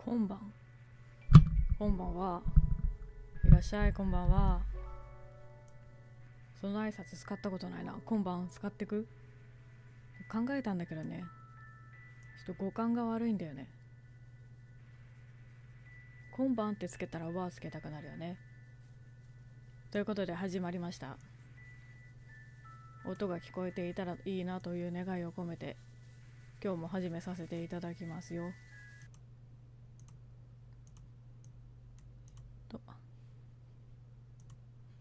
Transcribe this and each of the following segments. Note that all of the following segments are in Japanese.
こんばん。こんばんは。いらっしゃい、こんばんは。その挨拶使ったことないな。今晩使ってく？考えたんだけどね。ちょっと語感が悪いんだよね。今晩ってつけたらわつけたくなるよね。ということで始まりました。音が聞こえていたらいいなという願いを込めて、今日も始めさせていただきますよ。と、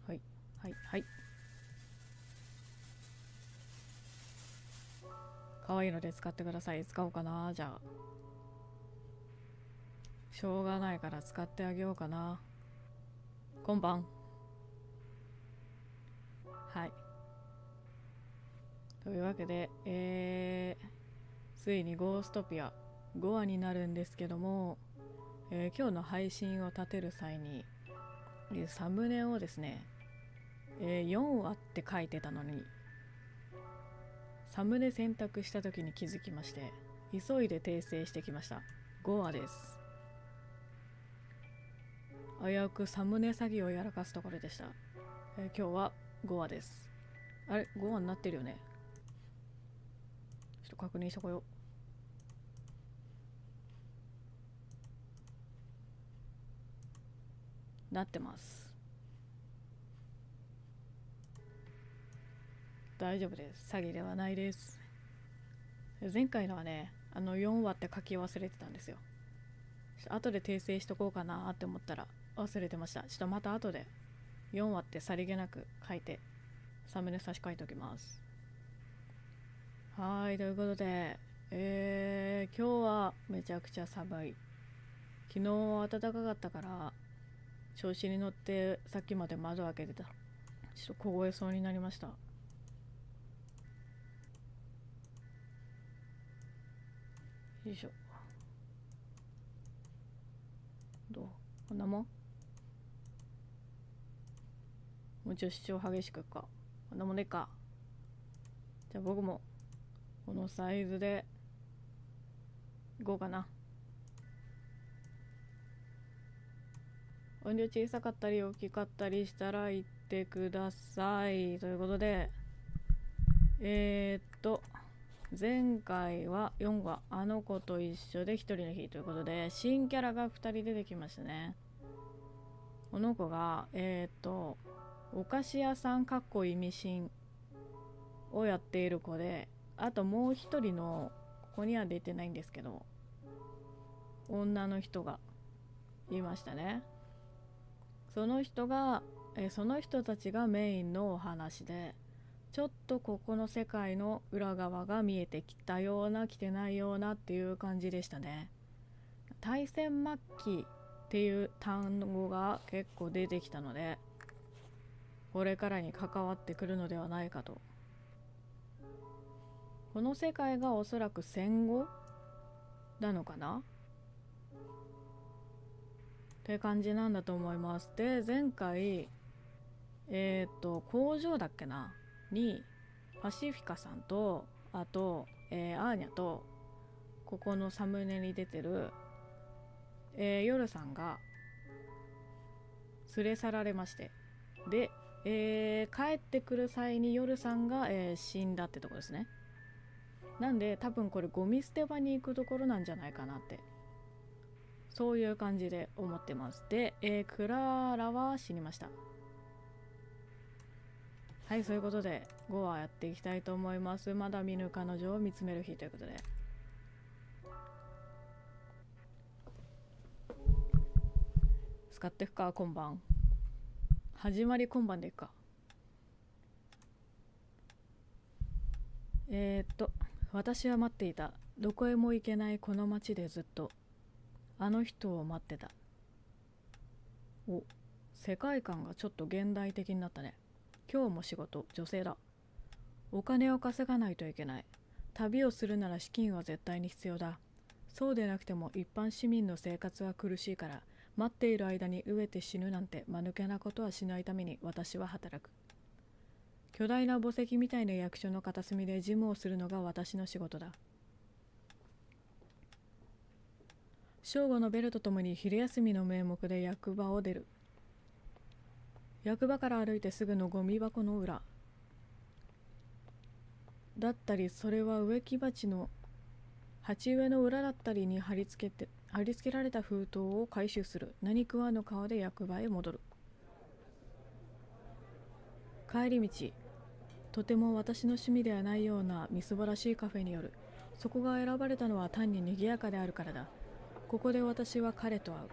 はい、はい、はい。可愛いので使ってください。使おうかな、じゃあ。しょうがないから使ってあげようかな。今晩。はい。というわけで、ついにゴーストピア5話になるんですけども、今日の配信を立てる際に、サムネをですね、4話って書いてたのに、サムネ選択した時に気づきまして、急いで訂正してきました。5話です。危うくサムネ詐欺をやらかすところでした。今日は5話です。あれ、5話になってるよね。ちょっと確認しとこよう。なってます。大丈夫です。詐欺ではないです。前回のはね、4話って書き忘れてたんですよ。後で訂正しとこうかなって思ったら忘れてました。ちょっとまた後で4話ってさりげなく書いてサムネ差し替えておきます。はい、ということで、今日はめちゃくちゃ寒い。昨日暖かかったから調子に乗ってさっきまで窓開けてた。ちょっと凍えそうになりました。よいしょ。どう？こんなもん？もうちょい主張激しくか。こんなもんでいいか。じゃあ僕もこのサイズでいこうかな。音量小さかったり大きかったりしたら言ってください。ということで、前回は4話あの子と一緒で一人の日ということで、新キャラが2人出てきましたね。この子がお菓子屋さんかっこ意味深をやっている子で、あともう一人の、ここには出てないんですけど、女の人がいましたね。その人たちがメインのお話で、ちょっとここの世界の裏側が見えてきたような来てないようなっていう感じでしたね。対戦末期っていう単語が結構出てきたので、これからに関わってくるのではないかと。この世界がおそらく戦後なのかなって感じなんだと思います。で、前回工場だっけなにパシフィカさんと、あと、アーニャと、ここのサムネに出てる、ヨルさんが連れ去られまして、で、帰ってくる際にヨルさんが、死んだってとこですね。なんで多分これゴミ捨て場に行くところなんじゃないかなって、そういう感じで思ってます。で、クラーラは死にました。はい、そういうことで5話やっていきたいと思います。まだ見ぬ彼女を見つめる日ということで、使っていくか。今晩始まり今晩でいくか。私は待っていた。どこへも行けないこの街でずっとあの人を待ってた。お、世界観がちょっと現代的になったね。今日も仕事、女性だ。お金を稼がないといけない。旅をするなら資金は絶対に必要だ。そうでなくても一般市民の生活は苦しいから、待っている間に飢えて死ぬなんて間抜けなことはしないために私は働く。巨大な墓石みたいな役所の片隅で事務をするのが私の仕事だ。正午のベルとともに昼休みの名目で役場を出る。役場から歩いてすぐのゴミ箱の裏だったり、それは植木鉢の鉢植えの裏だったりに貼り付けられた封筒を回収する。何食わぬ顔で役場へ戻る。帰り道、とても私の趣味ではないようなみすぼらしいカフェによる。そこが選ばれたのは単に賑やかであるからだ。ここで私は彼と会う。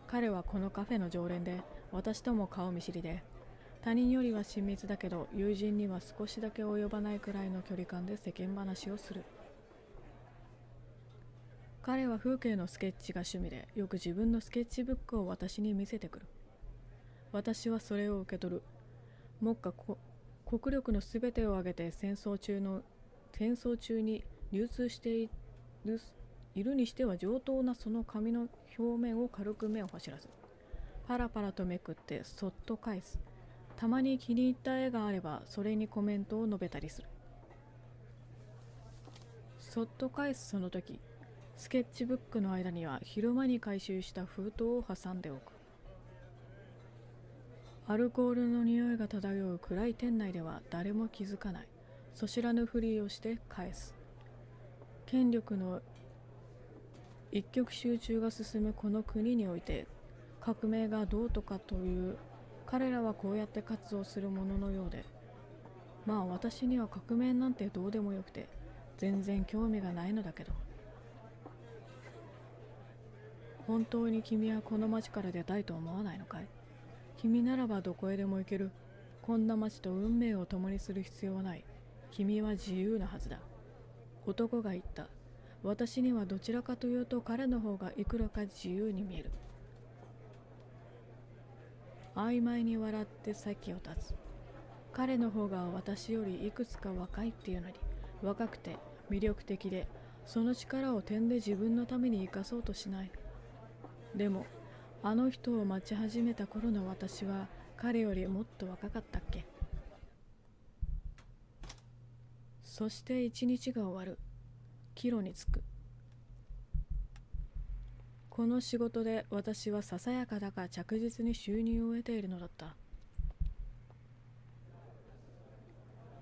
彼はこのカフェの常連で、私とも顔見知りで、他人よりは親密だけど友人には少しだけ及ばないくらいの距離感で世間話をする。彼は風景のスケッチが趣味で、よく自分のスケッチブックを私に見せてくる。私はそれを受け取る。目下国力のすべてを挙げて戦争中に流通しているにしては上等なその紙の表面を軽く目を走らす。パラパラとめくってそっと返す。たまに気に入った絵があればそれにコメントを述べたりする。そっと返すその時、スケッチブックの間には昼間に回収した封筒を挟んでおく。アルコールの匂いが漂う暗い店内では誰も気づかない。そしらぬふりをして返す。権力の一極集中が進むこの国において、革命がどうとかという彼らはこうやって活動するもののようで、まあ私には革命なんてどうでもよくて全然興味がないのだけど。本当に君はこの町から出たいと思わないのかい？君ならばどこへでも行ける。こんな町と運命を共にする必要はない。君は自由なはずだ。男が言った。私にはどちらかというと彼の方がいくらか自由に見える。曖昧に笑って席を立つ。彼の方が私よりいくつか若いっていうのに、若くて魅力的で、その力を点で自分のために生かそうとしない。でもあの人を待ち始めた頃の私は彼よりもっと若かったっけ。そして一日が終わる。帰路に着く。この仕事で私はささやかだが着実に収入を得ているのだった。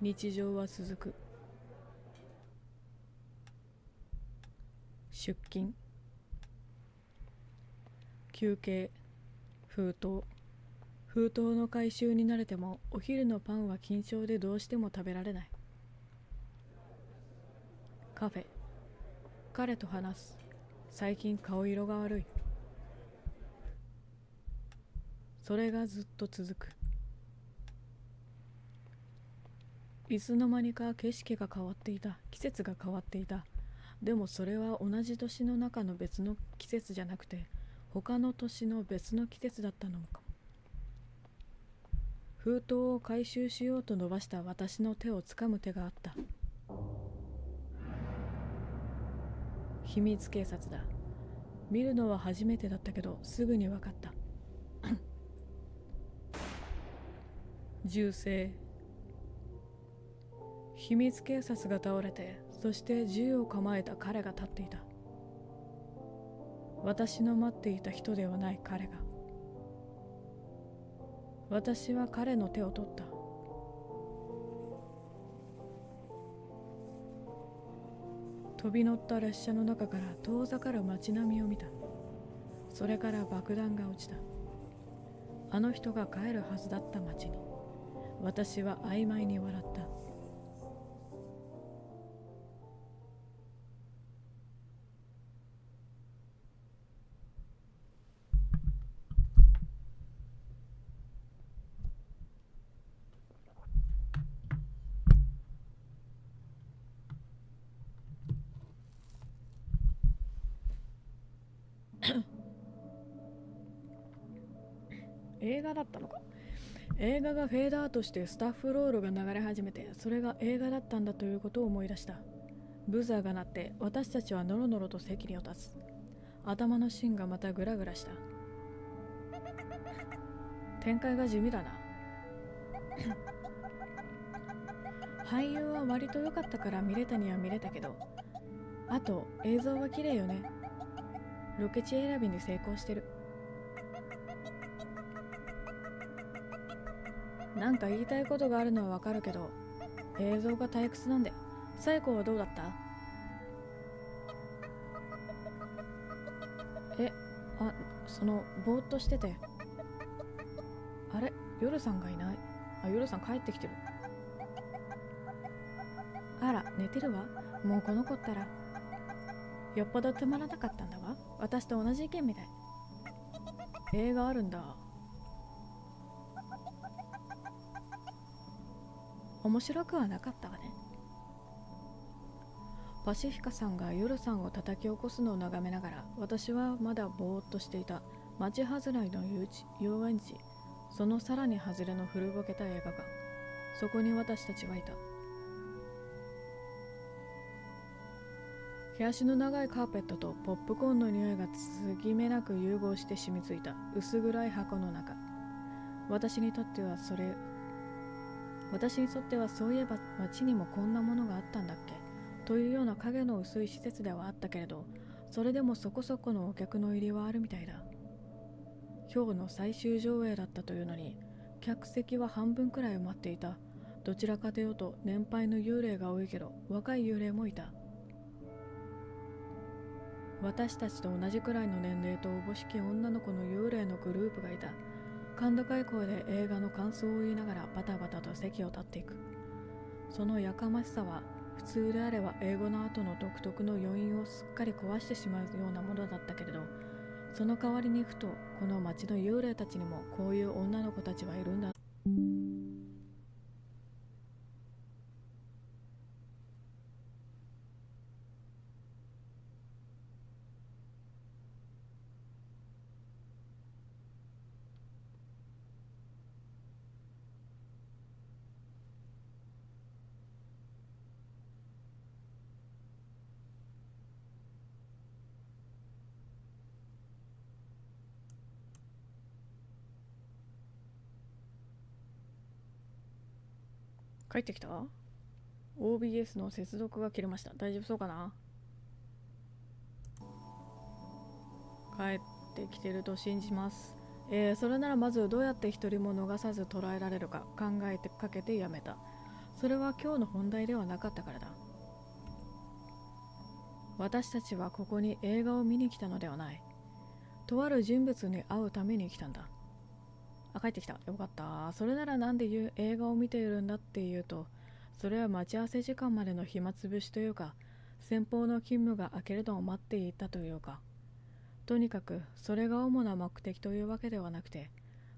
日常は続く。出勤、休憩、封筒の回収に慣れてもお昼のパンは緊張でどうしても食べられない。カフェ、彼と話す。最近顔色が悪い。それがずっと続く。いつの間にか景色が変わっていた。季節が変わっていた。でもそれは同じ年の中の別の季節じゃなくて、他の年の別の季節だったのかも。封筒を回収しようと伸ばした私の手をつかむ手があった。秘密警察だ。見るのは初めてだったけどすぐに分かった。銃声。秘密警察が倒れて、そして銃を構えた彼が立っていた。私の待っていた人ではない彼が。私は彼の手を取った。飛び乗った列車の中から遠ざかる街並みを見た。それから爆弾が落ちた。あの人が帰るはずだった街に。私は曖昧に笑った。映画だったのか。映画がフェードアウトしてスタッフロールが流れ始めて、それが映画だったんだということを思い出した。ブザーが鳴って私たちはノロノロと席に立つ。頭の芯がまたグラグラした。展開が地味だな。俳優は割と良かったから見れたには見れたけど、あと映像は綺麗よね。ロケ地選びに成功してる。なんか言いたいことがあるのはわかるけど、映像が退屈なんで。最後はどうだった？ぼーっとしてて。あれ、夜さんがいない。夜さん帰ってきてる。あら、寝てるわ。もうこの子ったら。よっぽどつまらなかったんだわ。私と同じ意見みたい。映画あるんだ。面白くはなかったわね。パシフィカさんが夜さんを叩き起こすのを眺めながら、私はまだぼーっとしていた。町外れの遊園地、そのさらに外れの古ぼけた映画館。そこに私たちはいた。毛足の長いカーペットとポップコーンの匂いが継ぎ目なく融合して染みついた薄暗い箱の中。私にとってはそういえば街にもこんなものがあったんだっけというような影の薄い施設ではあったけれど、それでもそこそこのお客の入りはあるみたいだ。今日の最終上映だったというのに、客席は半分くらい埋まっていた。どちらかというと年配の幽霊が多いけど、若い幽霊もいた。私たちと同じくらいの年齢とおぼしき女の子の幽霊のグループがいた。甲高い声で映画の感想を言いながらバタバタと席を立っていく。そのやかましさは普通であれば英語の後の独特の余韻をすっかり壊してしまうようなものだったけれど、その代わりにふとこの街の幽霊たちにもこういう女の子たちはいるんだ。帰ってきた？ OBS の接続が切れました。大丈夫そうかな？帰ってきてると信じます。それならまずどうやって一人も逃さず捉えられるか考えてかけてやめた。それは今日の本題ではなかったからだ。私たちはここに映画を見に来たのではない。とある人物に会うために来たんだ。帰ってきた。よかった。それならなんで映画を見ているんだっていうと、それは待ち合わせ時間までの暇つぶしというか、先方の勤務が明けるのを待っていたというか、とにかくそれが主な目的というわけではなくて、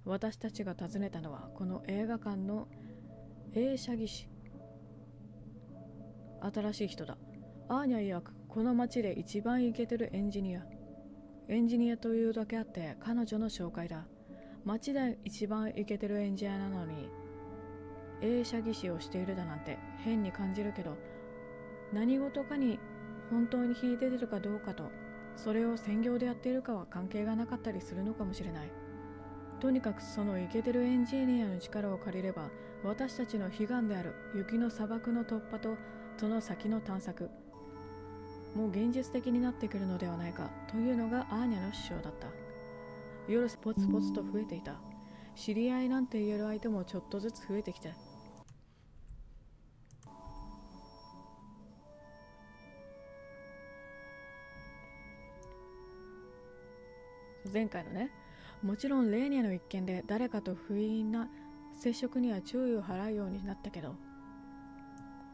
私たちが訪ねたのはこの映画館の映写技師。新しい人だ。アーニャ曰くこの町で一番イケてるエンジニアというだけあって彼女の紹介だ。町で一番イケてるエンジニアなのに映写技師をしているだなんて変に感じるけど、何事かに本当に秀でてるかどうかと、それを専業でやっているかは関係がなかったりするのかもしれない。とにかくそのイケてるエンジニアの力を借りれば、私たちの悲願である雪の砂漠の突破とその先の探索もう現実的になってくるのではないかというのがアーニャの主張だった。夜ポツポツと増えていた。知り合いなんて言える相手もちょっとずつ増えてきて、前回のね、もちろんレーニャの一件で誰かと不意な接触には注意を払うようになったけど、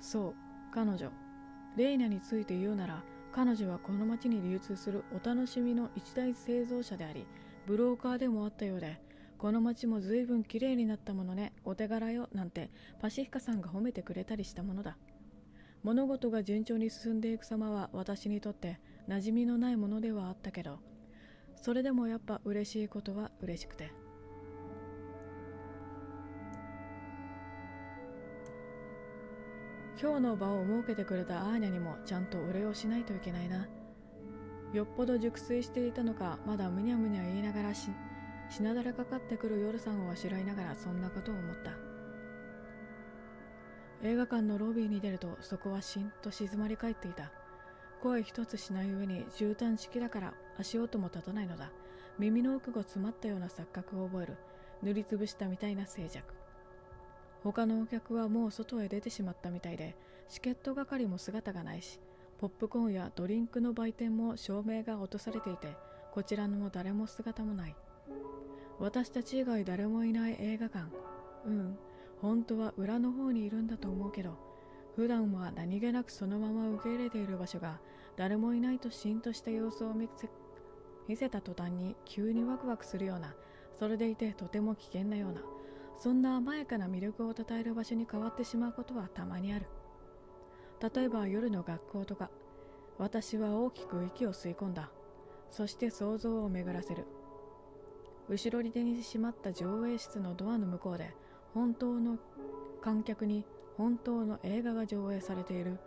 そう、彼女レーニャについて言うなら、彼女はこの町に流通するお楽しみの一大製造者であり、ブローカーでもあったようで、この町も随分きれいになったものね、お手柄よなんてパシフィカさんが褒めてくれたりしたものだ。物事が順調に進んでいく様は私にとって馴染みのないものではあったけど、それでもやっぱ嬉しいことは嬉しくて、今日の場を設けてくれたアーニャにもちゃんとお礼をしないといけないな。よっぽど熟睡していたのか、まだむにゃむにゃ言いながらしなだれかかってくる夜さんをあしらいながらそんなことを思った。映画館のロビーに出ると、そこはしんと静まり返っていた。声一つしない上に絨毯敷きだから足音も立たないのだ。耳の奥が詰まったような錯覚を覚える。塗りつぶしたみたいな静寂。他のお客はもう外へ出てしまったみたいで、チケット係も姿がないし、ポップコーンやドリンクの売店も照明が落とされていて、こちらのも誰も姿もない。私たち以外誰もいない映画館。本当は裏の方にいるんだと思うけど、普段は何気なくそのまま受け入れている場所が誰もいないとシーンとした様子を見せた途端に急にワクワクするような、それでいてとても危険なような、そんな甘やかな魅力をたたえる場所に変わってしまうことはたまにある。例えば夜の学校とか。私は大きく息を吸い込んだ。そして想像を巡らせる。後ろに手にしまった上映室のドアの向こうで、本当の観客に本当の映画が上映されている。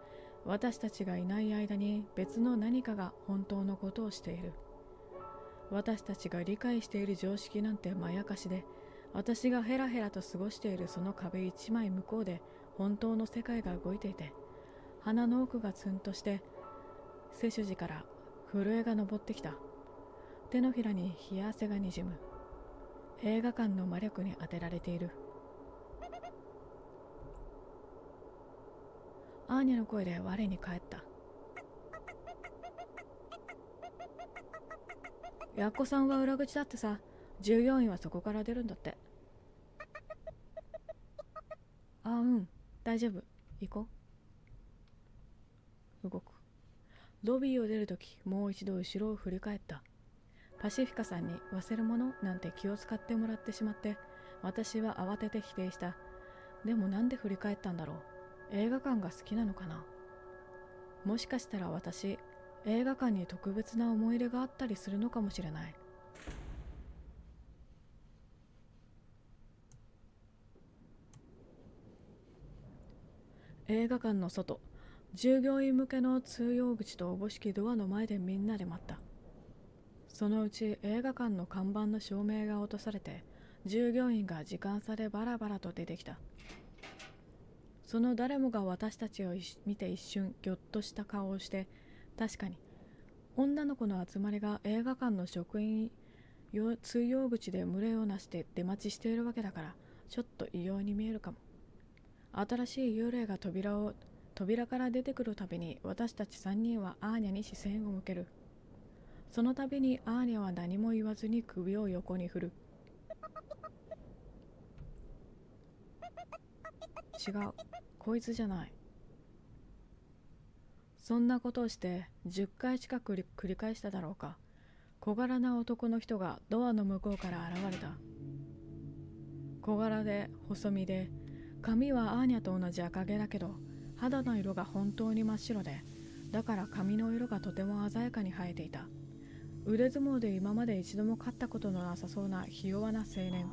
私たちがいない間に別の何かが本当のことをしている。私たちが理解している常識なんてまやかしで、私がヘラヘラと過ごしているその壁一枚向こうで本当の世界が動いていて、鼻の奥がツンとして背筋から震えが昇ってきた。手のひらに冷や汗がにじむ。映画館の魔力に当てられている。アーニャの声で我に返った。やっこさんは裏口だってさ。従業員はそこから出るんだって。大丈夫。行こう。動く。ロビーを出るとき、もう一度後ろを振り返った。パシフィカさんに忘れ物なんて気を使ってもらってしまって、私は慌てて否定した。でもなんで振り返ったんだろう。映画館が好きなのかな。もしかしたら私、映画館に特別な思い入れがあったりするのかもしれない。映画館の外、従業員向けの通用口とおぼしきドアの前でみんなで待った。そのうち映画館の看板の照明が落とされて、従業員が時間差でバラバラと出てきた。その誰もが私たちを見て一瞬ぎょっとした顔をして、確かに女の子の集まりが映画館の職員通用口で群れをなして出待ちしているわけだから、ちょっと異様に見えるかも。新しい幽霊が扉から出てくるたびに、私たち3人はアーニャに視線を向ける。その度にアーニャは何も言わずに首を横に振る。違う、こいつじゃない。そんなことをして10回近く繰り返しただろうか。小柄な男の人がドアの向こうから現れた。小柄で細身で、髪はアーニャと同じ赤毛だけど、肌の色が本当に真っ白で、だから髪の色がとても鮮やかに生えていた。腕相撲で今まで一度も勝ったことのなさそうなひ弱な青年。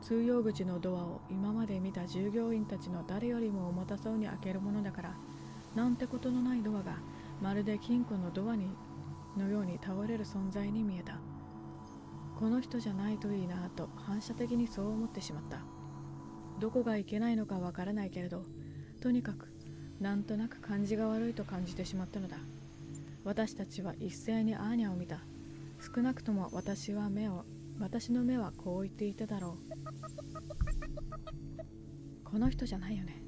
通用口のドアを今まで見た従業員たちの誰よりも重たそうに開けるものだから、なんてことのないドアがまるで金庫のドアのように倒れる存在に見えた。この人じゃないといいなと反射的にそう思ってしまった。どこがいけないのかわからないけれど、とにかくなんとなく感じが悪いと感じてしまったのだ。私たちは一斉にアーニャを見た。少なくとも私の目はこう言っていただろう。この人じゃないよね。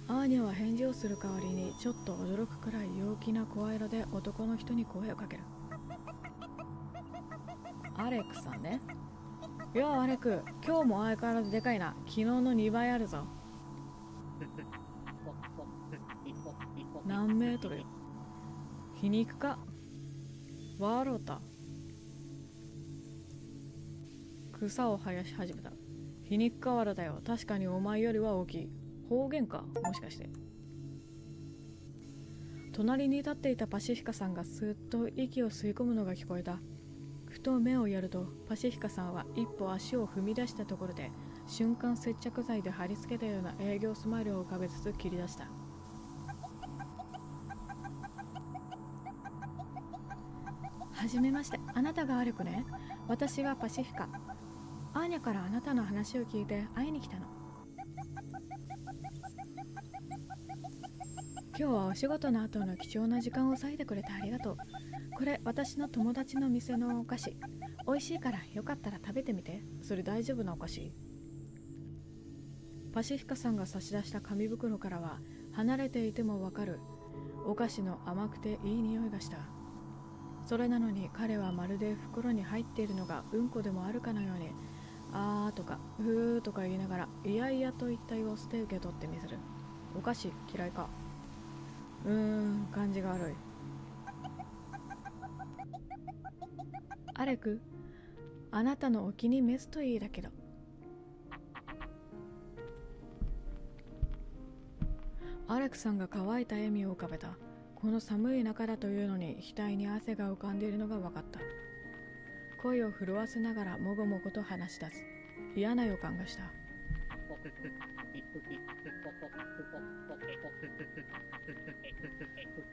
アーニャは返事をする代わりにちょっと驚くくらい陽気な声色で男の人に声をかける。アレクさんね。いやアレク、今日も相変わらずでかいな。昨日の2倍あるぞ。何メートルよ。皮肉か。笑うた。草を生やし始めた。皮肉か笑だよ。確かにお前よりは大きい。方言かもしかして。隣に立っていたパシフィカさんがスーッと息を吸い込むのが聞こえた。ふと目をやると、パシフィカさんは一歩足を踏み出したところで、瞬間接着剤で貼り付けたような営業スマイルを浮かべつつ切り出した。はじめまして、あなたがアレクね。私はパシフィカ。アーニャからあなたの話を聞いて会いに来たの。今日はお仕事の後の貴重な時間を割いてくれてありがとう。これ私の友達の店のお菓子。美味しいからよかったら食べてみて。それ大丈夫なお菓子？パシフィカさんが差し出した紙袋からは離れていてもわかるお菓子の甘くていい匂いがした。それなのに彼はまるで袋に入っているのがうんこでもあるかのようにあーとかふーとか言いながらいやいやといった様子で受け取ってみせる。お菓子嫌いか？感じが悪い。アレク、あなたのお気に召すといいだけど。アレクさんが乾いた笑みを浮かべた。この寒い中だというのに額に汗が浮かんでいるのが分かった。声を震わせながらもごもごと話し出す。嫌な予感がした。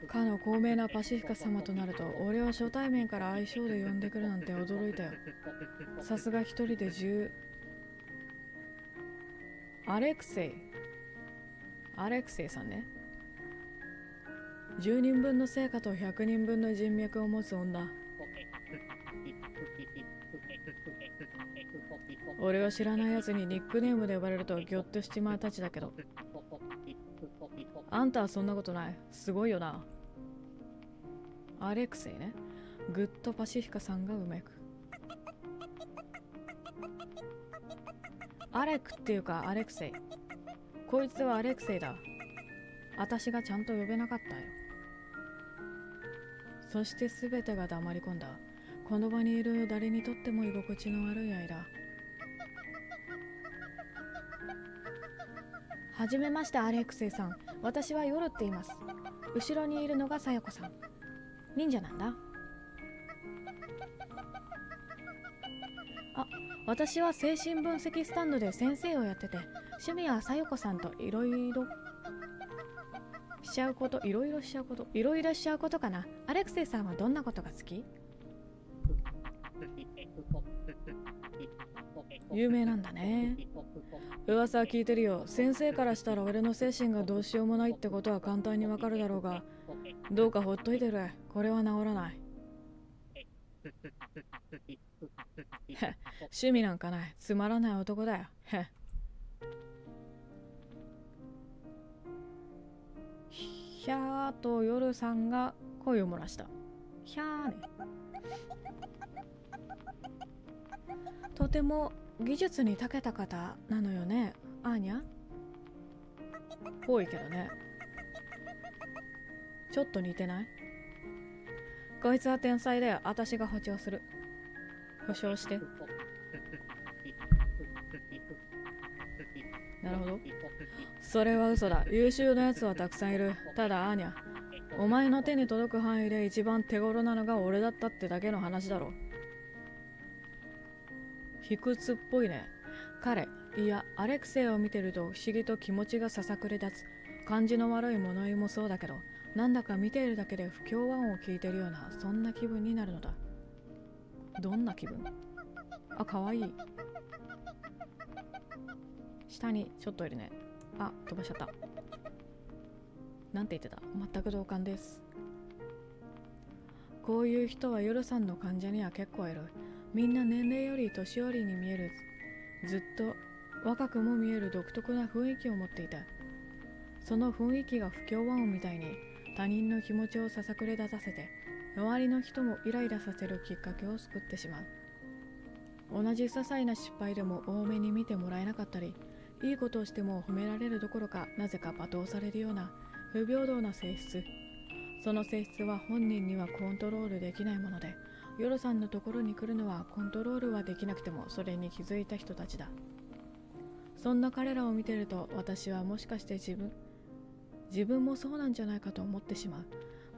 かの高名なパシフィカ様となると俺を初対面から愛称で呼んでくるなんて驚いたよ。さすが一人でアレクセイさんね。10人分の成果と100人分の人脈を持つ女。俺を知らないやつにニックネームで呼ばれるとギョッとしちまうたちだけど。あんたはそんなことない。すごいよな。アレクセイね。ぐっとパシフィカさんがうめく。アレクっていうかアレクセイ。こいつはアレクセイだ。私がちゃんと呼べなかったよ。そして全てが黙り込んだ。この場にいる誰にとっても居心地の悪い間。はじめましてアレクセイさん。私は夜って言います。後ろにいるのがさよこさん。忍者なんだ。私は精神分析スタンドで先生をやってて、趣味はさよこさんといろいろしちゃうことかな。アレクセイさんはどんなことが好き？有名なんだね。噂は聞いてるよ。先生からしたら俺の精神がどうしようもないってことは簡単にわかるだろうが、どうかほっといてくれ。これは治らない。趣味なんかない。つまらない男だよ。ひゃーと夜さんが声を漏らした。ひゃーね。とても技術に長けた方なのよね、アーニャ。ぽいけどね。ちょっと似てない？こいつは天才だよ。私が保証する。保証して。なるほど。それは嘘だ。優秀なやつはたくさんいる。ただアーニャ、お前の手に届く範囲で一番手頃なのが俺だったってだけの話だろ。卑屈っぽいね。彼、いやアレクセイを見てると不思議と気持ちがささくれ立つ。感じの悪い物言いもそうだけど、なんだか見ているだけで不協和音を聞いてるような、そんな気分になるのだ。どんな気分？かわいい。下にちょっといるね。飛ばしちゃった。なんて言ってた？全く同感です。こういう人は夜さんの患者には結構いる。みんな年齢より年寄りに見える。ずっと若くも見える独特な雰囲気を持っていた。その雰囲気が不協和音みたいに他人の気持ちをささくれ立たせて、周りの人もイライラさせるきっかけを作ってしまう。同じ些細な失敗でも多めに見てもらえなかったり、いいことをしても褒められるどころかなぜか罵倒されるような不平等な性質。その性質は本人にはコントロールできないもので、ヨロさんのところに来るのはコントロールはできなくてもそれに気づいた人たちだ。そんな彼らを見てると私はもしかして自分もそうなんじゃないかと思ってしまう。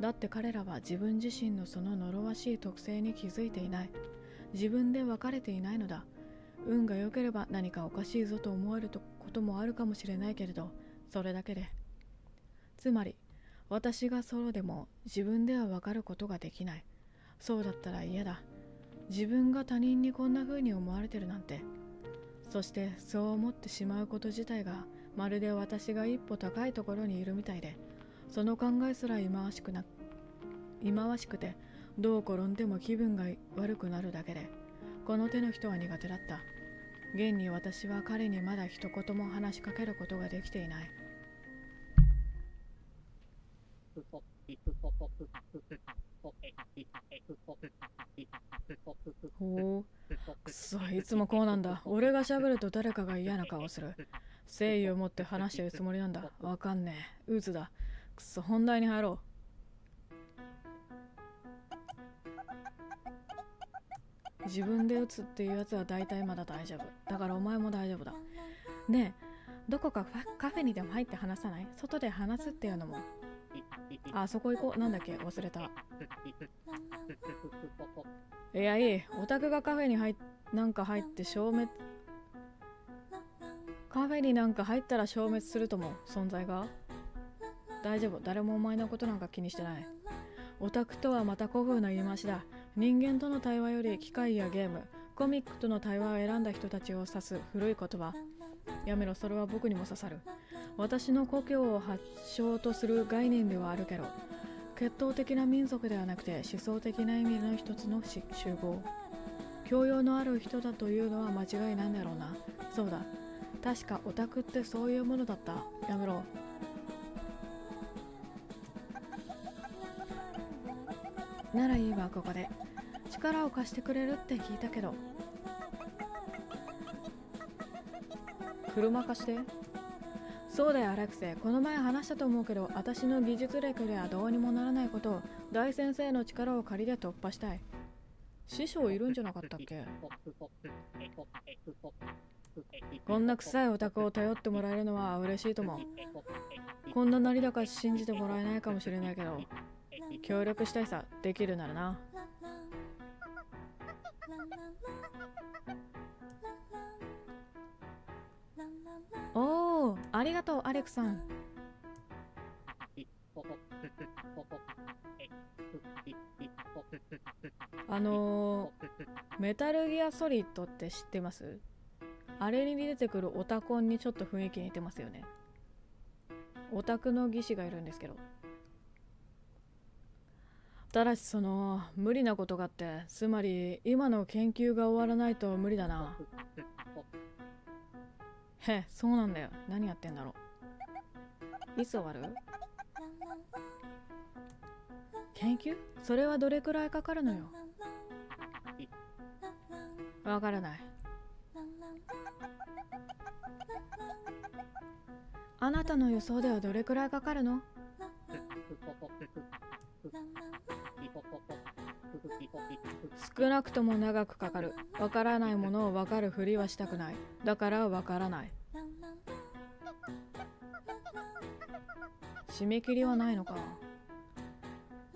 だって彼らは自分自身のその呪わしい特性に気づいていない。自分で分かれていないのだ。運が良ければ何かおかしいぞと思えることもあるかもしれないけれど、それだけで。つまり私がソロでも自分では分かることができない。そうだったら嫌だ。自分が他人にこんな風に思われてるなんて。そしてそう思ってしまうこと自体がまるで私が一歩高いところにいるみたいで、その考えすら忌まわしくて、どう転んでも気分が悪くなるだけで、この手の人は苦手だった。現に私は彼にまだ一言も話しかけることができていない。ほう、くそ、いつもこうなんだ。俺が喋ると誰かが嫌な顔する。誠意を持って話してるつもりなんだ。わかんねえ。うずだ。くそ、本題に入ろう。自分で打つっていうやつは大体まだ大丈夫。だからお前も大丈夫だ。ねえ、どこかカフェにでも入って話さない？外で話すっていうのも。あそこ行こう。なんだっけ、忘れた。いや、いい。オタクがカフェに入って消滅。カフェになんか入ったら消滅するとも、存在が。大丈夫。誰もお前のことなんか気にしてない。オタクとはまた古風な言い回しだ。人間との対話より機械やゲーム、コミックとの対話を選んだ人たちを指す古い言葉。やめろ、それは僕にも刺さる。私の故郷を発祥とする概念ではあるけど、血統的な民族ではなくて思想的な意味の一つの集合。教養のある人だというのは間違いないんだろうな。そうだ。確かオタクってそういうものだった。やめろ。ならいいわ、ここで。力を貸してくれるって聞いたけど。車貸して。そうだよ、アレクセイ。この前話したと思うけど、私の技術力ではどうにもならないことを大先生の力を借りて突破したい。師匠いるんじゃなかったっけ？こんな臭いオタクを頼ってもらえるのは嬉しいとも。こんななりだか信じてもらえないかもしれないけど、協力したいさ。できるならな。おお、ありがとう、アレクさん。メタルギアソリッドって知ってます？あれに出てくるオタコンにちょっと雰囲気似てますよね。オタクの技師がいるんですけど。ただし無理なことがあって、つまり今の研究が終わらないと無理だな。へ、そうなんだよ。何やってんだろう。いつ終わる？研究？それはどれくらいかかるのよ。わからない。あなたの予想ではどれくらいかかるの？少なくとも長くかかる。わからないものをわかるふりはしたくない。だからわからない。締め切りはないのか。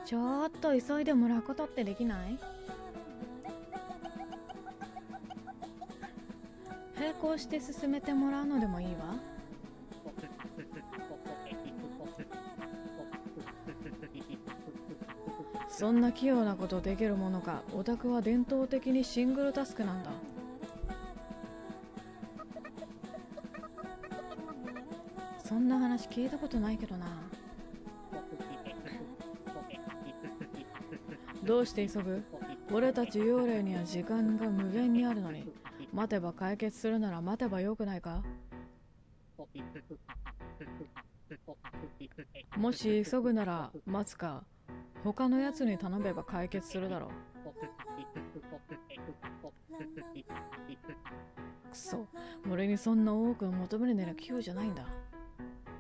ちょっと急いでもらうことってできない？並行して進めてもらうのでもいいわ。そんな器用なことできるものか。オタクは伝統的にシングルタスクなんだ。そんな話聞いたことないけどな。どうして急ぐ？俺たち幽霊には時間が無限にあるのに。待てば解決するなら待てばよくないか？もし急ぐなら待つか。他のやつに頼めば解決するだろう。くそ、俺にそんな多くを求めるなら器用じゃないんだ。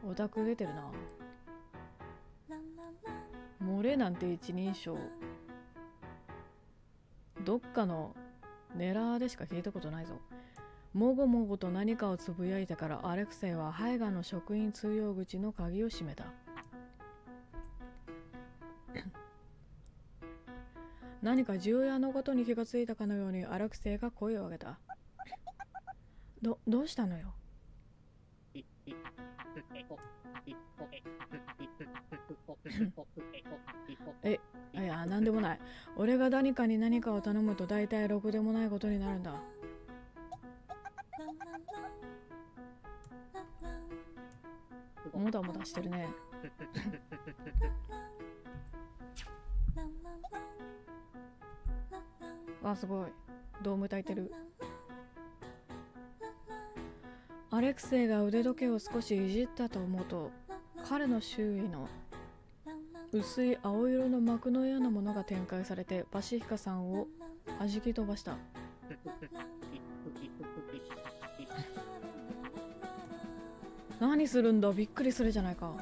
オタク出てるな。漏れなんて一人称。どっかのネラーでしか聞いたことないぞ。もごもごと何かをつぶやいてからアレクセイはハイガの職員通用口の鍵を閉めた。何か重要なことに気がついたかのようにアレクセイが声を上げた。どうしたのよ。いや、なんでもない。俺が何かに何かを頼むと大体ろくでもないことになるんだ。もたもたしてるね。わ、すごい。ドーム焚いてる。アレクセイが腕時計を少しいじったと思うと、彼の周囲の薄い青色の膜のようなものが展開されてパシフィカさんを弾き飛ばした。何するんだ、びっくりするじゃないか。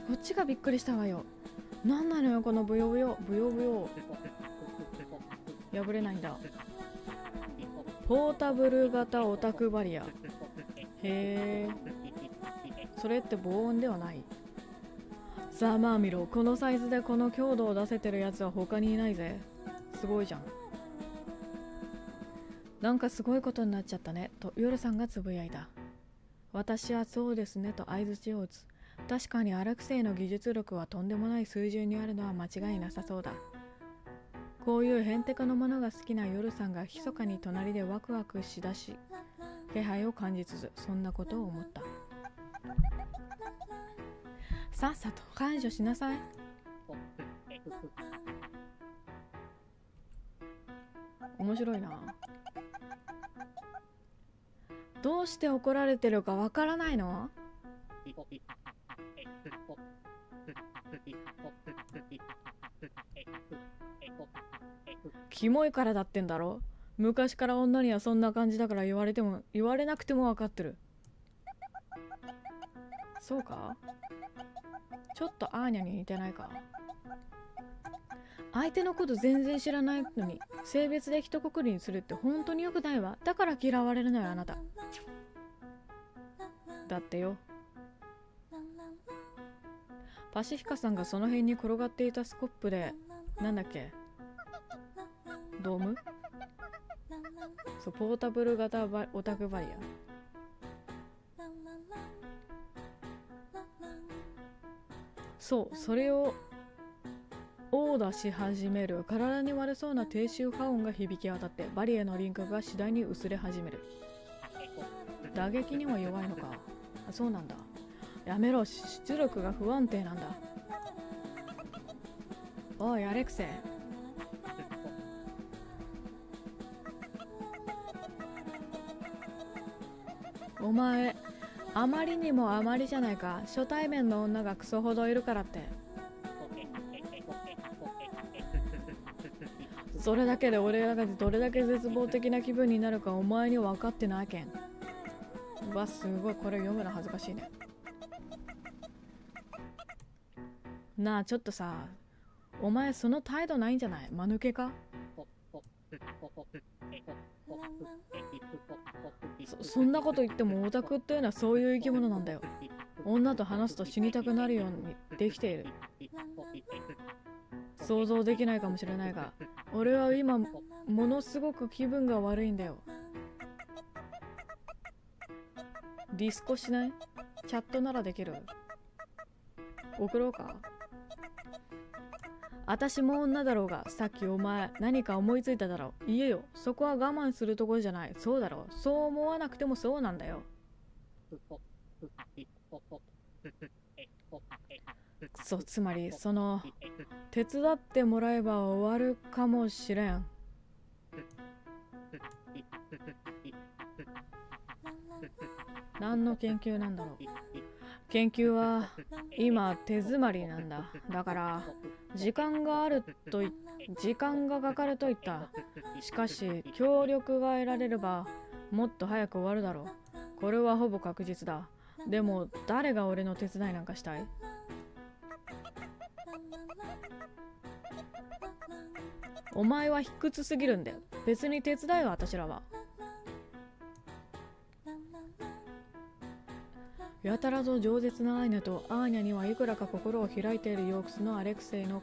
こっちがびっくりしたわよ。なんなのよこのブヨブヨブヨブヨ。破れないんだ。ポータブル型オタクバリア。へえ、それって防音ではない。さあまあ見ろ、このサイズでこの強度を出せてるやつは他にいないぜ。すごいじゃん。なんかすごいことになっちゃったねとヨルさんがつぶやいた。私はそうですねと相槌を打つ。確かにアレクセイの技術力はとんでもない水準にあるのは間違いなさそうだ。こういうヘンテコのものが好きなヨルさんが密かに隣でワクワクしだし、気配を感じつつそんなことを思った。さっさと解除しなさい。面白いな。どうして怒られてるかわからないの？キモいからだってんだろ。昔から女にはそんな感じだから言われなくても分かってる。そうか？ちょっとアーニャに似てないか？相手のこと全然知らないのに性別で一括りにするって本当に良くないわ。だから嫌われるのよあなた。だってよ。パシフィカさんがその辺に転がっていたスコップで、なんだっけ、ドーム？そう、ポータブル型オタクバリア。そう、それを殴打し始める。体に悪そうな低周波音が響き渡ってバリアの輪郭が次第に薄れ始める。打撃には弱いのか。あ、そうなんだ。やめろ、出力が不安定なんだ。おいアレクセイ、お前あまりにもあまりじゃないか。初対面の女がクソほどいるからって。それだけで俺らがどれだけ絶望的な気分になるかお前には分かってないけん。うわ、すごい、これ読むの恥ずかしいね。なあちょっとさ、お前その態度ないんじゃない？間抜けか？そんなこと言ってもオタクっていうのはそういう生き物なんだよ。女と話すと死にたくなるようにできている。想像できないかもしれないが、俺は今ものすごく気分が悪いんだよ。ディスコしない？チャットならできる？送ろうか？私も女だろうが、さっきお前何か思いついただろう。言えよ。そこは我慢するところじゃない。そうだろう。そう思わなくてもそうなんだよ。そう、つまりその手伝ってもらえば終わるかもしれん。何の研究なんだろう。研究は今手詰まりなんだ。だから時間がかかると言った。しかし協力が得られればもっと早く終わるだろう。これはほぼ確実だ。でも誰が俺の手伝いなんかしたい？お前は卑屈すぎるんだよ。別に手伝いは私らは。やたらと饒舌なアーニャとアーニャにはいくらか心を開いているヨークスのアレクセイの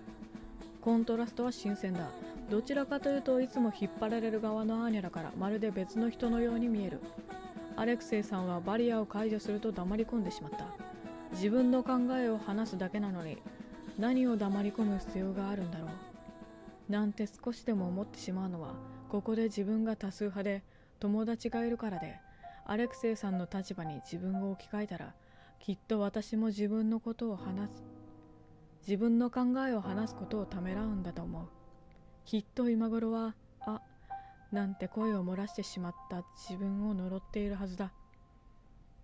コントラストは新鮮だ。どちらかというといつも引っ張られる側のアーニャだからまるで別の人のように見える。アレクセイさんはバリアを解除すると黙り込んでしまった。自分の考えを話すだけなのに何を黙り込む必要があるんだろうなんて少しでも思ってしまうのはここで自分が多数派で友達がいるからで、アレクセイさんの立場に自分を置き換えたら、きっと私も自分の考えを話すことをためらうんだと思う。きっと今頃は、なんて声を漏らしてしまった自分を呪っているはずだ。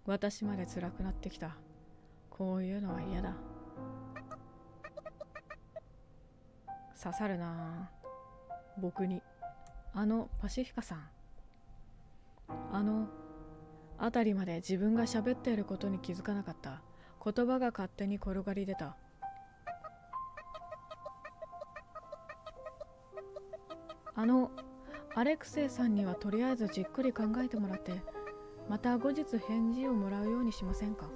私まで辛くなってきた。こういうのは嫌だ。刺さるなぁ、僕に。パシフィカさん。辺りまで自分が喋っていることに気づかなかった。言葉が勝手に転がり出た。アレクセイさんにはとりあえずじっくり考えてもらって、また後日返事をもらうようにしませんか。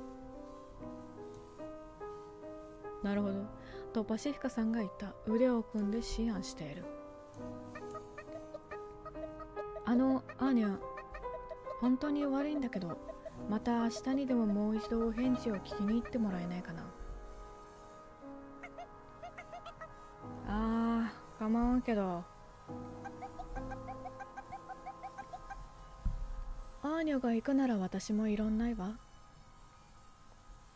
なるほど、とパシフィカさんが言った。腕を組んで思案している。アーニャ、本当に悪いんだけど、また明日にでももう一度お返事を聞きに行ってもらえないかな。構わんけど。アーニャが行くなら私もいろんないわ。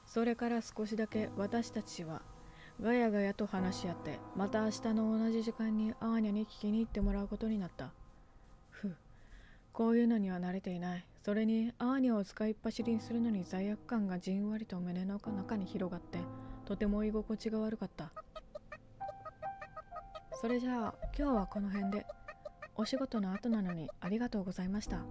それから少しだけ私たちはガヤガヤと話し合って、また明日の同じ時間にアーニャに聞きに行ってもらうことになった。こういうのには慣れていない。それにアーニャを使いっ走りにするのに罪悪感がじんわりと胸の中に広がって、とても居心地が悪かった。それじゃあ今日はこの辺で。お仕事の後なのにありがとうございました。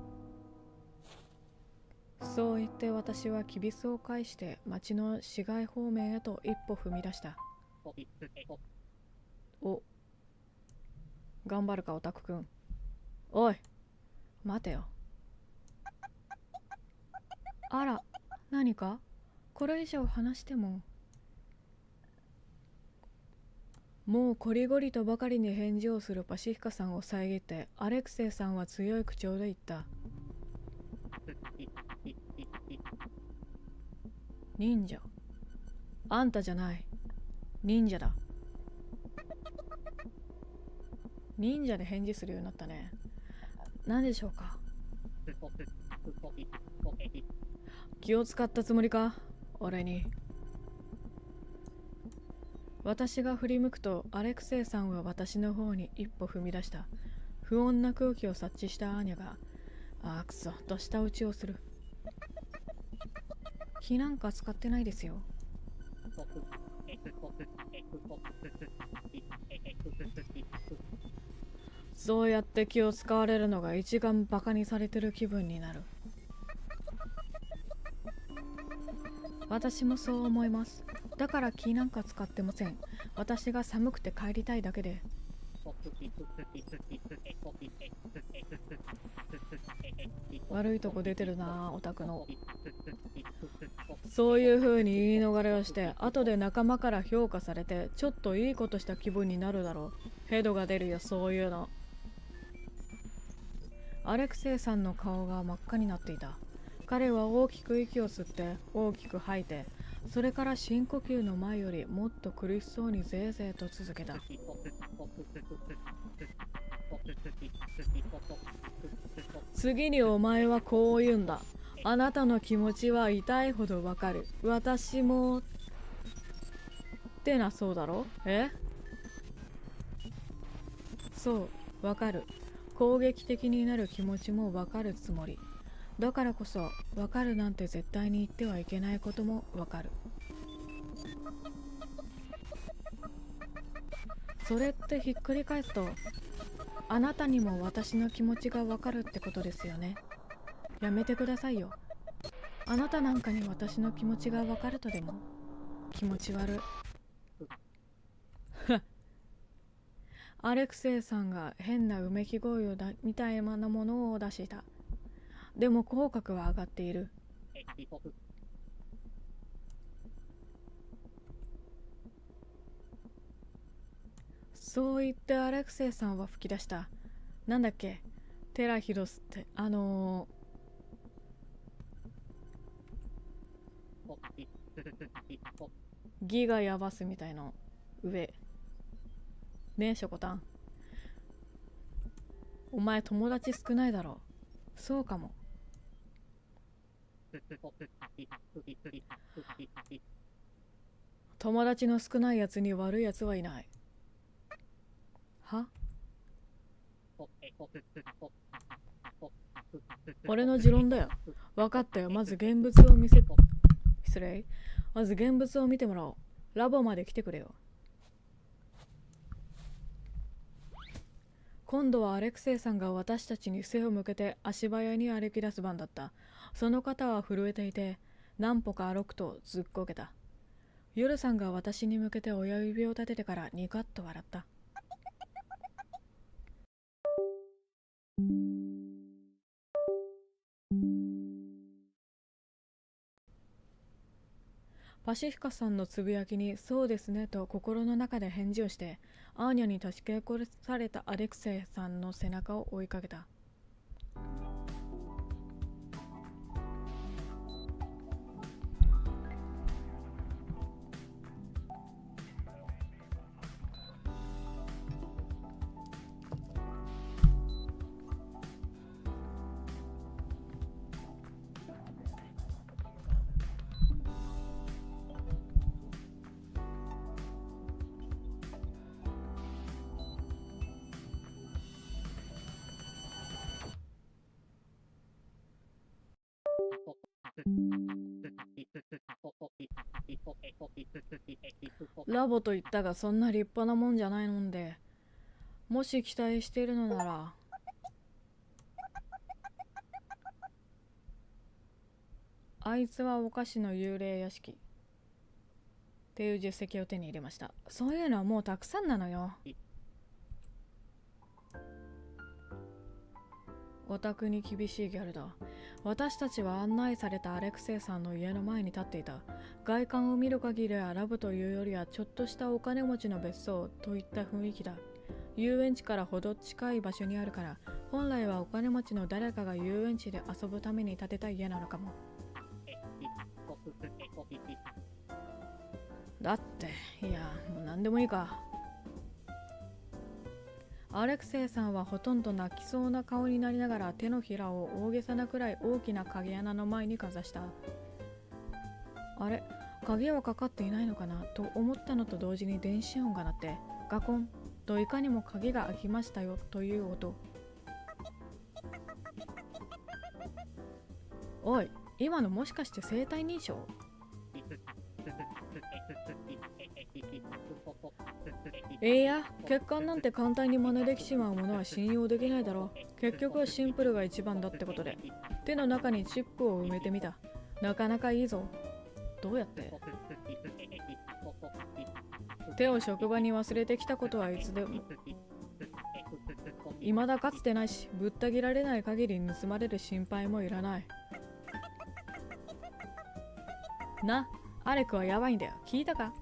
そう言って私はきびすを返して町の市街方面へと一歩踏み出した。頑張るかオタクくん。おい、待てよ。あら、何か？これ以上話しても。もうこりごりとばかりに返事をするパシフィカさんを遮って、アレクセイさんは強い口調で言った。忍者。あんたじゃない。忍者だ。忍者で返事するようになったね。何でしょうか。気を使ったつもりか、俺に。私が振り向くとアレクセイさんは私の方に一歩踏み出した。不穏な空気を察知したアーニャが、くそと舌打ちをする。気なんか使ってないですよ。そうやって気を使われるのが一番バカにされてる気分になる。私もそう思います。だから気なんか使ってません。私が寒くて帰りたいだけで。悪いとこ出てるな、オタクの。そういう風に言い逃れをして後で仲間から評価されてちょっといいことした気分になるだろう。ヘドが出るよ、そういうの。アレクセイさんの顔が真っ赤になっていた。彼は大きく息を吸って大きく吐いて、それから深呼吸の前よりもっと苦しそうにぜいぜいと続けた。次にお前はこう言うんだ。あなたの気持ちは痛いほどわかる。私もってな、そうだろ？そう、わかる。攻撃的になる気持ちもわかるつもり。だからこそ、わかるなんて絶対に言ってはいけないこともわかる。それってひっくり返すと、あなたにも私の気持ちがわかるってことですよね。やめてくださいよ。あなたなんかに私の気持ちがわかるとでも。気持ち悪い。アレクセイさんが変なうめき声みたいなものを出した。でも口角は上がっている。そう言ってアレクセイさんは吹き出した。なんだっけ、テラヒロスってギガヤバスみたいな上ねえ、ショコタン。お前友達少ないだろ。そうかも。友達の少ないやつに悪いやつはいない。は？俺の持論だよ。分かったよ。まず現物を見せ、失礼。まず現物を見てもらおう。ラボまで来てくれよ。今度はアレクセイさんが私たちに背を向けて足早に歩き出す番だった。その肩は震えていて、何歩か歩くとずっこけた。ヨルさんが私に向けて親指を立ててからニカッと笑った。パシフィカさんのつぶやきにそうですねと心の中で返事をして、アーニャに助け殺されたアレクセイさんの背中を追いかけた。ラボと言ったがそんな立派なもんじゃないので、もし期待しているのなら、あいつはお菓子の幽霊屋敷っていう実績を手に入れました。そういうのはもうたくさんなのよ。オタクに厳しいギャルだ。私たちは案内されたアレクセイさんの家の前に立っていた。外観を見る限りはラブというよりはちょっとしたお金持ちの別荘といった雰囲気だ。遊園地からほど近い場所にあるから、本来はお金持ちの誰かが遊園地で遊ぶために建てた家なのかも。だって、いや、もう何でもいいか。アレクセイさんはほとんど泣きそうな顔になりながら手のひらを大げさなくらい大きな鍵穴の前にかざした。あれ、鍵はかかっていないのかなと思ったのと同時に電子音が鳴って、ガコンといかにも鍵が開きましたよという音。おい、今のもしかして生体認証？いや、血管なんて簡単に真似できちまうものは信用できないだろう。結局はシンプルが一番だってことで、手の中にチップを埋めてみた。なかなかいいぞ。どうやって？手を職場に忘れてきたことはいつでも。未だかつてないし、ぶった切られない限り盗まれる心配もいらない。な、アレクはやばいんだよ。聞いたか？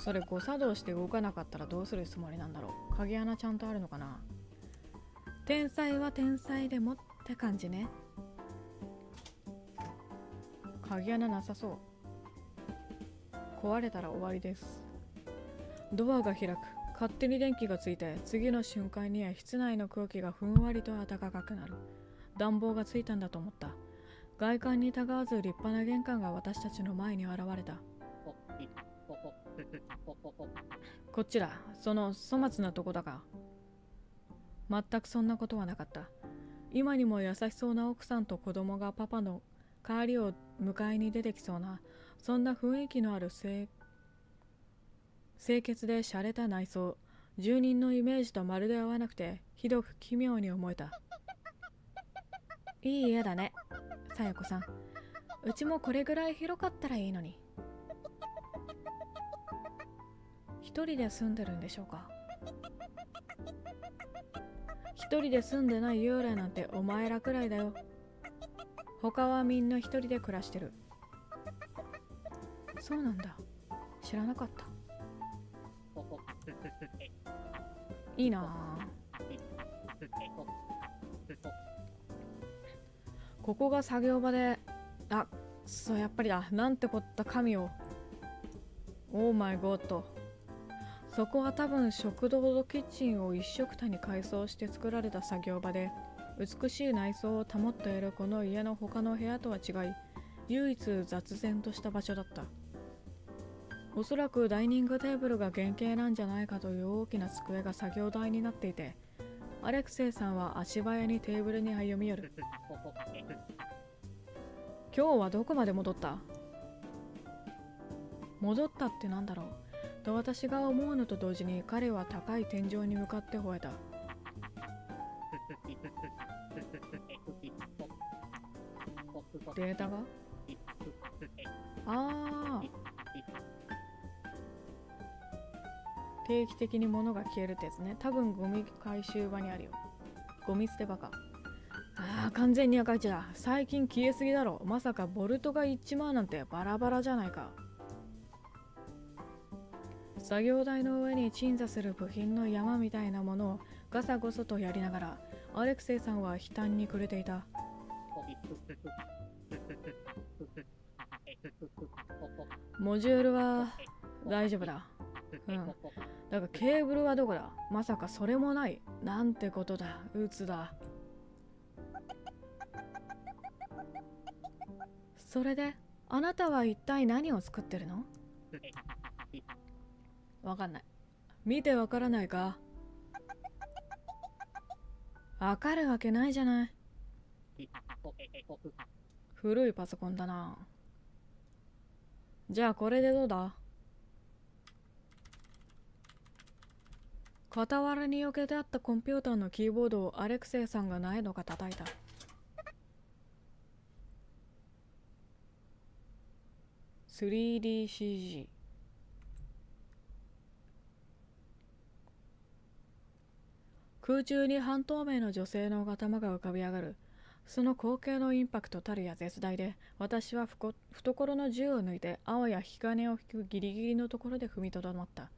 それ誤作動して動かなかったらどうするつもりなんだろう。鍵穴ちゃんとあるのかな。天才は天才でもって感じね。鍵穴なさそう。壊れたら終わりです。ドアが開く。勝手に電気がついて、次の瞬間には室内の空気がふんわりと暖かくなる。暖房がついたんだと思った。外観にたがわず立派な玄関が私たちの前に現れた。こっちだ。その粗末なとこだか。全くそんなことはなかった。今にも優しそうな奥さんと子供がパパの帰りを迎えに出てきそうな、そんな雰囲気のある清潔で洒落た内装。住人のイメージとまるで合わなくて、ひどく奇妙に思えた。いい家だね、さやこさん。うちもこれぐらい広かったらいいのに。一人で住んでるんでしょうか。一人で住んでない幽霊なんてお前らくらいだよ。他はみんな一人で暮らしてる。そうなんだ。知らなかった。いいなあ。ここが作業場で、あ、そうやっぱりだ。なんてこった神を。オーマイゴッド。そこは多分食堂とキッチンを一緒くたに改装して作られた作業場で、美しい内装を保っているこの家の他の部屋とは違い、唯一雑然とした場所だった。おそらくダイニングテーブルが原型なんじゃないかという大きな机が作業台になっていて、アレクセイさんは足早にテーブルに歩み寄る。今日はどこまで戻った？戻ったってなんだろうと私が思うのと同時に、彼は高い天井に向かって吠えた。データが定期的に物が消えるってやつね。多分ゴミ回収場にあるよ。ゴミ捨て場か。完全に赤字だ。最近消えすぎだろ。まさかボルトが1万なんてバラバラじゃないか。作業台の上に鎮座する部品の山みたいなものをガサゴソとやりながら、アレクセイさんは悲嘆に暮れていた。モジュールは大丈夫だ。だがケーブルはどこだ？まさかそれもない。なんてことだ。鬱だ。それで、あなたは一体何を作ってるの？わかんない。見てわからないか？わかるわけないじゃない。古いパソコンだな。じゃあこれでどうだ？傍らに避けてあったコンピューターのキーボードをアレクセイさんが何度か叩いた。3DCG。空中に半透明の女性の頭が浮かび上がる。その光景のインパクトたるや絶大で、私は懐の銃を抜いてあわや引き金を引くギリギリのところで踏みとどまった。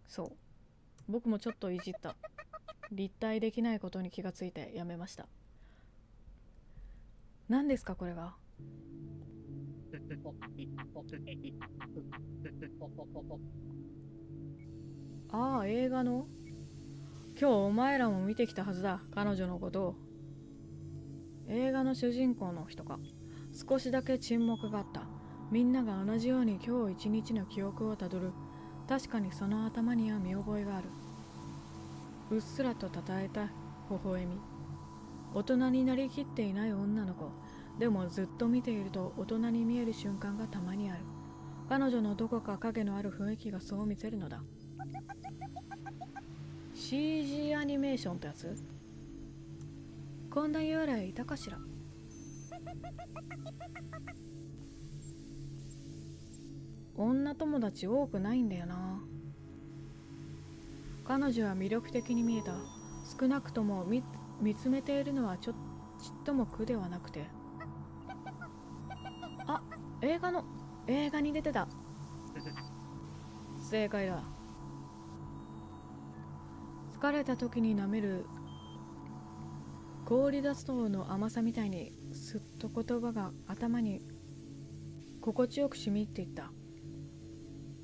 そう、僕もちょっといじった。立体できないことに気がついてやめました。何ですかこれが？映画の？今日お前らも見てきたはずだ、彼女のことを。映画の主人公の人か。少しだけ沈黙があった。みんなが同じように今日一日の記憶をたどる。確かにその頭には見覚えがある。うっすらとたたえた微笑み。大人になりきっていない女の子。でもずっと見ていると大人に見える瞬間がたまにある。彼女のどこか影のある雰囲気がそう見せるのだ。CG アニメーションってやつ？こんな幽霊いたかしら？女友達多くないんだよな。彼女は魅力的に見えた。少なくとも見つめているのはちっとも苦ではなくて。映画に出てた。正解だ。疲れた時に舐める氷砂糖の甘さみたいに、すっと言葉が頭に心地よく染み入っていった。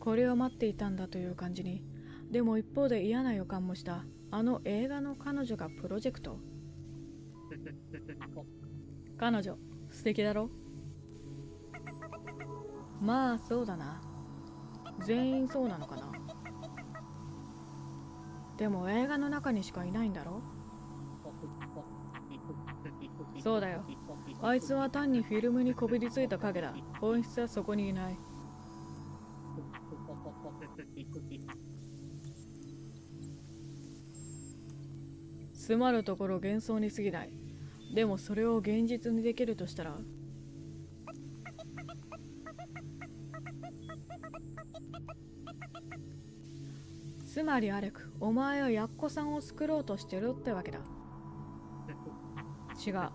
これを待っていたんだという感じに。でも一方で嫌な予感もした。あの映画の彼女がプロジェクト。彼女素敵だろ？まあそうだな。全員そうなのかな。でも映画の中にしかいないんだろ？そうだよ。あいつは単にフィルムにこびりついた影だ。本質はそこにいない。詰まるところ幻想に過ぎない。でもそれを現実にできるとしたら、つまりアレク、お前はヤッコさんを作ろうとしてるってわけだ。違う。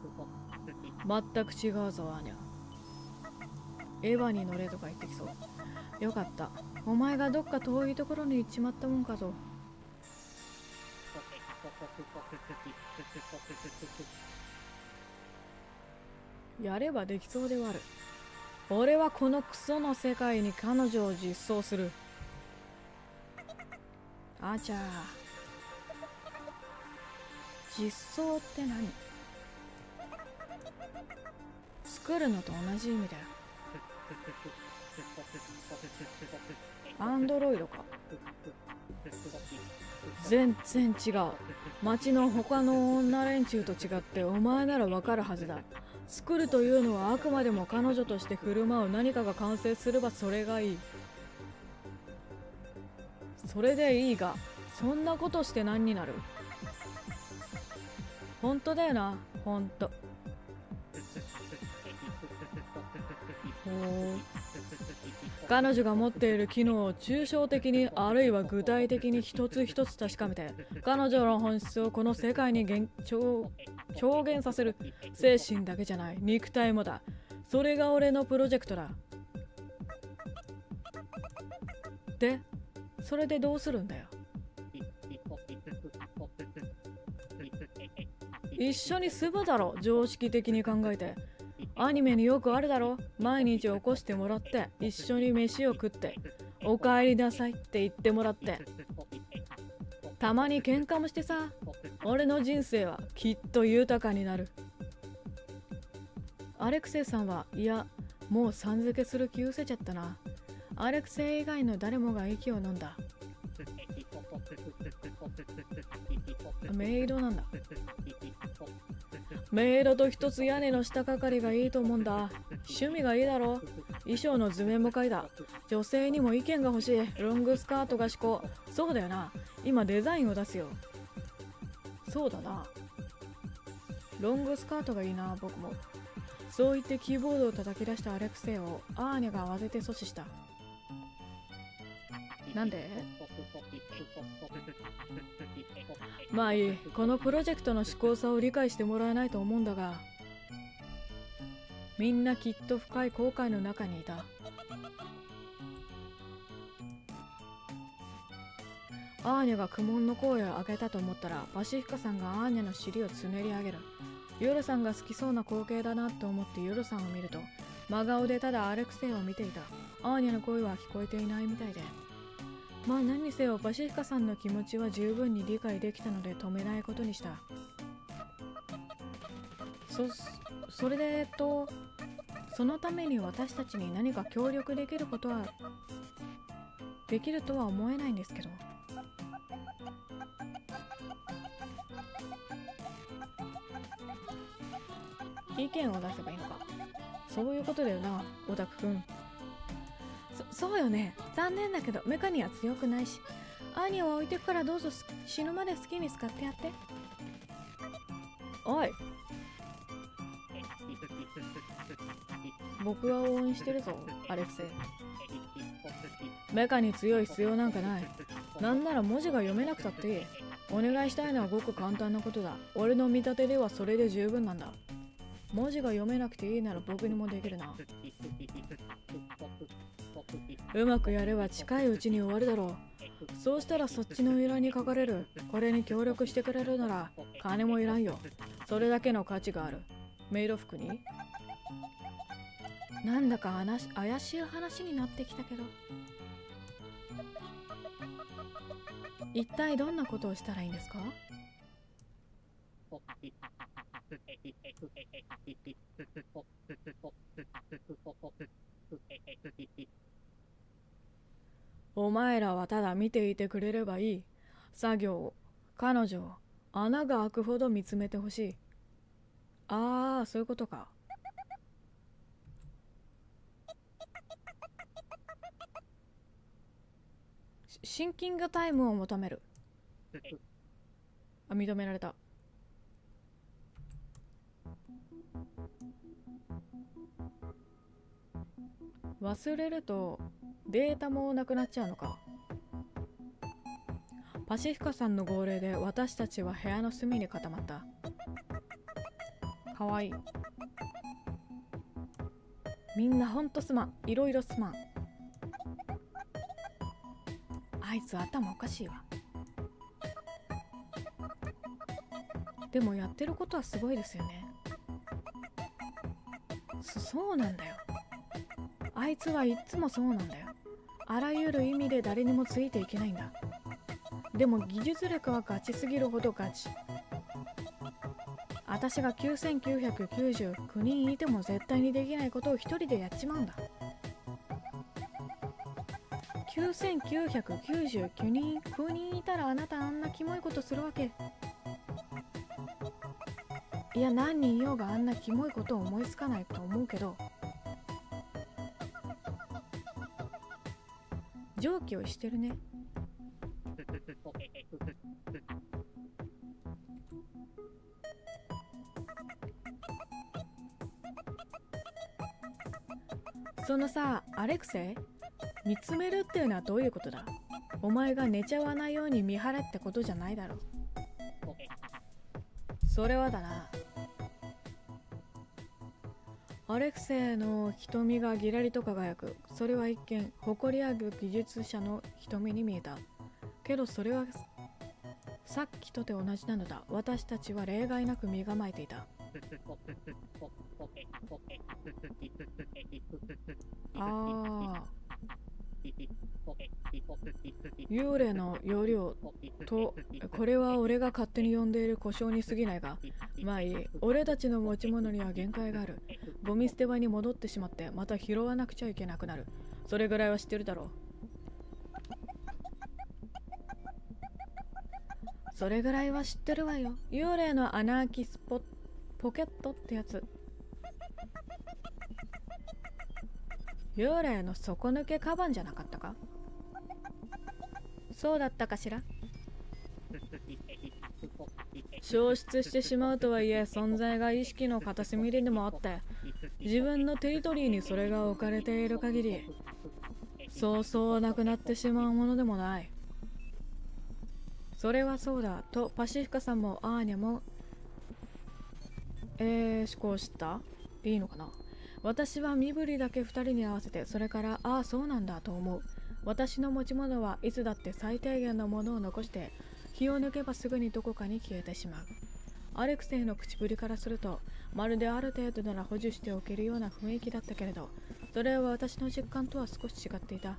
全く違うぞ、アーニャ。エヴァに乗れとか言ってきそう。よかった。お前がどっか遠いところに行っちまったもんかと。やればできそうではある。俺はこのクソの世界に彼女を実装する。あちゃー、実装って何？作るのと同じ意味だよ。アンドロイドか。全然違う。町の他の女連中と違ってお前ならわかるはずだ。作るというのはあくまでも彼女として振る舞う何かが完成すればそれがいい。それでいいが、そんなことして何になる？本当だよな、本当。彼女が持っている機能を抽象的にあるいは具体的に一つ一つ確かめて、彼女の本質をこの世界に表現させる。精神だけじゃない、肉体もだ。それが俺のプロジェクトだ。で、それでどうするんだよ。一緒に住むだろ、常識的に考えて。アニメによくあるだろ。毎日起こしてもらって一緒に飯を食ってお帰りなさいって言ってもらって、たまに喧嘩もしてさ。俺の人生はきっと豊かになる。アレクセイさんは、いや、もうさん付けする気失せちゃったな。アレクセイ以外の誰もが息を飲んだ。メイドなんだ。メイドと一つ屋根の下かかりがいいと思うんだ。趣味がいいだろ。衣装の図面も描いた。女性にも意見が欲しい。ロングスカートが至高。そうだよな。今デザインを出すよ。そうだな。ロングスカートがいいな、僕も。そう言ってキーボードを叩き出したアレクセイをアーニャが慌てて阻止した。なんで？まあいい。このプロジェクトの思考さを理解してもらえないと思うんだが、みんなきっと深い後悔の中にいた。アーニャが苦悶の声を上げたと思ったら、パシフィカさんがアーニャの尻をつねり上げる。ヨルさんが好きそうな光景だなと思ってヨルさんを見ると、真顔でただアレクセイを見ていた。アーニャの声は聞こえていないみたいで。まあ何にせよパシフィカさんの気持ちは十分に理解できたので止めないことにした。それでそのために私たちに何か協力できることはできるとは思えないんですけど。意見を出せばいいのか。そういうことだよな、オタクくん。そうよね。残念だけどメカには強くないし、アーニャは置いてくからどうぞ死ぬまで好きに使ってやって。おい、僕は応援してるぞ、アレクセイ。メカに強い必要なんかない。なんなら文字が読めなくたっていい。お願いしたいのはごく簡単なことだ。俺の見立てではそれで十分なんだ。文字が読めなくていいなら僕にもできるな。うまくやれば近いうちに終わるだろう。そうしたらそっちの依頼に書かれる。これに協力してくれるなら金もいらんよ。それだけの価値がある。メイド服になんだか怪しい話になってきたけど、一体どんなことをしたらいいんですか？お前らはただ見ていてくれればいい。作業を、彼女を穴が開くほど見つめてほしい。ああ、そういうことか。シンキングタイムを求める。あ、認められた。忘れるとデータもなくなっちゃうのか。パシフィカさんの号令で私たちは部屋の隅に固まった。かわいい。みんなほんとすまん。いろいろすまん。あいつ頭おかしいわ。でもやってることはすごいですよね。そうなんだよ。あいつはいっつもそうなんだよ。あらゆる意味で誰にもついていけないんだ。でも技術力はガチすぎるほどガチ。私が9999人いても絶対にできないことを一人でやっちまうんだ。9999人9人いたらあなたあんなキモいことするわけ？いや、何人いようがあんなキモいことを思いつかないと思うけど、上気をしてるね。そのさ、アレクセイ、見つめるっていうのはどういうことだ？お前が寝ちゃわないように見張れってことじゃないだろう。それはだな、アレクセイの瞳がギラリと輝く。それは一見誇りある技術者の瞳に見えた。けどそれはさっきとて同じなのだ。私たちは例外なく身構えていた。幽霊の容量と、これは俺が勝手に呼んでいる故障に過ぎないが、まあいい。俺たちの持ち物には限界がある。ゴミ捨て場に戻ってしまってまた拾わなくちゃいけなくなる。それぐらいは知ってるだろう。それぐらいは知ってるわよ。幽霊の穴開きポケットってやつ。幽霊の底抜けカバンじゃなかったか？そうだったかしら。消失してしまうとはいえ、存在が意識の片隅でもあって、自分のテリトリーにそれが置かれている限り、そうそうなくなってしまうものでもない。それはそうだとパシフィカさんもアーニャも思考したでいいのかな。私は身振りだけ2人に合わせて、それからああそうなんだと思う。私の持ち物はいつだって最低限のものを残して、気を抜けばすぐにどこかに消えてしまう。アレクセイの口ぶりからすると、まるである程度なら補充しておけるような雰囲気だったけれど、それは私の実感とは少し違っていた。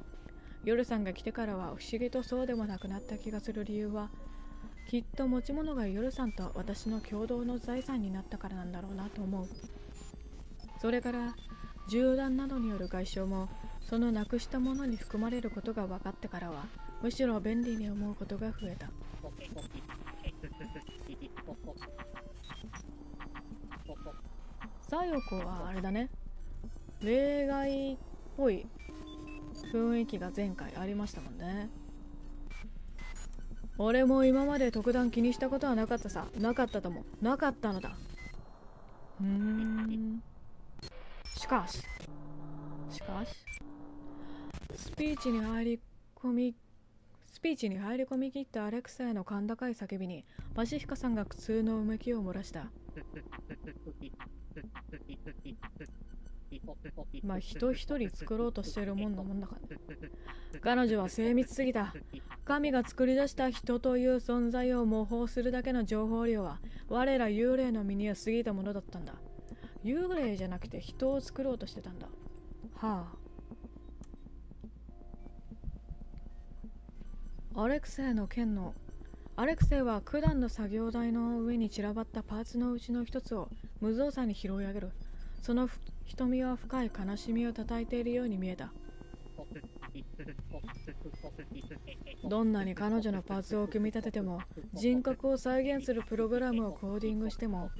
夜さんが来てからは不思議とそうでもなくなった気がする理由は、きっと持ち物が夜さんと私の共同の財産になったからなんだろうなと思う。それから銃弾などによる外傷もそのなくしたものに含まれることが分かってからは、むしろ便利に思うことが増えた。サヨコはあれだね、例外っぽい雰囲気が前回ありましたもんね。俺も今まで特段気にしたことはなかったさ。なかったともなかったのだ。しかしスピーチに入り込み切ったアレクサへの甲高い叫びにパシフィカさんが苦痛のうめきを漏らした。まあ人一人作ろうとしているもんなもんだからね。彼女は精密すぎた。神が作り出した人という存在を模倣するだけの情報量は我ら幽霊の身には過ぎたものだったんだ。幽霊じゃなくて人を作ろうとしてたんだ。はあ。アレクセイは九段の作業台の上に散らばったパーツのうちの一つを無造作に拾い上げる。その瞳は深い悲しみをたたえているように見えた。どんなに彼女のパーツを組み立てても、人格を再現するプログラムをコーディングしても、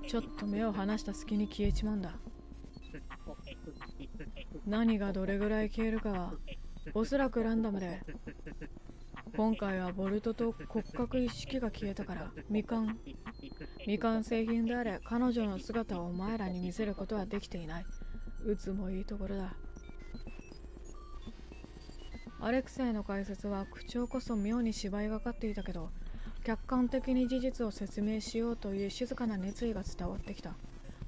ちょっと目を離した隙に消えちまうんだ。何がどれぐらい消えるかはおそらくランダムで、今回はボルトと骨格一式が消えたから未完成品であれ、彼女の姿をお前らに見せることはできていない。撃つもいいところだ。アレクセイの解説は口調こそ妙に芝居がかっていたけど、客観的に事実を説明しようという静かな熱意が伝わってきた。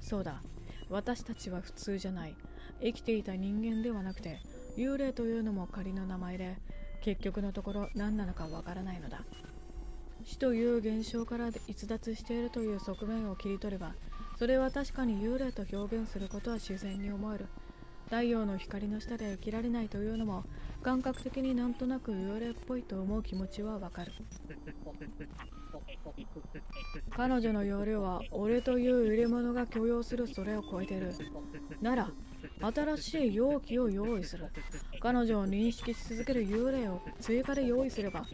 そうだ、私たちは普通じゃない。生きていた人間ではなくて、幽霊というのも仮の名前で、結局のところ何なのかわからないのだ。死という現象から逸脱しているという側面を切り取れば、それは確かに幽霊と表現することは自然に思える。太陽の光の下で生きられないというのも感覚的になんとなく幽霊っぽいと思う気持ちはわかる。彼女の容量は俺という入れ物が許容するそれを超えている。なら新しい容器を用意する。彼女を認識し続ける幽霊を追加で用意すれば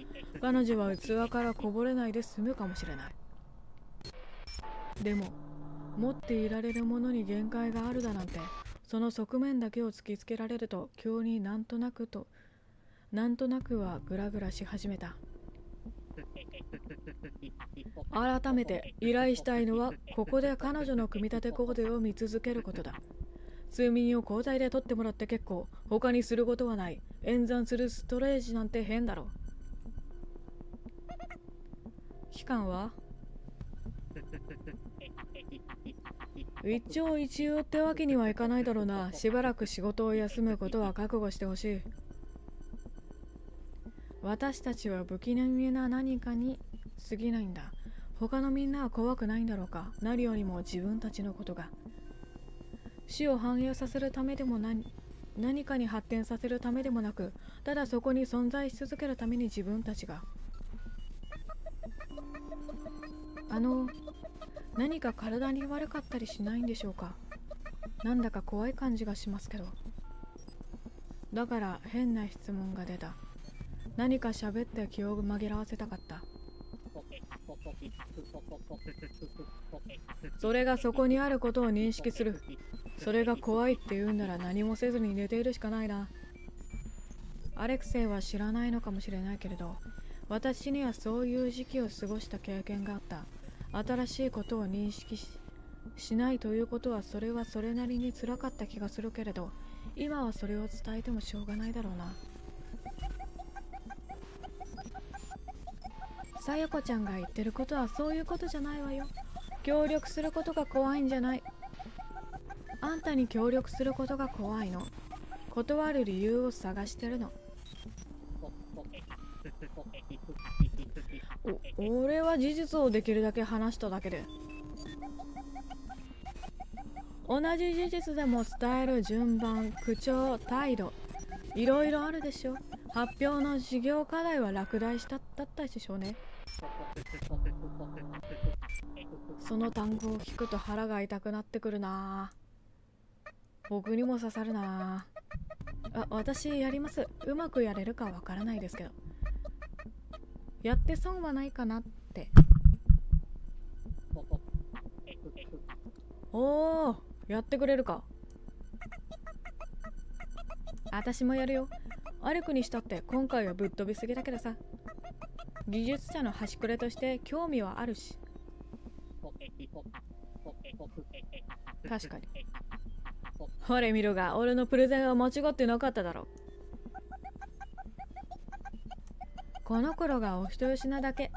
彼女は器からこぼれないで済むかもしれない。でも持っていられるものに限界があるだなんて、その側面だけを突きつけられると急になんとなくはグラグラし始めた。改めて依頼したいのはここで彼女の組み立て工程を見続けることだ。睡眠を交代で取ってもらって結構。他にすることはない。演算するストレージなんて変だろ。期間は一応一応ってわけにはいかないだろうな。しばらく仕事を休むことは覚悟してほしい。私たちは不気味な何かに過ぎないんだ。他のみんなは怖くないんだろうか。何よりも自分たちのことが。死を反映させるためでも何かに発展させるためでもなく、ただそこに存在し続けるために自分たちが。何か体に悪かったりしないんでしょうか。なんだか怖い感じがしますけど。だから変な質問が出た。何か喋って気を紛らわせたかった。それがそこにあることを認識する。それが怖いって言うんなら何もせずに寝ているしかないな。アレクセイは知らないのかもしれないけれど、私にはそういう時期を過ごした経験があった。新しいことを認識しないということはそれはそれなりに辛かった気がするけれど、今はそれを伝えてもしょうがないだろうな。さよこちゃんが言ってることはそういうことじゃないわよ。協力することが怖いんじゃない。あんたに協力することが怖いの。断る理由を探してるの。俺は事実をできるだけ話しただけで。同じ事実でも伝える順番、口調、態度、いろいろあるでしょ。発表の授業課題は落第だったでしょうね。その単語を聞くと腹が痛くなってくるな。僕にも刺さるな。私やります。うまくやれるかわからないですけど。やって損はないかなって。おー、やってくれるか。私もやるよ。アレクにしたって今回はぶっ飛びすぎだけどさ。技術者の端くれとして興味はあるし。確かに。ほれ見ろが、俺のプレゼンは間違ってなかっただろう。この頃がお人よしなだけ。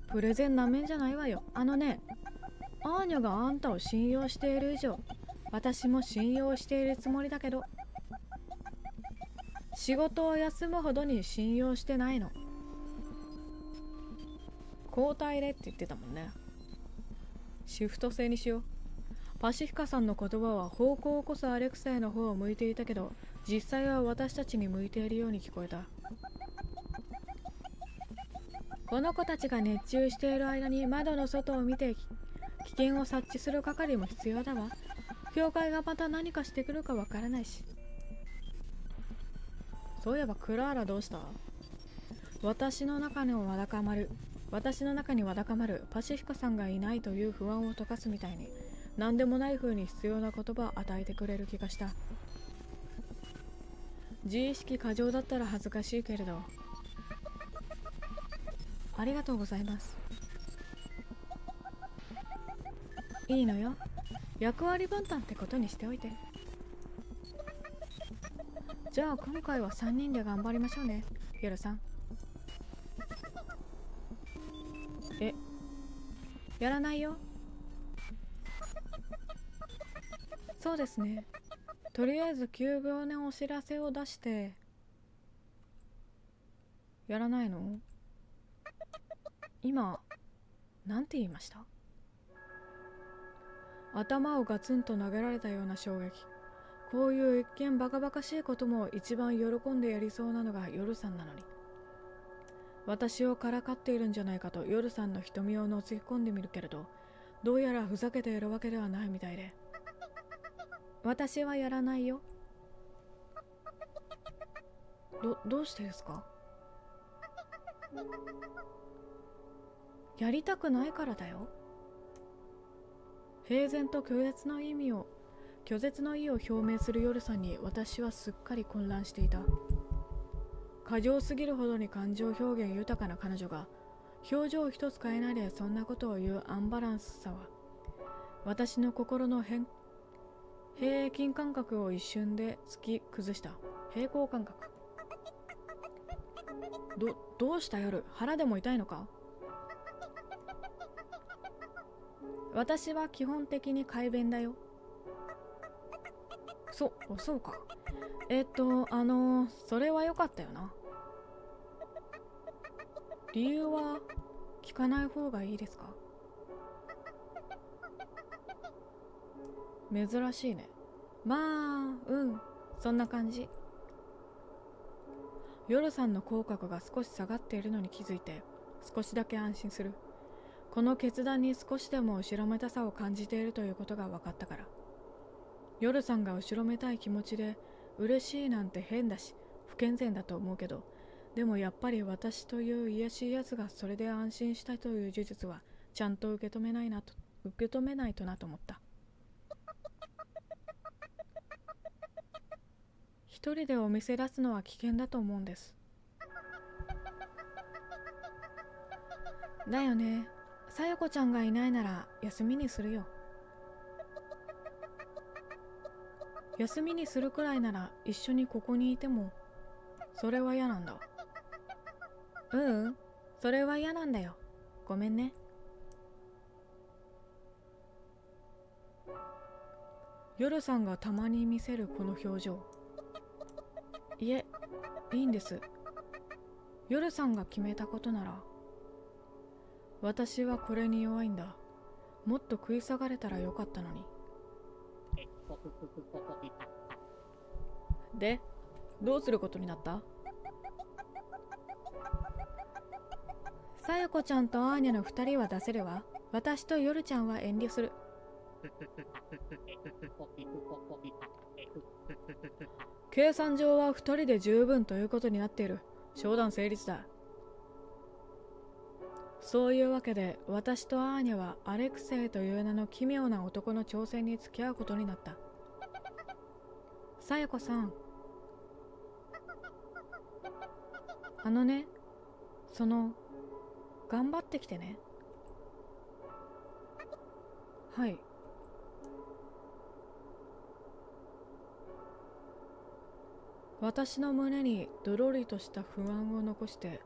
プレゼンなめんじゃないわよ。アーニャがあんたを信用している以上、私も信用しているつもりだけど、仕事を休むほどに信用してないの。交代でって言ってたもんね。シフト制にしよう。パシフィカさんの言葉は方向こそアレクサイの方を向いていたけど、実際は私たちに向いているように聞こえた。この子たちが熱中している間に窓の外を見て危険を察知する係も必要だわ。教会がまた何かしてくるかわからないし。そういえばクラーラどうした？私の中にわだかまるパシフィカさんがいないという不安を解かすみたいに、何でもない風に必要な言葉を与えてくれる気がした。自意識過剰だったら恥ずかしいけれど。ありがとうございます。いいのよ。役割分担ってことにしておいて。じゃあ今回は3人で頑張りましょうね、ヨルさん。やらないよ。そうですね。とりあえず9秒のお知らせを出して。やらないの？今なんて言いました？頭をガツンと投げられたような衝撃。こういう一見バカバカしいことも一番喜んでやりそうなのが夜さんなのに、私をからかっているんじゃないかと夜さんの瞳を覗き込んでみるけれど、どうやらふざけているわけではないみたいで、私はやらないよ。どうしてですか？やりたくないからだよ。平然と拒絶の意を表明する夜さんに私はすっかり混乱していた。過剰すぎるほどに感情表現豊かな彼女が表情一つ変えないでそんなことを言うアンバランスさは、私の心の平均感覚を一瞬で突き崩した。平行感覚。どうした夜、腹でも痛いのか？私は基本的に快便だよ。そうか。それは良かったよな。理由は聞かない方がいいですか？珍しいね。まあ、そんな感じ。夜さんの口角が少し下がっているのに気づいて、少しだけ安心する。この決断に少しでも後ろめたさを感じているということが分かったから。夜さんが後ろめたい気持ちで嬉しいなんて変だし不健全だと思うけど、でもやっぱり私という癒しいやつがそれで安心したという事実はちゃんと受け止めないとなと思った。一人でお店出すのは危険だと思うんです。だよね。さよこちゃんがいないなら休みにするよ。休みにするくらいなら一緒にここにいても。それは嫌なんだ。それは嫌なんだよ。ごめんね。夜さんがたまに見せるこの表情。いえ、いいんです。夜さんが決めたことなら。私はこれに弱いんだ。もっと食い下がれたらよかったのに。で、どうすることになった？さやこちゃんとアーニャの2人は出せるわ。私と夜ちゃんは遠慮する。計算上は2人で十分ということになっている。商談成立だ。そういうわけで私とアーニャはアレクセイという名の奇妙な男の挑戦に付き合うことになった。さやこさん、頑張ってきてね。はい。私の胸にどろりとした不安を残して、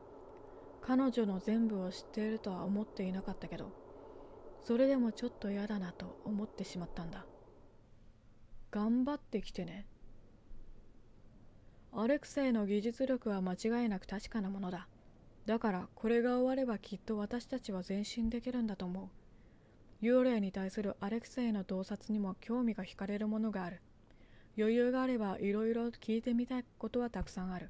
彼女の全部を知っているとは思っていなかったけど、それでもちょっと嫌だなと思ってしまったんだ。頑張ってきてね。アレクセイの技術力は間違いなく確かなものだ。だからこれが終わればきっと私たちは前進できるんだと思う。幽霊に対するアレクセイの洞察にも興味が惹かれるものがある。余裕があればいろいろ聞いてみたいことはたくさんある。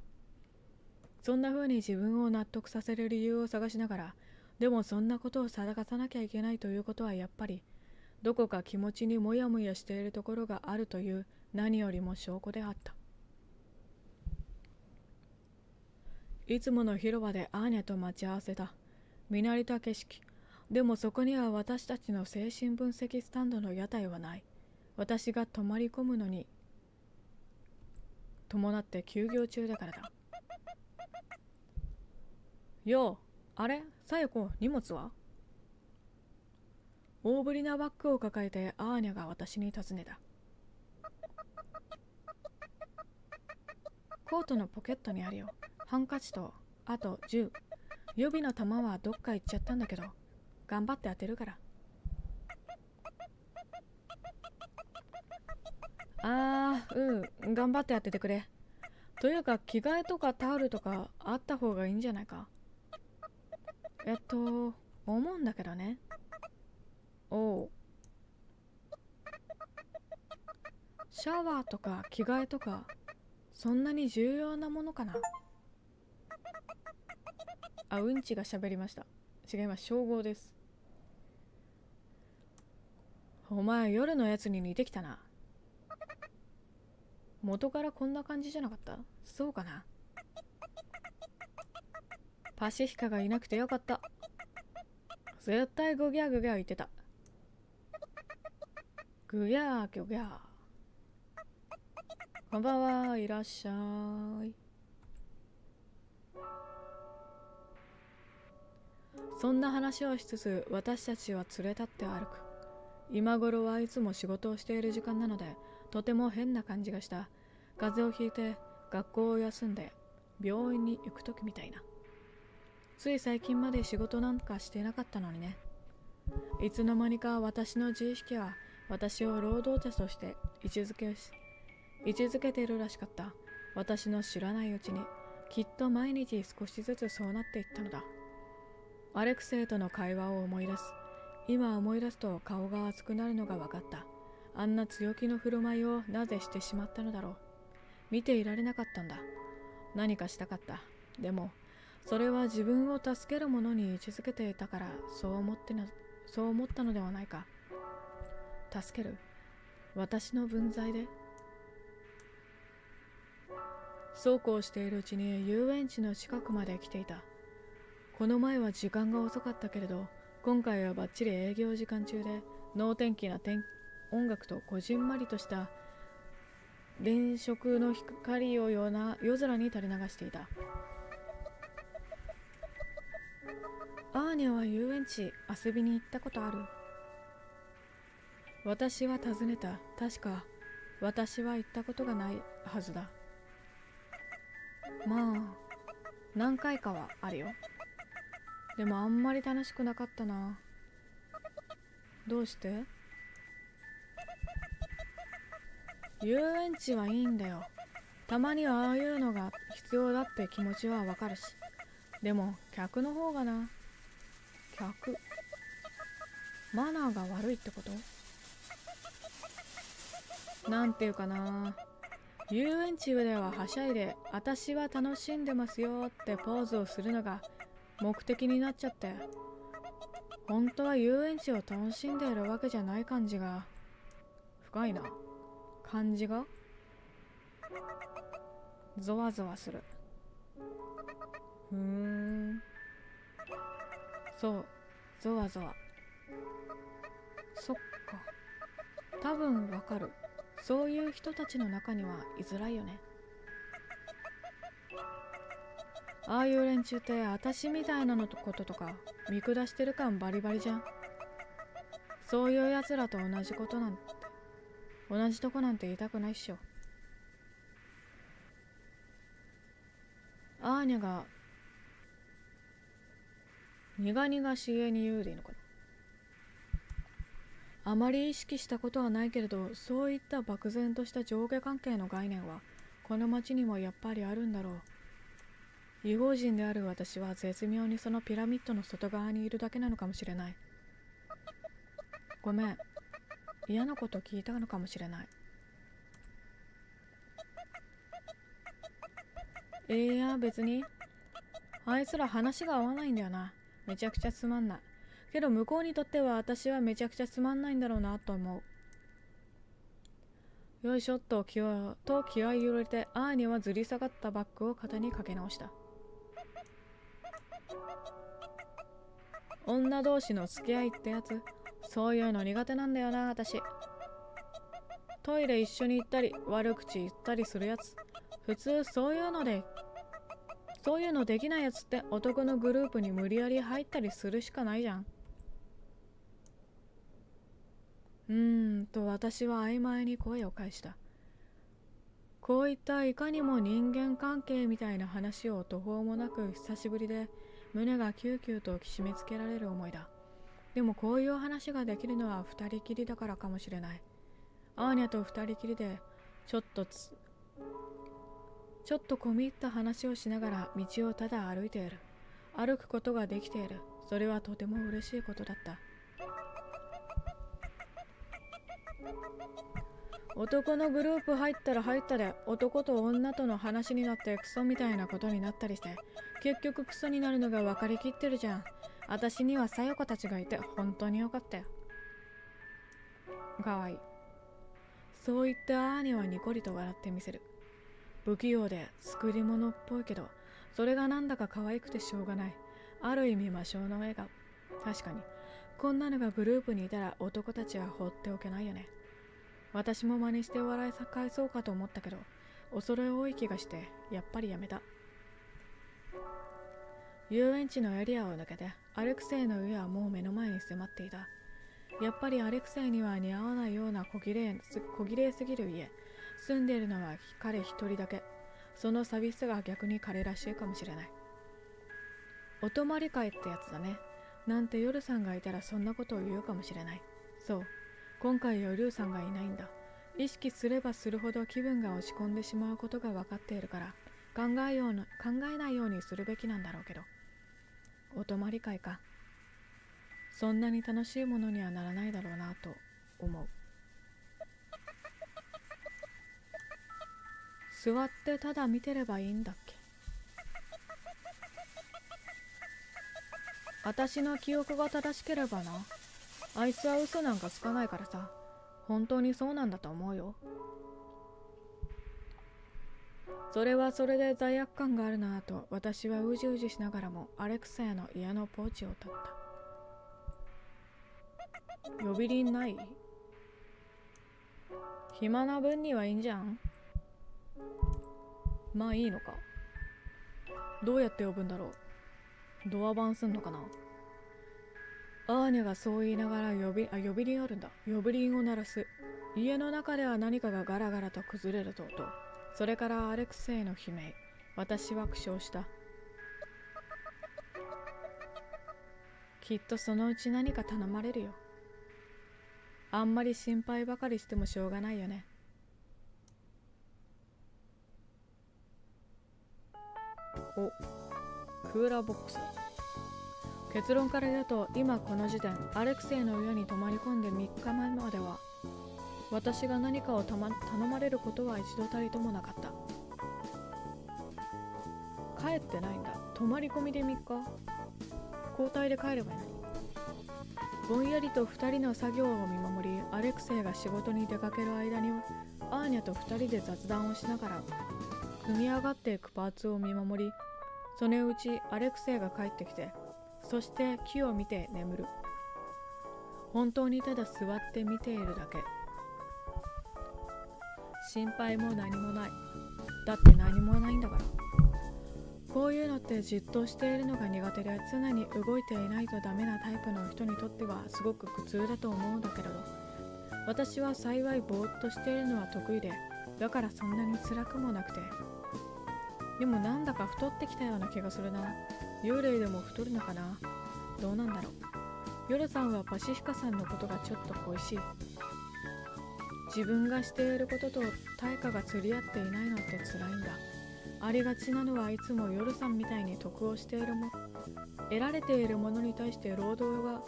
そんな風に自分を納得させる理由を探しながら、でもそんなことを探さなきゃいけないということはやっぱりどこか気持ちにモヤモヤしているところがあるという何よりも証拠であった。いつもの広場でアーニャと待ち合わせた。見慣れた景色。でもそこには私たちの精神分析スタンドの屋台はない。私が泊まり込むのに伴って休業中だからだ。よう、あれ、さよこ、荷物は？大ぶりなバッグを抱えてアーニャが私に尋ねた。コートのポケットにあるよ。ハンカチと、あと銃。予備の弾はどっか行っちゃったんだけど、頑張って当てるから。頑張って当ててくれ。というか、着替えとかタオルとかあった方がいいんじゃないか。思うんだけどね。おう。シャワーとか着替えとかそんなに重要なものかな。あ、うんちが喋りました。違います、称号です。お前夜のやつに似てきたな。元からこんな感じじゃなかった？そうかな。パシフィカがいなくてよかった。絶対グギャーグギャー言ってた。グギャーグギャー。こんばんは、いらっしゃい。そんな話をしつつ私たちは連れ立って歩く。今頃はいつも仕事をしている時間なのでとても変な感じがした。風邪をひいて学校を休んで病院に行くときみたいな。つい最近まで仕事なんかしてなかったのにね。いつの間にか私の自意識は私を労働者として位置づけているらしかった。私の知らないうちにきっと毎日少しずつそうなっていったのだ。アレクセイとの会話を思い出す。今思い出すと顔が熱くなるのが分かった。あんな強気の振る舞いをなぜしてしまったのだろう。見ていられなかったんだ。何かしたかった。でもそれは自分を助ける者に位置づけていたからそう思ったのではないか。助ける？私の分際で？そうこうしているうちに遊園地の近くまで来ていた。この前は時間が遅かったけれど、今回はバッチリ営業時間中で、能天気な音楽とこじんまりとした電飾の光を夜空に垂れ流していた。アーニャは遊園地遊びに行ったことある？私は尋ねた。確か私は行ったことがないはずだ。まあ何回かはあるよ。でもあんまり楽しくなかったな。どうして？遊園地はいいんだよ。たまにはああいうのが必要だって気持ちはわかるし。でも客の方がな。客？マナーが悪いってこと？なんていうかな。遊園地でははしゃいで私は楽しんでますよってポーズをするのが目的になっちゃって、本当は遊園地を楽しんでいるわけじゃない感じが深いな。感じがゾワゾワする。そう、ゾワゾワ。そっか、多分わかる。そういう人たちの中には居づらいよね。ああいう連中って私みたいなのこととか見下してる感バリバリじゃん。そういうやつらと同じとこなんて言いたくないっしょ。アーニャが苦々しげに言うでいいのかな。あまり意識したことはないけれど、そういった漠然とした上下関係の概念はこの町にもやっぱりあるんだろう。異邦人である私は絶妙にそのピラミッドの外側にいるだけなのかもしれない。ごめん、嫌なこと聞いたのかもしれない。いや別に。あいつら話が合わないんだよな。めちゃくちゃつまんない。けど向こうにとっては私はめちゃくちゃつまんないんだろうなと思う。よいしょっと気合い揺れてアーニャはずり下がったバッグを肩にかけ直した。女同士の付き合いってやつ、そういうの苦手なんだよな私。トイレ一緒に行ったり悪口言ったりするやつ、普通そういうのできないやつって男のグループに無理やり入ったりするしかないじゃん。私は曖昧に声を返した。こういったいかにも人間関係みたいな話を途方もなく久しぶりで胸がキューキューと締め付けられる思いだ。でもこういう話ができるのは二人きりだからかもしれない。アーニャと二人きりでちょっと込み入った話をしながら道をただ歩いている。歩くことができている。それはとても嬉しいことだった。男のグループ入ったら入ったで男と女との話になってクソみたいなことになったりして結局クソになるのが分かりきってるじゃん。私にはさよこたちがいて本当によかったよ。かわいい。そう言ってアーニャはニコリと笑ってみせる。不器用で作り物っぽいけどそれがなんだか可愛くてしょうがない。ある意味魔性の笑顔。確かにこんなのがグループにいたら男たちは放っておけないよね。私も真似して笑い返そうかと思ったけど恐れ多い気がしてやっぱりやめた。遊園地のエリアを抜けてアレクセイの家はもう目の前に迫っていた。やっぱりアレクセイには似合わないような小綺麗すぎる家。住んでいるのは彼一人だけ。その寂しさが逆に彼らしいかもしれない。お泊まり会ってやつだね。なんて夜さんがいたらそんなことを言うかもしれない。そう、今回夜さんがいないんだ。意識すればするほど気分が落ち込んでしまうことが分かっているから考えないようにするべきなんだろうけど。お泊まり会か。そんなに楽しいものにはならないだろうなと思う。座ってただ見てればいいんだっけ。私の記憶が正しければな。あいつは嘘なんかつかないからさ。本当にそうなんだと思うよ。それはそれで罪悪感があるなぁと私はうじうじしながらもアレクサヤの家のポーチを取った。呼び鈴ない？暇な分にはいいんじゃん。まあいいのか。どうやって呼ぶんだろう。ドア版すんのかな。アーニャがそう言いながら呼び鈴あるんだ。呼び鈴を鳴らす。家の中では何かがガラガラと崩れると音。それからアレクセイの悲鳴。私は苦笑した。きっとそのうち何か頼まれるよ。あんまり心配ばかりしてもしょうがないよね。お、クーラーボックスだ。結論から言うと今この時点アレクセイの家に泊まり込んで3日前までは私が何かを頼まれることは一度たりともなかった。帰ってないんだ。泊まり込みで3日交代で帰ればいいのに。ぼんやりと2人の作業を見守りアレクセイが仕事に出かける間にアーニャと2人で雑談をしながら組み上がっていくパーツを見守り、そのうちアレクセイが帰ってきてそして木を見て眠る。本当にただ座って見ているだけ。心配も何もない。だって何もないんだから。こういうのってじっとしているのが苦手で常に動いていないとダメなタイプの人にとってはすごく苦痛だと思うんだけれど、私は幸いぼーっとしているのは得意で、だからそんなに辛くもなくて。でもなんだか太ってきたような気がするな。幽霊でも太るのかな。どうなんだろう。夜さんはパシフィカさんのことがちょっと恋しい。自分がしていることと対価が釣り合っていないのって辛いんだ。ありがちなのはいつも夜さんみたいに得をしている得られているものに対して労働が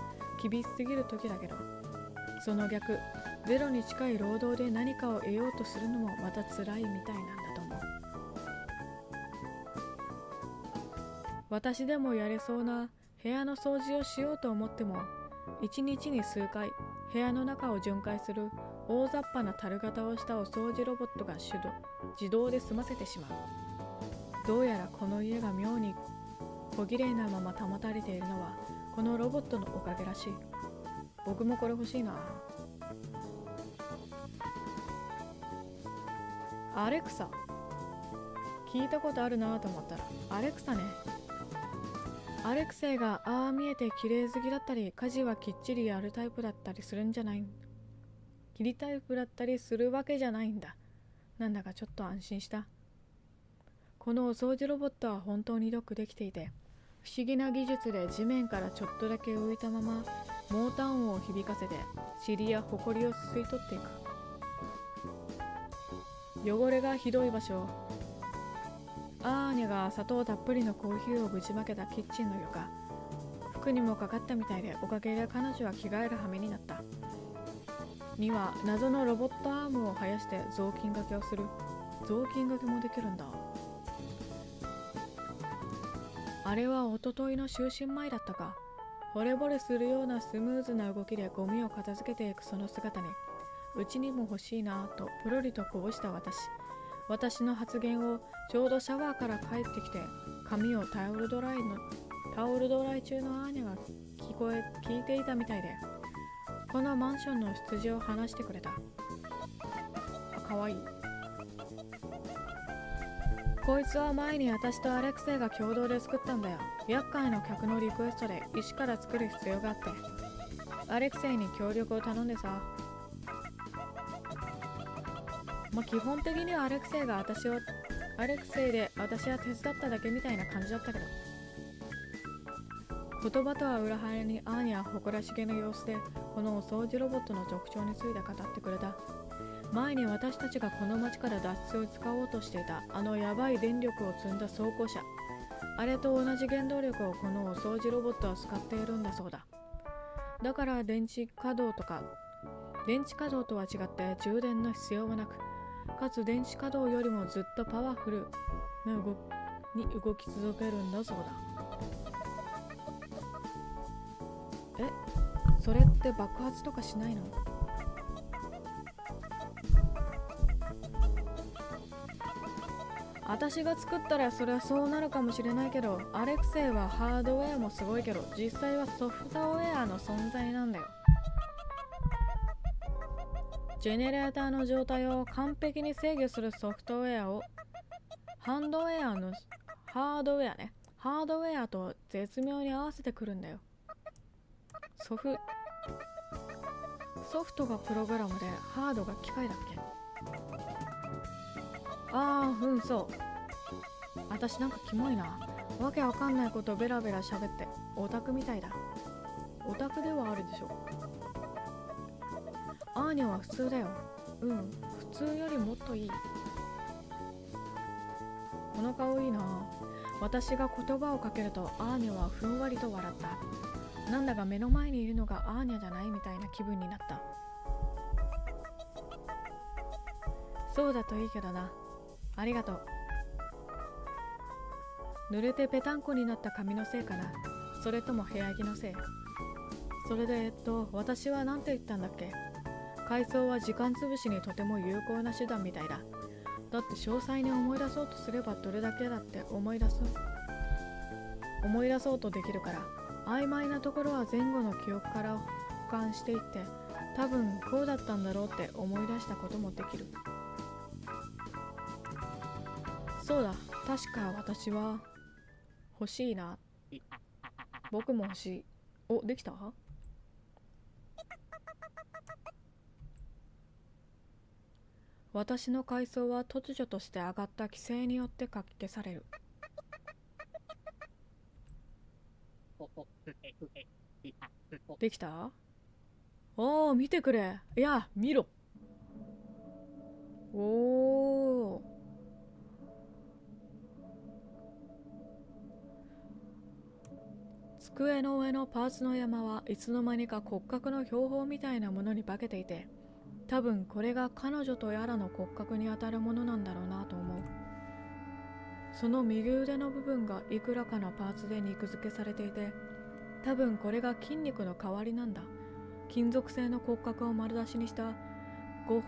厳しすぎる時だけど、その逆、ゼロに近い労働で何かを得ようとするのもまた辛いみたいなんだと思う。私でもやれそうな部屋の掃除をしようと思っても、1日に数回部屋の中を巡回する大雑把な樽型をしたお掃除ロボットが自動で済ませてしまう。どうやらこの家が妙に小綺麗なまま保たれているのはこのロボットのおかげらしい。僕もこれ欲しいな。アレクサ、聞いたことあるなと思ったらアレクサね。アレクセイがああ見えて綺麗好きだったり家事はきっちりやるタイプだったりするんじゃない切りタイプだったりするわけじゃないんだ。なんだかちょっと安心した。このお掃除ロボットは本当によくできていて、不思議な技術で地面からちょっとだけ浮いたままモーター音を響かせて塵やホコリを吸い取っていく。汚れがひどい場所、アーニャが砂糖たっぷりのコーヒーをぶちまけたキッチンの床、服にもかかったみたいでおかげで彼女は着替える羽目になった。には謎のロボットアームを生やして雑巾がけをする。雑巾がけもできるんだ。あれはおとといの就寝前だったか。惚れ惚れするようなスムーズな動きでゴミを片付けていくその姿に、うちにも欲しいなぁとプロリとこぼした私。私の発言をちょうどシャワーから帰ってきて、髪をタオルドライ中のアーニャが聞いていたみたいで、このマンションの出自を話してくれた。かわいい。こいつは前に私とアレクセイが共同で作ったんだよ。厄介な客のリクエストで一から作る必要があって、アレクセイに協力を頼んでさ。基本的にはアレクセイで私は手伝っただけみたいな感じだったけど、言葉とは裏腹にアーニャは誇らしげな様子でこのお掃除ロボットの特徴について語ってくれた。前に私たちがこの町から脱出を使おうとしていたあのヤバい電力を積んだ装甲車、あれと同じ原動力をこのお掃除ロボットは使っているんだそうだ。だから電池稼働とは違って充電の必要はなく、かつ電池稼働よりもずっとパワフルに動き続けるんだそうだ。それって爆発とかしないの？私が作ったらそれはそうなるかもしれないけど、アレクセイはハードウェアもすごいけど、実際はソフトウェアの存在なんだよ。ジェネレーターの状態を完璧に制御するソフトウェアをハードウェアと絶妙に合わせてくるんだよ。ソフトがプログラムでハードが機械だっけ？そう。私なんかキモいな。わけわかんないことベラベラ喋ってオタクみたいだ。オタクではあるでしょ。アーニャは普通だよ。普通よりもっといい。この顔いいな。私が言葉をかけるとアーニャはふんわりと笑った。なんだか目の前にいるのがアーニャじゃないみたいな気分になった。そうだといいけどな。ありがとう。濡れてぺたんこになった髪のせいかな。それとも部屋着のせい。それで私は何て言ったんだっけ。改装は時間つぶしにとても有効な手段みたいだ。だって詳細に思い出そうとすればどれだけだって思い出そうとできるから、曖昧なところは前後の記憶から補完していって、多分こうだったんだろうって思い出したこともできる。そうだ、確か私は欲しいな。僕も欲しい。できた？私の階層は突如として上がった規制によってかき消される。できた？見てくれ。いや、見ろ。机の上のパーツの山はいつの間にか骨格の標本みたいなものに化けていて、多分これが彼女とやらの骨格にあたるものなんだろうなと思う。その右腕の部分がいくらかのパーツで肉付けされていて、多分これが筋肉の代わりなんだ。金属製の骨格を丸出しにしたゴ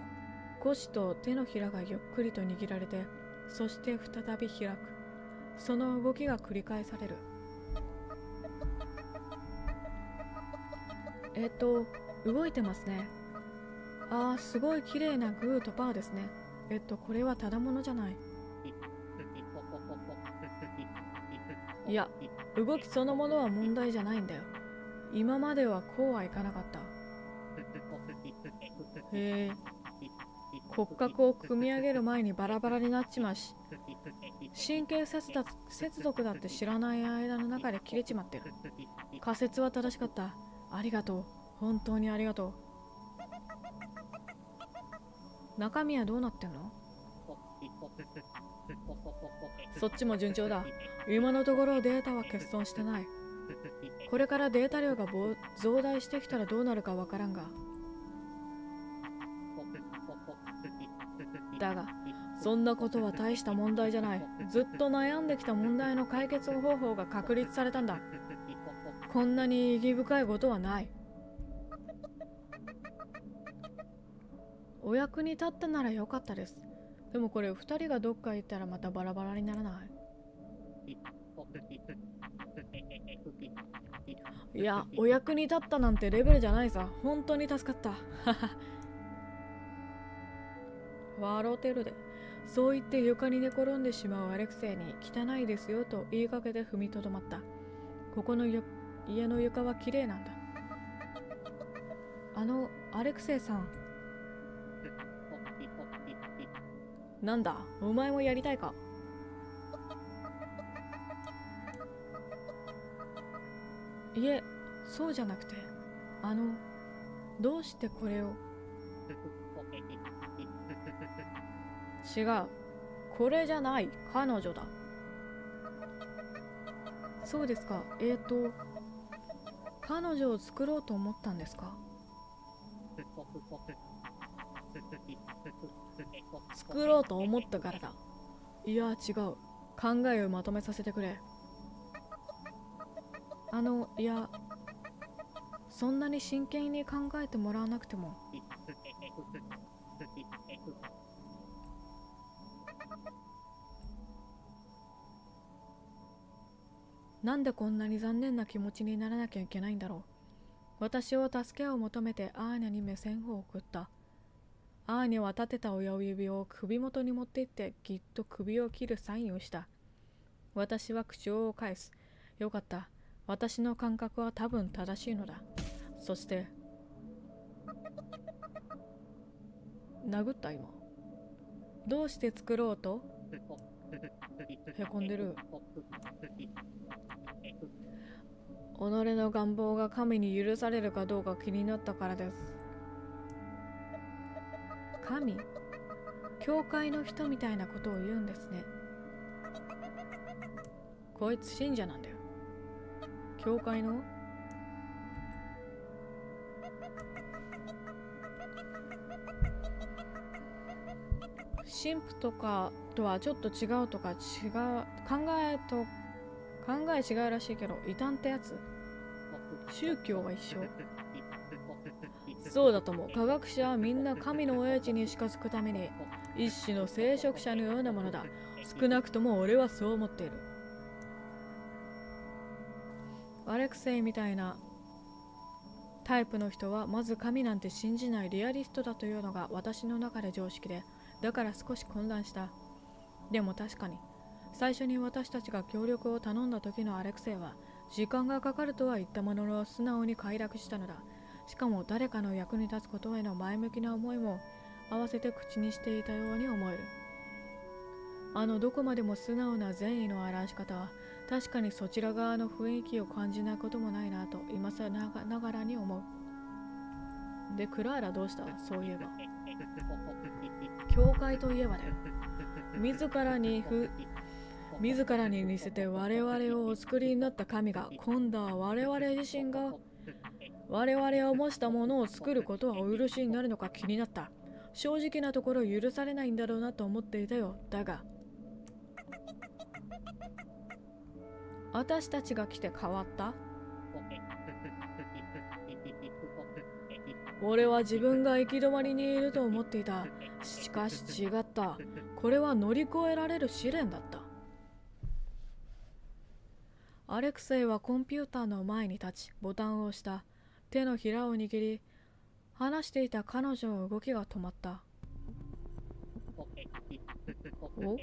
シと手のひらがゆっくりと握られて、そして再び開く。その動きが繰り返される。動いてますね。すごい綺麗なグーとパーですね。これはただものじゃない。いや、動きそのものは問題じゃないんだよ。今まではこうはいかなかった。骨格を組み上げる前にバラバラになっちまうし、神経接続だって知らない間の中で切れちまってる。仮説は正しかった。ありがとう。本当にありがとう。中身はどうなってんの？そっちも順調だ。今のところデータは欠損してない。これからデータ量が増大してきたらどうなるかわからんが。だが、そんなことは大した問題じゃない。ずっと悩んできた問題の解決方法が確立されたんだ。こんなに意義深いことはない。お役に立ったならよかったです。でもこれ2人がどっか行ったらまたバラバラにならない？いや、お役に立ったなんてレベルじゃないさ。本当に助かった。笑うてるで。そう言って床に寝転んでしまうアレクセイに汚いですよと言いかけて踏みとどまった。ここの家の床は綺麗なんだ。アレクセイさん。なんだ、お前もやりたいか？いえ、そうじゃなくて、どうしてこれを？違う、これじゃない、彼女だ。そうですか。彼女を作ろうと思ったんですか？作ろうと思ったからだ。いや、違う。考えをまとめさせてくれ。いや、そんなに真剣に考えてもらわなくても。なんでこんなに残念な気持ちにならなきゃいけないんだろう。私を助けを求めてアーニャに目線を送った。アーニャは立てた親指を首元に持って行ってぎっと首を切るサインをした。私は口調を返す。よかった。私の感覚は多分正しいのだ。そして、殴った今。どうして作ろうと？へこんでる。己の願望が神に許されるかどうか気になったからです。神？教会の人みたいなことを言うんですね。こいつ信者なんだよ。教会の？神父とかとはちょっと違うとか違う考え違うらしいけど、異端ってやつ？宗教は一緒？そうだとも。科学者はみんな神の英知に近づくために一種の聖職者のようなものだ。少なくとも俺はそう思っている。アレクセイみたいなタイプの人はまず神なんて信じないリアリストだというのが私の中で常識で、だから少し混乱した。でも確かに最初に私たちが協力を頼んだ時のアレクセイは時間がかかるとは言ったものの素直に快諾したのだ。しかも誰かの役に立つことへの前向きな思いも合わせて口にしていたように思える。どこまでも素直な善意の表し方は確かにそちら側の雰囲気を感じないこともないなと今更ながらに思う。で、クラーラどうした？そういえば教会といえばだよ。自らに似せて我々をお作りになった神が今度は我々自身が我々を模したものを作ることはお許しになるのか気になった。正直なところ許されないんだろうなと思っていたよ。だが私たちが来て変わった？俺は自分が行き止まりにいると思っていた。しかし違った。これは乗り越えられる試練だった。アレクセイはコンピューターの前に立ちボタンを押した。手のひらを握り話していた彼女の動きが止まった。お？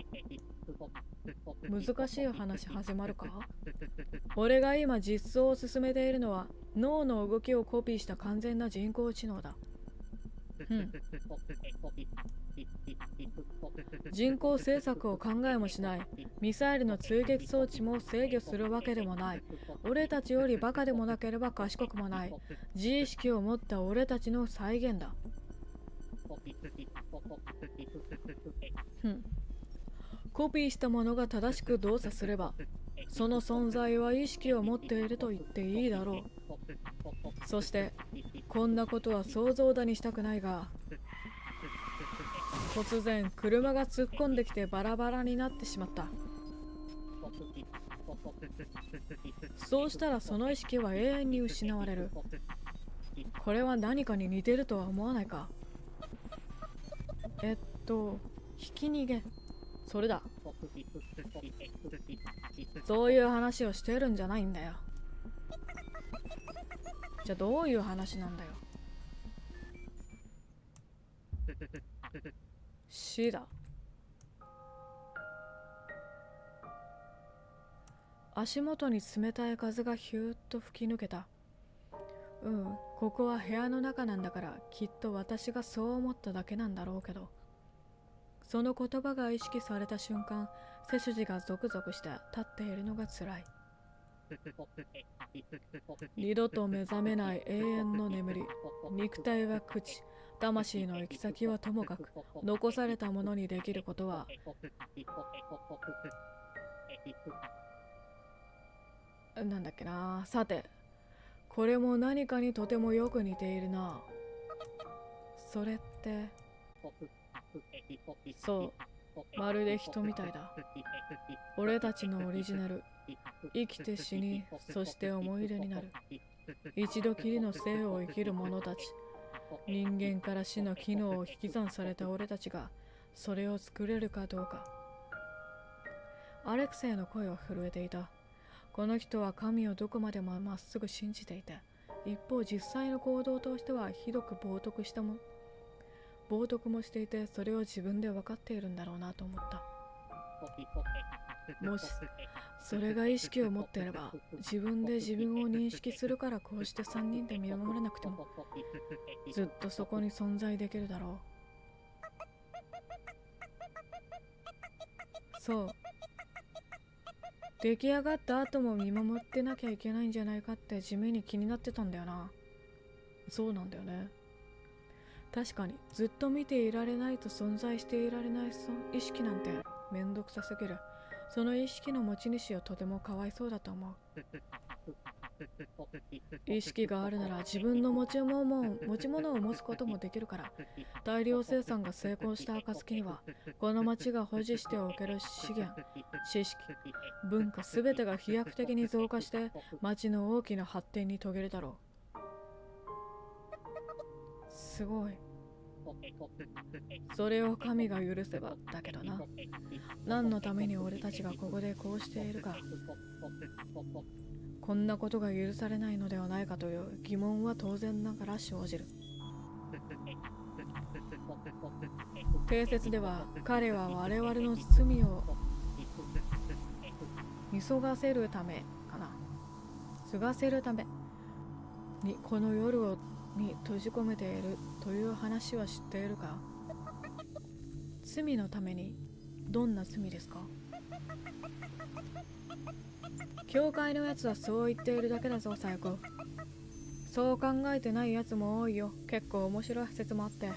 難しい話始まるか？俺が今実装を進めているのは脳の動きをコピーした完全な人工知能だ。人工政策を考えもしない。ミサイルの追撃装置も制御するわけでもない。俺たちよりバカでもなければ賢くもない。自意識を持った俺たちの再現だ。コピーしたものが正しく動作すればその存在は意識を持っていると言っていいだろう。そしてこんなことは想像だにしたくないが突然車が突っ込んできてバラバラになってしまった。そうしたらその意識は永遠に失われる。これは何かに似てるとは思わないか？ひき逃げ。それだ。そういう話をしてるんじゃないんだよ。じゃあどういう話なんだよ。死だ。足元に冷たい風がヒューッと吹き抜けた。ここは部屋の中なんだから、きっと私がそう思っただけなんだろうけど。その言葉が意識された瞬間、背筋がゾクゾクして立っているのがつらい。二度と目覚めない永遠の眠り。肉体は朽ち、魂の行き先はともかく、残されたものにできることは、なんだっけな。さて、これも何かにとてもよく似ているな。それって、そう、まるで人みたいだ。俺たちのオリジナル。生きて死に、そして思い出になる。一度きりの生を生きる者たち。人間から死の機能を引き算された俺たちが、それを作れるかどうか。アレクセイの声は震えていた。この人は神をどこまでもまっすぐ信じていて、一方実際の行動としてはひどく冒涜もしていて、それを自分で分かっているんだろうなと思った。もしそれが意識を持っていれば、自分で自分を認識するから、こうして3人で見守らなくてもずっとそこに存在できるだろう。そう、出来上がった後も見守ってなきゃいけないんじゃないかって地味に気になってたんだよな。そうなんだよね。確かにずっと見ていられないと存在していられない意識なんてめんどくさすぎる。その意識の持ち主はとてもかわいそうだと思う。意識があるなら自分の持ち物を持つこともできるから、大量生産が成功した暁には、この町が保持しておける資源、知識、文化すべてが飛躍的に増加して町の大きな発展に遂げるだろう。すごい。それを神が許せばだけどな。何のために俺たちがここでこうしているか、こんなことが許されないのではないかという疑問は当然ながら生じる。定説では、彼は我々の罪を急がせるためかな、継がせるためにこの夜に閉じ込めているという話は知っているか？罪のために。どんな罪ですか？教会のやつはそう言っているだけだぞ、最高。そう考えてないやつも多いよ。結構面白い説もあって。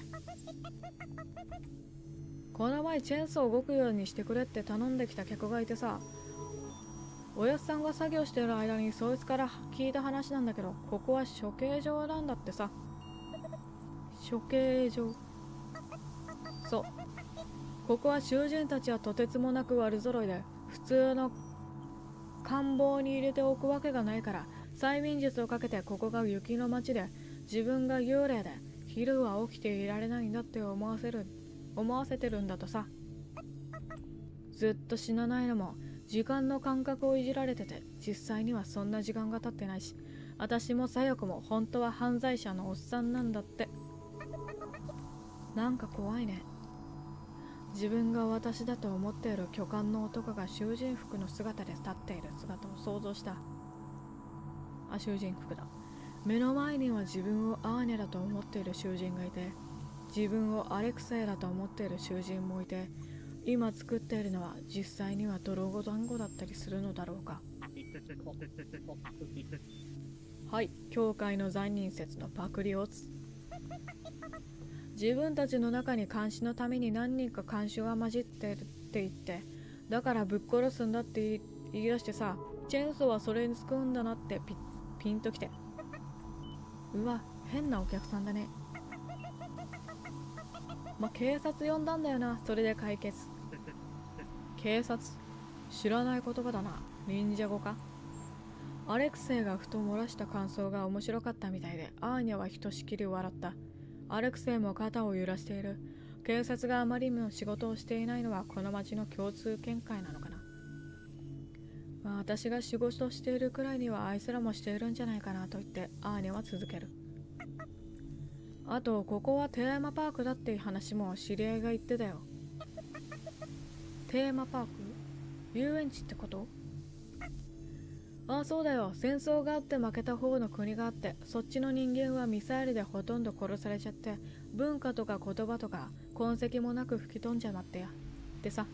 この前チェーンソーを動くようにしてくれって頼んできた客がいてさ、おやっさんが作業してる間にそいつから聞いた話なんだけど、ここは処刑場なんだってさ。処刑場。そう、ここは囚人たちはとてつもなく悪揃いで、普通の官房に入れておくわけがないから、催眠術をかけてここが雪の町で、自分が幽霊で昼は起きていられないんだって思わせてるんだとさ。ずっと死なないのも時間の感覚をいじられてて、実際にはそんな時間が経ってないし、私も左翼も本当は犯罪者のおっさんなんだって。なんか怖いね。自分が私だと思っている巨漢の男が囚人服の姿で立っている姿を想像した。囚人服だ。目の前には自分をアーニャだと思っている囚人がいて、自分をアレクセイだと思っている囚人もいて、今作っているのは実際には泥団子だったりするのだろうか。はい、教会の罪人説のパクリオツ。自分たちの中に監視のために何人か監視が混じってるって言って、だからぶっ殺すんだって言い出してさ、チェーンソーはそれに救うんだなってピンときて。うわ、変なお客さんだね。警察呼んだんだよな。それで解決。警察？知らない言葉だな。忍者語か？アレクセイがふと漏らした感想が面白かったみたいで、アーニャはひとしきり笑った。アレクセイも肩を揺らしている。警察があまりにも仕事をしていないのはこの町の共通見解なのかな。私が仕事しているくらいにはあいつらもしているんじゃないかなと言ってアーニャは続ける。あと、ここはテーマパークだっていう話も知り合いが言ってたよ。テーマパーク？遊園地ってこと？ああ、そうだよ。戦争があって負けた方の国があって、そっちの人間はミサイルでほとんど殺されちゃって、文化とか言葉とか痕跡もなく吹き飛んじゃまってや。でさ、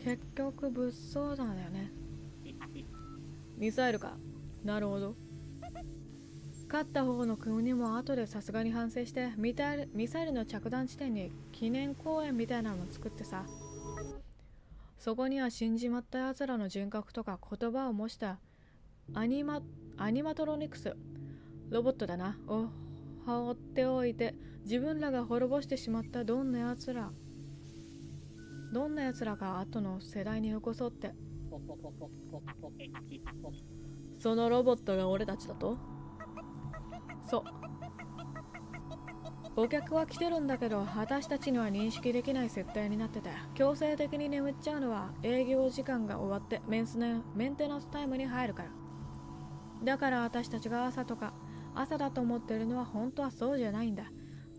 結局物騒なんだよね。ミサイルか。なるほど。勝った方の国も後でさすがに反省してミサイルの着弾地点に記念公園みたいなのを作ってさ、そこには死んじまったやつらの人格とか言葉を模したアニマトロニクスロボットだなを放っておいて、自分らが滅ぼしてしまったどんなやつらが後の世代に残そうって。そのロボットが俺たちだと？そう。お客は来てるんだけど、私たちには認識できない設定になってて、強制的に眠っちゃうのは営業時間が終わってメンテナンスタイムに入るから。だから私たちが朝だと思ってるのは本当はそうじゃないんだ。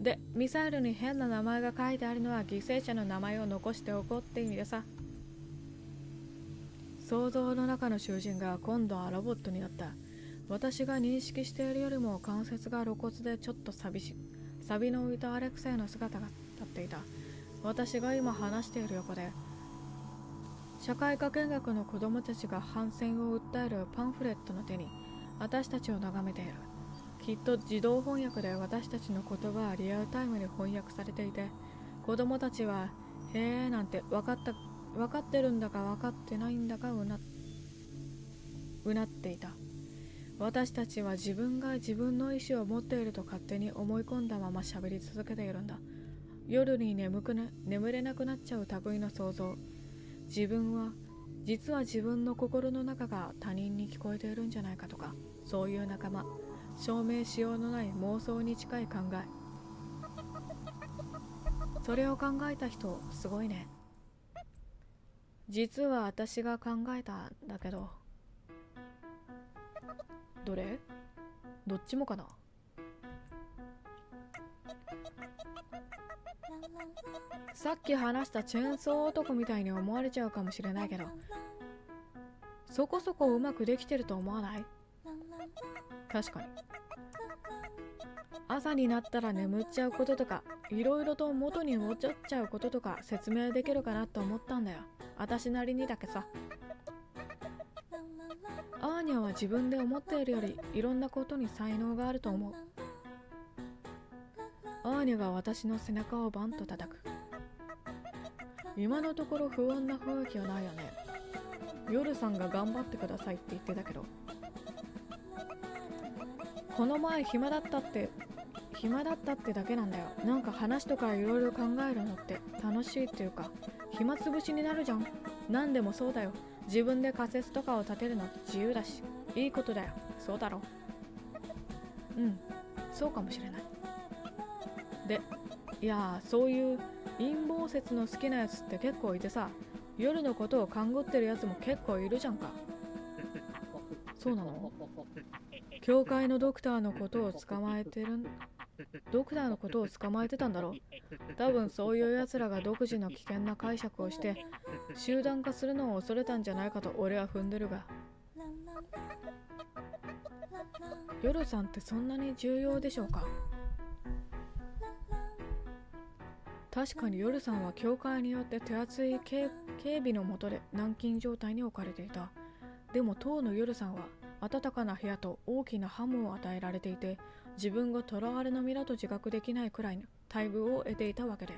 で、ミサイルに変な名前が書いてあるのは犠牲者の名前を残しておこうって意味でさ。想像の中の囚人が今度はロボットになった。私が認識しているよりも関節が露骨でちょっと寂の浮いたアレクセイの姿が立っていた。私が今話している横で、社会科見学の子供たちが反戦を訴えるパンフレットの手に私たちを眺めている。きっと自動翻訳で私たちの言葉はリアルタイムに翻訳されていて、子供たちはへーなんて分かってるんだか分かってないんだかうなっていた。私たちは自分が自分の意志を持っていると勝手に思い込んだまま喋り続けているんだ。夜に眠れなくなっちゃう類の想像。実は自分の心の中が他人に聞こえているんじゃないかとか、そういう仲間、証明しようのない妄想に近い考え。それを考えた人、すごいね。実は私が考えたんだけど。どれ？どっちもかな？さっき話したチェーンソー男みたいに思われちゃうかもしれないけど、そこそこうまくできてると思わない？確かに。朝になったら眠っちゃうこととか、いろいろと元に戻っちゃうこととか説明できるかなと思ったんだよ。私なりにだけさ。アーニャは自分で思っているよりいろんなことに才能があると思う。アーニャが私の背中をバンと叩く。今のところ不穏な雰囲気はないよね。夜さんが頑張ってくださいって言ってたけど、この前暇だったってだけなんだよ。なんか話とかいろいろ考えるのって楽しいっていうか、暇つぶしになるじゃん。何でもそうだよ。自分で仮説とかを立てるのって自由だし、いいことだよ。そうだろ？うん、そうかもしれない。で、いやー、そういう陰謀説の好きなやつって結構いてさ、夜のことを勘ぐってるやつも結構いるじゃんか。そうなの？教会のドクターのことを捕まえてたんだろう。多分そういうやつらが独自の危険な解釈をして集団化するのを恐れたんじゃないかと俺は踏んでるが。夜さんってそんなに重要でしょうか？確かに夜さんは教会によって手厚い警備の下で軟禁状態に置かれていた。でも当の夜さんは暖かな部屋と大きなハムを与えられていて、自分が囚われの身だと自覚できないくらいの待遇を得ていたわけで、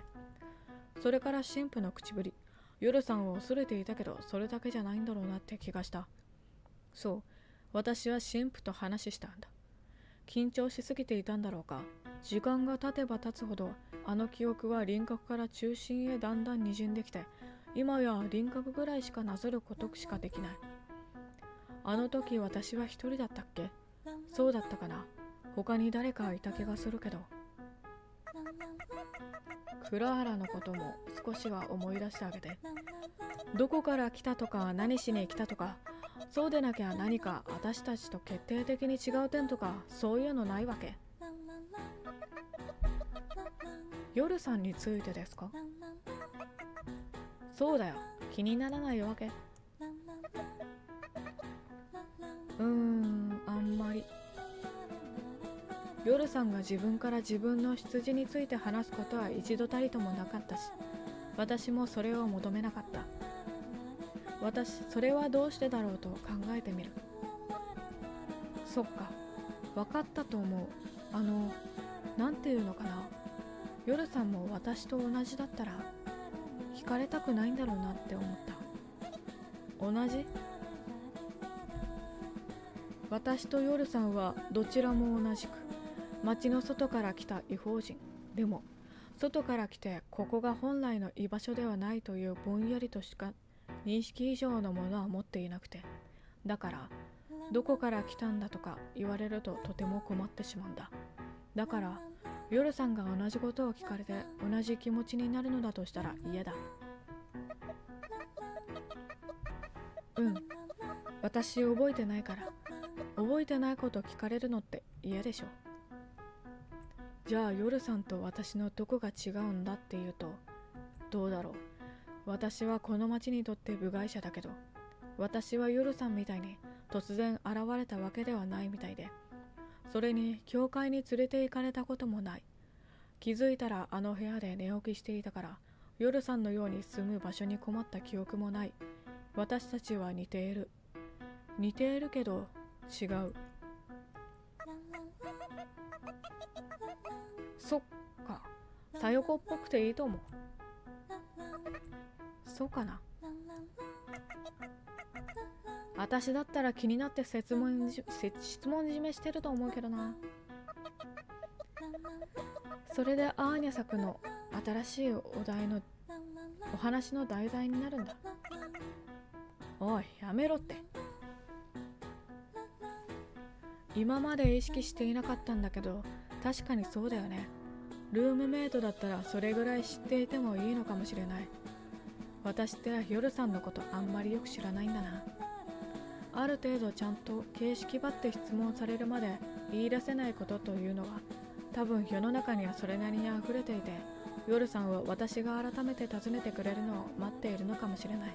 それから神父の口ぶり、夜さんを恐れていたけど、それだけじゃないんだろうなって気がした。そう、私は神父と話したんだ。緊張しすぎていたんだろうか。時間が経てば経つほど、あの記憶は輪郭から中心へだんだん滲んできて、今や輪郭ぐらいしかなぞることしかできない。あの時私は一人だったっけ？そうだったかな。他に誰かいた気がするけど。倉原のことも少しは思い出してあげて。どこから来たとか何しに来たとか、そうでなきゃ何か私たちと決定的に違う点とか、そういうのないわけ？夜さんについてですか？そうだよ、気にならないわけ？あんまり。夜さんが自分から自分の出自について話すことは一度たりともなかったし、私もそれを求めなかった。それはどうしてだろうと考えてみる。そっか、分かったと思う。なんていうのかな。夜さんも私と同じだったら、惹かれたくないんだろうなって思った。同じ？私と夜さんはどちらも同じく、町の外から来た異邦人。でも、外から来てここが本来の居場所ではないというぼんやりとしか認識以上のものは持っていなくて、だからどこから来たんだとか言われるととても困ってしまうんだ。だから夜さんが同じことを聞かれて同じ気持ちになるのだとしたら嫌だ。私覚えてないから。覚えてないこと聞かれるのって嫌でしょ。じゃあ夜さんと私のどこが違うんだっていうと、どうだろう。私はこの町にとって部外者だけど、私は夜さんみたいに突然現れたわけではないみたいで、それに教会に連れて行かれたこともない。気づいたらあの部屋で寝起きしていたから、夜さんのように住む場所に困った記憶もない。私たちは似ている。似ているけど違う。そっか、さよこっぽくていいと思う。そうかな。私だったら気になって質問締めしてると思うけどな。それでアーニャ作の新しいお話の題材になるんだ。おい、やめろって。今まで意識していなかったんだけど、確かにそうだよね。ルームメイトだったらそれぐらい知っていてもいいのかもしれない。私って夜さんのことあんまりよく知らないんだな。ある程度ちゃんと形式ばって質問されるまで言い出せないことというのは、多分世の中にはそれなりに溢れていて、夜さんは私が改めて尋ねてくれるのを待っているのかもしれない。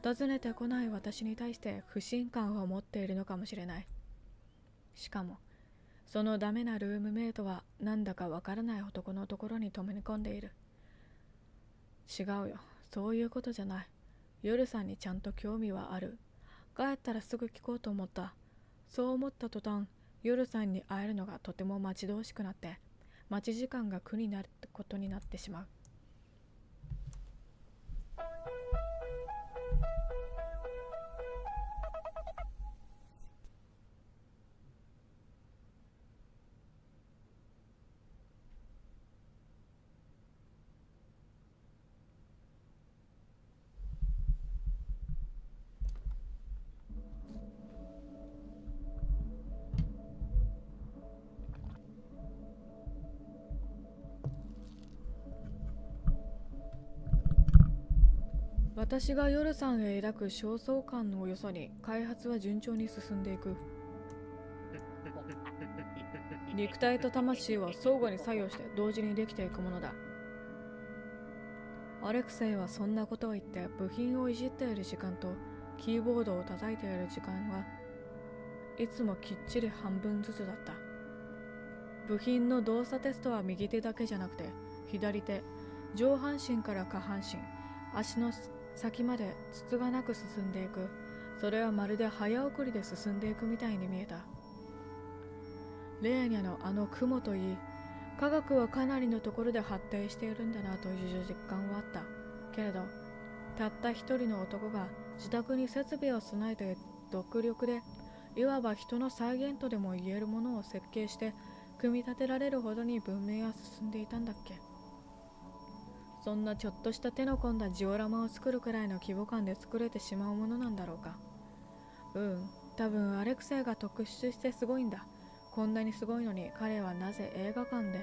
尋ねてこない私に対して不信感を持っているのかもしれない。しかもそのダメなルームメイトはなんだかわからない男のところに止め込んでいる。違うよ、そういうことじゃない。夜さんにちゃんと興味はある。帰ったらすぐ聞こうと思った。そう思った途端、夜さんに会えるのがとても待ち遠しくなって、待ち時間が苦になることになってしまう。私が夜さんへ抱く焦燥感のよそに開発は順調に進んでいく。肉体と魂は相互に作用して同時にできていくものだ。アレクセイはそんなことを言って部品をいじっている時間とキーボードを叩いている時間はいつもきっちり半分ずつだった。部品の動作テストは右手だけじゃなくて左手、上半身から下半身、足の先までつつがなく進んでいく。それはまるで早送りで進んでいくみたいに見えた。レーニャのあの雲といい、科学はかなりのところで発展しているんだなという実感はあった。けれど、たった一人の男が自宅に設備を備えて独力で、いわば人の再現とでも言えるものを設計して組み立てられるほどに文明は進んでいたんだっけ。そんなちょっとした手の込んだジオラマを作るくらいの規模感で作れてしまうものなんだろうか。多分アレクセイが特殊してすごいんだ。こんなにすごいのに彼はなぜ映画館で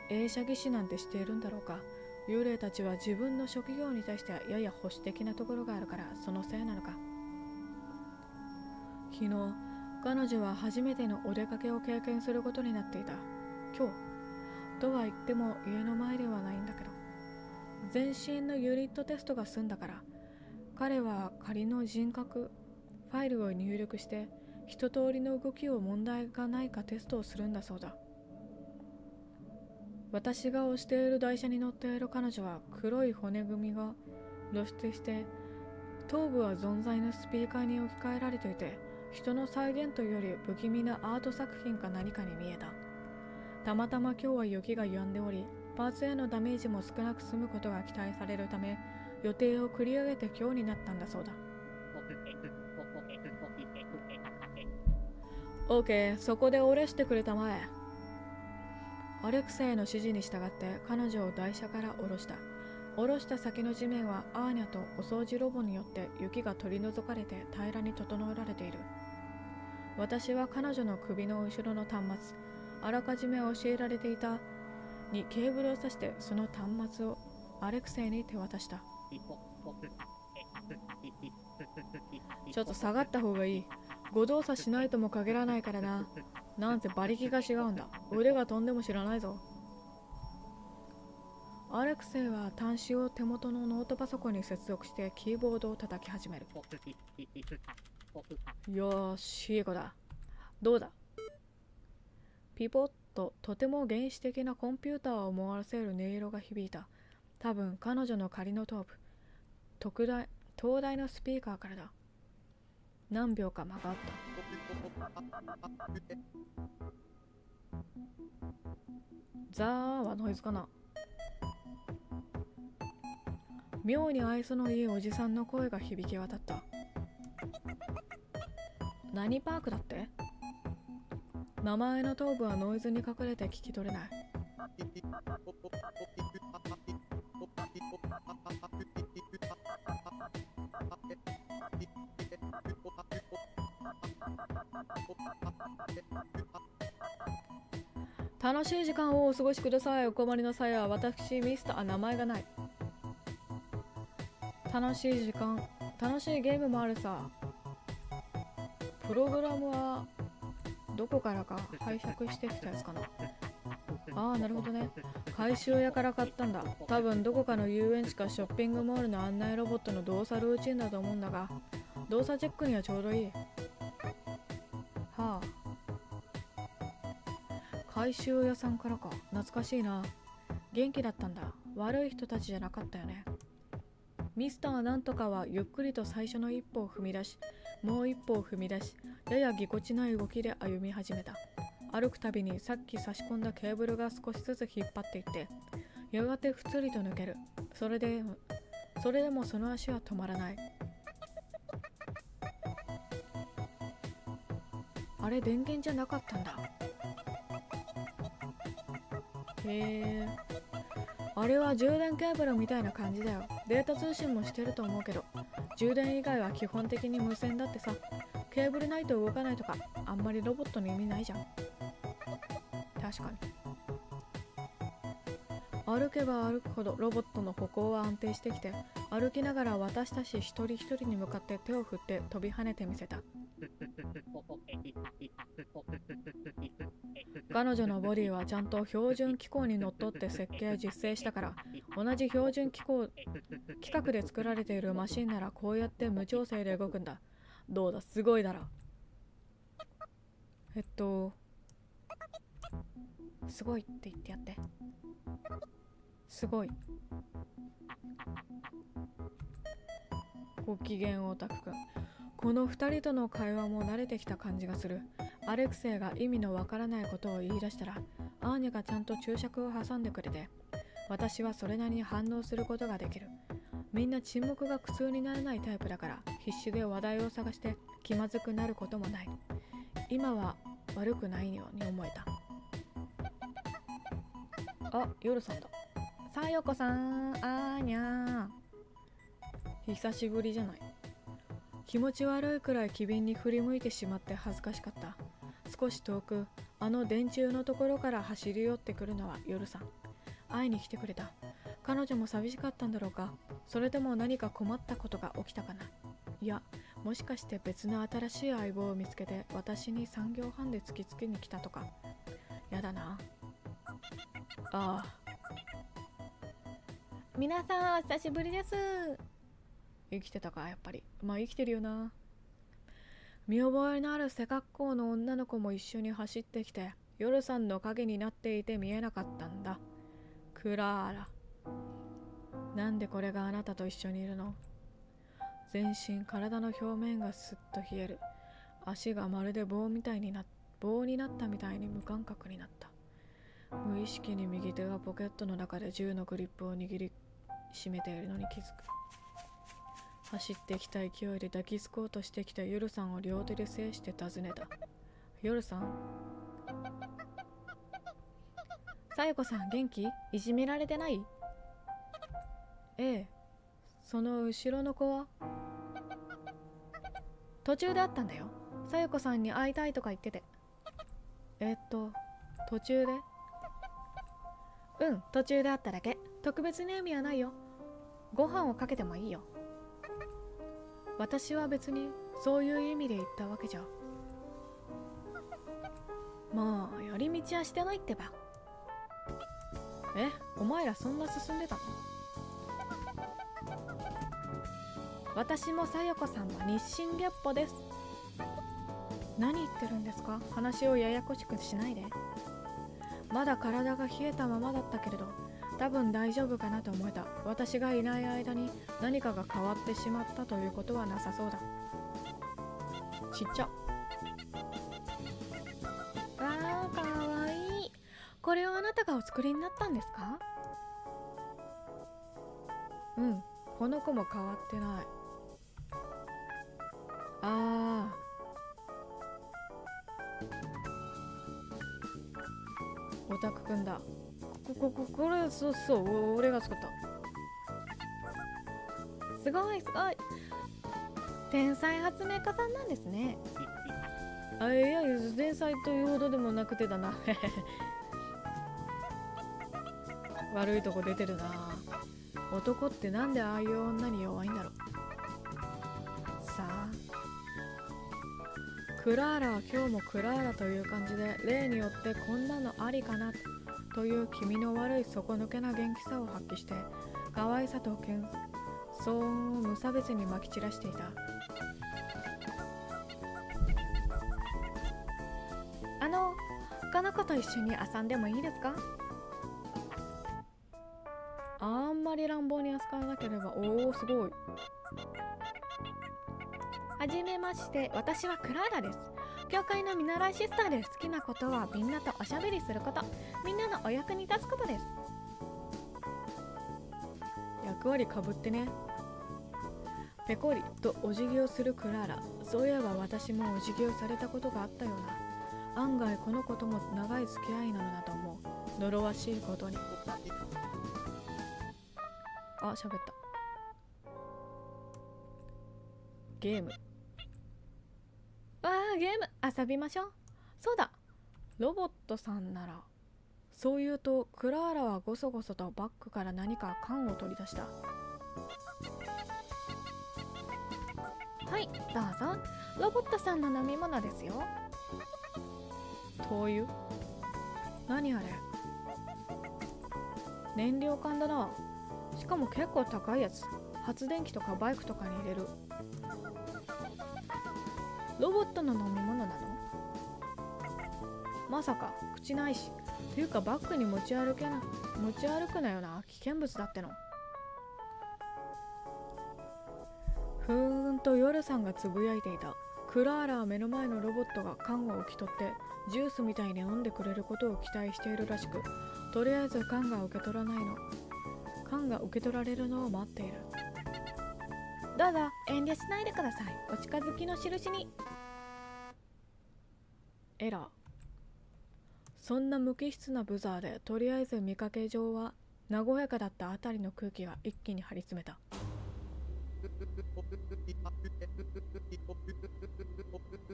映写技師なんてしているんだろうか。幽霊たちは自分の職業に対してはやや保守的なところがあるからそのせいなのか。昨日彼女は初めてのお出かけを経験することになっていた。今日とは言っても家の前ではないんだけど、全身のユニットテストが済んだから彼は仮の人格ファイルを入力して一通りの動きを問題がないかテストをするんだそうだ。私が押している台車に乗っている彼女は黒い骨組みが露出して頭部は存在のスピーカーに置き換えられていて、人の再現というより不気味なアート作品か何かに見えた。たまたま今日は雪が止んでおり、パーツへのダメージも少なく済むことが期待されるため、予定を繰り上げて今日になったんだそうだ。OK、そこで折れしてくれたまえ。アレクセイの指示に従って彼女を台車から下ろした。下ろした先の地面はアーニャとお掃除ロボによって雪が取り除かれて平らに整えられている。私は彼女の首の後ろの端末、あらかじめ教えられていたにケーブルを挿してその端末をアレクセイに手渡した。ちょっと下がった方がいい。誤動作しないとも限らないからな。なんせ馬力が違うんだ。腕が飛んでも知らないぞ。アレクセイは端子を手元のノートパソコンに接続してキーボードを叩き始める。よーし、いい子だ。どうだ。ピポッととても原始的なコンピューターを思わせる音色が響いた。多分彼女の仮の頭部、東大のスピーカーからだ。何秒か間があった。ザーはノイズかな。妙に愛想のいいおじさんの声が響き渡った。何パークだって？名前の頭部はノイズに隠れて聞き取れない。楽しい時間をお過ごしください。お困りの際は私ミスター、名前がない。楽しい時間、楽しいゲームもあるさ。プログラムはどこからか拝借してきたやつかな。ああ、なるほどね。回収屋から買ったんだ。多分どこかの遊園地かショッピングモールの案内ロボットの動作ルーチンだと思うんだが、動作チェックにはちょうどいい。はあ、回収屋さんからか。懐かしいな。元気だったんだ。悪い人たちじゃなかったよね。ミスターなんとかはゆっくりと最初の一歩を踏み出し、もう一歩を踏み出し、ややぎこちない動きで歩み始めた。歩くたびにさっき差し込んだケーブルが少しずつ引っ張っていって、やがてふつりと抜ける。それでもその足は止まらない。あれ、電源じゃなかったんだ。へえ。あれは充電ケーブルみたいな感じだよ。データ通信もしてると思うけど、充電以外は基本的に無線だってさ。ケーブルないと動かないとか、あんまりロボットの意味ないじゃん。確かに。歩けば歩くほどロボットの歩行は安定してきて、歩きながら私たち一人一人に向かって手を振って飛び跳ねてみせた。彼女のボディはちゃんと標準機構にのっとって設計実製したから、同じ標準機構規格で作られているマシンならこうやって無調整で動くんだ。どうだ、すごいだろ。すごいって言ってやって。すごい。ご機嫌オタクくん。この二人との会話も慣れてきた感じがする。アレクセイが意味のわからないことを言い出したら、アーニャがちゃんと注釈を挟んでくれて、私はそれなりに反応することができる。みんな沈黙が苦痛にならないタイプだから、必死で話題を探して気まずくなることもない。今は悪くないように思えた。あ、夜さんだ。さよこさん、あーにゃー。久しぶりじゃない。気持ち悪いくらい機敏に振り向いてしまって恥ずかしかった。少し遠く、あの電柱のところから走り寄ってくるのは夜さん。会いに来てくれた。彼女も寂しかったんだろうか。それとも何か困ったことが起きたかな。いや、もしかして別の新しい相棒を見つけて私に3秒半で突きつけに来たとか。やだな。ああ。皆さん、久しぶりです。生きてたか、やっぱり。まあ生きてるよな。見覚えのある背格好の女の子も一緒に走ってきて、夜さんの影になっていて見えなかったんだ。クラーラ。なんでこれがあなたと一緒にいるの？全身、体の表面がすっと冷える。足がまるで棒になったみたいに無感覚になった。無意識に右手がポケットの中で銃のグリップを握りしめているのに気づく。走ってきた勢いで抱きつこうとしてきた夜さんを両手で制して尋ねた。夜さん？さよこさん、元気？いじめられてない？ええ。その後ろの子は？途中で会ったんだよ。さよこさんに会いたいとか言ってて。途中で？うん、途中で会っただけ。特別な意味はないよ。ご飯をかけてもいいよ。私は別にそういう意味で言ったわけじゃ。まあ、寄り道はしてないってば。え、お前らそんな進んでたの？私もさよこさんは日進月歩です。何言ってるんですか？話をややこしくしないで。まだ体が冷えたままだったけれど、多分大丈夫かなと思えた。私がいない間に何かが変わってしまったということはなさそうだ。ちっちゃ。あー、かわいい。これをあなたがお作りになったんですか？うん、この子も変わってない。あー、オタクくんだ。これ、そう、俺が作った。すごいすごい。天才発明家さんなんですね。あ、いや、天才というほどでもなくてだな。悪いとこ出てるな。男ってなんでああいう女に弱いんだろう。さあ、クラーラは今日もクラーラという感じで、例によってこんなのありかなという気味の悪い底抜けな元気さを発揮して、可愛さと謙遜を無差別にまき散らしていた。他の子と一緒に遊んでもいいですか？あんまり乱暴に扱わなければ。おお、すごい。はじめまして、私はクラーラです。教会の見習いシスターです。好きなことはみんなとおしゃべりすること、みんなのお役に立つことです。役割かぶってね。ペコリとお辞儀をするクラーラ。そういえば私もお辞儀をされたことがあったような。案外この子とも長い付き合いなのだと思う。呪わしいことに。あ、喋った。ゲーム。ゲーム遊びましょう。そうだ、ロボットさんなら。そう言うとクラーラはごそごそとバッグから何か缶を取り出した。はい、どうぞ。ロボットさんの飲み物ですよ。灯油？何あれ？燃料缶だな。しかも結構高いやつ。発電機とかバイクとかに入れる。ロボットの飲み物なの？まさか口ないし。というかバッグに持ち歩くなよな。危険物だっての。ふーんと夜さんがつぶやいていた。クラーラは目の前のロボットが缶を受け取ってジュースみたいに飲んでくれることを期待しているらしく、とりあえず缶が受け取られるのを待っている。どうぞ遠慮しないでください。お近づきの印に。エラー。そんな無機質なブザーで、とりあえず見かけ上は和やかだったあたりの空気が一気に張り詰めた。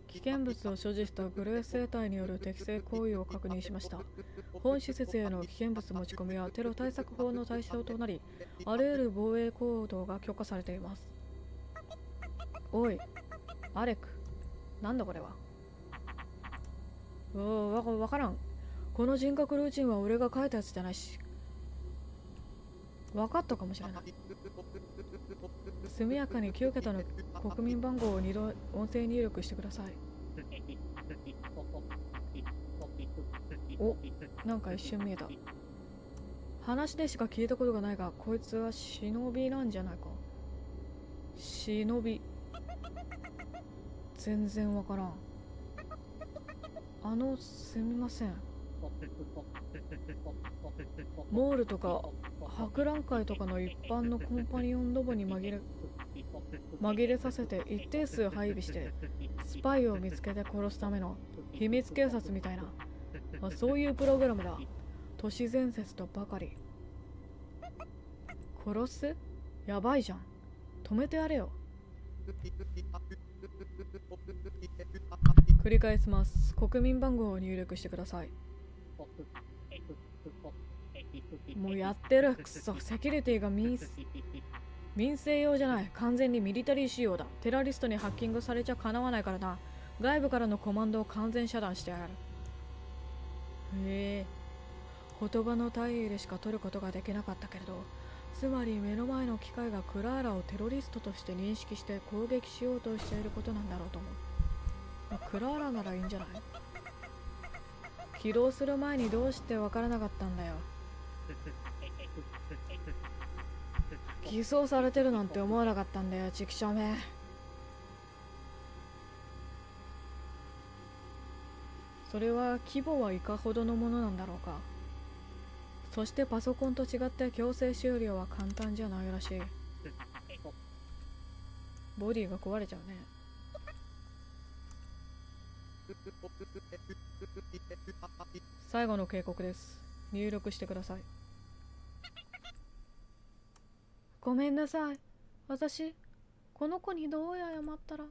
危険物を所持したグレー生体による適正行為を確認しました。本施設への危険物持ち込みはテロ対策法の対象となり、あらゆる防衛行動が許可されています。おい、アレク、なんだこれは。わからん。この人格ルーチンは俺が書いたやつじゃないし。分かったかもしれない。速やかに9桁の国民番号を2度音声入力してください。お、なんか一瞬見えた。話でしか聞いたことがないが、こいつは忍びなんじゃないか。忍び。全然わからん。すみません。モールとか博覧会とかの一般のコンパニオンロボに紛れさせて一定数配備してスパイを見つけて殺すための秘密警察みたいな、そういうプログラムだ。都市伝説とばかり。殺す？やばいじゃん。止めてやれよ。繰り返します。国民番号を入力してください。もうやってる。くそ、セキュリティが民生用じゃない。完全にミリタリー仕様だ。テラリストにハッキングされちゃかなわないからな。外部からのコマンドを完全遮断してやる。言葉の単位でしか取ることができなかったけれど、つまり目の前の機械がクラーラをテロリストとして認識して攻撃しようとしていることなんだろうと思う。クラーラならいいんじゃない？起動する前にどうしてわからなかったんだよ。偽装されてるなんて思わなかったんだよ、チクショめ。それは規模はいかほどのものなんだろうか。そしてパソコンと違って強制終了は簡単じゃないらしい。ボディが壊れちゃうね。最後の警告です。入力してください。ごめんなさい。私、この子にどう謝ったら。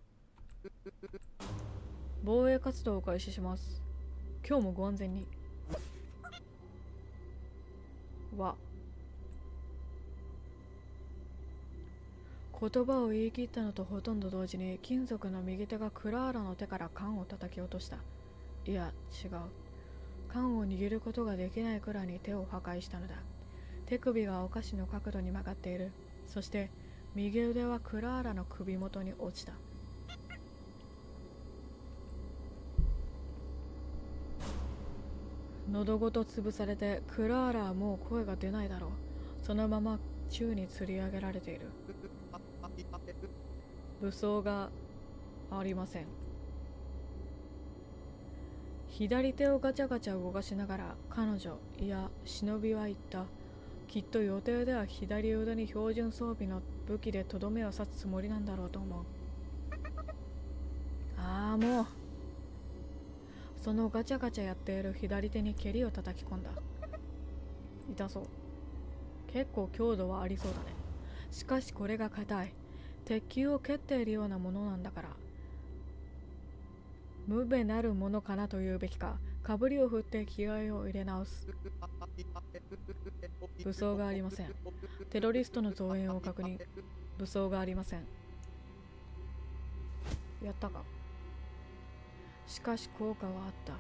防衛活動を開始します。今日もご安全に。言葉を言い切ったのとほとんど同時に、金属の右手がクラーラの手から缶を叩き落とした。いや、違う。缶を握ることができないくらいに手を破壊したのだ。手首がお菓子の角度に曲がっている。そして右腕はクラーラの首元に落ちた。喉ごと潰されて、クラーラはもう声が出ないだろう。そのまま宙に吊り上げられている。武装がありません。左手をガチャガチャ動かしながら彼女、いや忍びは言った。きっと予定では左腕に標準装備の武器でとどめを刺すつもりなんだろうと思う。もう。そのガチャガチャやっている左手に蹴りを叩き込んだ。痛そう。結構強度はありそうだね。しかしこれが硬い。鉄球を蹴っているようなものなんだから。無べなるものかなというべきか。かぶりを振って気合を入れ直す。武装がありません。テロリストの増援を確認。武装がありません。やったか。しかし効果はあった。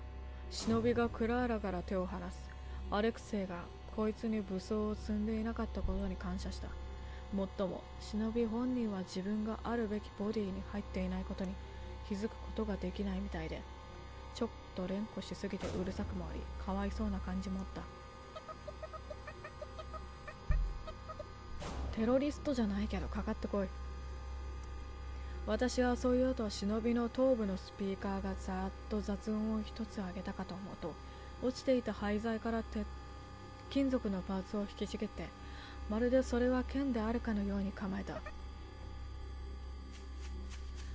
忍びがクラーラから手を離す。アレクセイがこいつに武装を積んでいなかったことに感謝した。もっとも忍び本人は自分があるべきボディに入っていないことに気づくことができないみたいで、ちょっと連呼しすぎてうるさくもあり、かわいそうな感じもあった。テロリストじゃないけどかかってこい。私はそういうと忍びの頭部のスピーカーがざーっと雑音を一つ上げたかと思うと、落ちていた廃材から金属のパーツを引きちぎって、まるでそれは剣であるかのように構えた。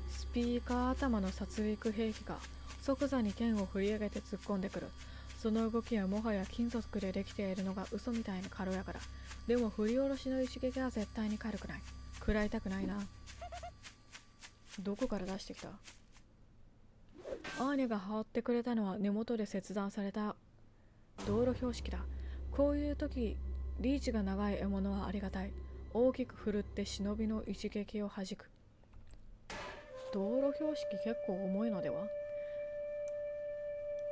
スピーカー頭の殺戮兵器が即座に剣を振り上げて突っ込んでくる。その動きはもはや金属でできているのが嘘みたいに軽やかだ。でも振り下ろしの一撃は絶対に軽くない。食らいたくないな。どこから出してきた？アーニャが羽織ってくれたのは根元で切断された道路標識だ。こういう時、リーチが長い獲物はありがたい。大きく振るって忍びの一撃を弾く。道路標識結構重いのでは？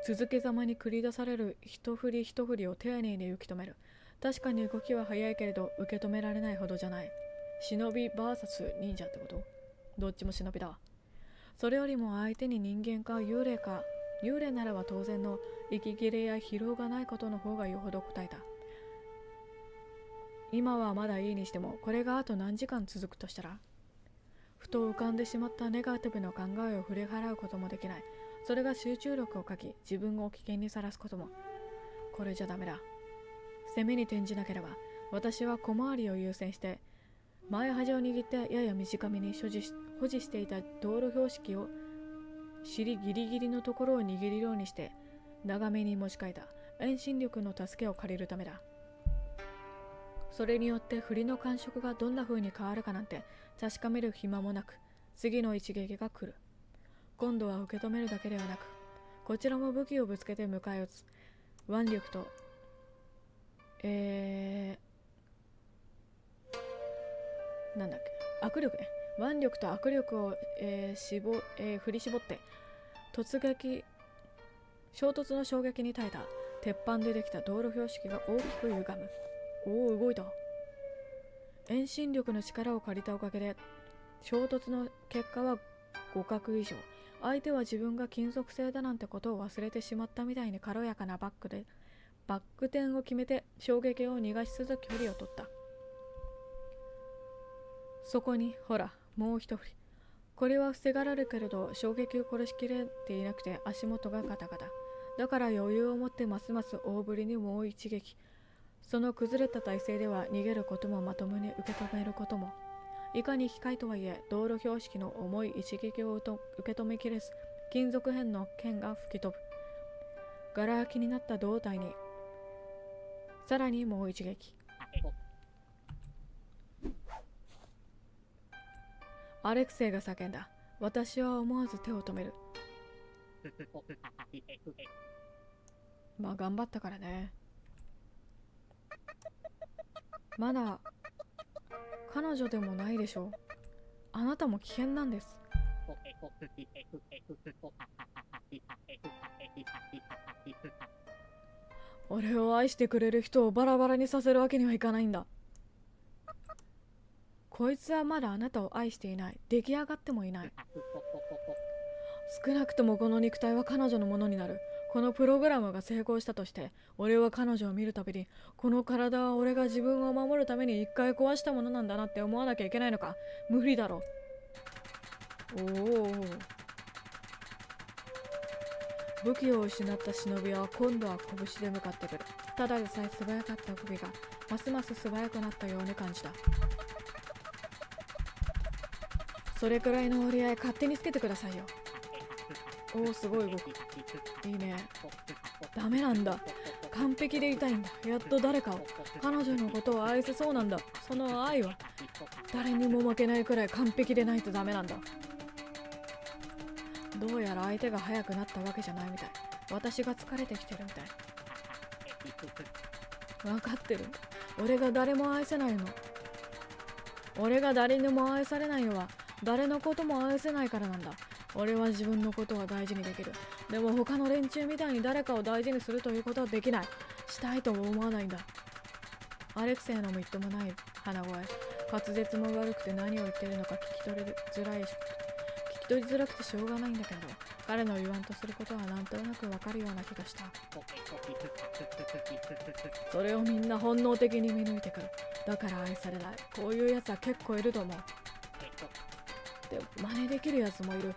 続けざまに繰り出される一振り一振りを丁寧に受け止める。確かに動きは速いけれど受け止められないほどじゃない。忍び VS 忍者ってこと？どっちも忍びだ。それよりも相手に人間か幽霊か。幽霊ならば当然の息切れや疲労がないことの方がよほど答えた。今はまだいいにしても、これがあと何時間続くとしたら、ふと浮かんでしまったネガティブな考えを振り払うこともできない。それが集中力を欠き、自分を危険にさらすことも。これじゃダメだ。攻めに転じなければ。私は小回りを優先して、前端を握ってやや短めに保持していた道路標識を尻ギリギリのところを握るようにして長めに持ち替えた。遠心力の助けを借りるためだ。それによって振りの感触がどんな風に変わるかなんて確かめる暇もなく、次の一撃が来る。今度は受け止めるだけではなく、こちらも武器をぶつけて迎え撃つ。腕力となんだっけ、握力ね。腕力と握力を、振り絞って衝突の衝撃に耐えた。鉄板でできた道路標識が大きく歪む。おお、動いた。遠心力の力を借りたおかげで衝突の結果は互角以上。相手は自分が金属製だなんてことを忘れてしまったみたいに軽やかなバック転を決めて衝撃を逃がしつつ距離を取った。そこにほら、もう一振り。これは防がれるけれど衝撃を殺しきれていなくて足元がガタガタだから余裕を持ってますます大振りにもう一撃。その崩れた体勢では逃げることもまともに受け止めることも、いかに機械とはいえ道路標識の重い一撃を受け止めきれず、金属片の剣が吹き飛ぶ。ガラ空きになった胴体にさらにもう一撃。アレクセイが叫んだ。私は思わず手を止める。まあ頑張ったからね。まだ彼女でもないでしょう。あなたも危険なんです。俺を愛してくれる人をバラバラにさせるわけにはいかないんだ。こいつはまだあなたを愛していない。出来上がってもいない。少なくともこの肉体は彼女のものになる。このプログラムが成功したとして、俺は彼女を見るたびに、この体は俺が自分を守るために一回壊したものなんだなって思わなきゃいけないのか。無理だろ。武器を失った忍びは今度は拳で向かってくる。ただでさえ素早かった動きがますます素早くなったように感じた。それくらいの折り合い勝手につけてくださいよ。おお、すごい動く。いいね。ダメなんだ。完璧でいたいんだ。やっと誰かを、彼女のことを愛せそうなんだ。その愛は誰にも負けないくらい完璧でないとダメなんだ。どうやら相手が速くなったわけじゃないみたい。私が疲れてきてるみたい。分かってる。俺が誰も愛せないの。俺が誰にも愛されないのは誰のことも愛せないからなんだ。俺は自分のことは大事にできる。でも他の連中みたいに誰かを大事にするということはできない。したいとも思わないんだ。アレクセイのみっともない鼻声。滑舌も悪くて何を言っているのか聞き取りづらくてしょうがないんだけど、彼の言わんとすることはなんとなくわかるような気がした。それをみんな本能的に見抜いてくる。だから愛されない。こういうやつは結構いると思う。で、真似できるやつもいる。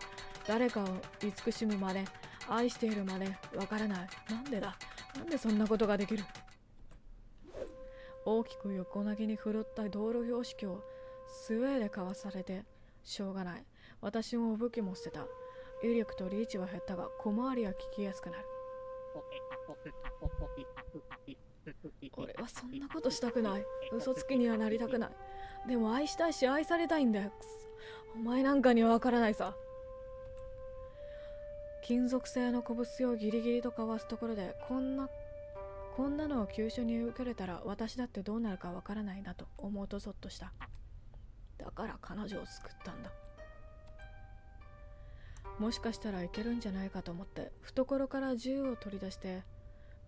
誰かを慈しむ真似、愛している真似、わからない。なんでだ。なんでそんなことができる。大きく横投げに振るった道路標識をスウェーでかわされてしょうがない。私も武器も捨てた。威力とリーチは減ったが小回りは効きやすくなる。俺はそんなことしたくない。嘘つきにはなりたくない。でも愛したいし愛されたいんだよ。お前なんかにはわからないさ。金属製の拳をギリギリとかわすところでこんなのを急所に受けれたら私だってどうなるかわからないなと思うとゾッとした。だから彼女を救ったんだ。もしかしたらいけるんじゃないかと思って懐から銃を取り出して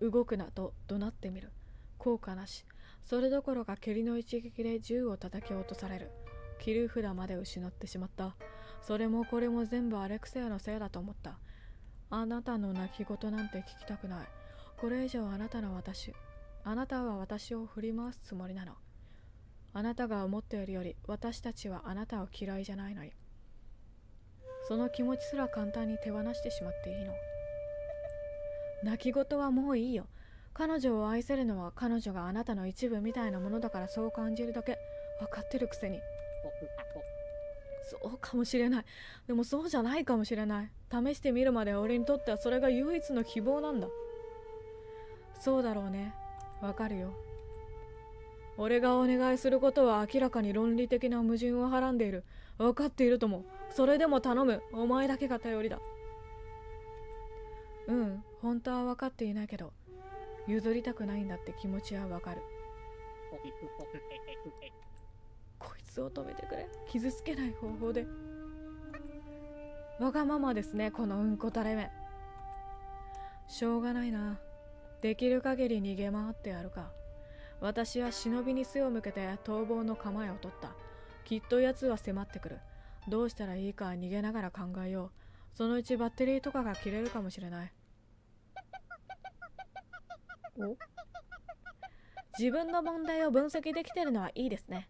動くなと怒鳴ってみる。効果なし。それどころか蹴りの一撃で銃を叩き落とされる。切り札まで失ってしまった。それもこれも全部アレクセアのせいだと思った。あなたの泣き言なんて聞きたくない。これ以上あなたは私を振り回すつもりなの。あなたが思っているより私たちはあなたを嫌いじゃないのに。その気持ちすら簡単に手放してしまっていいの。泣き言はもういいよ。彼女を愛せるのは彼女があなたの一部みたいなものだからそう感じるだけ。分かってるくせに。そうかもしれない。でもそうじゃないかもしれない。試してみるまで俺にとってはそれが唯一の希望なんだ。そうだろうね。わかるよ。俺がお願いすることは明らかに論理的な矛盾をはらんでいる。わかっているとも。それでも頼む。お前だけが頼りだ。本当は分かっていないけど譲りたくないんだって気持ちは分かる。こいつを止めてくれ。傷つけない方法で。わがままですね、このうんこたれめ。しょうがないな。できる限り逃げ回ってやるか。私は忍びに背を向けて逃亡の構えを取った。きっと奴は迫ってくる。どうしたらいいか逃げながら考えよう。そのうちバッテリーとかが切れるかもしれない。自分の問題を分析できているのはいいですね。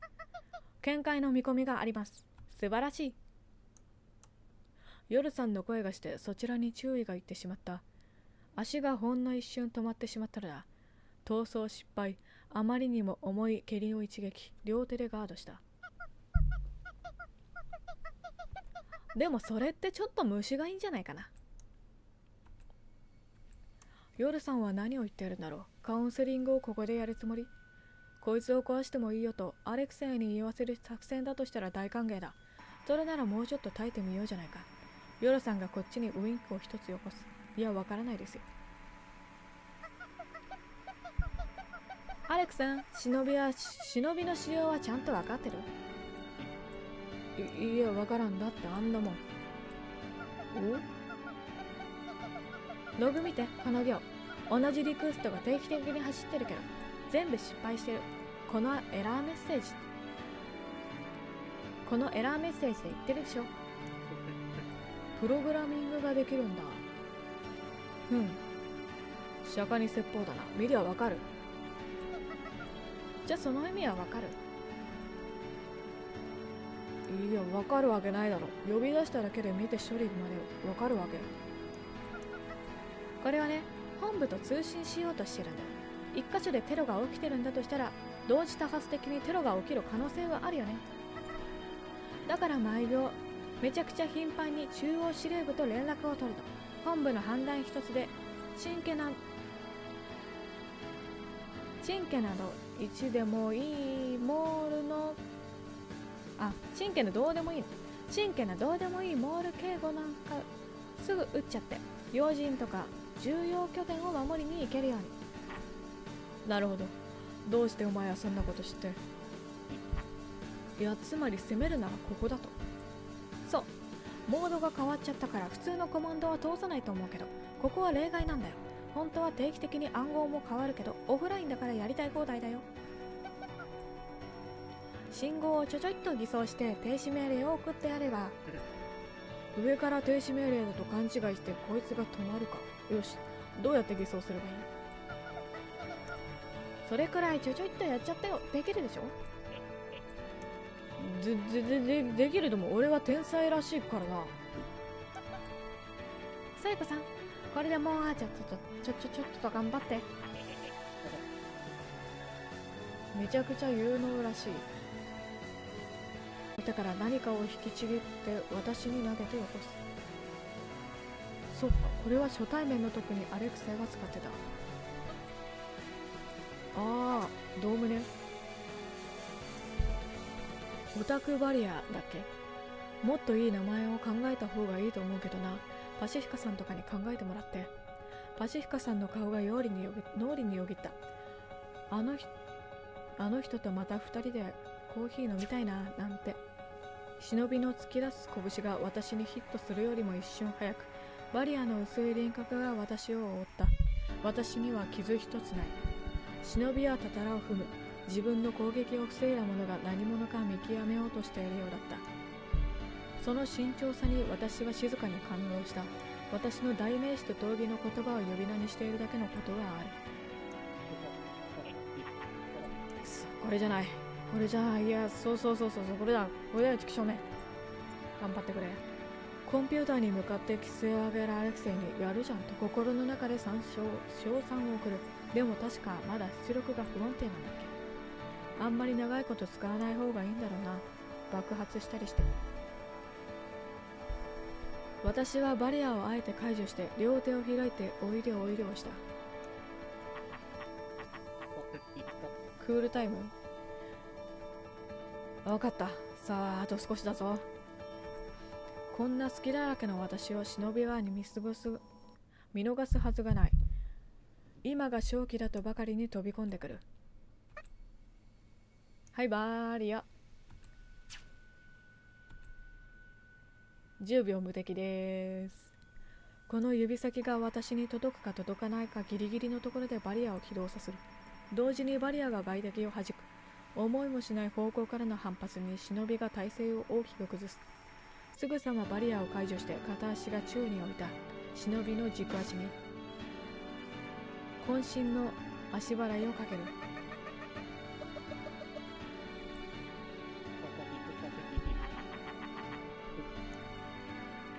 見解の見込みがあります。素晴らしい。夜さんの声がしてそちらに注意がいってしまった。足がほんの一瞬止まってしまったのだ。逃走失敗。あまりにも重い蹴りの一撃。両手でガードした。でもそれってちょっと虫がいいんじゃないかな。夜さんは何を言っているんだろう。カウンセリングをここでやるつもり？こいつを壊してもいいよとアレクセイに言わせる作戦だとしたら大歓迎だ。それならもうちょっと耐えてみようじゃないか。夜さんがこっちにウインクを一つよこす。いや、わからないですよ。アレクさん、忍びの仕様はちゃんとわかってる？いや、わからんだってあんなもん。ログ見て、この行。同じリクエストが定期的に走ってるけど、全部失敗してる。このエラーメッセージで言ってるでしょ。プログラミングができるんだ。釈迦に説法だな。見りゃわかる。じゃあその意味はわかる？いや、わかるわけないだろ。呼び出しただけで見て処理までわかるわけ。これはね、本部と通信しようとしてるんだよ。一箇所でテロが起きてるんだとしたら、同時多発的にテロが起きる可能性はあるよね。だから毎秒、めちゃくちゃ頻繁に中央司令部と連絡を取ると、本部の判断一つで、チンケなど1でもいいモールのチンケなどうでもいいモール警護なんかすぐ撃っちゃって、要人とか重要拠点を守りに行けるように。なるほど。どうしてお前はそんなこと知って？いや、つまり攻めるならここだと。そう、モードが変わっちゃったから普通のコマンドは通さないと思うけど、ここは例外なんだよ。本当は定期的に暗号も変わるけど、オフラインだからやりたい放題だよ。信号をちょちょいっと偽装して停止命令を送ってやれば、上から停止命令だと勘違いしてこいつが止まるか。よし、どうやって偽装すればいい？それくらいちょちょいっとやっちゃったよ。できるでしょ？できる。でも俺は天才らしいからな。サイコさん、これでもうちょっと頑張って。めちゃくちゃ有能らしい。だから何かを引きちぎって私に投げてよこす。そっか、ここれは初対面の時にアレクセイが使ってた。ああ、ドームね。オタクバリアだっけ。もっといい名前を考えた方がいいと思うけどな。パシフィカさんとかに考えてもらって。パシフィカさんの顔が脳裏によぎった。あの人とまた二人でコーヒー飲みたいな、なんて。忍びの突き出す拳が私にヒットするよりも一瞬早く、バリアの薄い輪郭が私を覆った。私には傷一つない。忍びはたたらを踏む。自分の攻撃を防いだ者が何者か見極めようとしているようだった。その慎重さに私は静かに感動した。私の代名詞と闘技の言葉を呼び名にしているだけのことがある。これじゃない。これじゃない。いや、そう、これだ。これだよ、畜生め。頑張ってくれ。コンピューターに向かって規制を上げるアレクセイに、やるじゃんと心の中で称賛を送る。でも確かまだ出力が不安定なんだっけ。あんまり長いこと使わない方がいいんだろうな。爆発したりして。私はバリアをあえて解除して両手を開いておいでをした。クールタイム。わかった。さあ、あと少しだぞ。こんな隙だらけの私を忍びは見逃すはずがない。今が正気だとばかりに飛び込んでくる。はい、バーリア。10秒無敵です。この指先が私に届くか届かないかギリギリのところでバリアを起動させる。同時にバリアが外敵を弾く。思いもしない方向からの反発に忍びが体勢を大きく崩す。すぐさまバリアを解除して片足が宙に置いた。忍びの軸足に渾身の足払いをかける。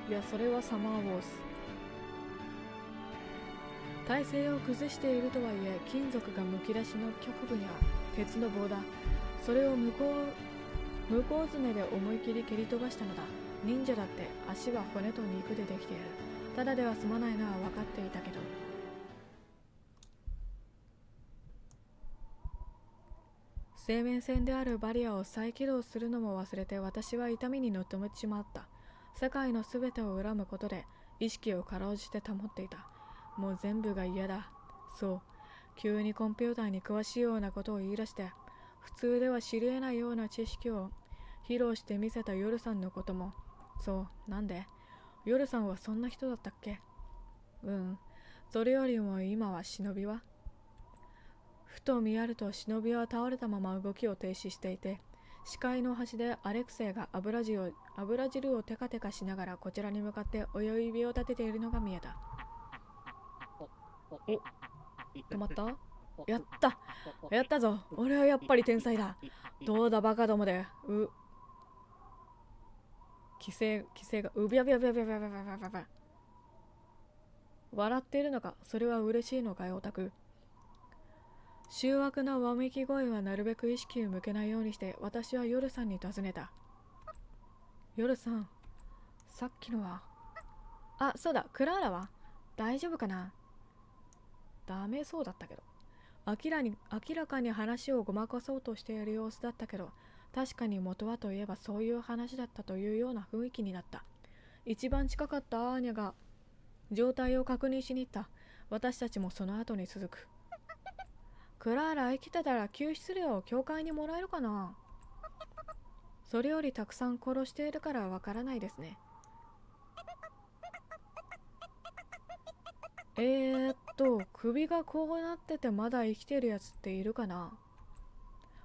いや、それはサマーウォーズ。体勢を崩しているとはいえ、金属がむき出しの局部には鉄の棒だ。それを向こうずねで思い切り蹴り飛ばしたのだ。忍者だって足は骨と肉でできている。ただでは済まないのは分かっていたけど。生命線であるバリアを再起動するのも忘れて、私は痛みにのっとめてしまった。世界のすべてを恨むことで意識をかろうじて保っていた。もう全部が嫌だ。そう、急にコンピューターに詳しいようなことを言い出して、普通では知り得ないような知識を披露してみせたヨルさんのことも。そう、なんでヨルさんはそんな人だったっけ。それよりも今は忍びは。ふと見やると忍びは倒れたまま動きを停止していて、視界の端でアレクセイが油汁をテカテカしながらこちらに向かって親指を立てているのが見えた。止まった？やったぞ。俺はやっぱり天才だ。どうだバカどもで。規制がびゃびゃびゃびゃびゃびゃびゃびゃびゃ。笑っているのか。それは嬉しいのかいオタク。醜悪なわめき声はなるべく意識を向けないようにして、私はヨルさんに尋ねた。ヨルさん、さっきのは。あ、そうだ、クラーラは大丈夫かな。ダメそうだったけど。明らかに話をごまかそうとしている様子だったけど、確かに元はといえばそういう話だったというような雰囲気になった。一番近かったアーニャが状態を確認しに行った。私たちもその後に続く。クラーラ生きてたら救出料を教会にもらえるかな。それよりたくさん殺しているからわからないですね。首がこうなっててまだ生きてるやつっているかな。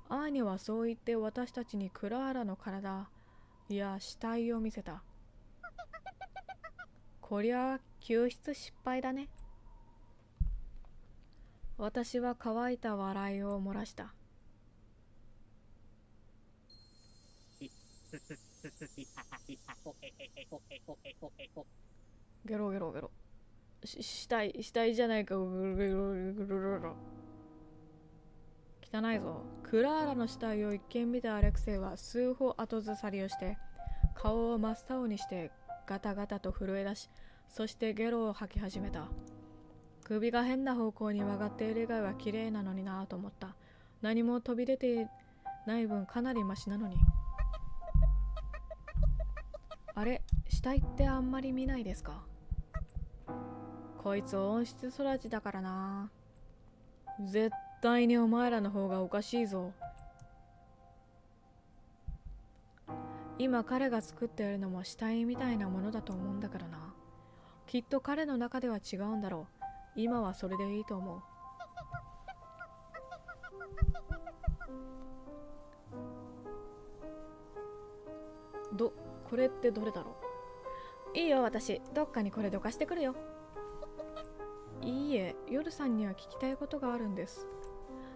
アーニャはそう言って私たちにクラーラの体、いや死体を見せた。こりゃ救出失敗だね。私は乾いた笑いを漏らした。ゲロゲロゲロ。死体じゃないか。汚いぞ。クラーラの死体を一見見たアレクセイは数歩後ずさりをして、顔を真っ青にしてガタガタと震え出し、そしてゲロを吐き始めた。首が変な方向に曲がっている以外は綺麗なのになぁと思った。何も飛び出てない分かなりマシなのに。あれ、死体ってあんまり見ないですか？こいつ温室育ちだからな。絶対にお前らの方がおかしいぞ。今彼が作っているのも死体みたいなものだと思うんだからな。きっと彼の中では違うんだろう。今はそれでいいと思う。これってどれだろう。いいよ、私どっかにこれどかしてくるよ。いいえ、夜さんには聞きたいことがあるんです。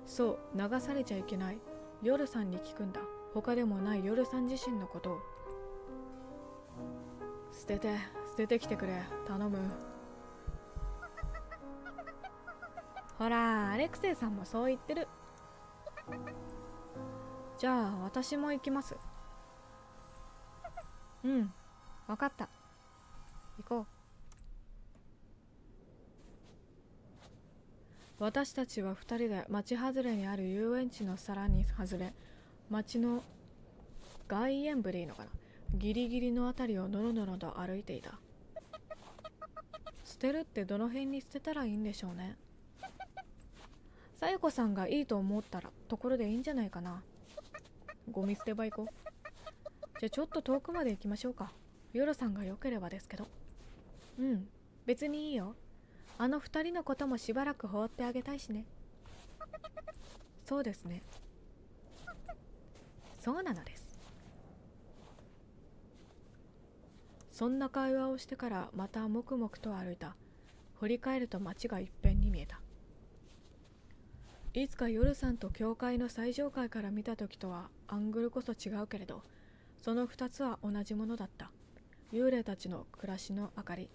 そう、流されちゃいけない。夜さんに聞くんだ。他でもない夜さん自身のことを。捨ててきてくれ、頼む。ほら、アレクセイさんもそう言ってる。じゃあ私も行きます。うん、わかった。行こう。私たちは2人で町外れにある遊園地の皿に外れ、町の外苑部でいいのかな、ギリギリのあたりをのろのろと歩いていた。捨てるってどの辺に捨てたらいいんでしょうね。さゆこさんがいいと思ったらところでいいんじゃないかな。ゴミ捨て場行こう。じゃあちょっと遠くまで行きましょうか。夜さんが良ければですけど。うん、別にいいよ。あの2人のこともしばらく放ってあげたいしね。そうですね。そうなのです。そんな会話をしてからまた黙々と歩いた。振り返ると街が一変に見えた。いつか夜さんと教会の最上階から見た時とはアングルこそ違うけれど、その2つは同じものだった。幽霊たちの暮らしの明かり。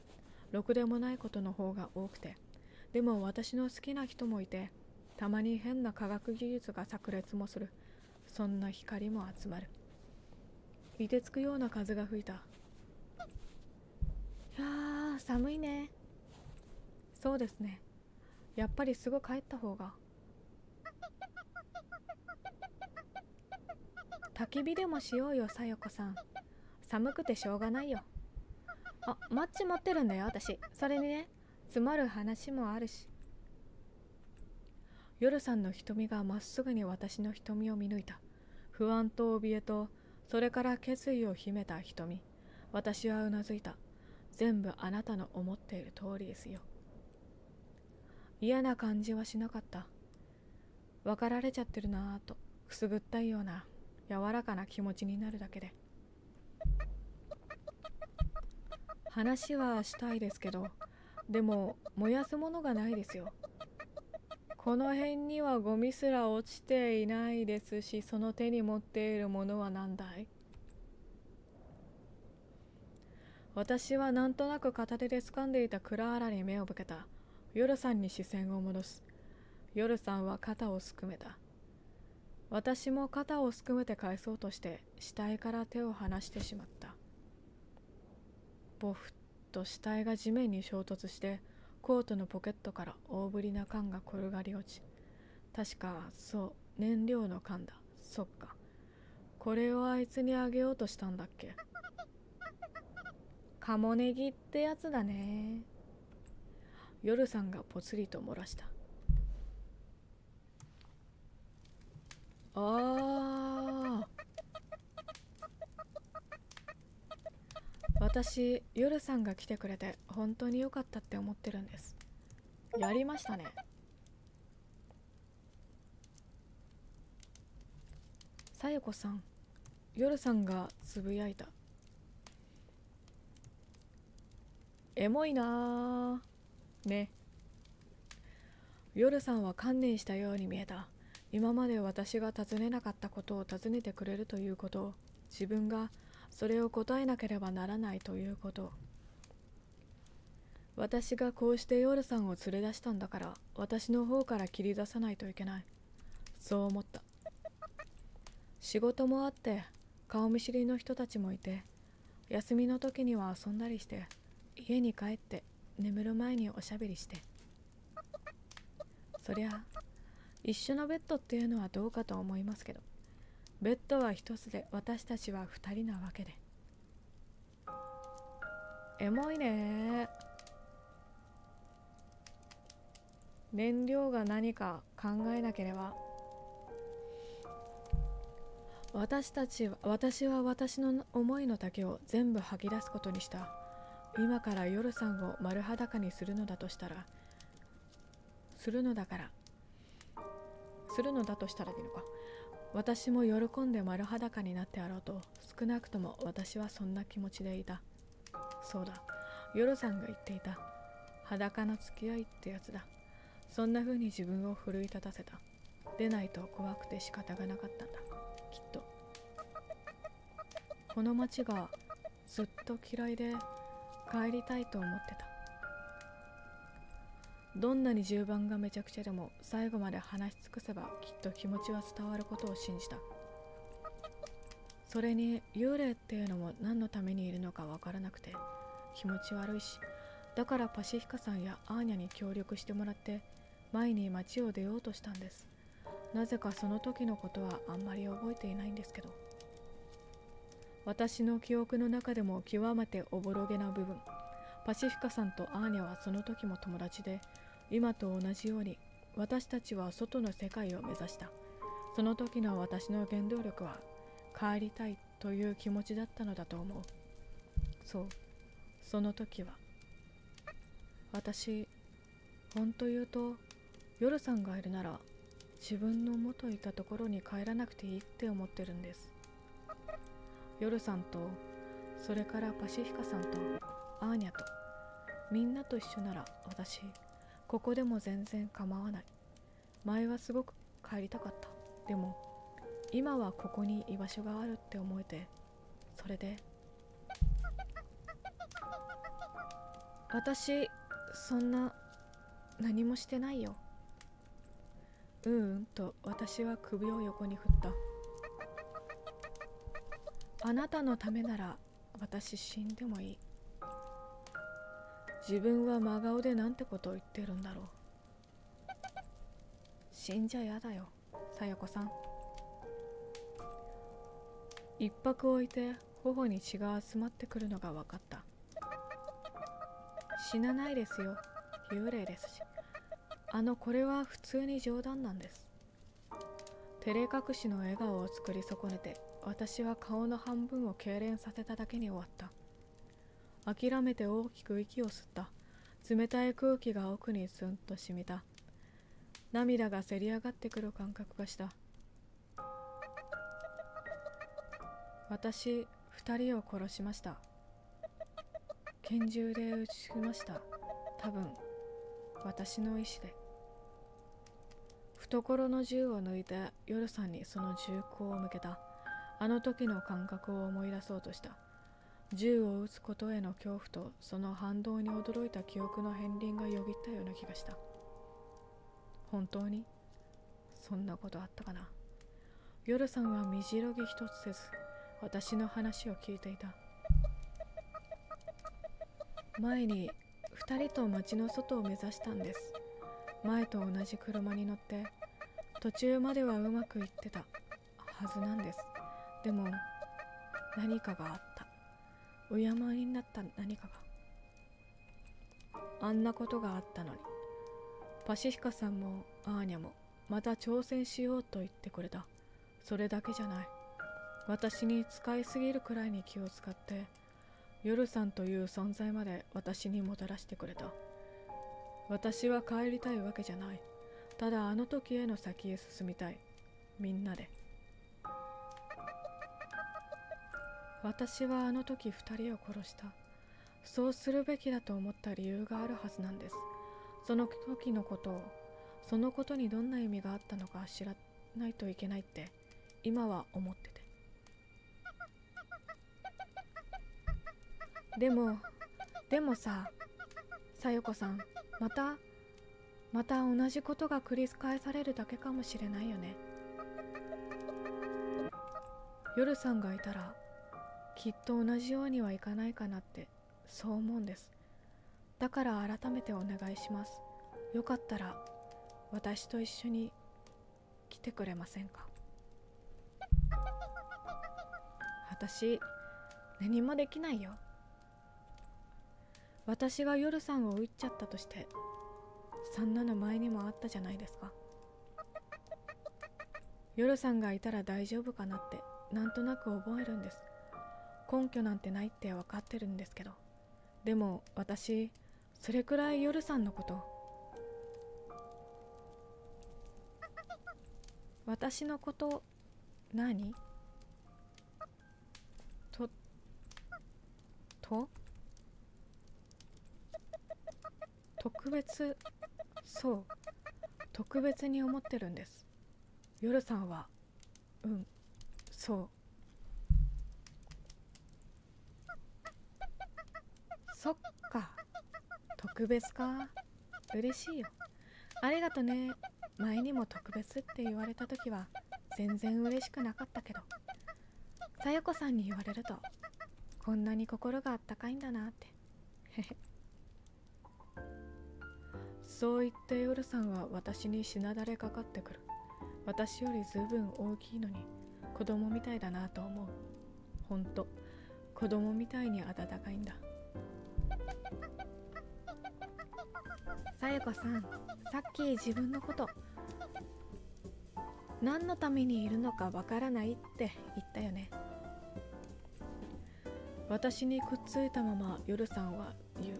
ろくでもないことの方が多くて、でも私の好きな人もいて、たまに変な科学技術が炸裂もする。そんな光も集まる。凍てつくような風が吹いた。いやー、寒いね。そうですね。やっぱりすぐ帰った方が。焚き火でもしようよ、さよこさん。寒くてしょうがないよ。あ、マッチ持ってるんだよ、私。それにね、詰まる話もあるし。夜さんの瞳がまっすぐに私の瞳を見抜いた。不安と怯えと、それから決意を秘めた瞳。私はうなずいた。全部あなたの思っている通りですよ。嫌な感じはしなかった。分かられちゃってるなぁと、くすぐったいような柔らかな気持ちになるだけで。話はしたいですけど、でも燃やすものがないですよ。この辺にはゴミすら落ちていないですし、その手に持っているものは何だい？私はなんとなく片手で掴んでいたクラーラに目を向けた。夜さんに視線を戻す。夜さんは肩をすくめた。私も肩をすくめて返そうとして死体から手を離してしまった。ボフッと死体が地面に衝突してコートのポケットから大ぶりな缶が転がり落ち、確かそう、燃料の缶だ。そっか、これをあいつにあげようとしたんだっけ。カモネギってやつだね。夜さんがぽつりと漏らした。私、夜さんが来てくれて本当に良かったって思ってるんです。やりましたね。さゆこさん、夜さんがつぶやいた。エモいなーね。夜さんは観念したように見えた。今まで私が尋ねなかったことを尋ねてくれるということ、自分がそれを答えなければならないということ。私がこうして夜さんを連れ出したんだから、私の方から切り出さないといけない。そう思った。仕事もあって、顔見知りの人たちもいて、休みの時には遊んだりして、家に帰って眠る前におしゃべりして。そりゃ一緒のベッドっていうのはどうかと思いますけど、ベッドは一つで私たちは二人なわけで。エモいね。燃料が何か考えなければ。私は私の思いの丈を全部吐き出すことにした。今から夜さんを丸裸にするのだとしたらでいいのか。私も喜んで丸裸になってあろうと、少なくとも私はそんな気持ちでいた。そうだ、夜さんが言っていた裸の付き合いってやつだ。そんな風に自分を奮い立たせた。出ないと怖くて仕方がなかったんだ、きっと。この街がずっと嫌いで帰りたいと思ってた。どんなに10番がめちゃくちゃでも最後まで話し尽くせばきっと気持ちは伝わることを信じた。それに幽霊っていうのも何のためにいるのかわからなくて気持ち悪いし、だからパシフィカさんやアーニャに協力してもらって前に街を出ようとしたんです。なぜかその時のことはあんまり覚えていないんですけど、私の記憶の中でも極めておぼろげな部分、パシフィカさんとアーニャはその時も友達で、今と同じように私たちは外の世界を目指した。その時の私の原動力は帰りたいという気持ちだったのだと思う。そう、その時は私、本当言うと夜さんがいるなら自分の元いたところに帰らなくていいって思ってるんです。夜さんと、それからパシフィカさんとアーニャと、みんなと一緒なら私ここでも全然構わない。前はすごく帰りたかった。でも今はここに居場所があるって思えて、それで。私そんな何もしてないよ。と私は首を横に振った。あなたのためなら私死んでもいい。自分は真顔でなんてことを言ってるんだろう。死んじゃやだよ、さやこさん。一拍置いて頬に血が集まってくるのが分かった。死なないですよ、幽霊ですし。これは普通に冗談なんです。照れ隠しの笑顔を作り損ねて、私は顔の半分を痙攣させただけに終わった。諦めて大きく息を吸った。冷たい空気が奥にスンと染みた。涙がせり上がってくる感覚がした。私、2人を殺しました。拳銃で撃ちました。多分、私の意志で。懐の銃を抜いて夜さんにその銃口を向けた。あの時の感覚を思い出そうとした。銃を撃つことへの恐怖とその反動に驚いた記憶の片鱗がよぎったような気がした。本当にそんなことあったかな。夜さんはみじろぎ一つせず私の話を聞いていた。前に2人と町の外を目指したんです。前と同じ車に乗って途中まではうまくいってたはずなんです。でも何かがあった。うやまになった何かが。あんなことがあったのにパシフィカさんもアーニャもまた挑戦しようと言ってくれた。それだけじゃない。私に使いすぎるくらいに気を使って夜さんという存在まで私にもたらしてくれた。私は帰りたいわけじゃない。ただあの時への先へ進みたい。みんなで。私はあの時2人を殺した。そうするべきだと思った理由があるはずなんです。その時のことを、そのことにどんな意味があったのか知らないといけないって今は思ってて。でもさ、さよこさん、また同じことが繰り返されるだけかもしれないよね。夜さんがいたらきっと同じようにはいかないかなってそう思うんです。だから改めてお願いします。よかったら私と一緒に来てくれませんか？私、何もできないよ。私が夜さんを撃っちゃったとして、そんなの前にもあったじゃないですか。夜さんがいたら大丈夫かなってなんとなく覚えるんです。根拠なんてないって分かってるんですけど、でも私それくらい夜さんのこと私のこと何とと特別そう特別に思ってるんです。夜さんはそうそっか特別か嬉しいよありがとね前にも特別って言われた時は全然嬉しくなかったけどさよこさんに言われるとこんなに心があったかいんだなってそう言って夜さんは私にしなだれかかってくる。私よりずいぶん大きいのに子供みたいだなと思う。ほんと子供みたいに温かいんだ。さやこさん、さっき自分のこと何のためにいるのかわからないって言ったよね。私にくっついたまま夜さんは言う。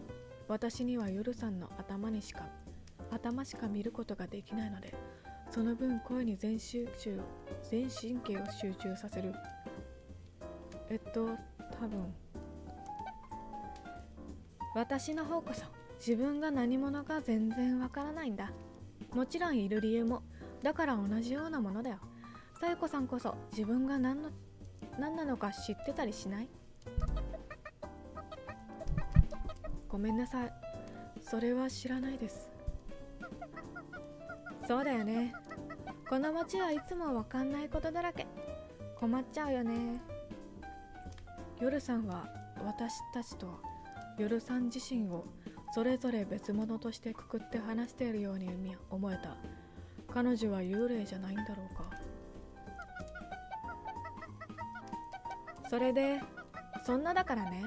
私には夜さんの頭しか見ることができないので、その分声に全神経を集中させる。多分私の方こそ自分が何者か全然わからないんだ。もちろんいる理由もだから同じようなものだよ。さゆこさんこそ自分が何なのか知ってたりしない？ごめんなさい、それは知らないです。そうだよね、この街はいつもわかんないことだらけ。困っちゃうよね。夜さんは私たちと夜さん自身をそれぞれ別物としてくくって話しているように思えた。彼女は幽霊じゃないんだろうか。それでそんなだからね、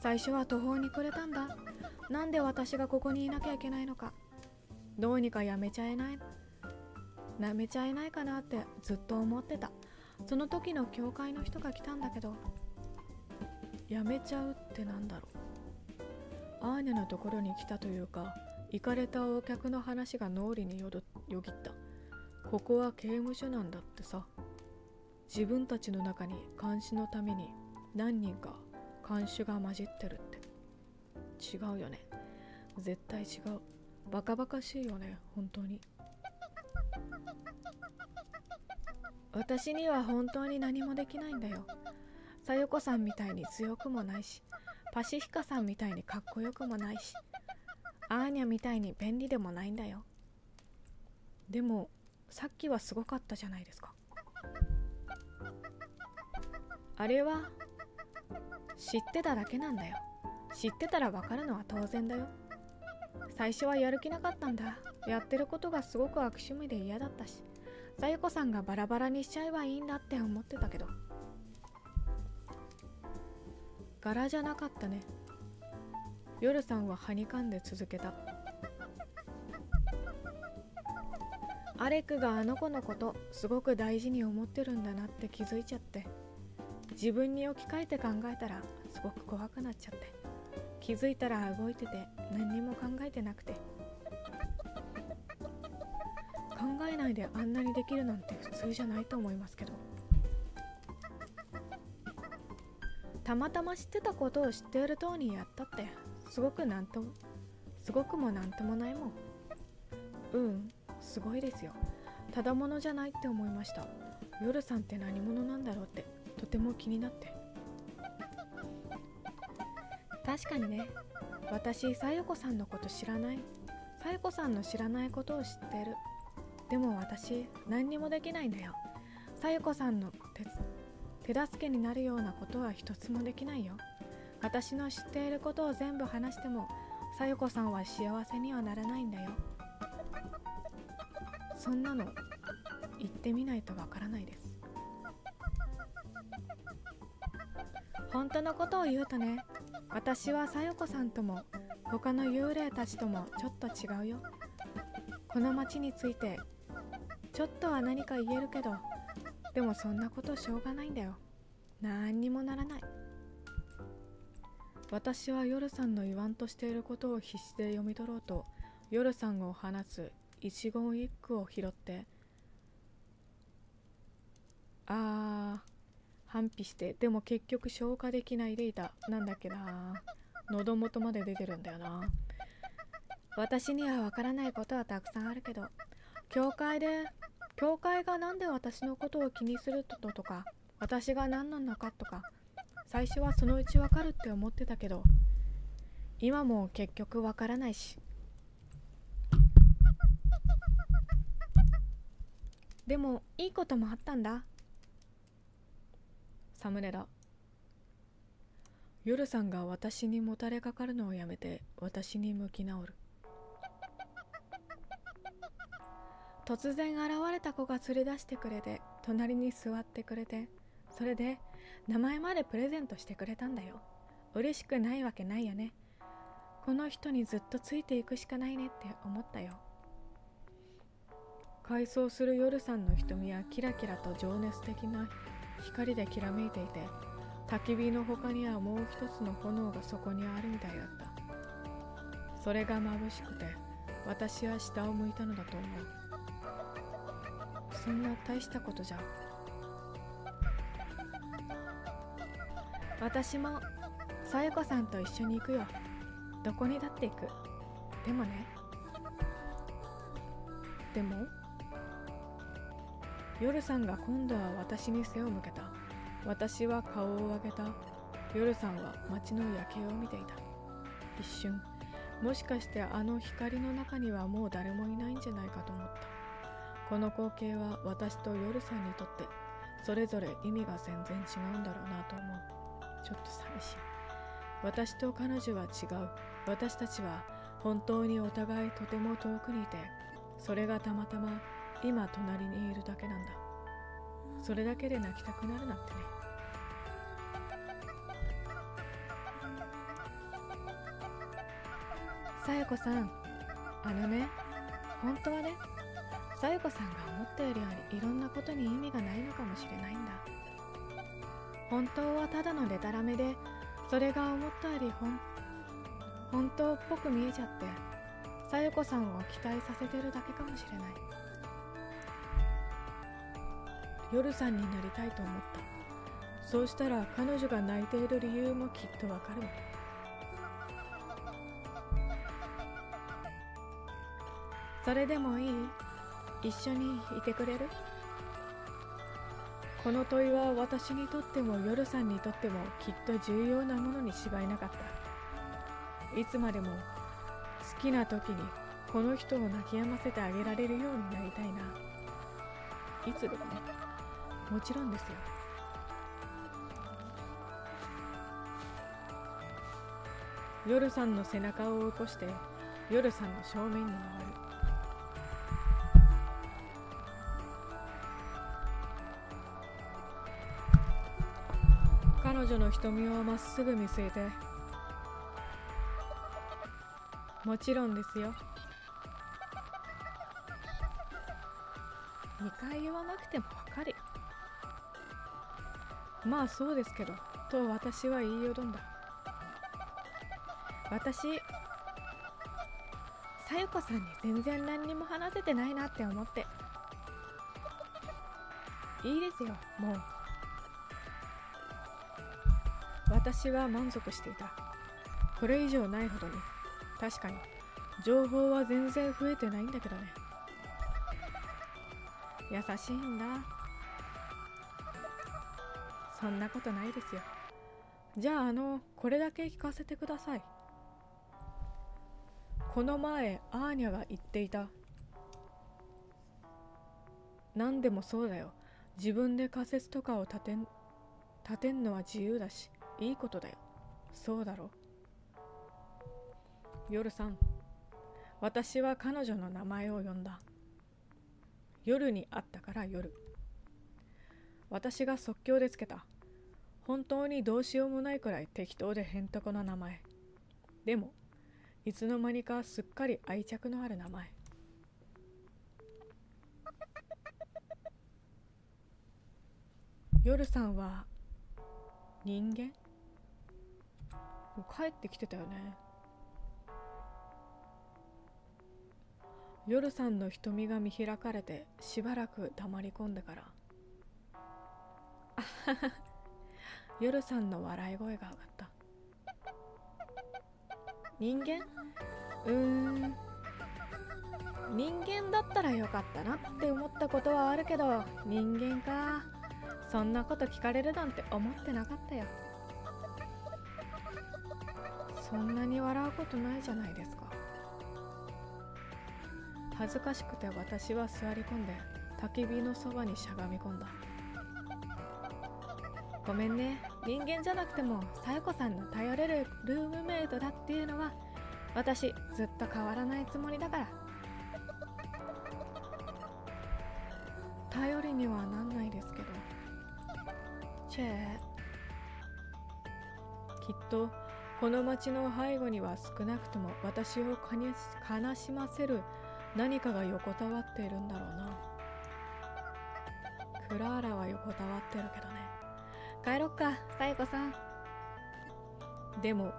最初は途方に暮れたんだ。なんで私がここにいなきゃいけないのか、どうにかやめちゃえないかなってずっと思ってた。その時の教会の人が来たんだけど、やめちゃうってなんだろう。アーニャのところに来たというか、行かれたお客の話が脳裏によぎった。ここは刑務所なんだってさ。自分たちの中に監視のために何人か看守が混じってるって。違うよね、絶対違う。バカバカしいよね、本当に。私には本当に何もできないんだよ。さよこさんみたいに強くもないし、パシフィカさんみたいにかっこよくもないし、アーニャみたいに便利でもないんだよ。でもさっきはすごかったじゃないですか。あれは知ってただけなんだよ。知ってたらわかるのは当然だよ。最初はやる気なかったんだ。やってることがすごく悪趣味で嫌だったし、さゆこさんがバラバラにしちゃえばいいんだって思ってたけど、柄じゃなかったね。夜さんははにかんで続けた。アレクがあの子のことすごく大事に思ってるんだなって気づいちゃって、自分に置き換えて考えたらすごく怖くなっちゃって、気づいたら動いてて何にも考えてなくて、考えないであんなにできるなんて普通じゃないと思いますけど、たまたま知ってたことを知っている通りにやったってすごくもなんともないもん。すごいですよ。ただものじゃないって思いました。夜さんって何者なんだろうってとても気になって。確かにね、私さよこさんのこと知らない。さよこさんの知らないことを知ってる。でも私何にもできないんだよ。さよこさんの手助けになるようなことは一つもできないよ。私の知っていることを全部話してもさよこさんは幸せにはならないんだよ。そんなの言ってみないとわからないです。本当のことを言うとね、私はさよこさんとも他の幽霊たちともちょっと違うよ。この町についてちょっとは何か言えるけど、でもそんなことしょうがないんだよ。なんにもならない。私は夜さんの言わんとしていることを必死で読み取ろうと、夜さんを放つ一言一句を拾って、反比して、でも結局消化できないでいた。なんだっけな、喉元まで出てるんだよな。私にはわからないことはたくさんあるけど、教会がなんで私のことを気にするとか、私が何なのかとか、最初はそのうちわかるって思ってたけど、今も結局わからないし。でもいいこともあったんだ。サムネだ。夜さんが私にもたれかかるのをやめて私に向き直る。突然現れた子が連れ出してくれて、隣に座ってくれて、それで名前までプレゼントしてくれたんだよ。嬉しくないわけないよね。この人にずっとついていくしかないねって思ったよ。回想する夜さんの瞳はキラキラと情熱的な光できらめいていて、焚き火の他にはもう一つの炎がそこにあるみたいだった。それが眩しくて私は下を向いたのだと思う。そんな大したことじゃ。私もさゆこさんと一緒に行くよ。どこにだって行く。でも夜さんが今度は私に背を向けた。私は顔を上げた。夜さんは街の夜景を見ていた。一瞬、もしかしてあの光の中にはもう誰もいないんじゃないかと思った。この光景は私と夜さんにとってそれぞれ意味が全然違うんだろうなと思う。ちょっと寂しい。私と彼女は違う。私たちは本当にお互いとても遠くにいて、それがたまたま今隣にいるだけなんだ。それだけで泣きたくなるなんてね。さゆこさん、本当はね、さゆこさんが思ったよりはいろんなことに意味がないのかもしれないんだ。本当はただのデタラメで、それが思ったより本当っぽく見えちゃって、さゆこさんを期待させてるだけかもしれない。夜さんになりたいと思った。そうしたら彼女が泣いている理由もきっとわかるわ。それでもいい？一緒にいてくれる？この問いは私にとっても夜さんにとってもきっと重要なものに違いなかった。いつまでも好きな時にこの人を泣き止ませてあげられるようになりたいな。いつでもね。もちろんですよ。夜さんの背中を起こして夜さんの正面に回る。彼女の瞳をまっすぐ見据えて、もちろんですよ。2回言わなくてもわかるよ。まあそうですけど、と私は言いよどんだ。私、さゆこさんに全然何にも話せてないなって思って。いいですよ、もう。私は満足していた。これ以上ないほどに。確かに情報は全然増えてないんだけどね。優しいんだ。そんなことないですよ。じゃあこれだけ聞かせてください。この前アーニャが言っていた。何でもそうだよ。自分で仮説とかを立てんのは自由だし、いいことだよ。そうだろ。夜さん。私は彼女の名前を呼んだ。夜に会ったから夜。私が即興でつけた。本当にどうしようもないくらい適当でへんとこな名前。でも、いつの間にかすっかり愛着のある名前。夜さんは人間？帰ってきてたよね。夜さんの瞳が見開かれてしばらく黙り込んでから、あはは、夜さんの笑い声が上がった。人間？人間だったらよかったなって思ったことはあるけど、人間か。そんなこと聞かれるなんて思ってなかったよ。そんなに笑うことないじゃないですか。恥ずかしくて私は座り込んで焚き火のそばにしゃがみ込んだ。ごめんね、人間じゃなくてもさよこさんの頼れるルームメイトだっていうのは私ずっと変わらないつもりだから。頼りにはなんないですけど。チェー、きっとこの町の背後には少なくとも私を悲しませる何かが横たわっているんだろうな。クラーラは横たわってるけどね。帰ろっか、さよこさん。でも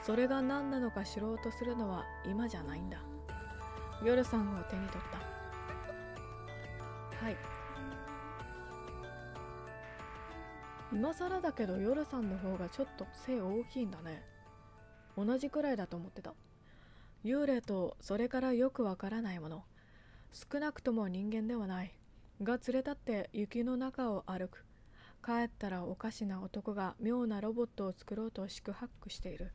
それが何なのか知ろうとするのは今じゃないんだ。夜さんを手に取った。はい。今更だけど夜さんの方がちょっと背大きいんだね。同じくらいだと思ってた。幽霊とそれからよくわからないもの、少なくとも人間ではないが連れ立って雪の中を歩く。帰ったらおかしな男が妙なロボットを作ろうと四苦八苦している。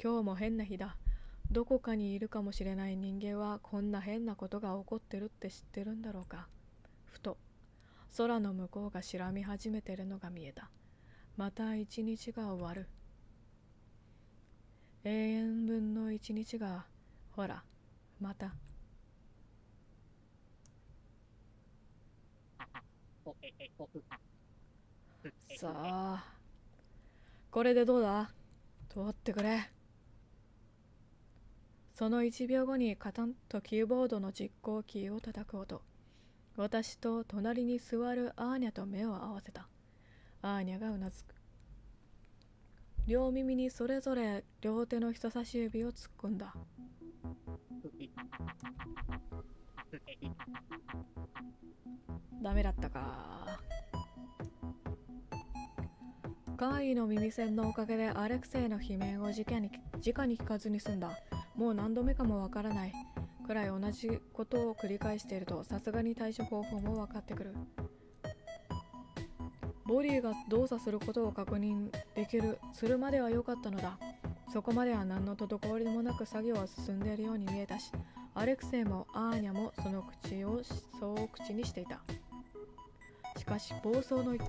今日も変な日だ。どこかにいるかもしれない人間はこんな変なことが起こってるって知ってるんだろうか。ふと空の向こうが白み始めてるのが見えた。また一日が終わる。永遠分の一日が、ほら、また。さあ、これでどうだ？通ってくれ。その1秒後にカタンとキーボードの実行キーを叩く音。私と隣に座るアーニャと目を合わせた。アーニャがうなずく。両耳にそれぞれ両手の人差し指を突っ込んだ。ダメだったか。怪異の耳栓のおかげでアレクセイの悲鳴を直に聞かずに済んだ。もう何度目かもわからないくらい同じことを繰り返していると、さすがに対処方法も分かってくる。ボディが動作することを確認するまでは良かったのだ。そこまでは何の滞りもなく作業は進んでいるように見えたし、アレクセイもアーニャもその口をそう口にしていた。しかし暴走の一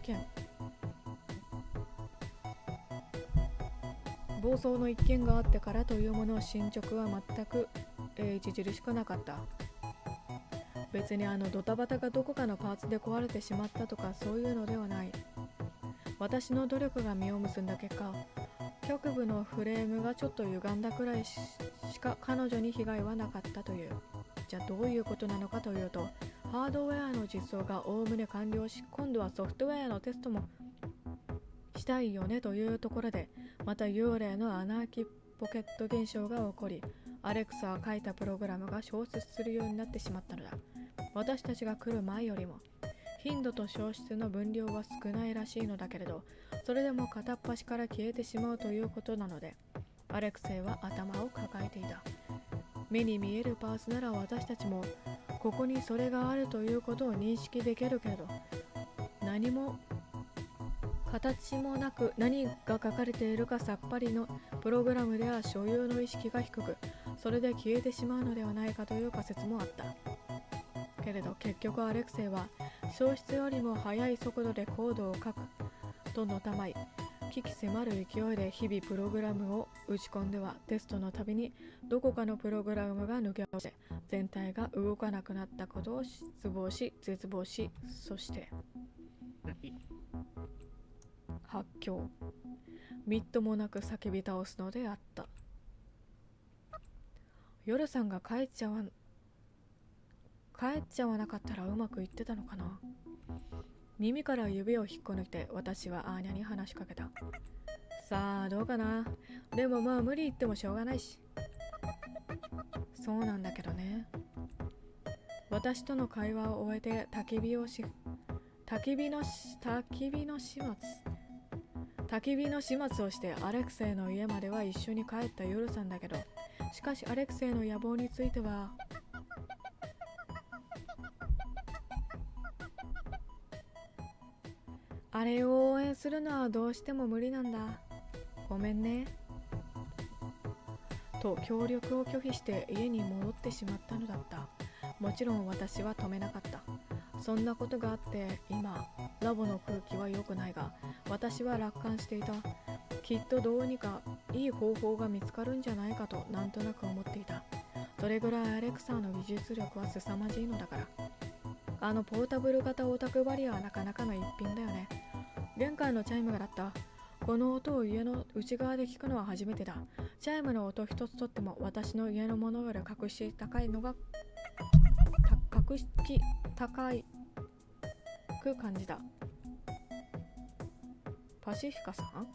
件があってからというもの進捗は全く、著しくなかった。別にドタバタがどこかのパーツで壊れてしまったとかそういうのではない。私の努力が実を結んだ結果、局部のフレームがちょっと歪んだくらいしか彼女に被害はなかったという。じゃあどういうことなのかというと、ハードウェアの実装がおおむね完了し、今度はソフトウェアのテストもしたいよねというところで、また幽霊の穴あきポケット現象が起こり、アレクサが書いたプログラムが消失するようになってしまったのだ。私たちが来る前よりも頻度と消失の分量は少ないらしいのだけれど、それでも片っ端から消えてしまうということなので、アレクセイは頭を抱えていた。目に見えるパーツなら私たちもここにそれがあるということを認識できるけれど、何も形もなく何が書かれているかさっぱりのプログラムでは所有の意識が低く、それで消えてしまうのではないかという仮説もあった。けれど結局アレクセイは消失よりも速い速度でコードを書くとのたまい、危機迫る勢いで日々プログラムを打ち込んではテストのたびにどこかのプログラムが抜け落ちて全体が動かなくなったことを失望し絶望し、そして発狂、みっともなく叫び倒すのであった。夜さんが帰っちゃわなかったらうまくいってたのかな。耳から指を引っこ抜いて私はアーニャに話しかけた。さあどうかな。でもまあ無理言ってもしょうがないし。そうなんだけどね。私との会話を終えて焚き火の始末をしてアレクセイの家までは一緒に帰った夜さんだけど、しかしアレクセイの野望についてはあれを応援するのはどうしても無理なんだ。ごめんね。と協力を拒否して家に戻ってしまったのだった。もちろん私は止めなかった。そんなことがあって今ラボの空気は良くないが、私は楽観していた。きっとどうにかいい方法が見つかるんじゃないかとなんとなく思っていた。それぐらいアレクサーの技術力は凄まじいのだから。あのポータブル型オタクバリアはなかなかの一品だよね。玄関のチャイムが鳴った。この音を家の内側で聞くのは初めてだ。チャイムの音一つとっても私の家のものより格式高いく感じた。パシフィカさん？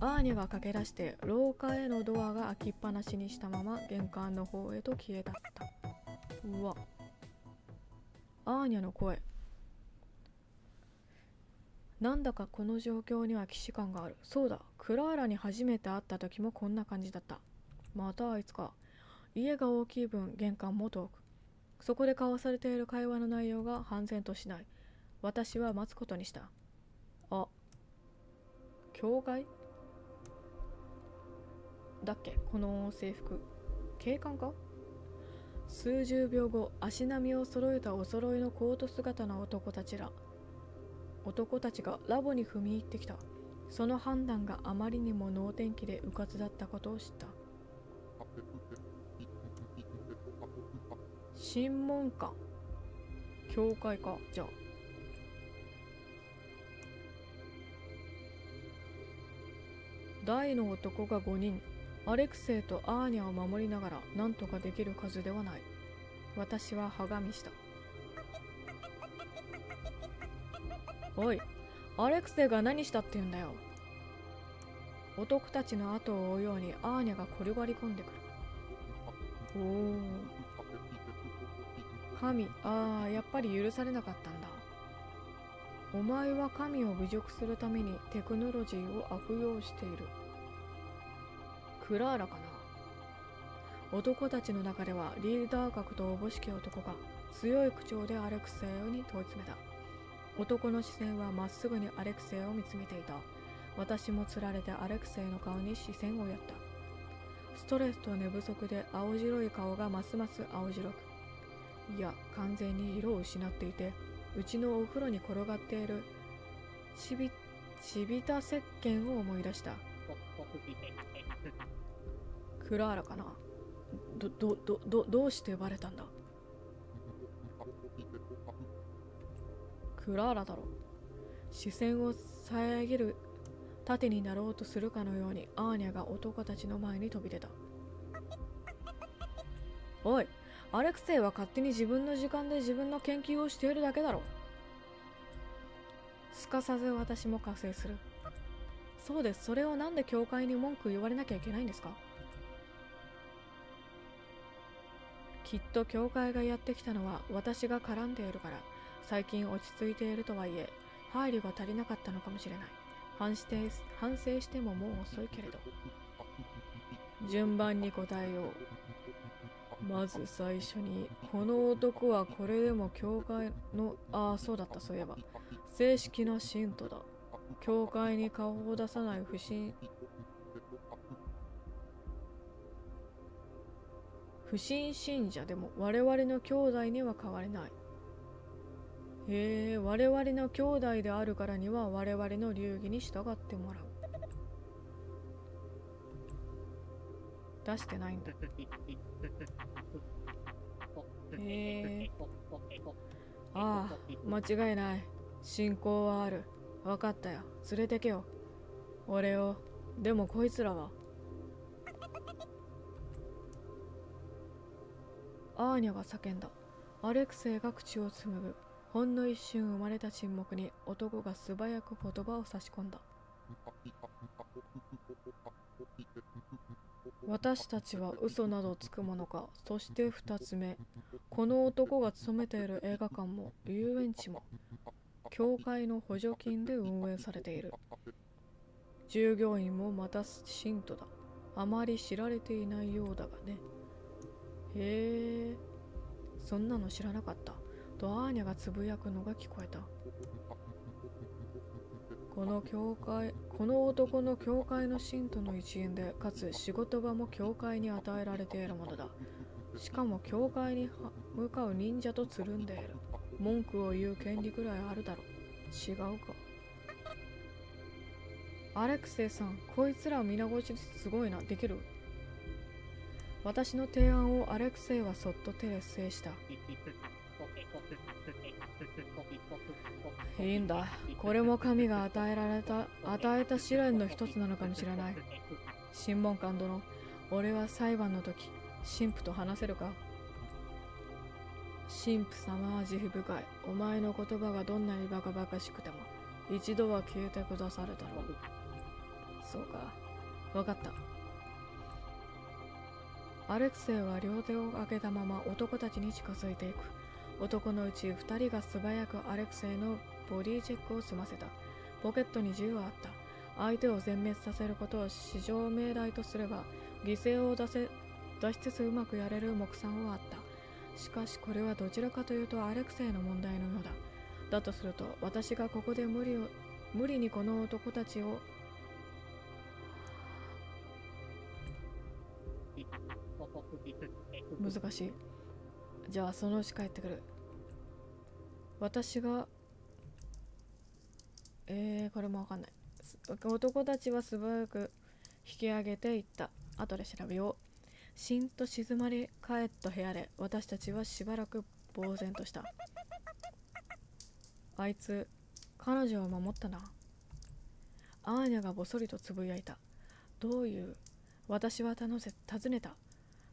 アーニャが駆け出して廊下へのドアが開きっぱなしにしたまま玄関の方へと消えたった。うわ。アーニャの声。なんだかこの状況には既視感がある。そうだ、クラーラに初めて会った時もこんな感じだった。またあいつか。家が大きい分玄関も遠く。そこで交わされている会話の内容が判然としない。私は待つことにした。あ、教会だっけこの制服。警官か？数十秒後、足並みを揃えたお揃いのコート姿の男たちがラボに踏み入ってきた。その判断があまりにも能天気で迂闊だったことを知った。審問官、教会か。じゃあ大の男が5人、アレクセイとアーニャを守りながら何とかできる数ではない。私は歯がみした。おい、アレクセイが何したって言うんだよ。男たちの後を追うようにアーニャが転がり込んでくる。おお。神、やっぱり許されなかったんだ。お前は神を侮辱するためにテクノロジーを悪用している。クラーラかな。男たちの中ではリーダー格とおぼしき男が強い口調でアレクセイに問い詰めた。男の視線はまっすぐにアレクセイを見つめていた。私もつられてアレクセイの顔に視線をやった。ストレスと寝不足で青白い顔がますます青白く、いや完全に色を失っていて、うちのお風呂に転がっているちびた石鹸を思い出した。クラーラかな。どうして呼ばれたんだ。クラーラだろ。視線を遮る盾になろうとするかのようにアーニャが男たちの前に飛び出た。おい、アレクセイは勝手に自分の時間で自分の研究をしているだけだろ。すかさず私も加勢する。そうです。それをなんで教会に文句言われなきゃいけないんですか。きっと教会がやってきたのは私が絡んでいるから。最近落ち着いているとはいえ配慮が足りなかったのかもしれない。反省してももう遅いけれど。順番に答えよう。まず最初に、この男はこれでも教会の、そうだった、そういえば正式な信徒だ。教会に顔を出さない不審信者でも我々の兄弟には変わりない。我々の兄弟であるからには我々の流儀に従ってもらう。出してないんだ。ああ、間違いない。信仰はある。わかったよ。連れてけよ。俺を。でもこいつらは。アーニャが叫んだ。アレクセイが口を紡ぐ。ほんの一瞬生まれた沈黙に男が素早く言葉を差し込んだ。私たちは嘘などつくものか。そして二つ目、この男が勤めている映画館も遊園地も教会の補助金で運営されている。従業員もまた信徒だ。あまり知られていないようだがね。へえ、そんなの知らなかった。とアーニャがつぶやくのが聞こえた。この男の教会の信徒の一員で、かつ仕事場も教会に与えられているものだ。しかも教会に向かう忍者とつるんでいる。文句を言う権利くらいあるだろう。違うか。アレクセイさん、こいつら皆越しすごいな。できる？私の提案をアレクセイはそっと手で制した。いいんだ。これも神が与えた試練の一つなのかもしれない。審問官殿、俺は裁判の時、神父と話せるか？神父様は慈悲深い。お前の言葉がどんなにバカバカしくても、一度は消えてくださるだろう。そうか。わかった。アレクセイは両手を上げたまま男たちに近づいていく。男のうち2人が素早くアレクセイのボディチェックを済ませた。ポケットに銃はあった。相手を全滅させることを至上命題とすれば、犠牲を出しつつうまくやれる目算はあった。しかしこれはどちらかというとアレクセイの問題のようだ。だとすると、私がここで無理にこの男たちを難しい。じゃあそのうち帰ってくる。私がこれもわかんない。男たちは素早く引き上げていった。後で調べよう。しんと静まり返った部屋で私たちはしばらく呆然とした。あいつ、彼女を守ったな。アーニャがぼそりとつぶやいた。どういう？私は尋ねた。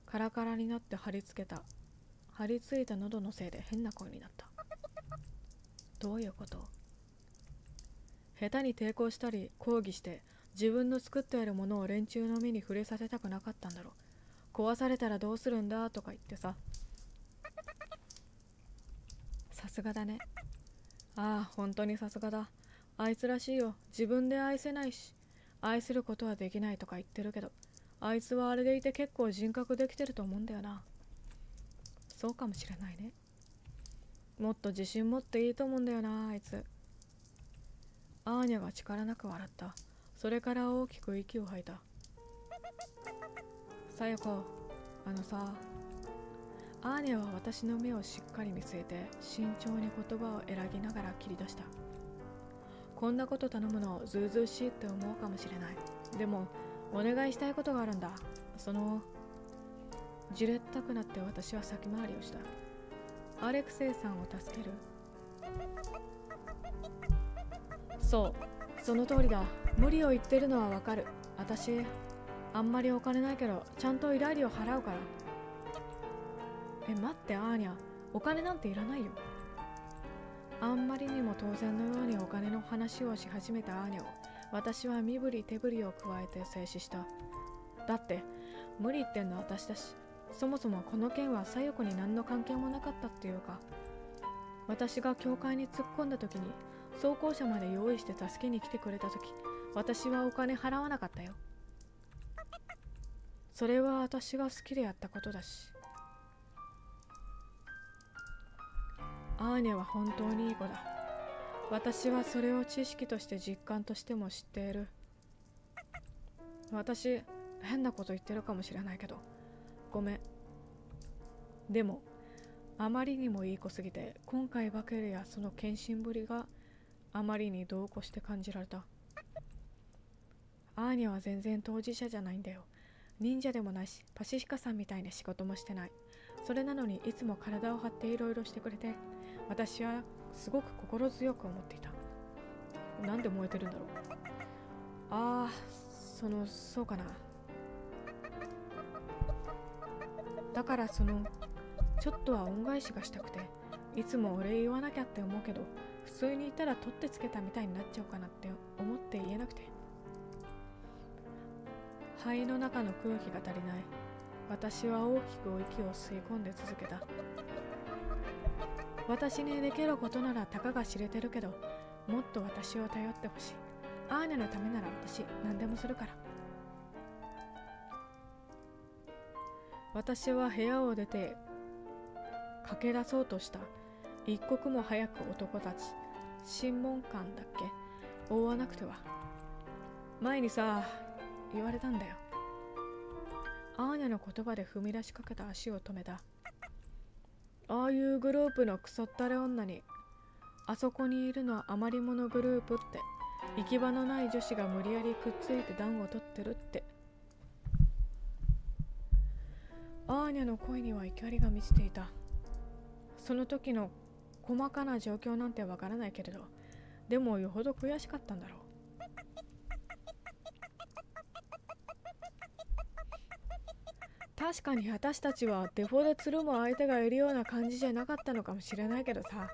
カラカラになって張り付いた喉のせいで変な声になった。どういうこと？下手に抵抗したり抗議して自分の作っているものを連中の目に触れさせたくなかったんだろう。壊されたらどうするんだとか言ってさ。さすがだね。ああ、本当にさすがだ。あいつらしいよ。自分で愛せないし愛することはできないとか言ってるけど、あいつはあれでいて結構人格できてると思うんだよな。そうかもしれないね。もっと自信持っていいと思うんだよな、あいつ。アーニャが力なく笑った。それから大きく息を吐いた。さよこ、さ、アーニャは私の目をしっかり見据えて慎重に言葉を選びながら切り出した。こんなこと頼むのずうずうしいって思うかもしれない。でもお願いしたいことがあるんだ。じれったくなって私は先回りをした。アレクセイさんを助ける？そう、その通りだ。無理を言ってるのはわかる。私、あんまりお金ないけど、ちゃんと依頼料払うから。待って、アーニャ。お金なんていらないよ。あんまりにも当然のようにお金の話をし始めたアーニャを、私は身振り手振りを加えて制止した。だって、無理言ってんの私だし、そもそもこの件は小夜子に何の関係もなかったっていうか、私が教会に突っ込んだ時に、装甲車まで用意して助けに来てくれた時、私はお金払わなかったよ。それは私が好きでやったことだし。アーニャは本当にいい子だ。私はそれを知識として実感としても知っている。私、変なこと言ってるかもしれないけど、ごめん。でも、あまりにもいい子すぎて、今回ばかりやその献身ぶりがあまりに度を越して感じられた。アーニャは全然当事者じゃないんだよ。忍者でもないし、パシフィカさんみたいな仕事もしてない。それなのにいつも体を張っていろいろしてくれて、私はすごく心強く思っていた。なんで燃えてるんだろう。ああ、そうかな。だからちょっとは恩返しがしたくて、いつもお礼言わなきゃって思うけど、普通にいたら取ってつけたみたいになっちゃうかなって思って言えなくて。肺の中の空気が足りない。私は大きく息を吸い込んで続けた。私にできることならたかが知れてるけど、もっと私を頼ってほしい。アーニャのためなら私何でもするから。私は部屋を出て駆け出そうとした。一刻も早く男たち、審問官だっけ、追わなくては。前にさ、言われたんだよ。アーニャの言葉で踏み出しかけた足を止めた。ああいうグループのクソったれ女に、あそこにいるのは余り者グループって、行き場のない女子が無理やりくっついて暖を取ってるって。アーニャの声には怒りが満ちていた。その時の細かな状況なんてわからないけれど、でもよほど悔しかったんだろう。確かに私たちはデフォでつるむ相手がいるような感じじゃなかったのかもしれないけどさ。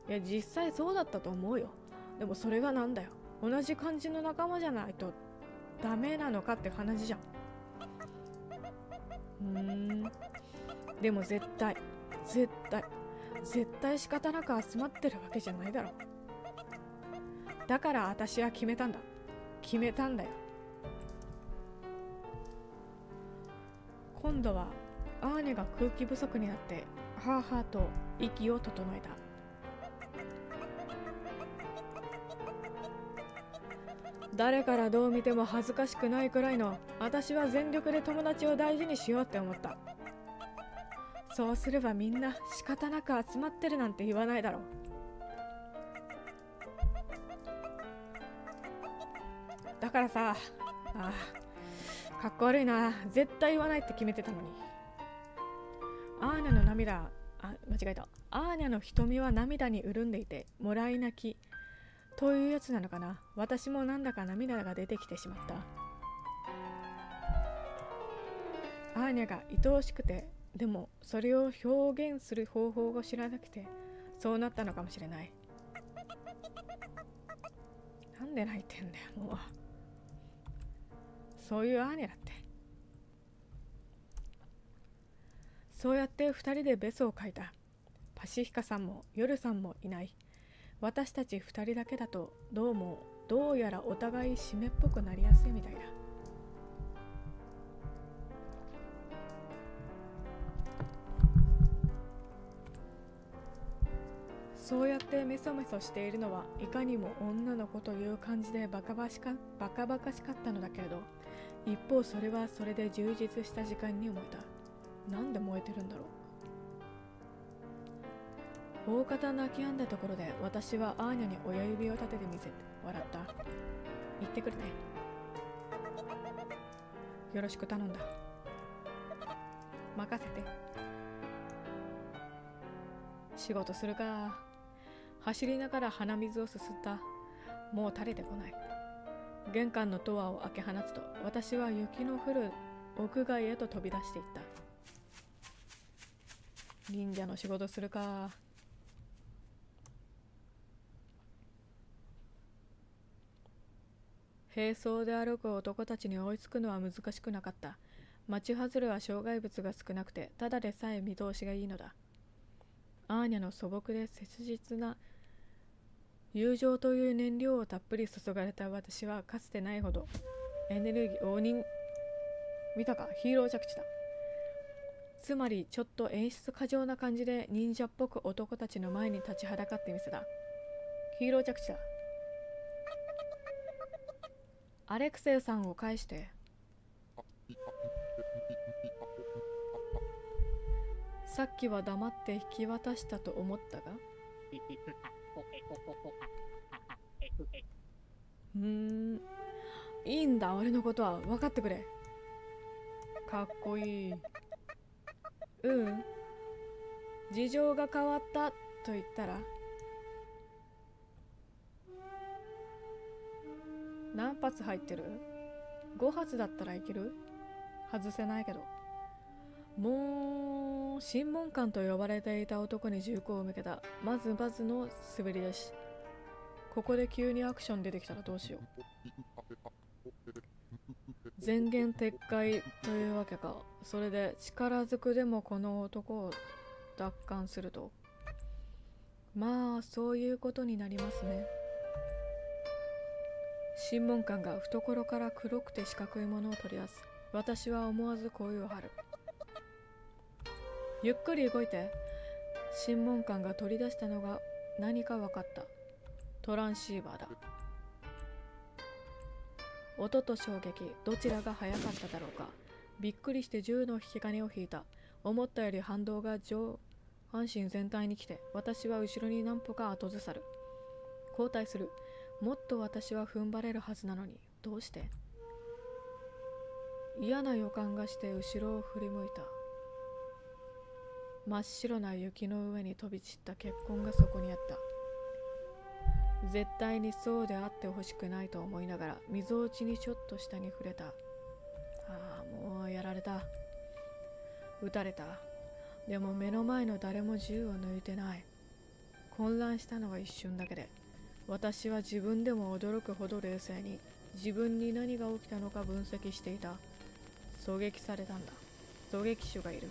いや、実際そうだったと思うよ。でもそれがなんだよ。同じ感じの仲間じゃないとダメなのかって話じゃん。でも絶対仕方なく集まってるわけじゃないだろ。だから私は決めたんだよ。今度はアーニャが空気不足になってはぁはぁと息を整えた。誰からどう見ても恥ずかしくないくらいの、私は全力で友達を大事にしようって思った。そうすればみんな仕方なく集まってるなんて言わないだろう。だからさ、かっこ悪いな。絶対言わないって決めてたのに。アーニャの涙、間違えた。アーニャの瞳は涙に潤んでいて、もらい泣きというやつなのかな。私もなんだか涙が出てきてしまった。アーニャが愛おしくて、でもそれを表現する方法を知らなくて、そうなったのかもしれない。なんで泣いてんだよ、もう。そういうアーニャだって。そうやって二人でベスを書いた。パシフィカさんもヨルさんもいない。私たち二人だけだとどうやらお互い湿っぽくなりやすいみたいだ。そうやってメソメソしているのはいかにも女の子という感じでバカバカしかったのだけれど、一方それはそれで充実した時間に思えた。なんで燃えてるんだろう。大方泣き止んだところで私はアーニャに親指を立ててみせて笑った。言ってくるね。よろしく頼んだ。任せて。仕事するか。走りながら鼻水をすすった。もう垂れてこない。玄関のドアを開け放つと、私は雪の降る屋外へと飛び出していった。忍者の仕事するか。並走で歩く男たちに追いつくのは難しくなかった。町外れは障害物が少なくて、ただでさえ見通しがいいのだ。アーニャの素朴で切実な友情という燃料をたっぷり注がれた私はかつてないほどエネルギー見たか。ヒーロー着地だ。つまりちょっと演出過剰な感じで忍者っぽく男たちの前に立ちはだかってみせた。ヒーロー着地だ。アレクセイさんを返して。さっきは黙って引き渡したと思ったが。いいんだ、俺のことは分かってくれ。かっこいい。事情が変わったと言ったら。何発入ってる？ 5 発だったらいける？外せないけど。もう審問官と呼ばれていた男に銃口を向けた。まずまずの滑り出し。ここで急にアクション出てきたらどうしよう。前言撤回というわけか。それで力ずくでもこの男を奪還すると。まあそういうことになりますね。審問官が懐から黒くて四角いものを取り出す。私は思わず声を張る。ゆっくり動いて。審問官が取り出したのが何か分かった。トランシーバーだ。音と衝撃、どちらが早かっただろうか。びっくりして銃の引き金を引いた。思ったより反動が上半身全体に来て、私は後ろに何歩か後ずさる。後退する。もっと私は踏ん張れるはずなのに、どうして？嫌な予感がして後ろを振り向いた。真っ白な雪の上に飛び散った血痕がそこにあった。絶対にそうであってほしくないと思いながら、みぞおちにちょっと下に触れた。ああ、もうやられた。撃たれた。でも目の前の誰も銃を抜いてない。混乱したのは一瞬だけで、私は自分でも驚くほど冷静に自分に何が起きたのか分析していた。狙撃されたんだ。狙撃手がいる。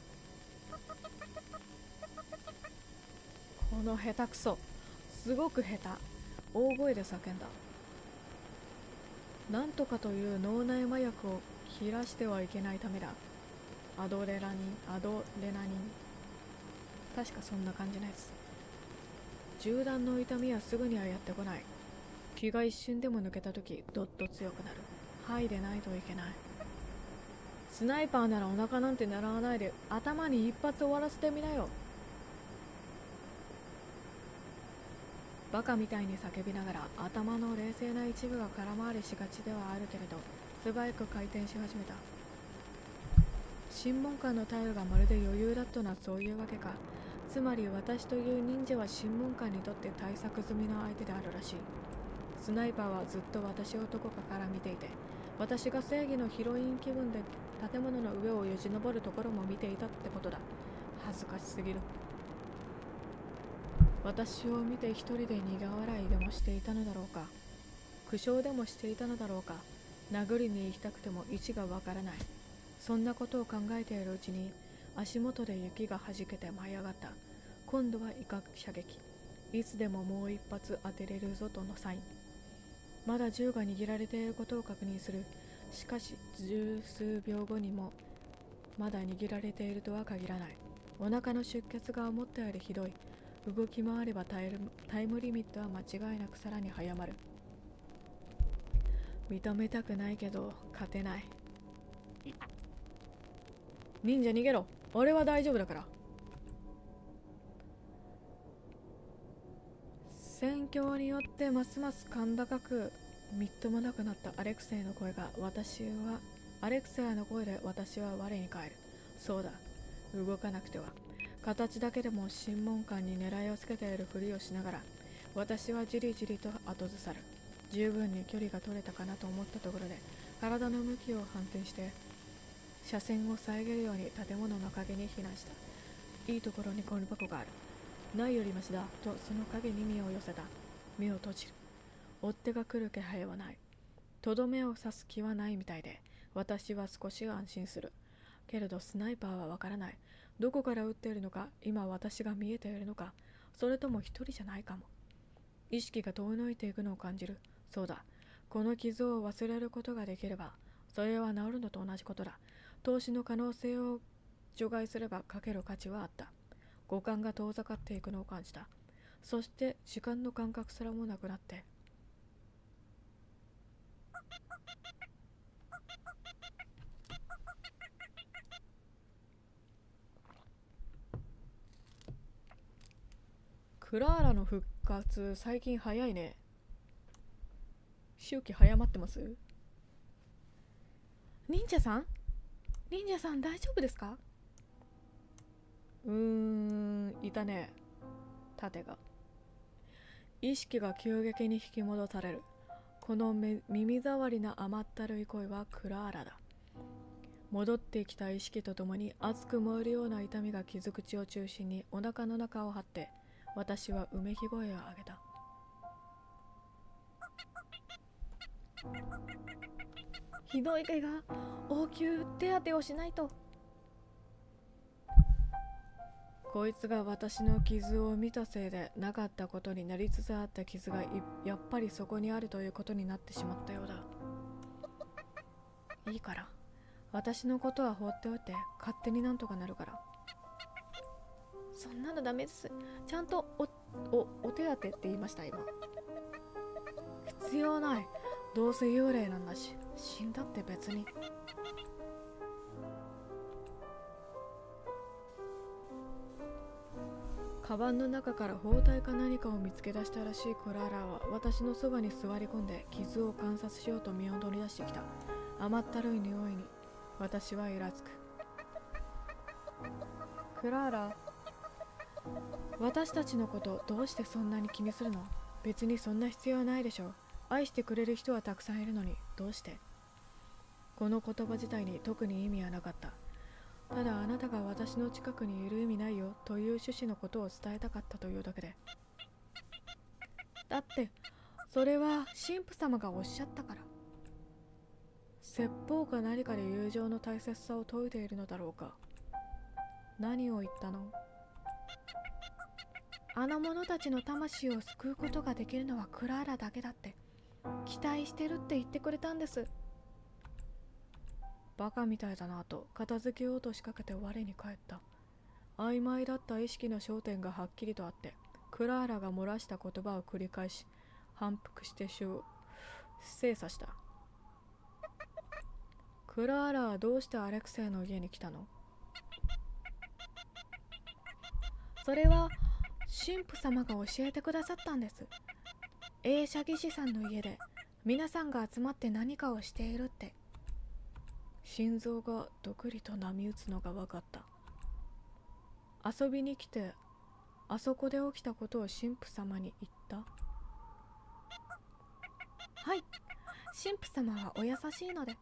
この下手くそ、すごく下手。大声で叫んだ。なんとかという脳内麻薬を切らしてはいけないためだ。アドレナニン。確かそんな感じのやつ。銃弾の痛みはすぐにはやってこない。気が一瞬でも抜けたとき、どっと強くなる。はいでないといけない。スナイパーならお腹なんて狙わないで、頭に一発終わらせてみなよ。バカみたいに叫びながら、頭の冷静な一部が空回りしがちではあるけれど、素早く回転し始めた。審問官の態度がまるで余裕だったのはそういうわけか。つまり私という忍者は審問官にとって対策済みの相手であるらしい。スナイパーはずっと私をどこかから見ていて、私が正義のヒロイン気分で建物の上をよじ登るところも見ていたってことだ。恥ずかしすぎる。私を見て一人で苦笑いでもしていたのだろうか。苦笑でもしていたのだろうか。殴りに行きたくても位置がわからない。そんなことを考えているうちに、足元で雪がはじけて舞い上がった。今度は威嚇射撃。いつでももう一発当てれるぞとのサイン。まだ銃が握られていることを確認する。しかし十数秒後にもまだ握られているとは限らない。お腹の出血が思ったよりひどい。動き回ればタイムリミットは間違いなくさらに早まる。認めたくないけど勝てない。忍者逃げろ。俺は大丈夫だから。戦況によってますます甲高くみっともなくなったアレクセイの声が、アレクセイの声で私は我に返る。そうだ、動かなくては。形だけでも審問官に狙いをつけているふりをしながら、私はじりじりと後ずさる。十分に距離が取れたかなと思ったところで、体の向きを反転して車線を遮るように建物の陰に避難した。いいところにゴミ箱がある。ないよりマシだとその影に身を寄せた。目を閉じる。追っ手が来る気配はない。とどめを刺す気はないみたいで、私は少し安心する。けれどスナイパーはわからない。どこから撃っているのか、今私が見えているのか、それとも一人じゃないかも。意識が遠のいていくのを感じる。そうだ、この傷を忘れることができれば、それは治るのと同じことだ。投資の可能性を除外すればかける価値はあった。五感が遠ざかっていくのを感じた。そして時間の感覚すらもなくなって、クラーラの復活最近早いね。周期早まってます？忍者さん大丈夫ですか？いたね。盾が。意識が急激に引き戻される。この耳障りな甘ったるい声はクラーラだ。戻ってきた意識とともに熱く燃えるような痛みが傷口を中心にお腹の中を張って、私はうめき声を上げた。ひどい怪我、応急手当てをしないと。こいつが私の傷を見たせいでなかったことになりつつあった傷がやっぱりそこにあるということになってしまったようだ。いいから、私のことは放っておいて、勝手になんとかなるから。そんなのダメです。ちゃんとお手当てって言いました今。必要ない。どうせ幽霊なんだし、死んだって別に。カバンの中から包帯か何かを見つけ出したらしいクラーラは私のそばに座り込んで傷を観察しようと身を乗り出してきた。甘ったるい匂いに私はイラつく。クラーラ、私たちのことどうしてそんなに気にするの？別にそんな必要ないでしょ。愛してくれる人はたくさんいるのに、どうして？この言葉自体に特に意味はなかった。ただあなたが私の近くにいる意味ないよという趣旨のことを伝えたかったというだけで。だってそれは神父様がおっしゃったから。説法か何かで友情の大切さを説いているのだろうか。何を言ったの？あの者たちの魂を救うことができるのはクラーラだけだって期待してるって言ってくれたんです。バカみたいだなと片付けようと仕掛けて我に返った。曖昧だった意識の焦点がはっきりとあって、クラーラが漏らした言葉を繰り返し反復して精査した。クラーラはどうしてアレクセイの家に来たの？それは神父様が教えてくださったんです。映写技師さんの家で皆さんが集まって何かをしているって。心臓がどくりと波打つのが分かった。遊びに来てあそこで起きたことを神父様に言った？はい、神父様はお優しいので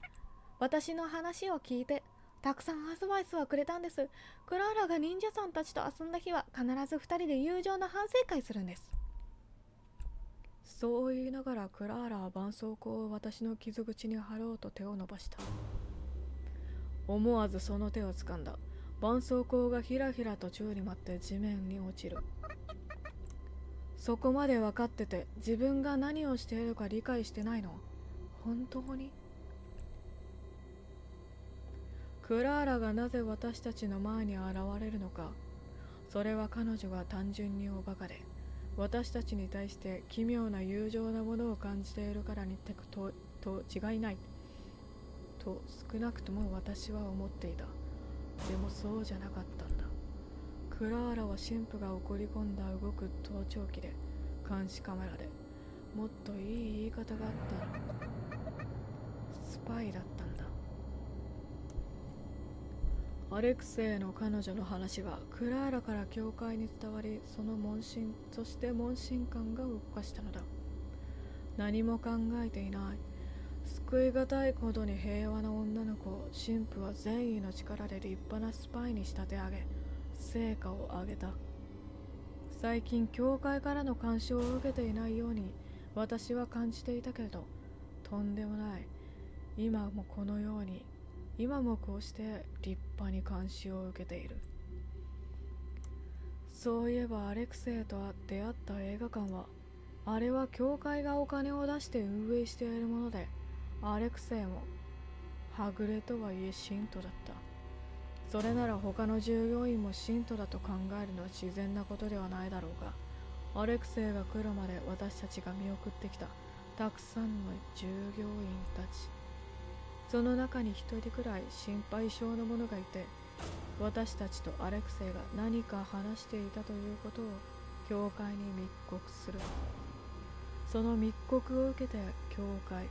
私の話を聞いてたくさんアドバイスはくれたんです。クラーラが忍者さんたちと遊んだ日は必ず2人で友情の反省会するんです。そう言いながらクラーラは絆創膏を私の傷口に貼ろうと手を伸ばした。思わずその手を掴んだ。絆創膏がひらひらと宙に舞って地面に落ちる。そこまで分かってて自分が何をしているか理解してないの？本当に？クラーラがなぜ私たちの前に現れるのか。それは彼女が単純におバカで私たちに対して奇妙な友情なものを感じているからにと違いないと少なくとも私は思っていた。でもそうじゃなかったんだ。クラーラは神父が送り込んだ動く盗聴器で監視カメラでもっといい言い方があったらスパイだったんだ。アレクセイの彼女の話はクラーラから教会に伝わり、そして問診官が動かしたのだ。何も考えていない。救いがたいほどに平和な女の子を神父は善意の力で立派なスパイに仕立て上げ、成果を上げた。最近教会からの干渉を受けていないように私は感じていたけれど、とんでもない。今もこうして立派に監視を受けている。そういえばアレクセイと出会った映画館は、あれは教会がお金を出して運営しているもので、アレクセイもはぐれとはいえ信徒だった。それなら他の従業員も信徒だと考えるのは自然なことではないだろうが、アレクセイが来るまで私たちが見送ってきたたくさんの従業員たち、その中に一人くらい心配性の者がいて、私たちとアレクセイが何か話していたということを教会に密告する。その密告を受けて教会、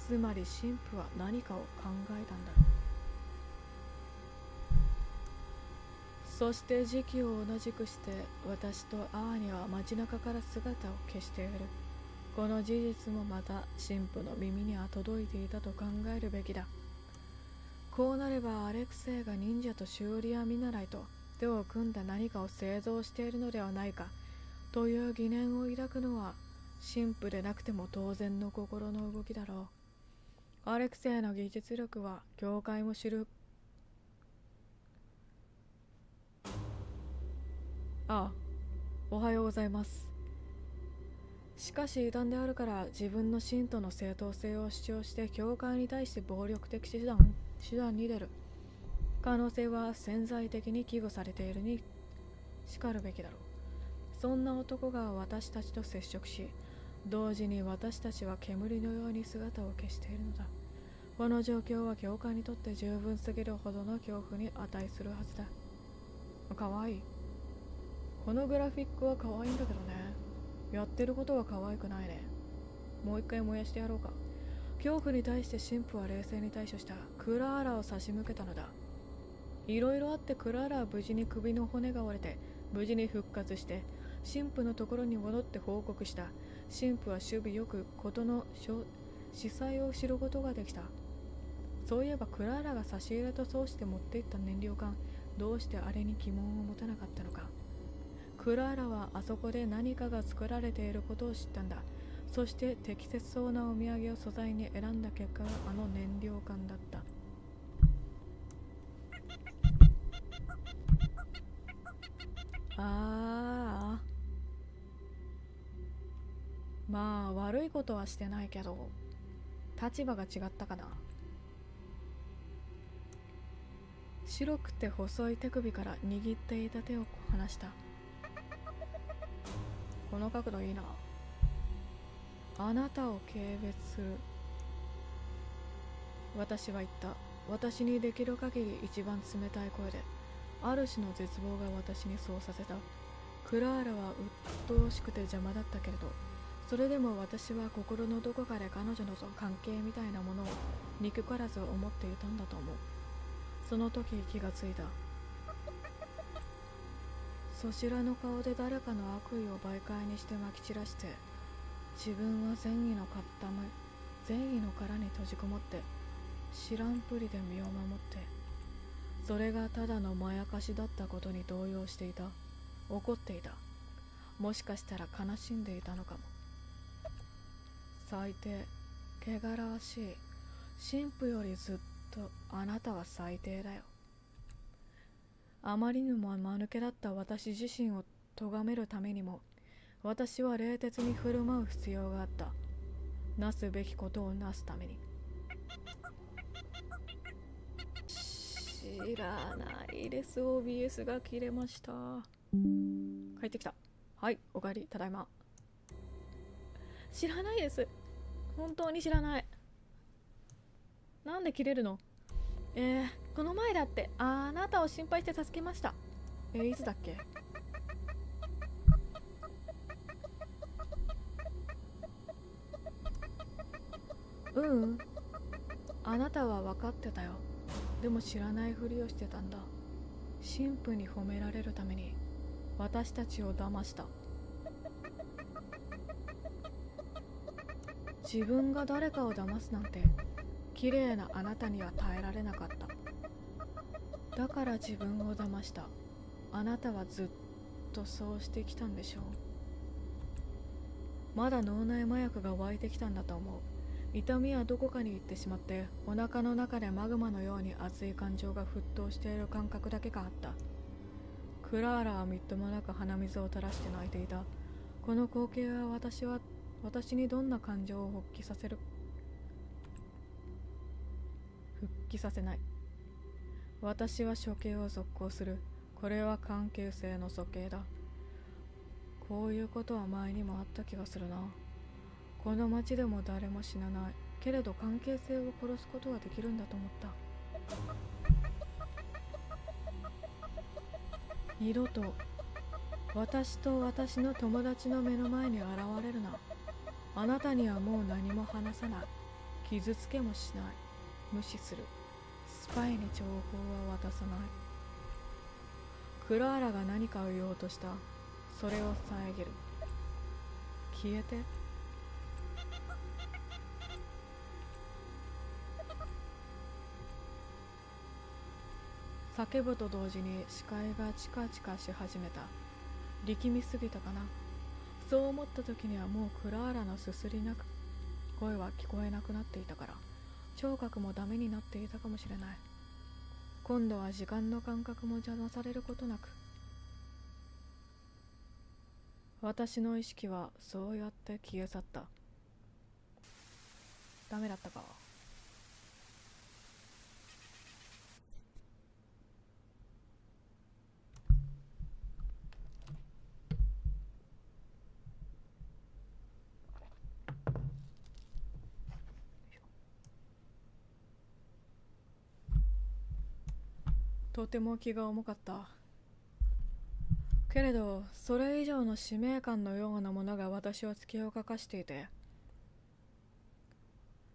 つまり神父は何かを考えたんだろう。そして時期を同じくして私とアーニャは街中から姿を消している。この事実もまた神父の耳には届いていたと考えるべきだ。こうなればアレクセイが忍者と修理屋見習いと手を組んで何かを製造しているのではないかという疑念を抱くのは神父でなくても当然の心の動きだろう。アレクセイの技術力は教会も知る。ああ、おはようございます。しかし異端であるから自分の信徒の正当性を主張して教会に対して暴力的手段に出る可能性は潜在的に危惧されているにしかるべきだろう。そんな男が私たちと接触し、同時に私たちは煙のように姿を消しているのだ。この状況は教会にとって十分すぎるほどの恐怖に値するはずだ。かわいい。このグラフィックはかわいいんだけどね。やってることは可愛くないね。もう一回燃やしてやろうか。恐怖に対して神父は冷静に対処した。クラーラを差し向けたのだ。いろいろあってクラーラは無事に首の骨が折れて無事に復活して神父のところに戻って報告した。神父は守備よく事の司祭を知ることができた。そういえばクラーラが差し入れと称して持っていった燃料缶、どうしてあれに疑問を持たなかったのか。クラーラはあそこで何かが作られていることを知ったんだ。そして適切そうなお土産を素材に選んだ結果があの燃料缶だった。ああ、まあ悪いことはしてないけど立場が違ったかな。白くて細い手首から握っていた手を離した。この角度いいな。あなたを軽蔑する。私は言った。私にできる限り一番冷たい声で、ある種の絶望が私にそうさせた。クラーラは鬱陶しくて邪魔だったけれど、それでも私は心のどこかで彼女の関係みたいなものを憎からず思っていたんだと思う。その時気がついた。そちらの顔で誰かの悪意を媒介にしてまき散らして、自分は善意の殻に閉じこもって知らんぷりで身を守って、それがただのまやかしだったことに動揺していた。怒っていた。もしかしたら悲しんでいたのかも。最低、汚らわしい。神父よりずっとあなたは最低だよ。あまりにも間抜けだった私自身を咎めるためにも、私は冷徹に振る舞う必要があった。なすべきことをなすために。知らないです。OBS が切れました。帰ってきた。はい、おかえり、ただいま。知らないです。本当に知らない。なんで切れるの？この前だってあなたを心配して助けました。いつだっけ？あなたは分かってたよ。でも知らないふりをしてたんだ。神父に褒められるために私たちを騙した。自分が誰かを騙すなんて綺麗なあなたには耐えられなかった。だから自分を騙した。あなたはずっとそうしてきたんでしょう。まだ脳内麻薬が湧いてきたんだと思う。痛みはどこかに行ってしまって、お腹の中でマグマのように熱い感情が沸騰している感覚だけがあった。クラーラはみっともなく鼻水を垂らして泣いていた。この光景は私にどんな感情を復帰させない。私は処刑を続行する。これは関係性の鼠径だ。こういうことは前にもあった気がするな。この町でも誰も死なない。けれど関係性を殺すことができるんだと思った。二度と私と私の友達の目の前に現れるな。あなたにはもう何も話さない。傷つけもしない。無視する。スパイに情報は渡さない。クラーラが何かを言おうとした。それを遮る。消えて。叫ぶと同時に視界がチカチカし始めた。力みすぎたかな。そう思った時にはもうクラーラのすすり泣く声は聞こえなくなっていたから、聴覚もダメになっていたかもしれない。今度は時間の感覚も邪魔されることなく、私の意識はそうやって消え去った。ダメだったか。とても気が重かった。けれどそれ以上の使命感のようなものが私を突き動かしていて、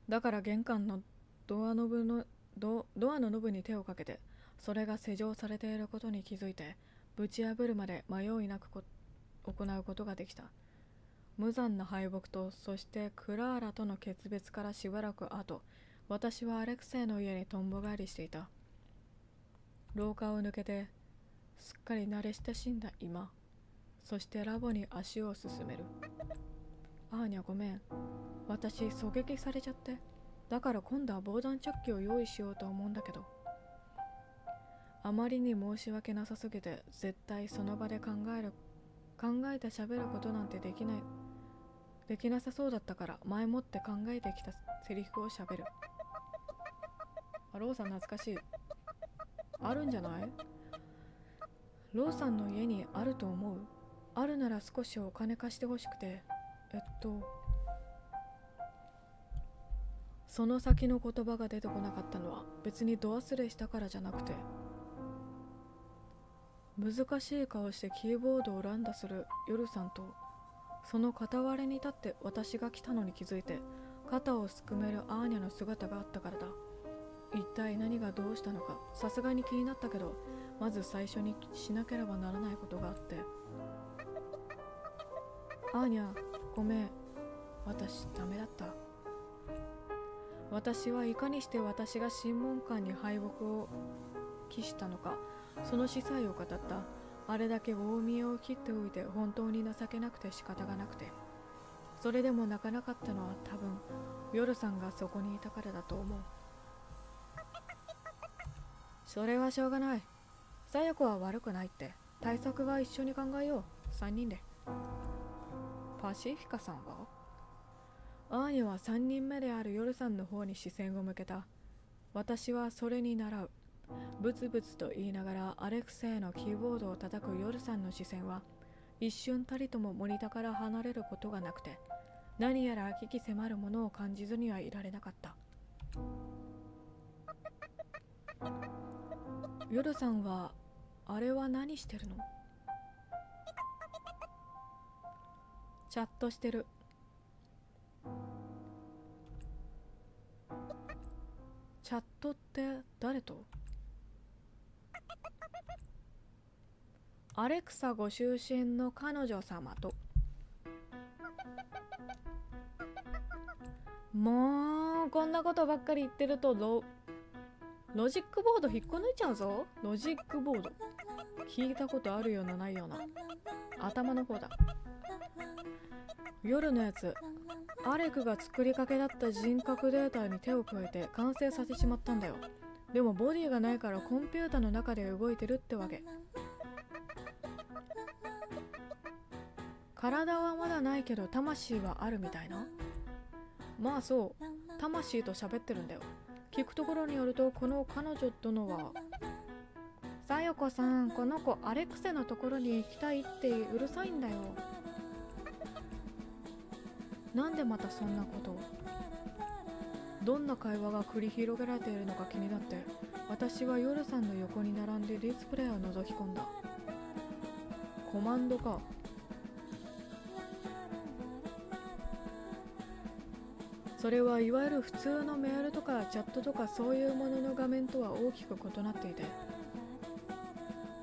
だから玄関のドアノブに手をかけて、それが施錠されていることに気づいて、ぶち破るまで迷いなく行うことができた。無残な敗北と、そしてクラーラとの決別からしばらく後、私はアレクセイの家にとんぼ返りしていた。廊下を抜けてすっかり慣れ親しんだ今、そしてラボに足を進める。アーニャ、ごめん。私狙撃されちゃって。だから今度は防弾チョッキを用意しようと思うんだけど。あまりに申し訳なさすぎて、絶対その場で考えて喋ることなんてできなさそうだったから、前もって考えてきたセリフを喋る。ローさん懐かしい。あるんじゃない？ローさんの家にあると思う？あるなら少しお金貸してほしくて。その先の言葉が出てこなかったのは別に度忘れしたからじゃなくて、難しい顔してキーボードを乱打する夜さんと、その傍らに立って私が来たのに気づいて肩をすくめるアーニャの姿があったからだ。一体何がどうしたのか、さすがに気になったけど、まず最初にしなければならないことがあって。アーニャ、ごめん。私ダメだった。私はいかにして私が審問官に敗北を喫したのか、その司祭を語った。あれだけ大見栄を切っておいて本当に情けなくて仕方がなくて。それでも泣かなかったのは多分夜さんがそこにいたからだと思う。それはしょうがない。さや子は悪くないって。対策は一緒に考えよう。3人で。パシフィカさんは？アーニャは3人目である夜さんの方に視線を向けた。私はそれに倣う。ブツブツと言いながらアレクセイのキーボードを叩く夜さんの視線は一瞬たりともモニタから離れることがなくて、何やら危機迫るものを感じずにはいられなかった。夜さんはあれは何してるの？チャットしてる。チャットって誰と？アレクサご就寝の彼女様と。もうこんなことばっかり言ってるとロジックボード引っこ抜いちゃうぞ。ロジックボード聞いたことあるようなないような。頭の方だ。夜のやつ、アレクが作りかけだった人格データに手を加えて完成させちまったんだよ。でもボディがないからコンピュータの中で動いてるってわけ。体はまだないけど魂はあるみたいな。まあそう、魂と喋ってるんだよ。聞くところによると、この彼女殿は、さよこさん、この子アレクセのところに行きたいってうるさいんだよ。なんでまたそんなことを。どんな会話が繰り広げられているのか気になって、私は夜さんの横に並んでディスプレイを覗き込んだ。コマンドか。それはいわゆる普通のメールとかチャットとかそういうものの画面とは大きく異なっていて、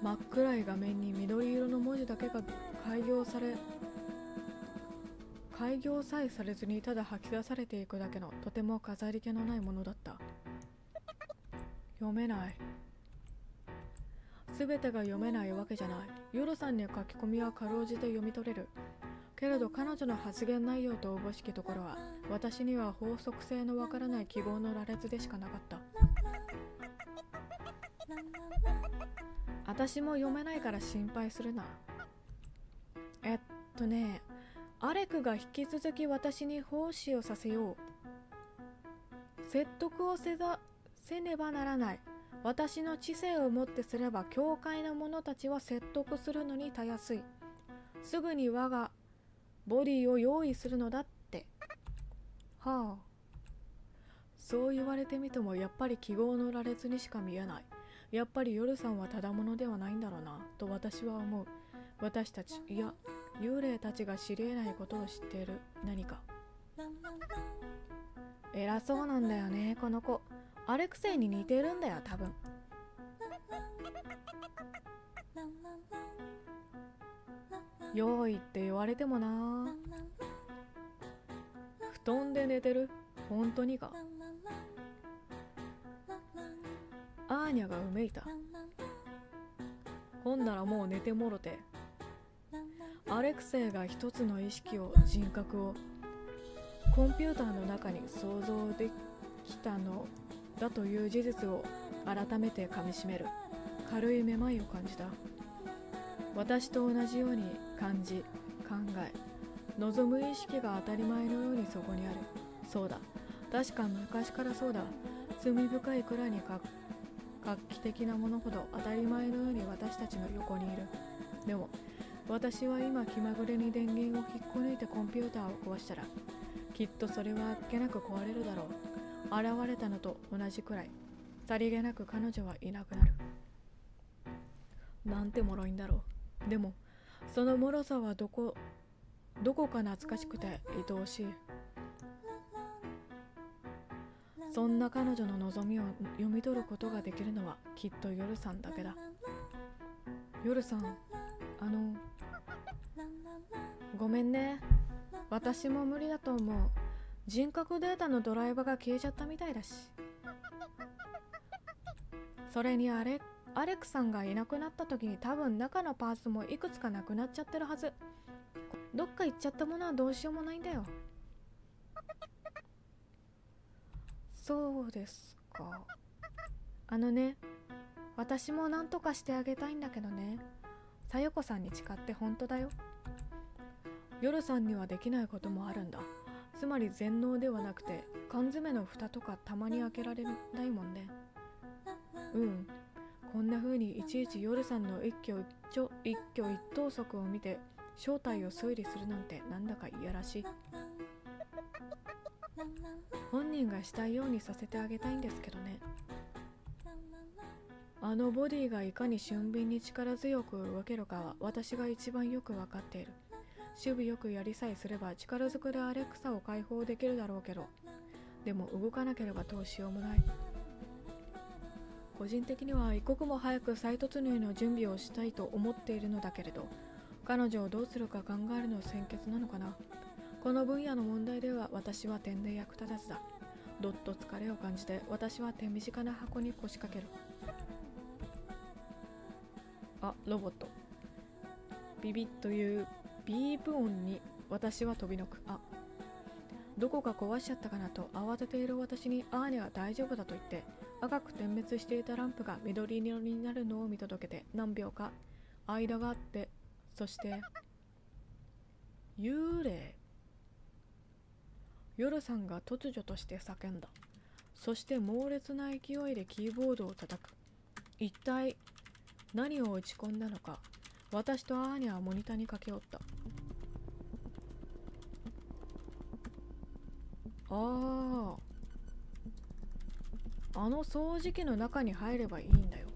真っ暗い画面に緑色の文字だけが開業さえされずにただ吐き出されていくだけのとても飾り気のないものだった。読めない。すべてが読めないわけじゃない。ヨルさんに書き込みはかろうじて読み取れる。けれど彼女の発言内容とおぼしきところは私には法則性のわからない記号の羅列でしかなかった。私も読めないから心配するな。アレクが引き続き私に奉仕をさせよう。説得をせねばならない。私の知性をもってすれば教会の者たちは説得するのにたやすい。すぐに我がボディを用意するのだって。はあ、そう言われてみてもやっぱり記号の羅列にしか見えない。やっぱりヨルさんはただものではないんだろうなと私は思う。私たち、いや幽霊たちが知り得ないことを知っている何か。偉そうなんだよねこの子。アレクセイに似てるんだよ多分。用意って言われてもな。布団で寝てる。本当にか。アーニャがうめいた。ほんならもう寝てもろて。アレクセイが一つの意識を人格をコンピューターの中に想像できたのだという事実を改めてかみしめる。軽いめまいを感じた。私と同じように感じ、考え、望む意識が当たり前のようにそこにある。そうだ、確か昔からそうだ。罪深いくらいに画期的なものほど当たり前のように私たちの横にいる。でも私は今気まぐれに電源を引っこ抜いてコンピューターを壊したらきっとそれはあっけなく壊れるだろう。現れたのと同じくらいさりげなく彼女はいなくなる。なんて脆いんだろう。でもその脆さはどこか懐かしくて愛おしい。そんな彼女の望みを読み取ることができるのはきっとヨルさんだけだ。ヨルさん、ごめんね。私も無理だと思う。人格データのドライバーが消えちゃったみたいだし。それにアレクさんがいなくなった時に多分中のパーツもいくつかなくなっちゃってるはず。どっか行っちゃったものはどうしようもないんだよ。そうですか。私も何とかしてあげたいんだけどね。さよこさんに誓って本当だよ。ヨルさんにはできないこともあるんだ。つまり全能ではなくて缶詰の蓋とかたまに開けられないもんね。こんな風にいちいちヨルさんの一挙一投足を見て正体を推理するなんてなんだかいやらしい。本人がしたいようにさせてあげたいんですけどね。あのボディがいかに俊敏に力強く動けるかは私が一番よくわかっている。守備よくやりさえすれば力ずくでアレクサを解放できるだろうけど、でも動かなければどうしようもない。個人的には一刻も早く再突入の準備をしたいと思っているのだけれど、彼女をどうするか考えるの先決なのかな。この分野の問題では私は点で役立たずだ。どっと疲れを感じて私は手短な箱に腰掛ける。あ、ロボット。ビビッというビープ音に私は飛びのく。どこか壊しちゃったかなと慌てている私にアーニャが大丈夫だと言って赤く点滅していたランプが緑色になるのを見届けて何秒か間があって、そして幽霊。ヨルさんが突如として叫んだ。そして猛烈な勢いでキーボードを叩く。一体何を打ち込んだのか。私とアーニャはモニターに駆け寄った。あの掃除機の中に入ればいいんだよ。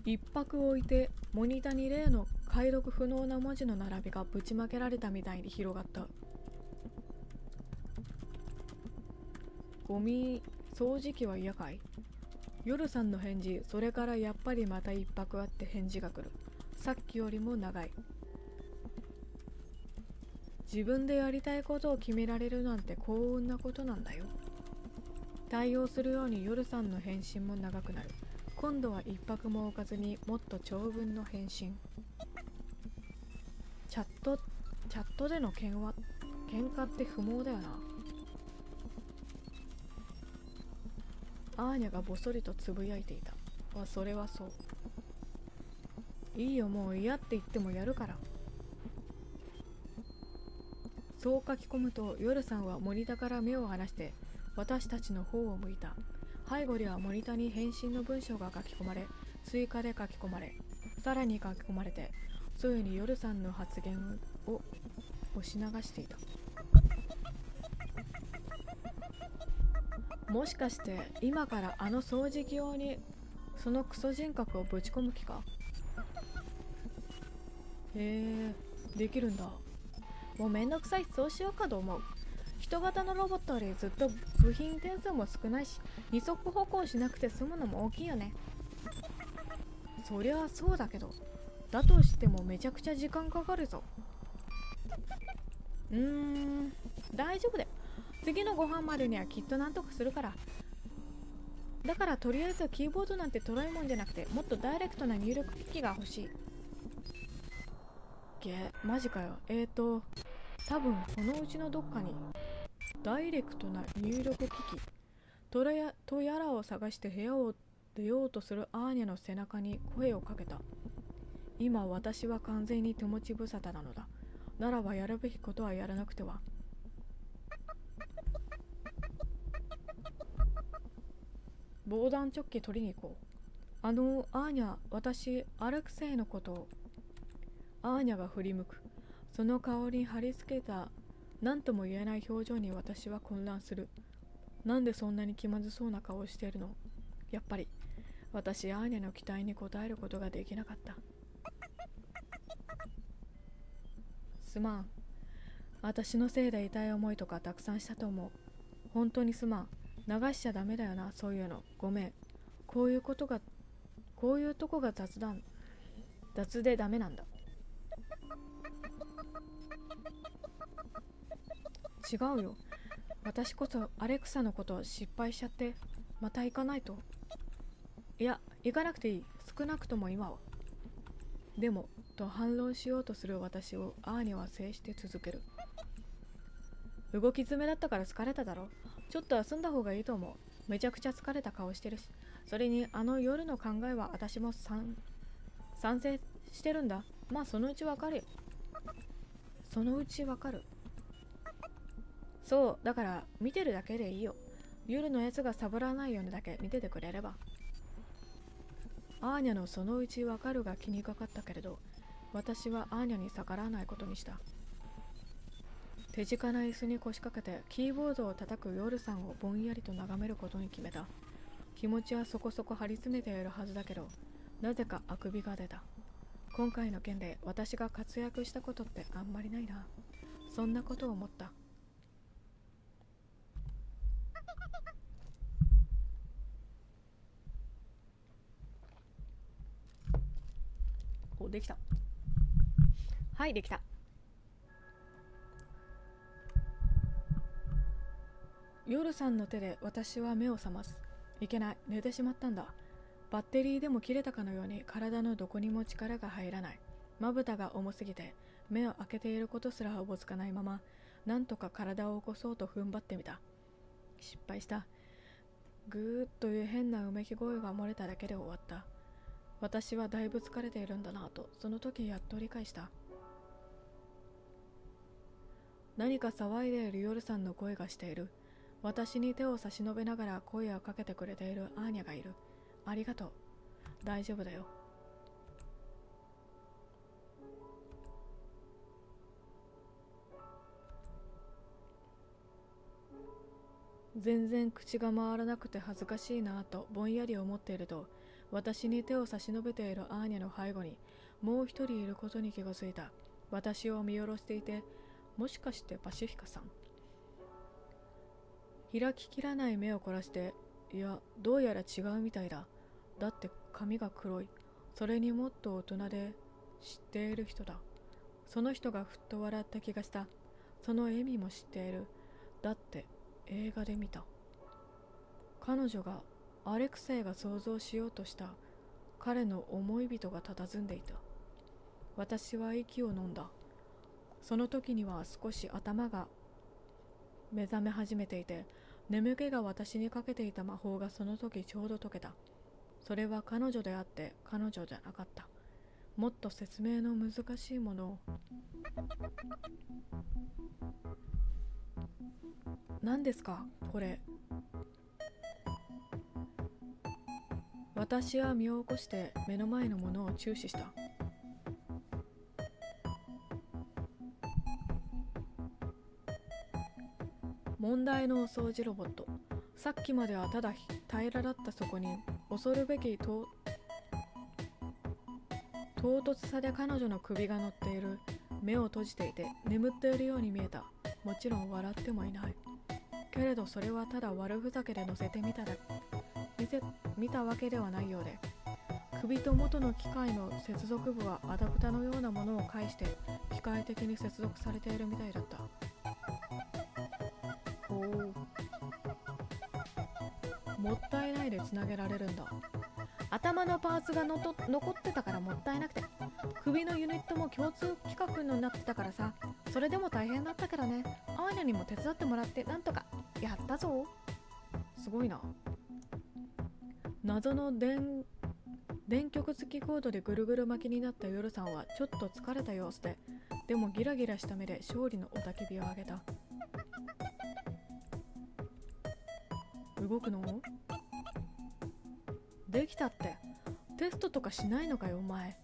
一泊置いてモニターに例の解読不能な文字の並びがぶちまけられたみたいに広がった。ゴミ掃除機は嫌かい？夜さんの返事、それからやっぱりまた一泊あって返事が来る。さっきよりも長い。自分でやりたいことを決められるなんて幸運なことなんだよ。対応するように夜さんの返信も長くなる。今度は一泊も置かずにもっと長文の返信。チャットでの喧嘩って不毛だよな。アーニャがぼそりとつぶやいていた。それはそう。いいよ、もう嫌って言ってもやるから。そう書き込むと、夜さんはモニターから目を離して私たちの方を向いた。背後ではモニターに返信の文章が書き込まれ、追加で書き込まれ、さらに書き込まれて、ついに夜さんの発言を押し流していた。もしかして今からあの掃除機用にそのクソ人格をぶち込む気か？へえ、できるんだ。もうめんどくさいし、そうしようかと思う。人型のロボットよりずっと部品点数も少ないし、二足歩行しなくて済むのも大きいよね。そりゃそうだけど、だとしてもめちゃくちゃ時間かかるぞ。大丈夫だよ。次のご飯までにはきっとなんとかするから。だからとりあえずキーボードなんてトライもんじゃなくて、もっとダイレクトな入力機器が欲しい。マジかよ。多分このうちのどっかにダイレクトな入力機器とやらを探して部屋を出ようとするアーニャの背中に声をかけた。今私は完全に手持ち無沙汰なのだ。ならばやるべきことはやらなくては。防弾チョッキ取りに行こう。アーニャ、私アレクセイのことを。アーニャが振り向く。その顔に貼り付けた何とも言えない表情に私は混乱する。なんでそんなに気まずそうな顔をしているの？やっぱり私アーニャの期待に応えることができなかった。すまん。私のせいで痛い思いとかたくさんしたと思う。本当にすまん。流しちゃダメだよな、そういうの。ごめん。こういうとこが雑でダメなんだ。違うよ。私こそアレクサのことを失敗しちゃって、また行かないと。いや、行かなくていい。少なくとも今は。でも、と反論しようとする私をアーニャは制して続ける。動き詰めだったから疲れただろ。ちょっと休んだ方がいいと思う。めちゃくちゃ疲れた顔してるし。それにあの夜の考えは私も賛成してるんだ。まあそのうちわかるよ。そのうちわかる。そう、だから見てるだけでいいよ。夜のやつがサボらないようにだけ見ててくれれば。アーニャのそのうちわかるが気にかかったけれど、私はアーニャに逆らわないことにした。手近な椅子に腰掛けてキーボードを叩く夜さんをぼんやりと眺めることに決めた。気持ちはそこそこ張り詰めているはずだけど、なぜかあくびが出た。今回の件で私が活躍したことってあんまりないな。そんなことを思った。お、できた。はい、できた。夜さんの手で私は目を覚ます。いけない、寝てしまったんだ。バッテリーでも切れたかのように体のどこにも力が入らない。まぶたが重すぎて目を開けていることすらおぼつかないまま、なんとか体を起こそうと踏ん張ってみた。失敗した。ぐーっという変なうめき声が漏れただけで終わった。私はだいぶ疲れているんだなと、その時やっと理解した。何か騒いでいる夜さんの声がしている。私に手を差し伸べながら声をかけてくれているアーニャがいる。ありがとう。大丈夫だよ。全然口が回らなくて恥ずかしいなとぼんやり思っていると、私に手を差し伸べているアーニャの背後にもう一人いることに気がついた。私を見下ろしていて、もしかしてパシフィカさん。開ききらない目を凝らして、いや、どうやら違うみたいだ。だって髪が黒い。それにもっと大人で知っている人だ。その人がふっと笑った気がした。その笑みも知っている。だって映画で見た。彼女が、アレクセイが想像しようとした彼の思い人が佇んでいた。私は息を飲んだ。その時には少し頭が目覚め始めていて、眠気が私にかけていた魔法がその時ちょうど解けた。それは彼女であって彼女じゃなかった。もっと説明の難しいものを。何ですかこれ。私は身を起こして目の前のものを注視した。問題のお掃除ロボット。さっきまではただ平らだったそこに恐るべき唐突さで彼女の首が乗っている。目を閉じていて眠っているように見えた。もちろん笑ってもいない。けれどそれはただ悪ふざけで乗せて見たわけではないようで、首と元の機械の接続部はアダプタのようなものを介して機械的に接続されているみたいだった。おお、もったいないでつなげられるんだ。頭のパーツが残ってたからもったいなくて、首のユニットも共通規格になってたからさ。それでも大変だったけどね。アーニャにも手伝ってもらってなんとかやったぞ。すごいな。謎の電極付きコードでぐるぐる巻きになった夜さんはちょっと疲れた様子で、でもギラギラした目で勝利の雄たけびを上げた。動くの？できたって。テストとかしないのかよお前。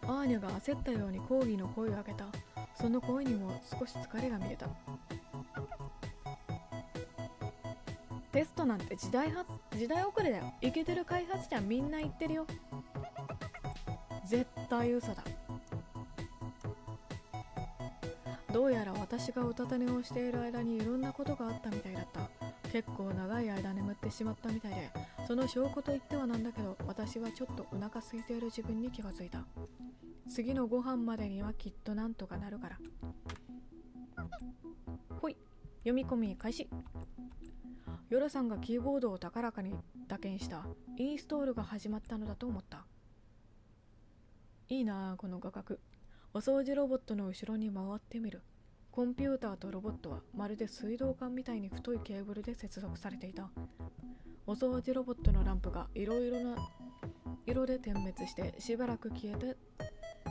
アーニャが焦ったように抗議の声を上げた。その声にも少し疲れが見えた。テストなんて時代遅れだよ。イケてる開発者みんな言ってるよ。絶対嘘だ。どうやら私がうたた寝をしている間にいろんなことがあったみたいだった。結構長い間眠ってしまったみたいで、その証拠と言ってはなんだけど、私はちょっとお腹空いている自分に気がついた。次のご飯までにはきっとなんとかなるから。ほい、読み込み開始。ヨラさんがキーボードを高らかに打鍵した。インストールが始まったのだと思った。いいなあこの画角。お掃除ロボットの後ろに回ってみる。コンピューターとロボットはまるで水道管みたいに太いケーブルで接続されていた。お掃除ロボットのランプがいろいろな色で点滅して、しばらく消えて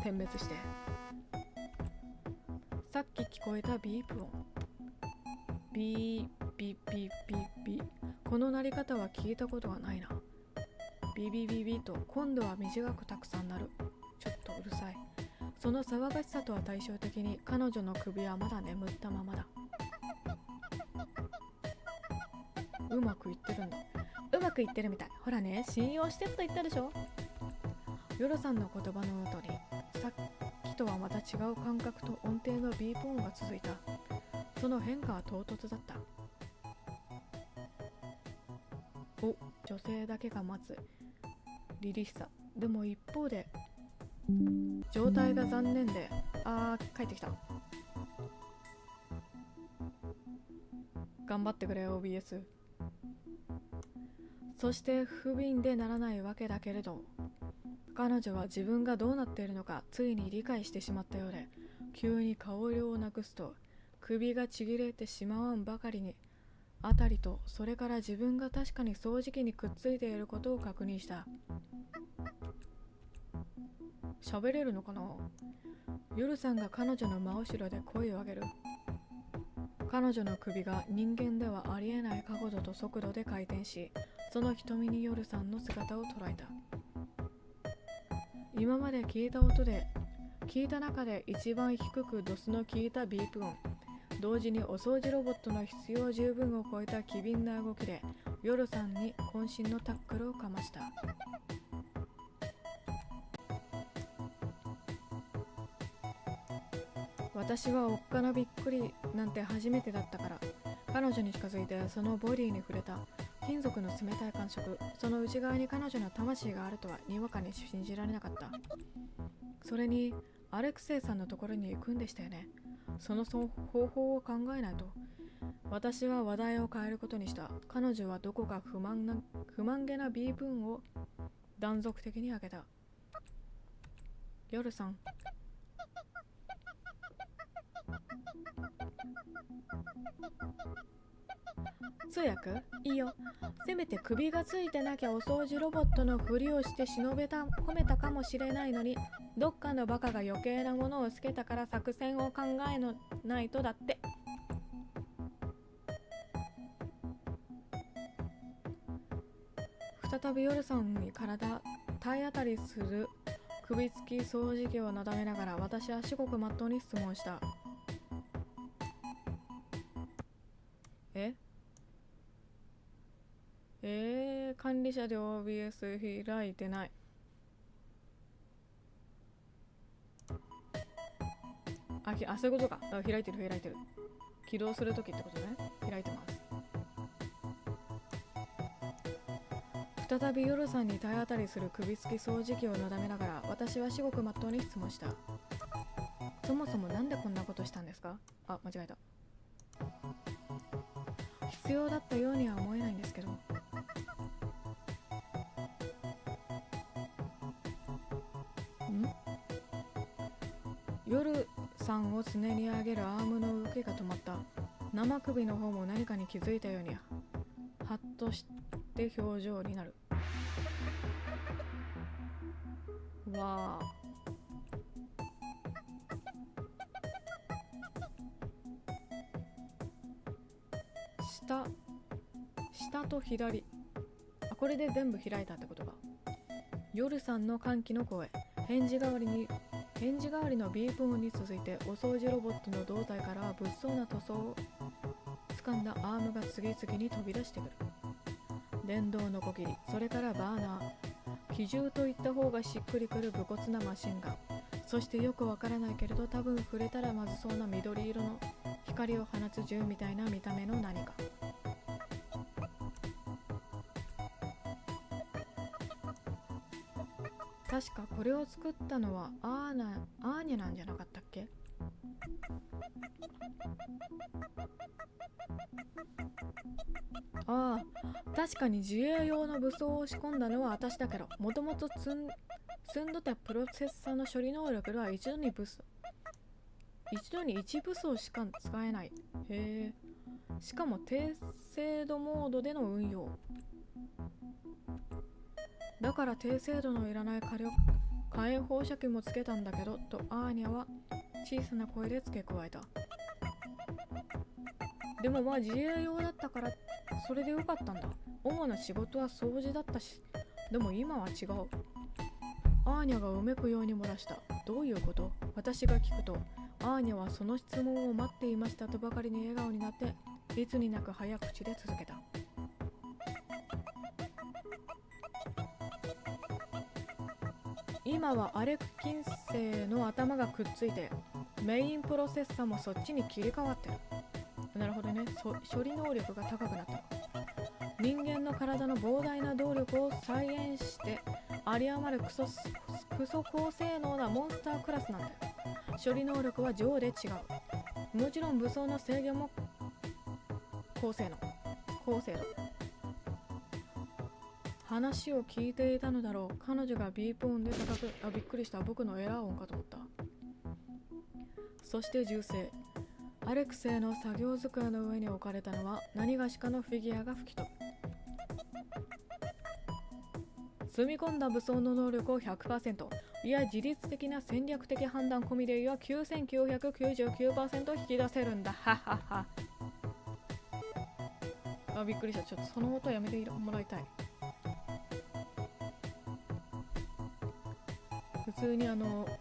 点滅して、さっき聞こえたビープ音。ビービービービービー。この鳴り方は聞いたことがないな。ビビビビと今度は短くたくさん鳴る。ちょっとうるさい。その騒がしさとは対照的に彼女の首はまだ眠ったままだ。うまくいってるんだ。うまくいってるみたい。ほらね、信用してと言ったでしょ。ヨロさんの言葉の後にさっきとはまた違う感覚と音程のビープ音が続いた。その変化は唐突だった。お、女性だけが待つ凛々しさ。でも一方で状態が残念で、帰ってきた。頑張ってくれ OBS。 そして不憫でならないわけだけれど、彼女は自分がどうなっているのかついに理解してしまったようで、急に香りをなくすと首がちぎれてしまわんばかりに、あたりとそれから自分が確かに掃除機にくっついていることを確認した。喋れるのかな。ヨルさんが彼女の真後ろで声を上げる。彼女の首が人間ではありえない角度と速度で回転し、その瞳にヨルさんの姿を捉えた。今まで聞いた中で一番低くドスの効いたビープ音、同時にお掃除ロボットの必要十分を超えた機敏な動きで夜さんに渾身のタックルをかました。私はおっかなびっくりなんて初めてだったから、彼女に近づいてそのボディに触れた。金属の冷たい感触、その内側に彼女の魂があるとはにわかに信じられなかった。それにアレクセイさんのところに行くんでしたよね。その方法を考えないと。私は話題を変えることにした。彼女はどこか不満げな B 文を断続的に開けた。夜さん、通訳いいよ。せめて首がついてなきゃお掃除ロボットのふりをして込めたかもしれないのに、どっかのバカが余計なものをつけたから作戦を考えないとだって。再び夜さんに体当たりする首つき掃除機をなだめながら、私は至極まっとうに質問した。管理者で OBS 開いてない。そういうことか。だから開いてる。起動するときってことね。開いてます。再び夜さんに体当たりする首つき掃除機をなだめながら、私は至極まっとうに質問した。そもそもなんでこんなことしたんですか？間違えた。必要だったようには思えないんですけど。夜さんを常に上げるアームの動きが止まった。生首の方も何かに気づいたようにハッとして表情になる。わあ、下と左。これで全部開いたってことか。夜さんの歓喜の声。返事代わりの B 部分に続いて、お掃除ロボットの胴体から物騒な塗装を掴んだアームが次々に飛び出してくる。電動のこぎり、それからバーナー、機銃といった方がしっくりくる武骨なマシンガン、そしてよくわからないけれど多分触れたらまずそうな緑色の光を放つ銃みたいな見た目の何か。確かこれを作ったのはアーニャなんじゃなかったっけ？確かに自衛用の武装を仕込んだのは私だけど、もともと積んどたプロセッサーの処理能力では一度に1武装しか使えない。へえ。しかも低精度モードでの運用だから、低精度のいらない火炎放射器もつけたんだけど、とアーニャは小さな声で付け加えた。でも自衛用だったからそれでよかったんだ。主な仕事は掃除だったし。でも今は違う。アーニャがうめくように漏らした。どういうこと？私が聞くと、アーニャはその質問を待っていましたとばかりに笑顔になって、いつになく早口で続けた。今はアレク金星の頭がくっついて、メインプロセッサーもそっちに切り替わってる。なるほどね。処理能力が高くなった。人間の体の膨大な動力を再現して有り余るクソ高性能なモンスタークラスなんだよ。処理能力は上で違う。もちろん武装の制御も高精度。話を聞いていたのだろう。彼女がビープ音で叩く。びっくりした。僕のエラー音かと思った。そして銃声。アレクセイの作業机の上に置かれたのは何がしかのフィギュアが吹き飛ぶ。積み込んだ武装の能力を 100%、 いや自律的な戦略的判断込みでは 9999% 引き出せるんだ。ははは。びっくりした。ちょっとその音やめてもらいたい。普通に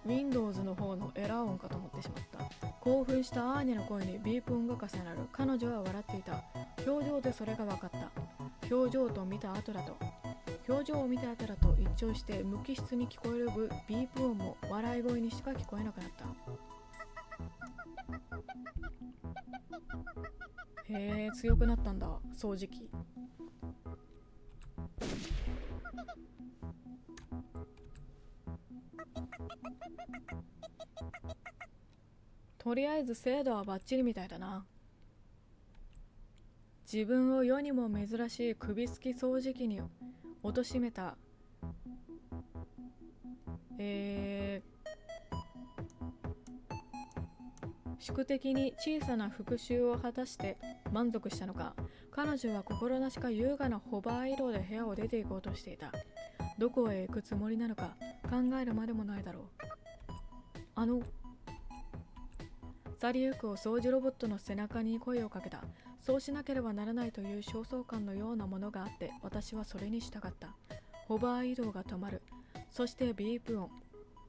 Windows の方のエラー音かと思ってしまった。興奮したアーニャの声にビープ音が重なる。彼女は笑っていた。表情でそれが分かった。表情を見た後だと一致して無機質に聞こえるビープ音も笑い声にしか聞こえなくなった。へえ、強くなったんだ、掃除機。とりあえず精度はバッチリみたいだな。自分を世にも珍しい首すき掃除機に貶めた宿敵に小さな復讐を果たして満足したのか、彼女は心なしか優雅なホバー移動で部屋を出て行こうとしていた。どこへ行くつもりなのか考えるまでもないだろう。去りゆくお掃除ロボットの背中に声をかけた。そうしなければならないという焦燥感のようなものがあって、私はそれに従った。ホバー移動が止まる。そしてビープ音。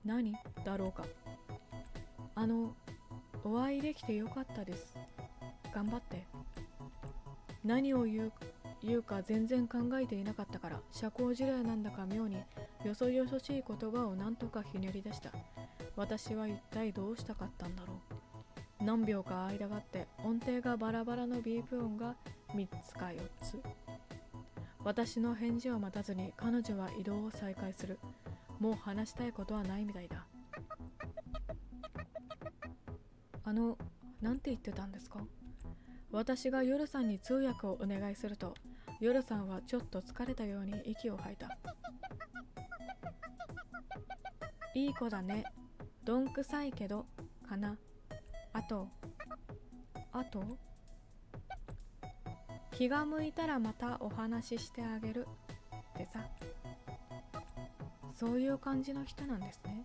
何だろうか。お会いできてよかったです。頑張って。何を言うか全然考えていなかったから、社交辞令なんだか妙によそよそしい言葉を何とかひねり出した。私は一体どうしたかったんだろう。何秒か間があって音程がバラバラのビープ音が3つか4つ。私の返事を待たずに彼女は移動を再開する。もう話したいことはないみたいだ。なんて言ってたんですか？私がヨルさんに通訳をお願いすると、ヨルさんはちょっと疲れたように息を吐いた。いい子だね。どんくさいけど、かな。あと気が向いたらまたお話ししてあげるってさ。そういう感じの人なんですね。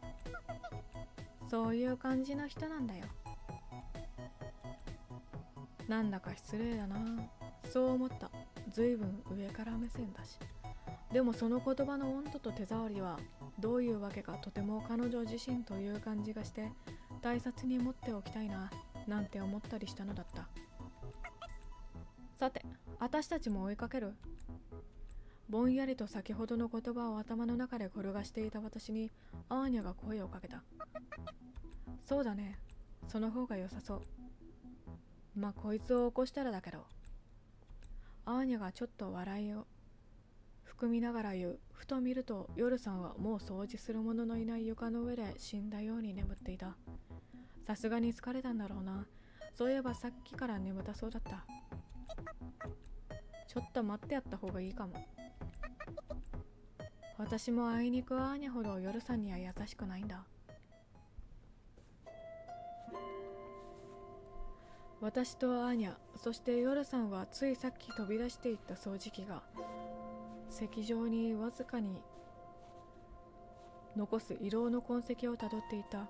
そういう感じの人なんだよ。なんだか失礼だな。そう思った。ずいぶん上から目線だし。でもその言葉の温度と手触りはどういうわけかとても彼女自身という感じがして、大切に持っておきたいななんて思ったりしたのだった。さて、私たちも追いかける？ぼんやりと先ほどの言葉を頭の中で転がしていた私にアーニャが声をかけた。そうだね、その方が良さそう。まあこいつを起こしたらだけど。アーニャがちょっと笑いを含みながら言う。ふと見るとヨルさんはもう掃除する者のいない床の上で死んだように眠っていた。さすがに疲れたんだろうな。そういえばさっきから眠たそうだった。ちょっと待ってやった方がいいかも。私もあいにくアーニャほどヨルさんには優しくないんだ。私とアーニャ、そしてヨルさんはついさっき飛び出していった掃除機が石上にわずかに残す移動の痕跡をたどっていた。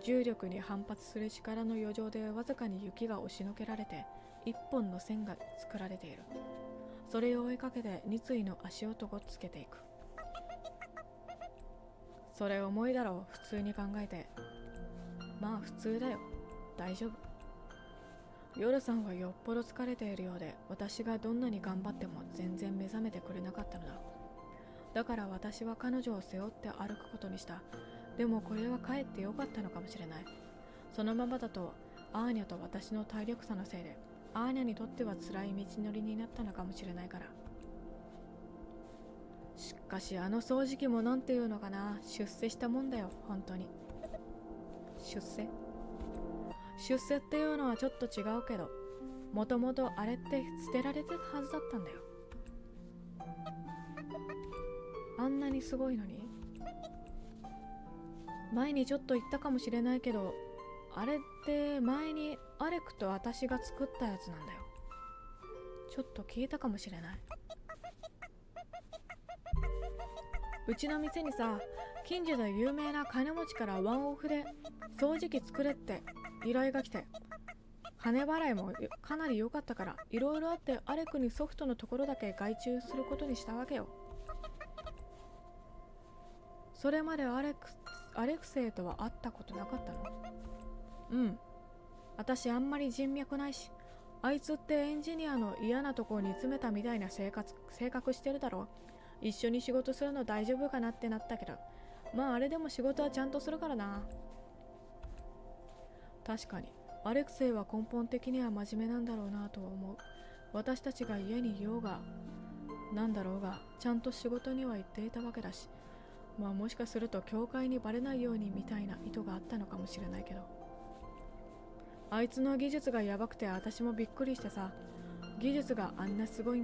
重力に反発する力の余剰でわずかに雪が押しのけられて一本の線が作られている。それを追いかけて二対の足音をつけていく。それ重いだろう、普通に考えて。まあ普通だよ、大丈夫。ヨルさんはよっぽど疲れているようで、私がどんなに頑張っても全然目覚めてくれなかったのだ。だから私は彼女を背負って歩くことにした。でもこれはかえってよかったのかもしれない。そのままだとアーニャと私の体力差のせいでアーニャにとっては辛い道のりになったのかもしれないから。しかしあの掃除機もなんていうのかな、出世したもんだよ、本当に。出世っていうのはちょっと違うけど、もともとあれって捨てられてたはずだったんだよ。あんなにすごいのに。前にちょっと言ったかもしれないけど、あれって前にアレクと私が作ったやつなんだよ。ちょっと聞いたかもしれない。うちの店にさ、近所で有名な金持ちからワンオフで掃除機作れって依頼が来て、金払いもかなり良かったから、いろいろあってアレクにソフトのところだけ外注することにしたわけよ。それまでアレクセイとは会ったことなかったの？うん。私あんまり人脈ないし、あいつってエンジニアの嫌なとこに詰めたみたいな性格してるだろ。一緒に仕事するの大丈夫かなってなったけど、まああれでも仕事はちゃんとするからな。確かに、アレクセイは根本的には真面目なんだろうなとは思う。私たちが家にいようが、なんだろうが、ちゃんと仕事には行っていたわけだし、まあもしかすると教会にバレないようにみたいな意図があったのかもしれないけど。あいつの技術がやばくて私もびっくりしてさ、技術があんなすごい、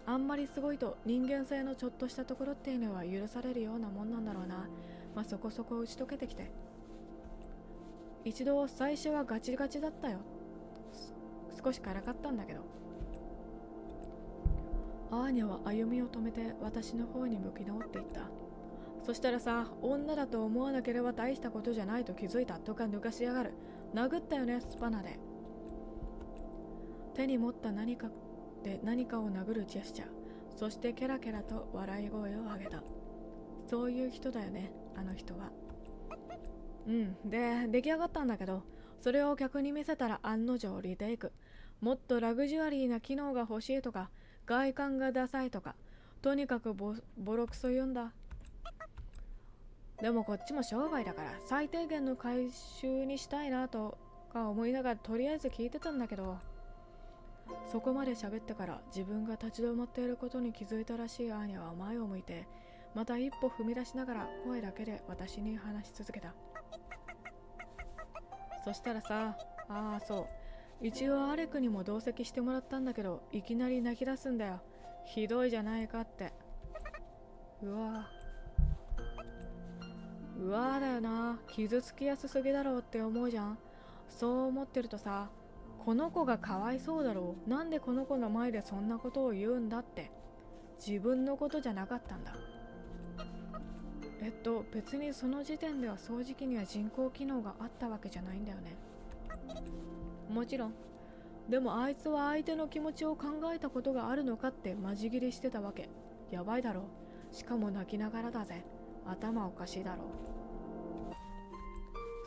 あんまりすごいと人間性のちょっとしたところっていうのは許されるようなもんなんだろうな。まあそこそこ打ち解けてきて。一度最初はガチガチだったよ。少しからかったんだけど。アーニャは歩みを止めて私の方に向き直っていった。そしたらさ、女だと思わなければ大したことじゃないと気づいたとか抜かしやがる。殴ったよね、スパナで。手に持った何かで何かを殴るジェスチャー。そしてケラケラと笑い声を上げた。そういう人だよね、あの人は。で、出来上がったんだけど、それを客に見せたら案の定リテイク。もっとラグジュアリーな機能が欲しいとか、外観がダサいとか、とにかくボロクソ言うんだ。でもこっちも商売だから最低限の回収にしたいなとか思いながらとりあえず聞いてたんだけど、そこまで喋ってから自分が立ち止まっていることに気づいたらしいアーニャは前を向いて、また一歩踏み出しながら声だけで私に話し続けた。そしたらさ、そう、一応アレクにも同席してもらったんだけど、いきなり泣き出すんだよ。ひどいじゃないかって。うわだよな。傷つきやすすぎだろうって思うじゃん。そう思ってるとさ、この子がかわいそうだろう。なんでこの子の前でそんなことを言うんだって。自分のことじゃなかったんだ。別にその時点では掃除機には人工機能があったわけじゃないんだよね。もちろん。でもあいつは相手の気持ちを考えたことがあるのかってマジ切りしてたわけ。やばいだろう。しかも泣きながらだぜ。頭おかしいだろう。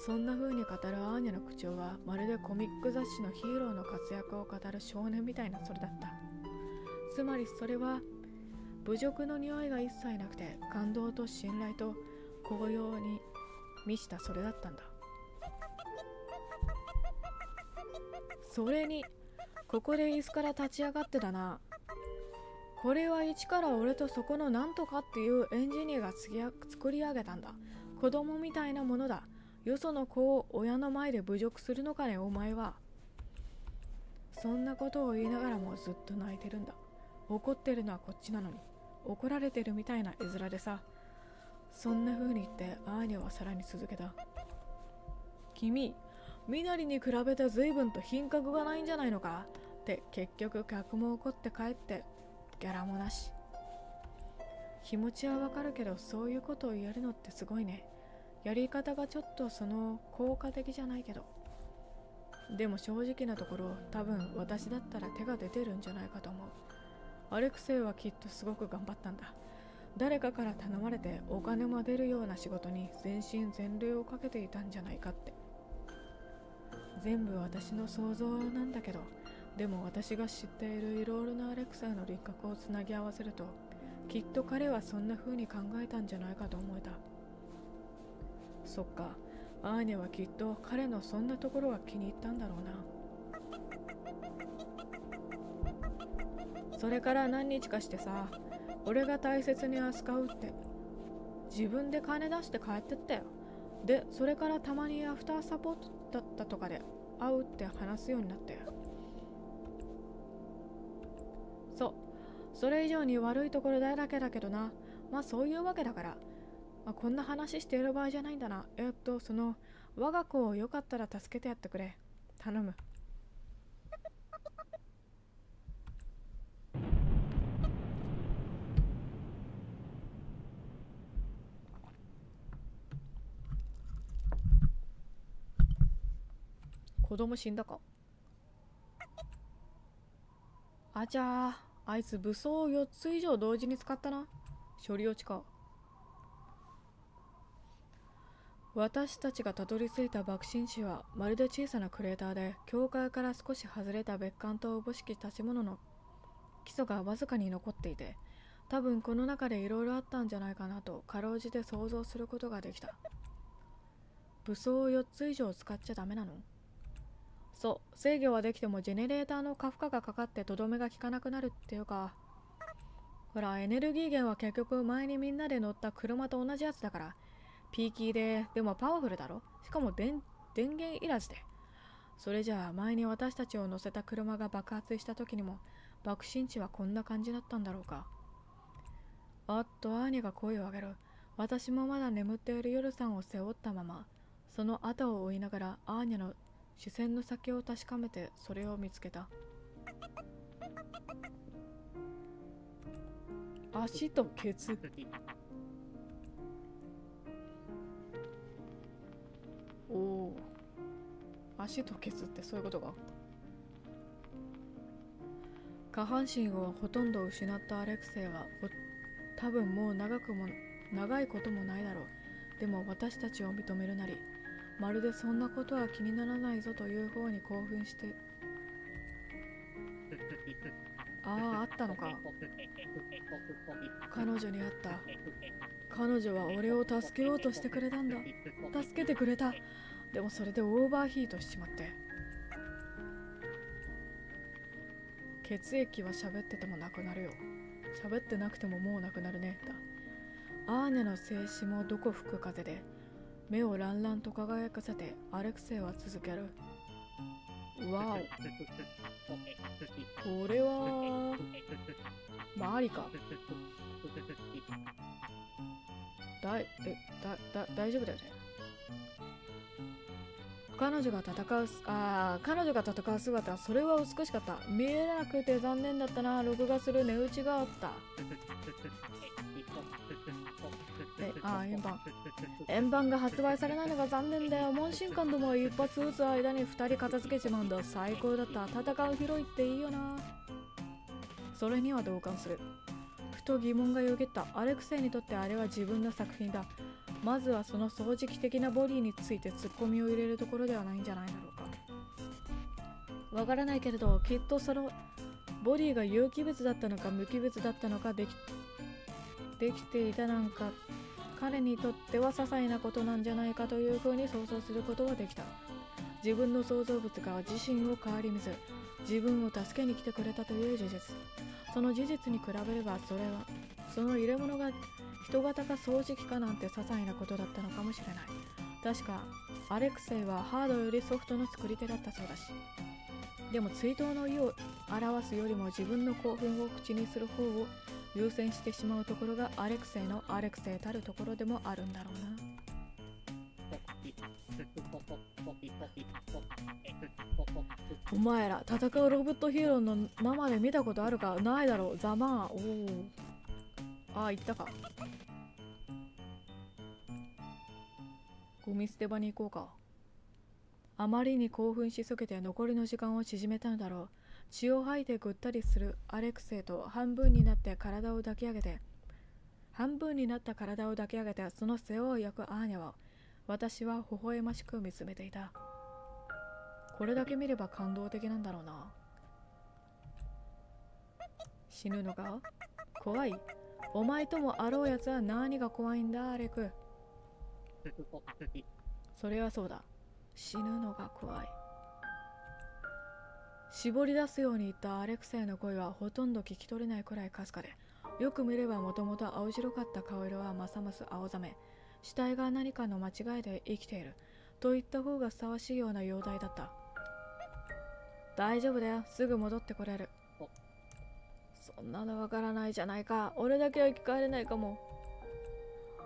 そんな風に語るアーニャの口調はまるでコミック雑誌のヒーローの活躍を語る少年みたいなそれだった。つまりそれは侮辱の匂いが一切なくて感動と信頼と高揚に満ちたそれだったんだ。それにここで椅子から立ち上がってだな。これは一から俺とそこのなんとかっていうエンジニアが作り上げたんだ。子供みたいなものだ。よその子を親の前で侮辱するのかね、お前は。そんなことを言いながらもずっと泣いてるんだ。怒ってるのはこっちなのに、怒られてるみたいな絵面でさ。そんな風に言ってアーニャはさらに続けた。君、みなりに比べて随分と品格がないんじゃないのかって結局客も怒って帰ってギャラもなし。気持ちはわかるけどそういうことを言えるのってすごいね。やり方がちょっと効果的じゃないけど。でも正直なところ多分私だったら手が出てるんじゃないかと思う。アレクセイはきっとすごく頑張ったんだ。誰かから頼まれてお金も出るような仕事に全身全霊をかけていたんじゃないかって。全部私の想像なんだけど、でも私が知っているいろいろなアレクセイの輪郭をつなぎ合わせると、きっと彼はそんな風に考えたんじゃないかと思えた。そっか、アーニャはきっと彼のそんなところが気に入ったんだろうな。それから何日かしてさ、俺が大切に扱うって自分で金出して帰ってったよ。で、それからたまにアフターサポートだったとかで会うって話すようになって。それ以上に悪いところだらけだけどな。まあそういうわけだから、こんな話している場合じゃないんだな。我が子をよかったら助けてやってくれ。頼む。子供死んだか。あちゃー、あいつ武装を4つ以上同時に使ったな。処理落ちか。私たちがたどり着いた爆心地はまるで小さなクレーターで、境界から少し外れた別館とおぼしき建物の基礎がわずかに残っていて、多分この中でいろいろあったんじゃないかなとかろうじて想像することができた。武装を4つ以上使っちゃダメなの？そう、制御はできてもジェネレーターの過負荷がかかってとどめが効かなくなるっていうか、ほらエネルギー源は結局前にみんなで乗った車と同じやつだから、ピーキーでもパワフルだろ。しかも電源いらずで。それじゃあ前に私たちを乗せた車が爆発した時にも爆心地はこんな感じだったんだろうか。あっとアーニャが声を上げる。私もまだ眠っている夜さんを背負ったまま、その後を追いながらアーニャの視線の先を確かめてそれを見つけた。足とケツ。おお、足とケツってそういうことか。下半身をほとんど失ったアレクセイは多分もう長いこともないだろう。でも私たちを認めるなり、まるでそんなことは気にならないぞという方に興奮して。あったのか。彼女に会った。彼女は俺を助けようとしてくれたんだ。助けてくれた。でもそれでオーバーヒートしちまって。血液は喋っててもなくなるよ。喋ってなくてももうなくなるね。アーニャの静止もどこ吹く風で目をランランと輝かせてアレクセイは続ける。わお、これはマリか。大丈夫だよね。彼女が戦う姿、それは美しかった。見えなくて残念だったな。録画する値打ちがあった。円盤が発売されないのが残念だよ。問診官どもは一発撃つ間に2人片付けちまうんだ。最高だった。戦う広いっていいよな。それには同感する。ふと疑問がよぎった。アレクセイにとってあれは自分の作品だ。まずはその掃除機的なボディについてツッコミを入れるところではないんじゃないだろうか。わからないけれど、きっとそのボディが有機物だったのか無機物だったのか、できていたなんか、彼にとっては些細なことなんじゃないかというふうに想像することができた。自分の創造物が自身を顧みず、自分を助けに来てくれたという事実。その事実に比べれば、その入れ物が人型か掃除機かなんて些細なことだったのかもしれない。確かアレクセイはハードよりソフトの作り手だったそうだし。でも追悼の意を表すよりも自分の興奮を口にする方を優先してしまうところがアレクセイのアレクセイたるところでもあるんだろうな。お前ら戦うロボットヒーローの生で見たことあるか？ないだろう。ざまあ。行ったか。ゴミ捨て場に行こうか。あまりに興奮しすぎて残りの時間を縮めたのだろう。血を吐いてぐったりするアレクセイと半分になった体を抱き上げてその世話を焼くアーニャを私は微笑ましく見つめていた。これだけ見れば感動的なんだろうな。死ぬのが怖い。お前ともあろうやつは何が怖いんだアレク。それはそうだ。死ぬのが怖い。絞り出すように言ったアレクセイの声はほとんど聞き取れないくらいかすかで、よく見ればもともと青白かった顔色はますます青ざめ、死体が何かの間違いで生きていると言った方がふさわしいような容体だった。大丈夫だよ、すぐ戻ってこれる。そんなのわからないじゃないか。俺だけは生き返れないかも。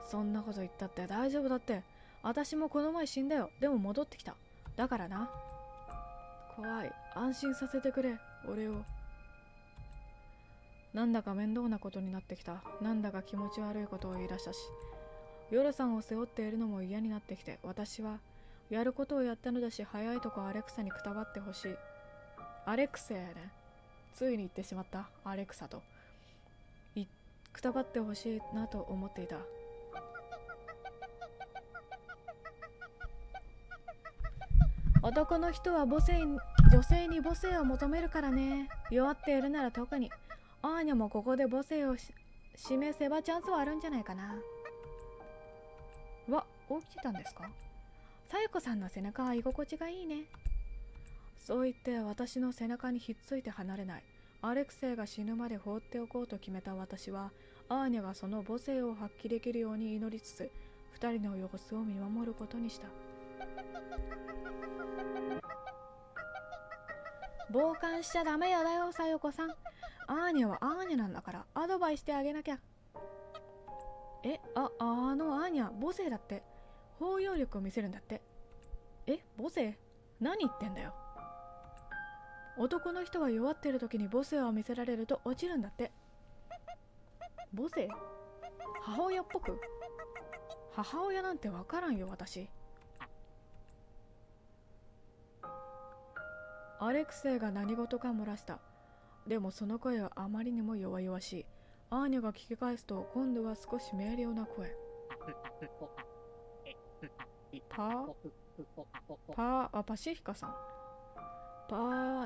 そんなこと言ったって大丈夫だって。私もこの前死んだよ。でも戻ってきた。だからな。怖い。安心させてくれ、俺を。なんだか面倒なことになってきた。なんだか気持ち悪いことを言い出したし、夜さんを背負っているのも嫌になってきて、私はやることをやったのだし、早いとこアレクサにくたばってほしい。アレクセやね。ついに言ってしまった。アレクサとくたばってほしいなと思っていた。男の人は女性に母性を求めるからね。弱っているなら特に。アーニャもここで母性を示せばチャンスはあるんじゃないかな。起きてたんですか？さゆこさんの背中は居心地がいいね。そう言って私の背中にひっついて離れない。アレクセイが死ぬまで放っておこうと決めた私は、アーニャがその母性を発揮できるように祈りつつ、二人の様子を見守ることにした。傍観しちゃダメよだよ、さよこさん。アーニャはアーニャなんだからアドバイスしてあげなきゃ。あのアーニャ、母性だって。包容力を見せるんだって。母性？何言ってんだよ。男の人は弱っている時に母性を見せられると落ちるんだって。母性？母親っぽく？母親なんてわからんよ、私。アレクセイが何事か漏らした。でもその声はあまりにも弱々しい。アーニャが聞き返すと、今度は少し明瞭な声。パシフィカさん。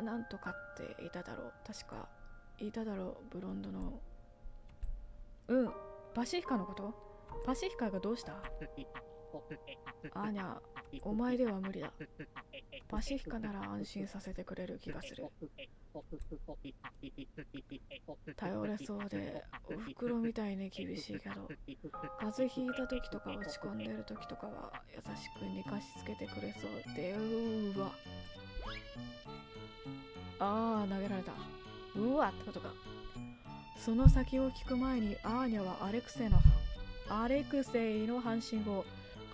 なんとかっていただろう。確かいただろう、ブロンドの。パシフィカのこと？パシフィカがどうした？アーニャ、お前では無理だ。パシフィカなら安心させてくれる気がする。頼れそうで、おふくろみたいに厳しいけど、風邪ひいた時とか落ち込んでる時とかは優しく寝かしつけてくれそうで、投げられた。ってことか。その先を聞く前に、アーニャはアレクセイの半身を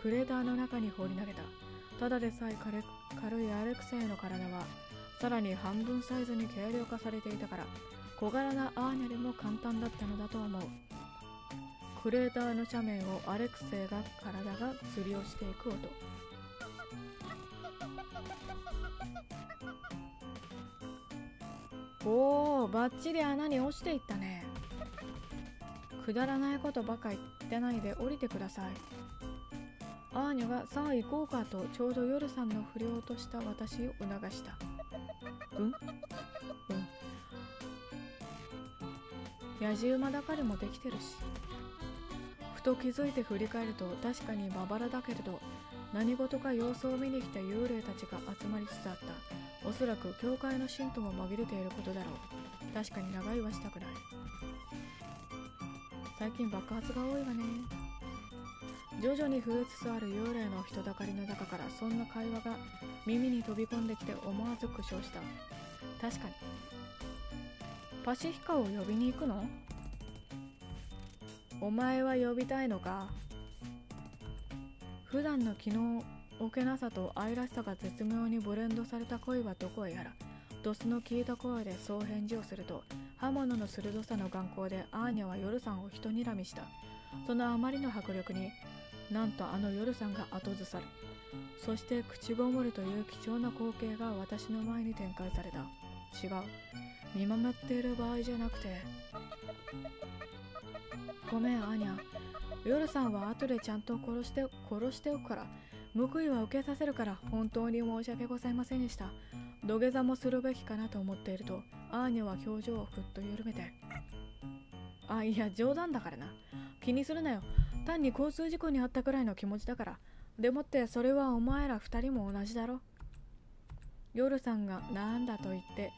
クレーターの中に放り投げた。ただでさえ軽いアレクセイの体はさらに半分サイズに軽量化されていたから、小柄なアーニャでも簡単だったのだと思う。クレーターの斜面をアレクセイが体が吊り落ちていく音。バッチリ穴に落ちていったね。くだらないことばか言ってないで降りてください。アーニャがさあ行こうかとちょうど夜さんの振り落とした私を促した。やじ馬だかりもできてるし。ふと気づいて振り返ると、確かにまばらだけれど、何事か様子を見に来た幽霊たちが集まりつつあった。おそらく教会の信徒も紛れていることだろう。確かに長居はしたくない。最近爆発が多いわね。徐々に増えつつある幽霊の人だかりの中からそんな会話が耳に飛び込んできて思わず苦笑した。確かに。パシフィカを呼びに行くの？お前は呼びたいのか？普段の気の置けなさと愛らしさが絶妙にブレンドされた声はどこへやら。ドスの聞いた声でそう返事をすると、刃物の鋭さの眼光でアーニャは夜さんを一睨みした。そのあまりの迫力に、なんとあの夜さんが後ずさる。そして口ごもるという貴重な光景が私の前に展開された。違う。見守っている場合じゃなくて。ごめんアーニャ。夜さんは後でちゃんと殺しておくから。報いは受けさせるから本当に申し訳ございませんでした。土下座もするべきかなと思っていると、アーニャは表情をふっと緩めて。いや冗談だからな。気にするなよ。単に交通事故に遭ったくらいの気持ちだから。でもってそれはお前ら二人も同じだろ。夜さんがなんだと言って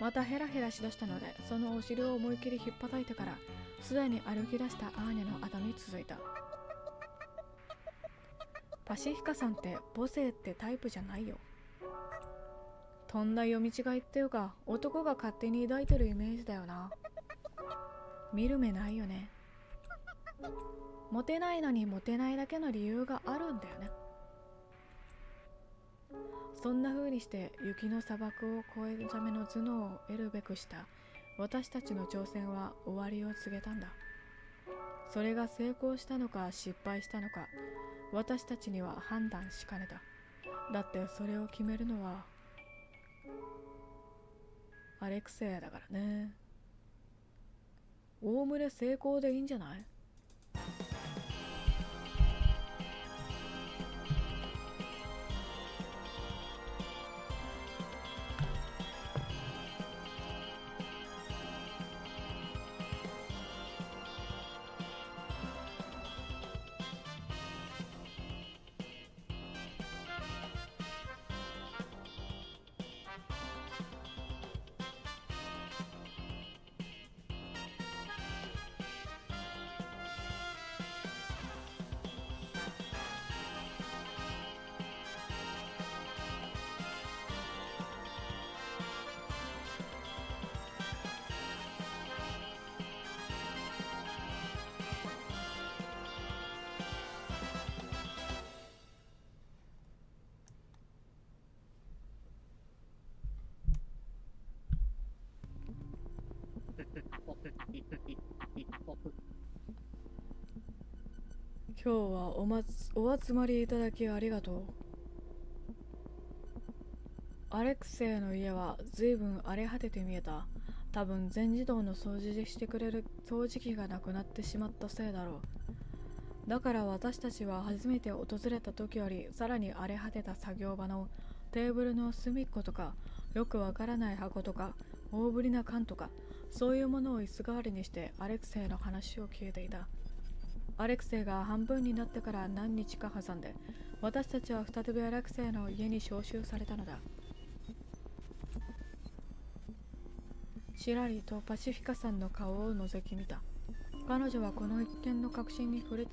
またヘラヘラしだしたので、そのお尻を思い切り引っ叩いてからすでに歩き出したアーニャの後に続いた。パシフィカさんって母性ってタイプじゃないよ。とんだ読み違いっていうか、男が勝手に抱いてるイメージだよな。見る目ないよね。モテないのにモテないだけの理由があるんだよね。そんな風にして雪の砂漠を越えるための頭脳を得るべくした私たちの挑戦は終わりを告げたんだ。それが成功したのか失敗したのか、私たちには判断しかねた。だってそれを決めるのはアレクセイだからね。おおむね成功でいいんじゃない？今日はお集まりいただきありがとう。アレクセイの家は随分荒れ果てて見えた。多分全自動の掃除でしてくれる掃除機がなくなってしまったせいだろう。だから私たちは初めて訪れた時よりさらに荒れ果てた作業場のテーブルの隅っことか、よくわからない箱とか、大ぶりな缶とか、そういうものを椅子代わりにしてアレクセイの話を聞いていた。アレクセイが半分になってから何日か挟んで、私たちは再びアレクセイの家に招集されたのだ。ちらりとパシフィカさんの顔を覗き見た。彼女はこの一件の確信に触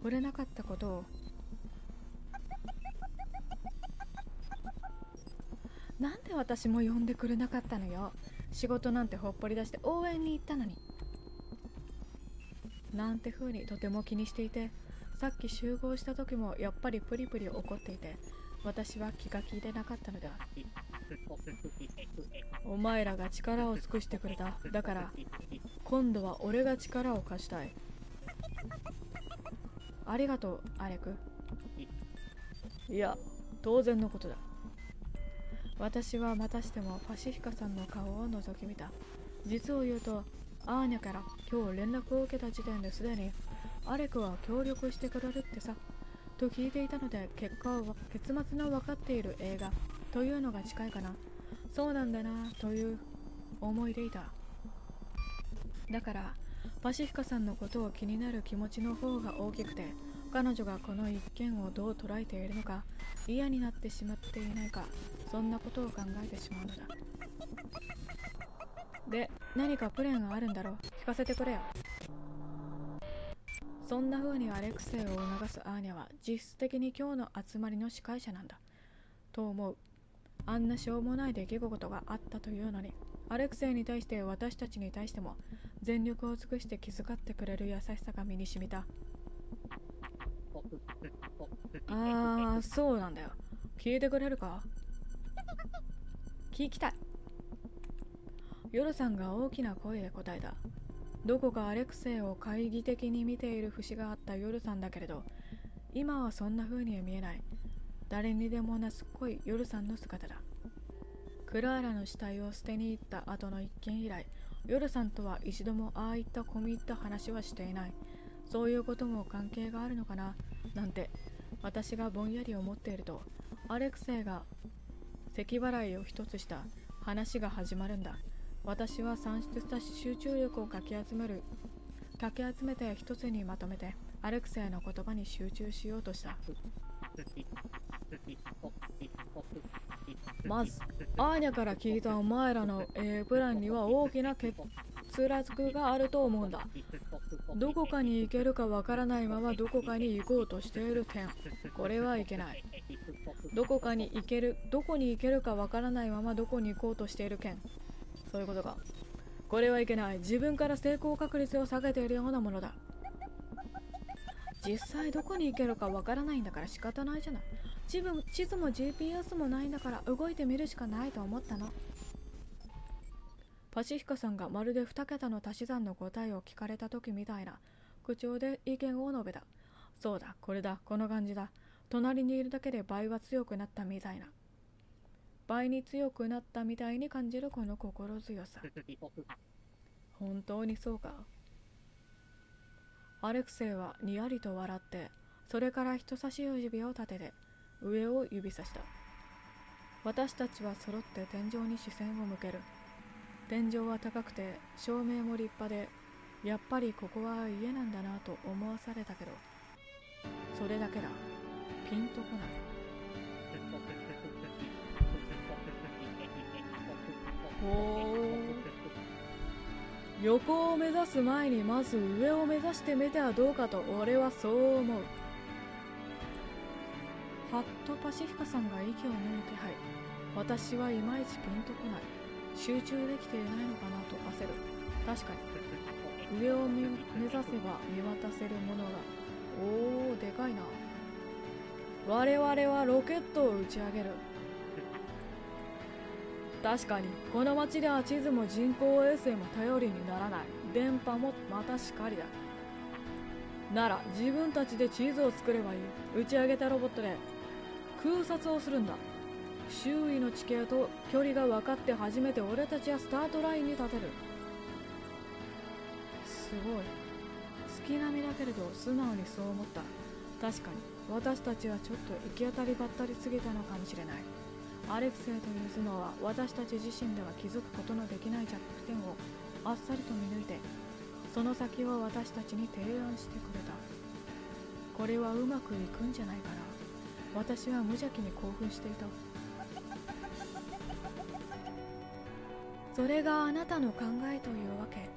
れなかったことを。なんで私も呼んでくれなかったのよ。仕事なんてほっぽり出して応援に行ったのに。なんて風にとても気にしていて、さっき集合した時もやっぱりプリプリ怒っていて、私は気が利いてなかったのだ。お前らが力を尽くしてくれた。だから今度は俺が力を貸したい。ありがとう、アレク。いや、当然のことだ。私はまたしてもパシフィカさんの顔を覗き見た。実を言うと、アーニャから今日連絡を受けた時点ですでにアレクは協力してくれるってさと聞いていたので、結末の分かっている映画というのが近いかな。そうなんだなという思いでいた。だからパシフィカさんのことを気になる気持ちの方が大きくて、彼女がこの一件をどう捉えているのか、嫌になってしまっていないか、そんなことを考えてしまうのだ。で、何かプレーがあるんだろう。聞かせてくれよ。そんな風にアレクセイを促すアーニャは実質的に今日の集まりの司会者なんだと思う。あんなしょうもない出来事があったというのに、アレクセイに対して私たちに対しても全力を尽くして気遣ってくれる優しさが身に染みた。そうなんだよ。聞いてくれるか？聞きたい。ヨルさんが大きな声で答えた。どこかアレクセイを懐疑的に見ている節があったヨルさんだけれど、今はそんな風には見えない。誰にでもなすっこいヨルさんの姿だ。クラーラの死体を捨てに行った後の一件以来、ヨルさんとは一度もああいった込み入った話はしていない。そういうことも関係があるのかななんて私がぼんやり思っていると、アレクセイが咳払いを一つした話が始まるんだ。私は算出した集中力をかき集めて一つにまとめてアレクセイの言葉に集中しようとした。まずアーニャから聞いたお前らのプランには大きな欠落があると思うんだ。どこかに行けるかわからないままどこかに行こうとしている点、これはいけない。どこに行けるかわからないままどこに行こうとしている件、そういうことか。これはいけない。自分から成功確率を下げているようなものだ。実際どこに行けるかわからないんだから仕方ないじゃない。地図も GPS もないんだから動いてみるしかないと思ったの。パシフィカさんがまるで2桁の足し算の答えを聞かれた時みたいな口調で意見を述べた。そうだ、これだ、この感じだ。隣にいるだけで倍は強くなったみたいな。倍に強くなったみたいに感じるこの心強さ。本当にそうか。アレクセイはにやりと笑って、それから人差し指を立てて上を指さした。私たちは揃って天井に視線を向ける。天井は高くて照明も立派で、やっぱりここは家なんだなと思わされたけど、それだけだ。ピンとこない。横を目指す前にまず上を目指してみてはどうかと俺はそう思う。はっとパシフィカさんが息を飲む気配。私はいまいちピンとこない。集中できていないのかなと焦る。確かに上を目指せば見渡せるものがでかいな。我々はロケットを打ち上げる。確かにこの町では地図も人工衛星も頼りにならない。電波もまたしかりだ。なら自分たちで地図を作ればいい。打ち上げたロボットで空撮をするんだ。周囲の地形と距離が分かって初めて俺たちはスタートラインに立てる。すごい。月並みだけれど素直にそう思った。確かに私たちはちょっと行き当たりばったりすぎたのかもしれない。アレクセイという頭脳は私たち自身では気づくことのできない弱点をあっさりと見抜いて、その先を私たちに提案してくれた。これはうまくいくんじゃないかな。私は無邪気に興奮していた。それがあなたの考えというわけ。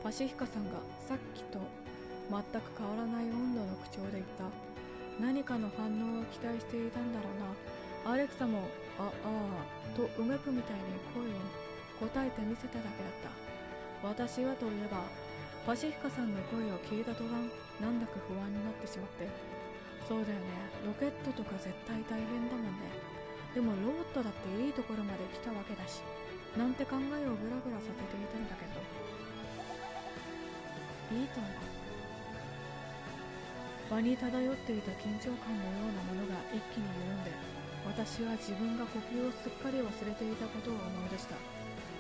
パシフィカさんがさっきと全く変わらない温度の口調で言った。何かの反応を期待していたんだろうな。アレクサもああとうめくみたいに声を答えてみせただけだった。私はといえばパシフィカさんの声を聞いた途端なんだか不安になってしまって。そうだよね、ロケットとか絶対大変だもんね。でもロボットだっていいところまで来たわけだし、なんて考えをブラブラさせていたんだけど、いいと思う。場に漂っていた緊張感のようなものが一気に緩んで、私は自分が呼吸をすっかり忘れていたことを思い出した。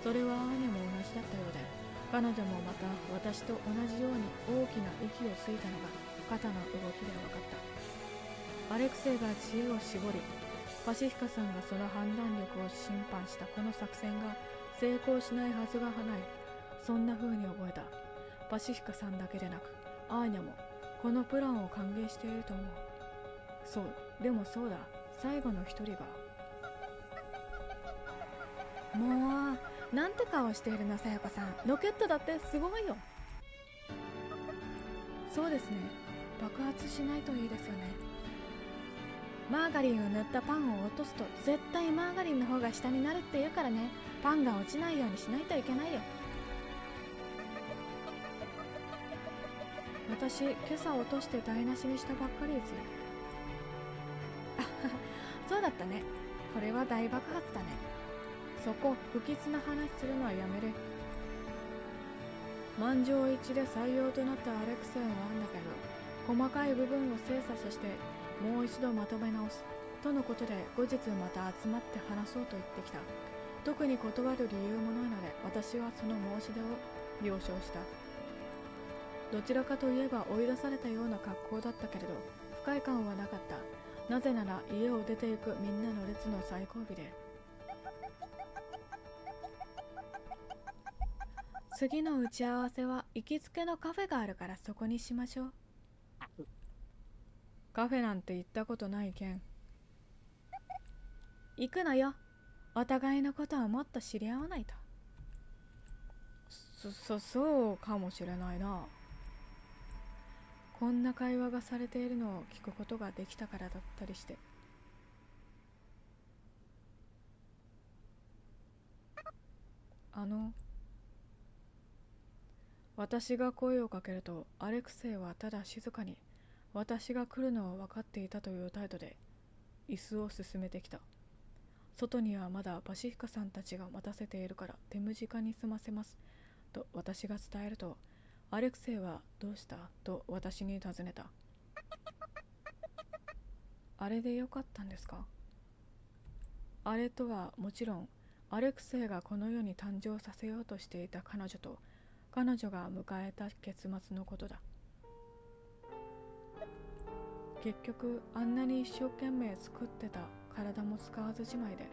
それはアーニャも同じだったようで、彼女もまた私と同じように大きな息をついたのが肩の動きで分かった。アレクセイが知恵を絞り、パシフィカさんがその判断力を審判したこの作戦が成功しないはずがない。そんな風に覚えた。パシフィカさんだけでなくアーニャもこのプランを歓迎していると思う。そう、でもそうだ、最後の一人が。もうなんて顔しているのさやかさん。ロケットだってすごいよ。そうですね、爆発しないといいですよね。マーガリンを塗ったパンを落とすと絶対マーガリンの方が下になるって言うからね。パンが落ちないようにしないといけないよ。私今朝落として台無しにしたばっかりですよ。あはは、そうだったね。これは大爆発だね。そこ不吉な話するのはやめれ。満場一致で採用となったアレクセイの案だけど、細かい部分を精査させてもう一度まとめ直すとのことで、後日また集まって話そうと言ってきた。特に断る理由もないので、私はその申し出を了承した。どちらかといえば追い出されたような格好だったけれど、不快感はなかった。なぜなら家を出ていくみんなの列の最後尾で、次の打ち合わせは行きつけのカフェがあるからそこにしましょう。カフェなんて行ったことないけん。行くのよ。お互いのことはもっと知り合わないと。そうかもしれないな。こんな会話がされているのを聞くことができたからだったりして。私が声をかけると、アレクセイはただ静かに私が来るのを分かっていたという態度で椅子を進めてきた。外にはまだパシフィカさんたちが待たせているから手短に済ませますと私が伝えると、アレクセイはどうしたと私に尋ねた。あれでよかったんですか。あれとはもちろんアレクセイがこの世に誕生させようとしていた彼女と彼女が迎えた結末のことだ。結局あんなに一生懸命作ってた体も使わずじまいで、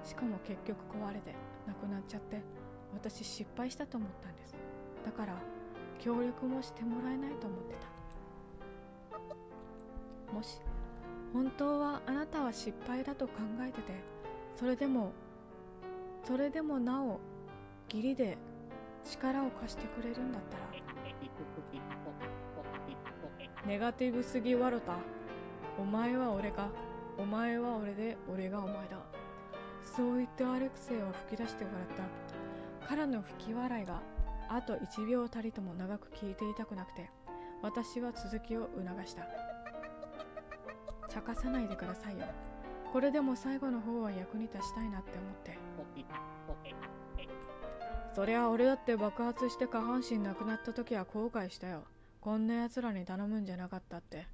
しかも結局壊れてなくなっちゃって、私失敗したと思ったんです。だから協力もしてもらえないと思ってた。もし本当はあなたは失敗だと考えてて、それでもなお義理で力を貸してくれるんだったら。ネガティブすぎワロタ。お前は俺か、お前は俺で俺がお前だ。そう言ってアレクセイは吹き出して笑った。彼の吹き笑いがあと1秒たりとも長く聞いていたくなくて、私は続きを促した。茶化さないでくださいよ。これでも最後の方は役に立ちたいなって思って。そりゃ俺だって爆発して下半身なくなった時は後悔したよ。こんな奴らに頼むんじゃなかったって。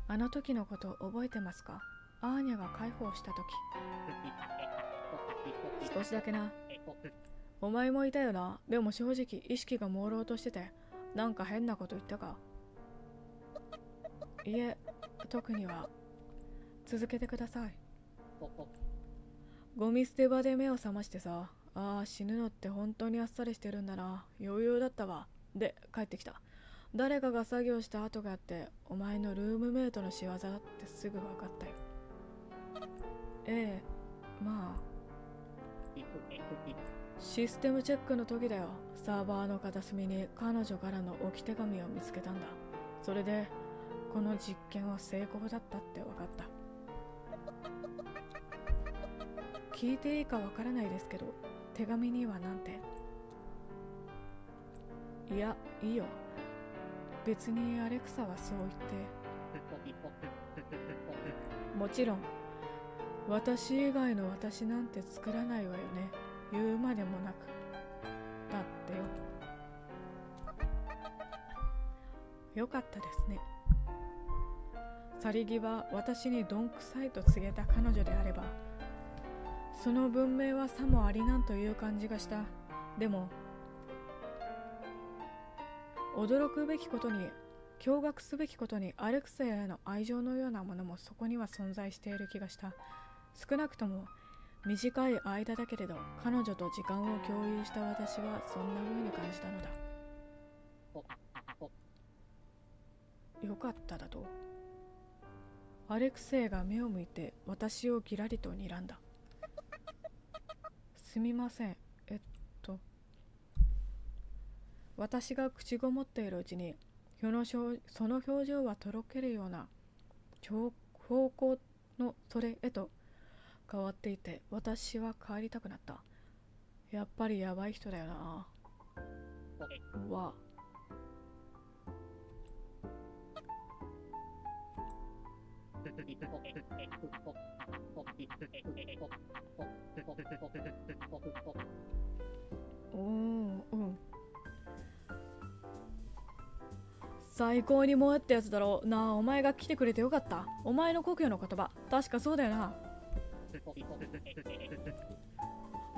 あの時のこと覚えてますか？アーニャが解放した時。少しだけな。お前もいたよな。でも正直意識が朦朧としてて、なんか変なこと言ったか？いえ、特には。続けてください。ゴミ捨て場で目を覚ましてさ、ああ死ぬのって本当にあっさりしてるんだな。余裕だったわ。で、帰ってきた。誰かが作業した跡があって、お前のルームメイトの仕業だってすぐ分かったよ。ええ、まあ。システムチェックの時だよ。サーバーの片隅に彼女からの置き手紙を見つけたんだ。それで、この実験は成功だったって分かった。聞いていいかわからないですけど、手紙にはなんて。いや、いいよ。別にアレクサはそう言って。もちろん、私以外の私なんて作らないわよね。言うまでもなく。だってよ。よかったですね。去り際、私にどんくさいと告げた彼女であれば、その文明はさもありなんという感じがした。でも、驚くべきことに、驚愕すべきことにアレクサへの愛情のようなものもそこには存在している気がした。少なくとも短い間だけれど彼女と時間を共有した私はそんな風に感じたのだ。よかっただと。アレクセイが目を向いて私をギラリと睨んだ。すみません。私が口ごもっているうちにその表情はとろけるような方向のそれへと変わっていて、私は帰りたくなった。やっぱりやばい人だよな。わ。最高に燃えってやつだろうなあ。お前が来てくれてよかった。お前の故郷の言葉、確かそうだよな。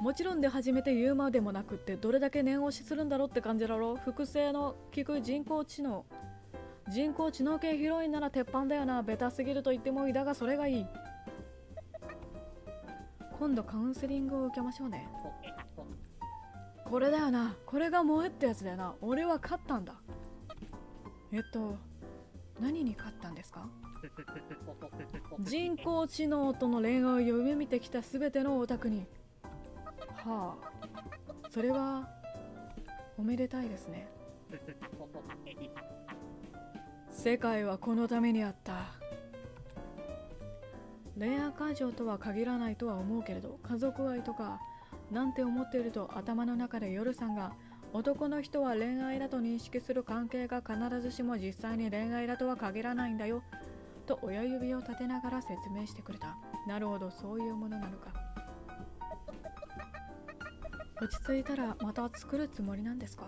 もちろんで始めて言うまでもなくってどれだけ念押しするんだろうって感じだろう。複製の効く人工知能系ヒロインなら鉄板だよな。ベタすぎると言ってもいい。だがそれがいい。今度カウンセリングを受けましょうね。これだよな。これが燃えってやつだよな。俺は勝ったんだ。何に勝ったんですか？人工知能との恋愛を夢見てきたすべてのオタクに。はあ、それはおめでたいですね。世界はこのためにあった。恋愛感情とは限らないとは思うけれど、家族愛とかなんて思っていると頭の中で夜さんが男の人は恋愛だと認識する関係が必ずしも実際に恋愛だとは限らないんだよと親指を立てながら説明してくれた。なるほど、そういうものなのか。落ち着いたらまた作るつもりなんですか？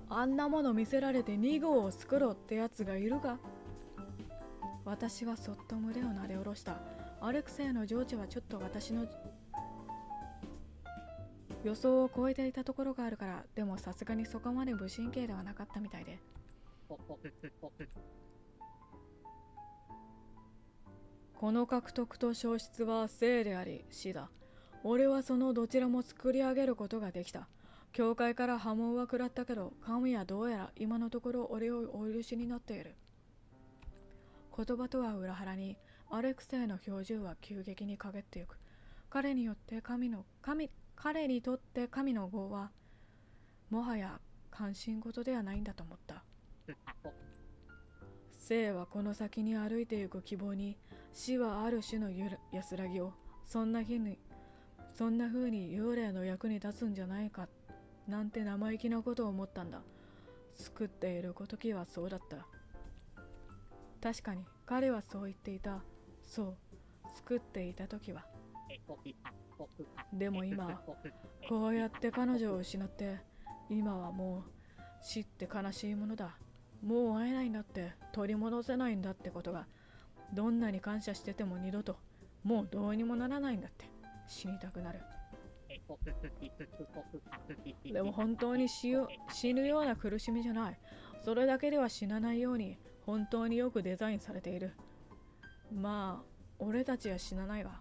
あんなもの見せられて2号を作ろうってやつがいるか？私はそっと胸をなで下ろした。アレクセイの情緒はちょっと私の予想を超えていたところがあるから、でもさすがにそこまで無神経ではなかったみたいで。この獲得と消失は生であり死だ。俺はそのどちらも作り上げることができた。教会から波紋は食らったけど、神はどうやら今のところ俺をお許しになっている。言葉とは裏腹にアレクセイの表情は急激に陰ってゆく。彼にとって神の業はもはや関心事ではないんだと思った。生はこの先に歩いてゆく希望に、死はある種の安らぎを、そんな風に幽霊の役に立つんじゃないかなんて生意気なことを思ったんだ。救っている時はそうだった。確かに彼はそう言っていた。そう、救っていた時は。でも今、こうやって彼女を失って、今はもう死って悲しいものだ。もう会えないんだって、取り戻せないんだってことが、どんなに感謝してても二度ともうどうにもならないんだって。死にたくなる。でも本当に死ぬような苦しみじゃない。それだけでは死なないように本当によくデザインされている。まあ俺たちは死なないが、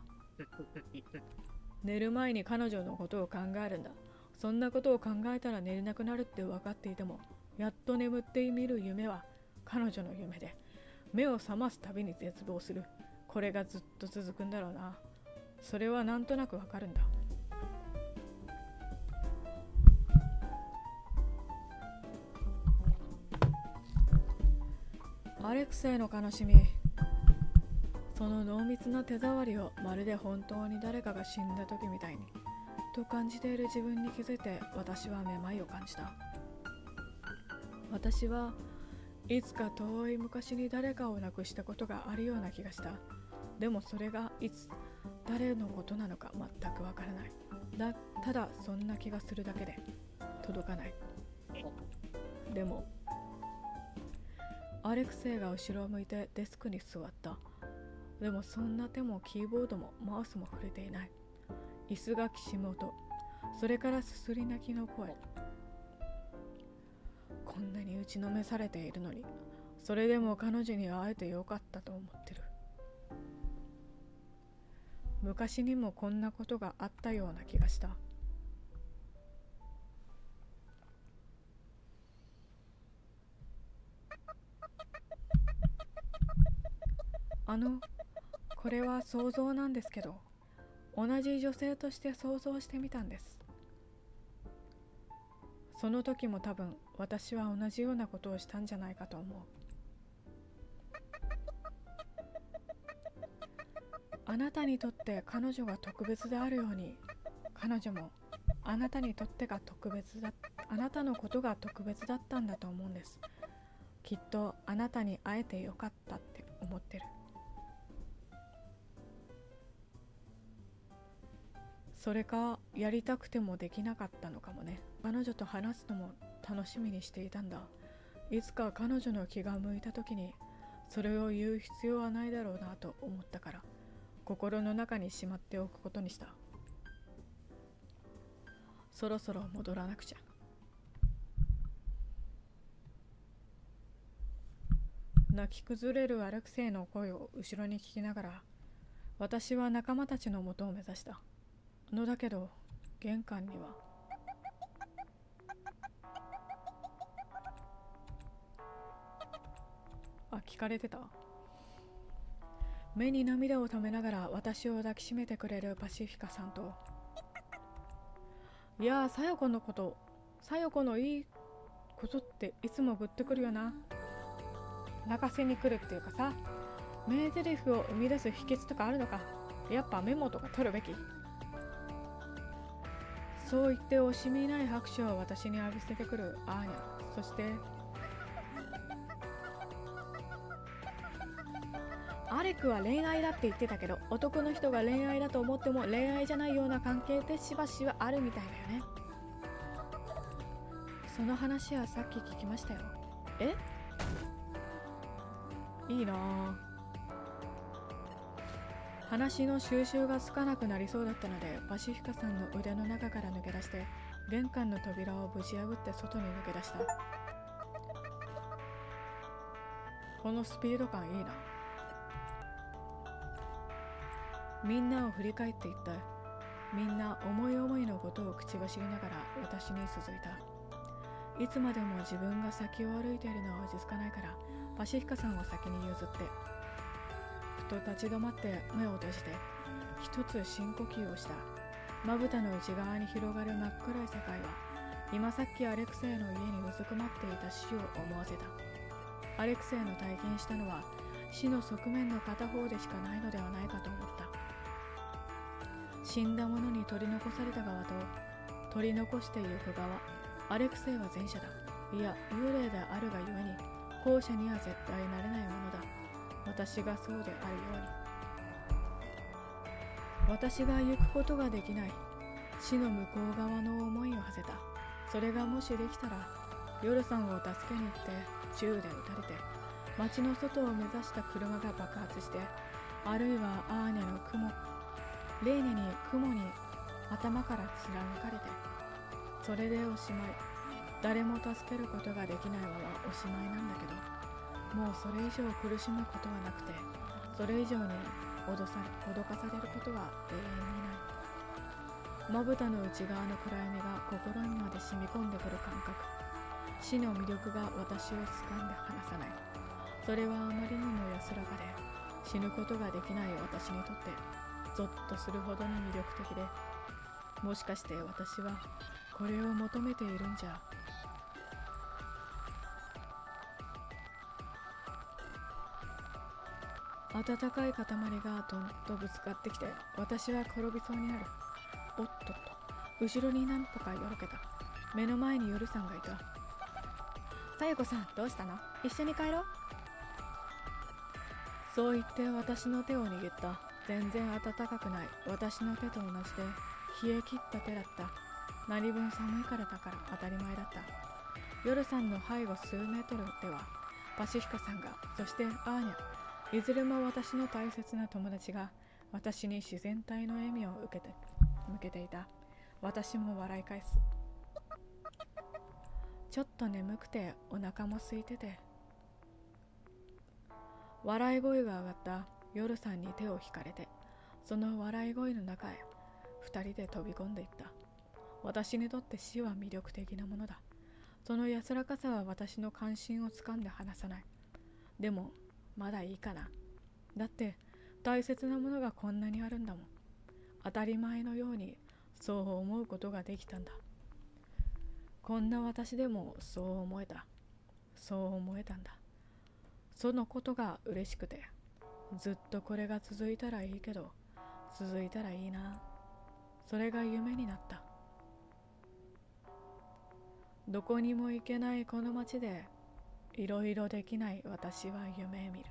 寝る前に彼女のことを考えるんだ。そんなことを考えたら寝れなくなるって分かっていても、やっと眠ってみる夢は彼女の夢で、目を覚ますたびに絶望する。これがずっと続くんだろうな。それはなんとなくわかるんだ。アレクセイの悲しみ、その濃密な手触りをまるで本当に誰かが死んだ時みたいにと感じている自分に気づいて、私はめまいを感じた。私はいつか遠い昔に誰かを亡くしたことがあるような気がした。でもそれがいつ誰のことなのか全くわからない。ただそんな気がするだけで届かない。でもアレクセイが後ろを向いてデスクに座った。でもそんな手もキーボードもマウスも触れていない。椅子がきしむ音、それからすすり泣きの声。こんなに打ちのめされているのに、それでも彼女に会えてよかったと思ってる。昔にもこんなことがあったような気がした。これは想像なんですけど、同じ女性として想像してみたんです。その時も多分私は同じようなことをしたんじゃないかと思う。あなたにとって彼女が特別であるように、彼女もあなたにとってが特別だ、あなたのことが特別だったんだと思うんです。きっとあなたに会えてよかったって思ってる。それかやりたくてもできなかったのかもね。彼女と話すのも楽しみにしていたんだ。いつか彼女の気が向いた時にそれを言う必要はないだろうなと思ったから、心の中にしまっておくことにした。そろそろ戻らなくちゃ。泣き崩れるアレクセイの声を後ろに聞きながら、私は仲間たちの元を目指した。だけど玄関には聞かれてた。目に涙をためながら私を抱きしめてくれるパシフィカさんと、いやー、さよこのいいことっていつもグッとくるよな。泣かせに来るっていうかさ、名台詞を生み出す秘訣とかあるのか。やっぱメモとか取るべき。そう言って惜しみない拍手を私に浴びせてくるアーニャ。そしてアレクは恋愛だって言ってたけど、男の人が恋愛だと思っても恋愛じゃないような関係ってしばしばあるみたいだよね。その話はさっき聞きましたよ。え？いいなぁ。話の収集がつかなくなりそうだったので、パシフィカさんの腕の中から抜け出して玄関の扉をぶち破って外に抜け出した。このスピード感いいな。みんなを振り返っていった。みんな思い思いのことを口走りながら私に続いた。いつまでも自分が先を歩いているのは落ち着かないから、パシフィカさんを先に譲ってふと立ち止まって目を閉じて一つ深呼吸をした。まぶたの内側に広がる真っ暗い世界は、今さっきアレクセイの家にうずくまっていた死を思わせた。アレクセイの体験したのは死の側面の片方でしかないのではないかと思った。死んだ者に取り残された側と取り残してゆく側、アレクセイは前者だ。いや、幽霊であるがゆえに後者には絶対なれないものだ。私がそうであるように。私が行くことができない死の向こう側の思いを馳せた。それがもしできたら、夜さんを助けに行って銃で撃たれて町の外を目指した車が爆発して、あるいはアーニャのレーニャに雲に頭から貫かれて、それでおしまい。誰も助けることができないままおしまいなんだけど、もうそれ以上苦しむことはなくて、それ以上に脅かされることは永遠にない。まぶたの内側の暗闇が心にまで染み込んでくる感覚。死の魅力が私を掴んで離さない。それはあまりにも安らかで、死ぬことができない私にとってゾッとするほどに魅力的で、もしかして私はこれを求めているんじゃ。暖かい塊がどんとぶつかってきて、私は転びそうになる。おっとっと、後ろに何歩かよろけた。目の前に夜さんがいた。さゆこさん、どうしたの？一緒に帰ろう。そう言って私の手を握った。全然暖かくない私の手と同じで、冷え切った手だった。何分寒いからだから当たり前だった。夜さんの背後数メートルでは、パシフィカさんが、そしてアーニャ、いずれも私の大切な友達が私に自然体の笑みを向けていた。私も笑い返す。ちょっと眠くてお腹も空いてて。笑い声が上がった。夜さんに手を引かれて、その笑い声の中へ二人で飛び込んでいった。私にとって死は魅力的なものだ。その安らかさは私の関心をつかんで離さない。でもまだいいかな。だって大切なものがこんなにあるんだもん。当たり前のようにそう思うことができたんだ。こんな私でもそう思えた。そう思えたんだ。そのことが嬉しくて、ずっとこれが続いたらいいけど、続いたらいいな。それが夢になった。どこにも行けないこの街で、いろいろできない私は夢見る。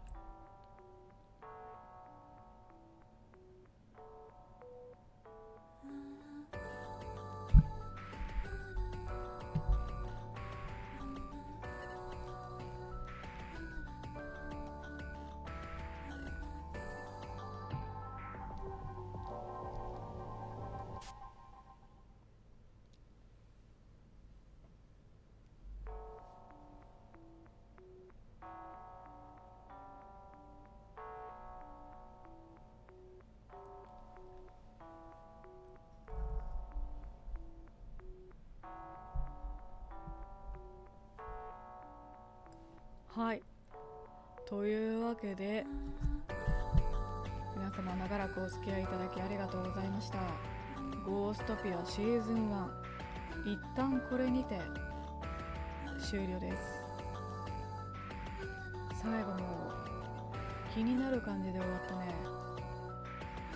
はい。というわけで、皆様長らくお付き合いいただきありがとうございました。ゴーストピアシーズン1、一旦これにて終了です。最後も気になる感じで終わったね。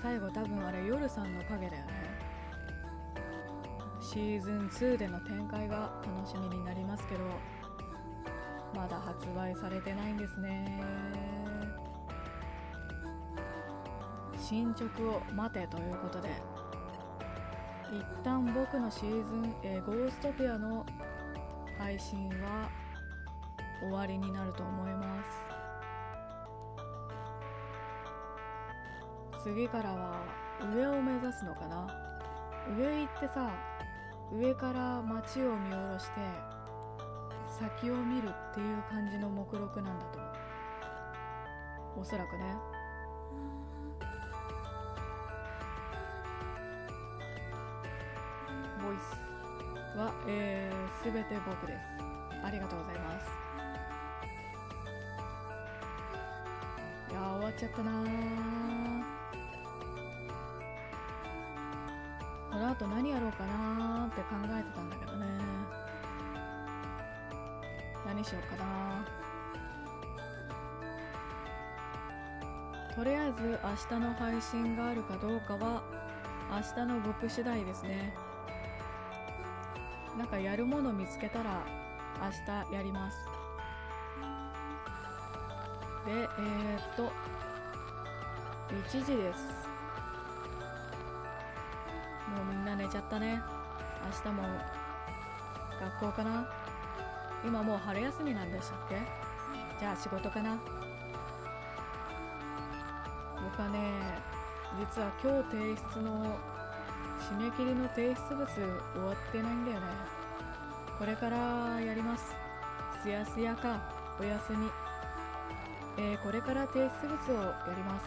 最後多分あれ夜さんの影だよね。シーズン2での展開が楽しみになりますけど、まだ発売されてないんですね。進捗を待てということで、一旦僕のシーズン、ゴーストピアの配信は終わりになると思います。次からは上を目指すのかな。上行ってさ、上から街を見下ろして先を見るっていう感じの目録なんだと思う。おそらくね。ボイスは、すべて僕です。ありがとうございます。いやー、終わっちゃったなー。この後何やろうかなーって考えてたんだけどね。何しようかな。とりあえず明日の配信があるかどうかは明日の僕次第ですね。なんかやるもの見つけたら明日やります。で1時です。もうみんな寝ちゃったね。明日も学校かな。今もう春休みなんでしたっけ。じゃあ仕事かな。僕はね、実は今日提出の締め切りの提出物終わってないんだよね。これからやります。すやすやかおやすみ。これから提出物をやります。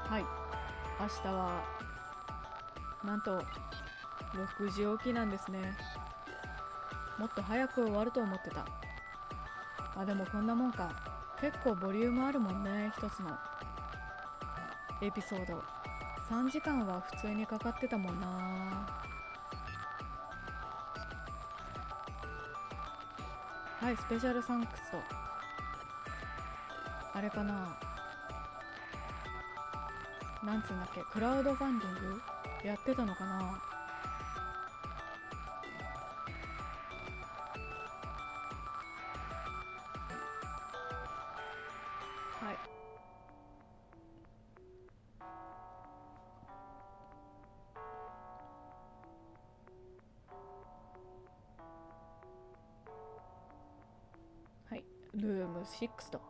はい、明日はなんと6時起きなんですね。もっと早く終わると思ってた。でもこんなもんか。結構ボリュームあるもんね、一つのエピソード。3時間は普通にかかってたもんな。はい、スペシャルサンクスとあれかな、なんつうんだっけ、クラウドファンディングやってたのかな。はい、はい、ルーム6と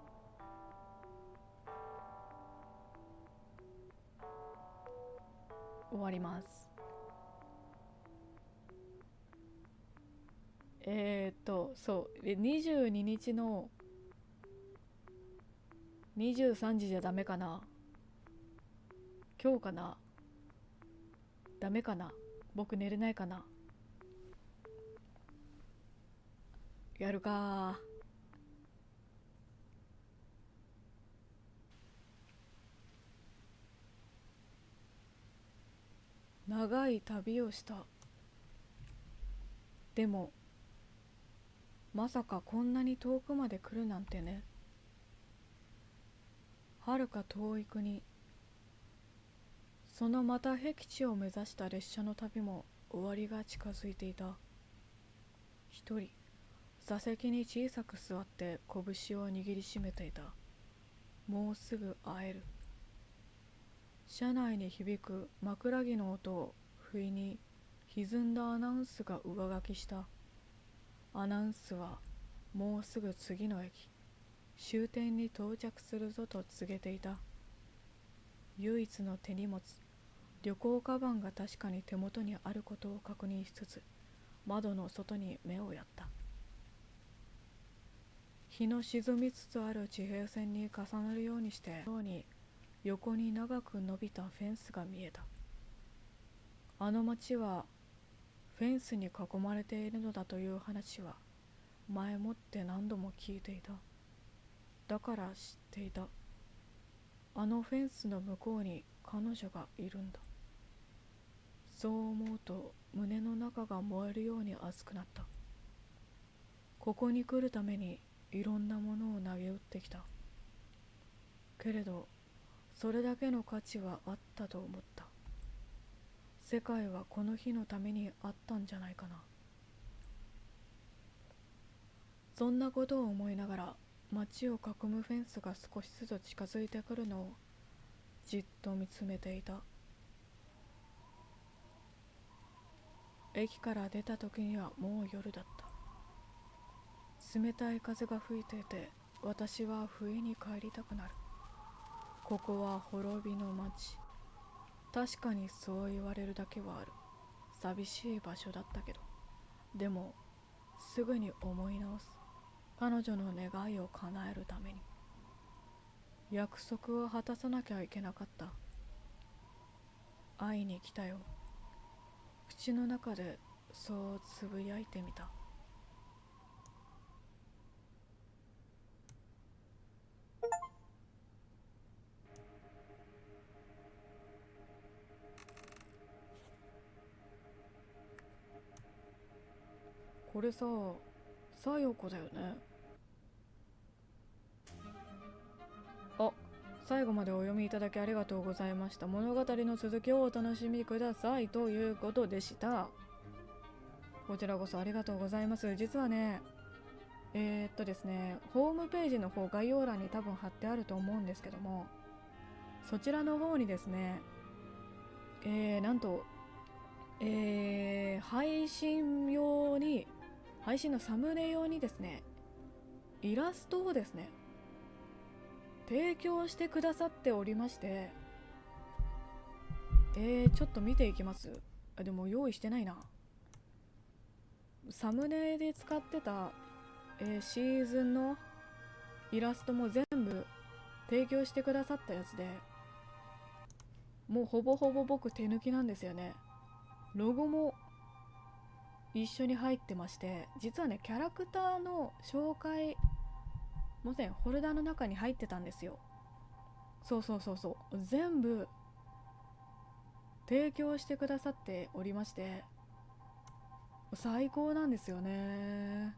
終わります。そうで22日の23時じゃダメかな。今日かな。ダメかな。僕寝れないかな。やるか。長い旅をした。でもまさかこんなに遠くまで来るなんてね。はるか遠い国、そのまた僻地を目指した列車の旅も終わりが近づいていた。一人座席に小さく座って拳を握りしめていた。もうすぐ会える。車内に響く枕木の音を不意に歪んだアナウンスが上書きした。アナウンスはもうすぐ次の駅、終点に到着するぞと告げていた。唯一の手荷物、旅行カバンが確かに手元にあることを確認しつつ、窓の外に目をやった。日の沈みつつある地平線に重なるようにして横に長く伸びたフェンスが見えた。あの町はフェンスに囲まれているのだという話は前もって何度も聞いていた。だから知っていた。あのフェンスの向こうに彼女がいるんだ。そう思うと胸の中が燃えるように熱くなった。ここに来るためにいろんなものを投げ打ってきた。けれどそれだけの価値はあったと思った。世界はこの日のためにあったんじゃないかな。そんなことを思いながら街を囲むフェンスが少しずつ近づいてくるのをじっと見つめていた。駅から出た時にはもう夜だった。冷たい風が吹いていて私は不意に帰りたくなる。ここは滅びの街。確かにそう言われるだけはある。寂しい場所だったけど、でもすぐに思い直す。彼女の願いを叶えるために約束を果たさなきゃいけなかった。会いに来たよ。口の中でそうつぶやいてみた。これさ、さよこだよね。あ、最後までお読みいただきありがとうございました。物語の続きをお楽しみくださいということでした。こちらこそありがとうございます。実はね、ですね、ホームページの方概要欄に多分貼ってあると思うんですけども、そちらの方にですね、なんと、配信のサムネ用にですね、イラストをですね、提供してくださっておりまして、ちょっと見ていきます。でも用意してないな。サムネで使ってた、シーズンのイラストも全部提供してくださったやつで、もうほぼほぼ僕手抜きなんですよね。ロゴも一緒に入ってまして、実はねキャラクターの紹介もねフォルダの中に入ってたんですよ。そう全部提供してくださっておりまして、最高なんですよね。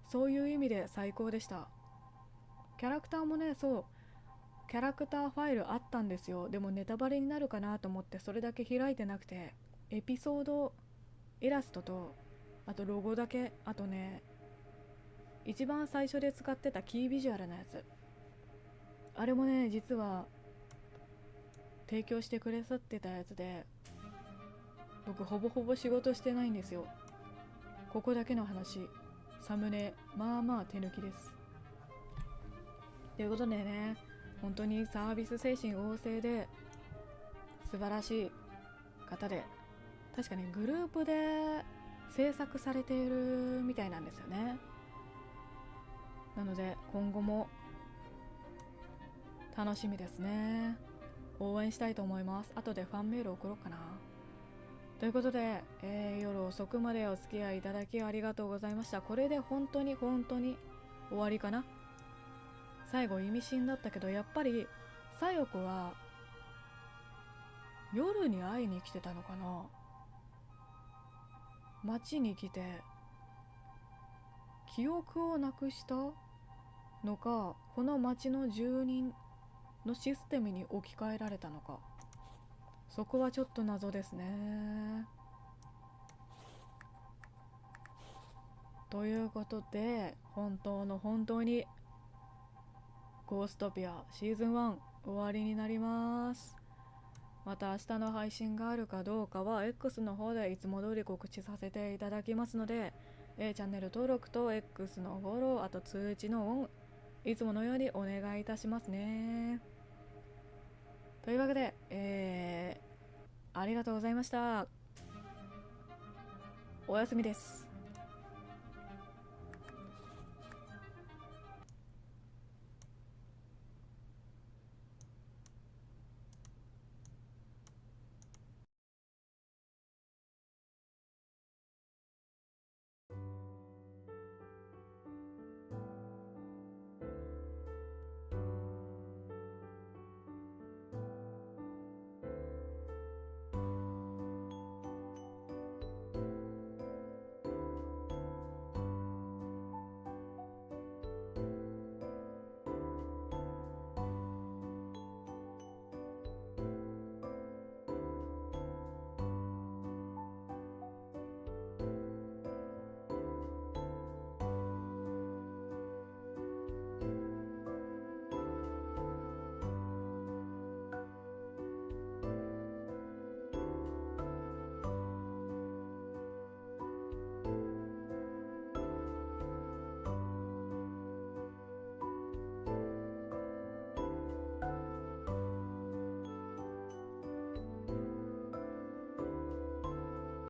そういう意味で最高でした。キャラクターもね、キャラクターファイルあったんですよ。でもネタバレになるかなと思ってそれだけ開いてなくて、エピソードイラストとあとロゴだけ、あとね一番最初で使ってたキービジュアルのやつ、あれもね実は提供してくださってたやつで、僕ほぼほぼ仕事してないんですよ。ここだけの話、サムネまあまあ手抜きです。ということでね、本当にサービス精神旺盛で素晴らしい方で、確かにグループで制作されているみたいなんですよね。なので今後も楽しみですね。応援したいと思います。後でファンメール送ろうかな。ということで、夜遅くまでお付き合いいただきありがとうございました。これで本当に終わりかな。最後意味深だったけど、やっぱりさよこは夜に会いに来てたのかな。街に来て記憶をなくしたのか、この街の住人のシステムに置き換えられたのか、そこはちょっと謎ですね。ということで、本当にゴーストピアシーズン1終わりになります。また明日の配信があるかどうかは X の方でいつも通り告知させていただきますので、チャンネル登録と X のフォロー、あと通知のオン、いつものようにお願いいたしますね。というわけで、ありがとうございました。おやすみです。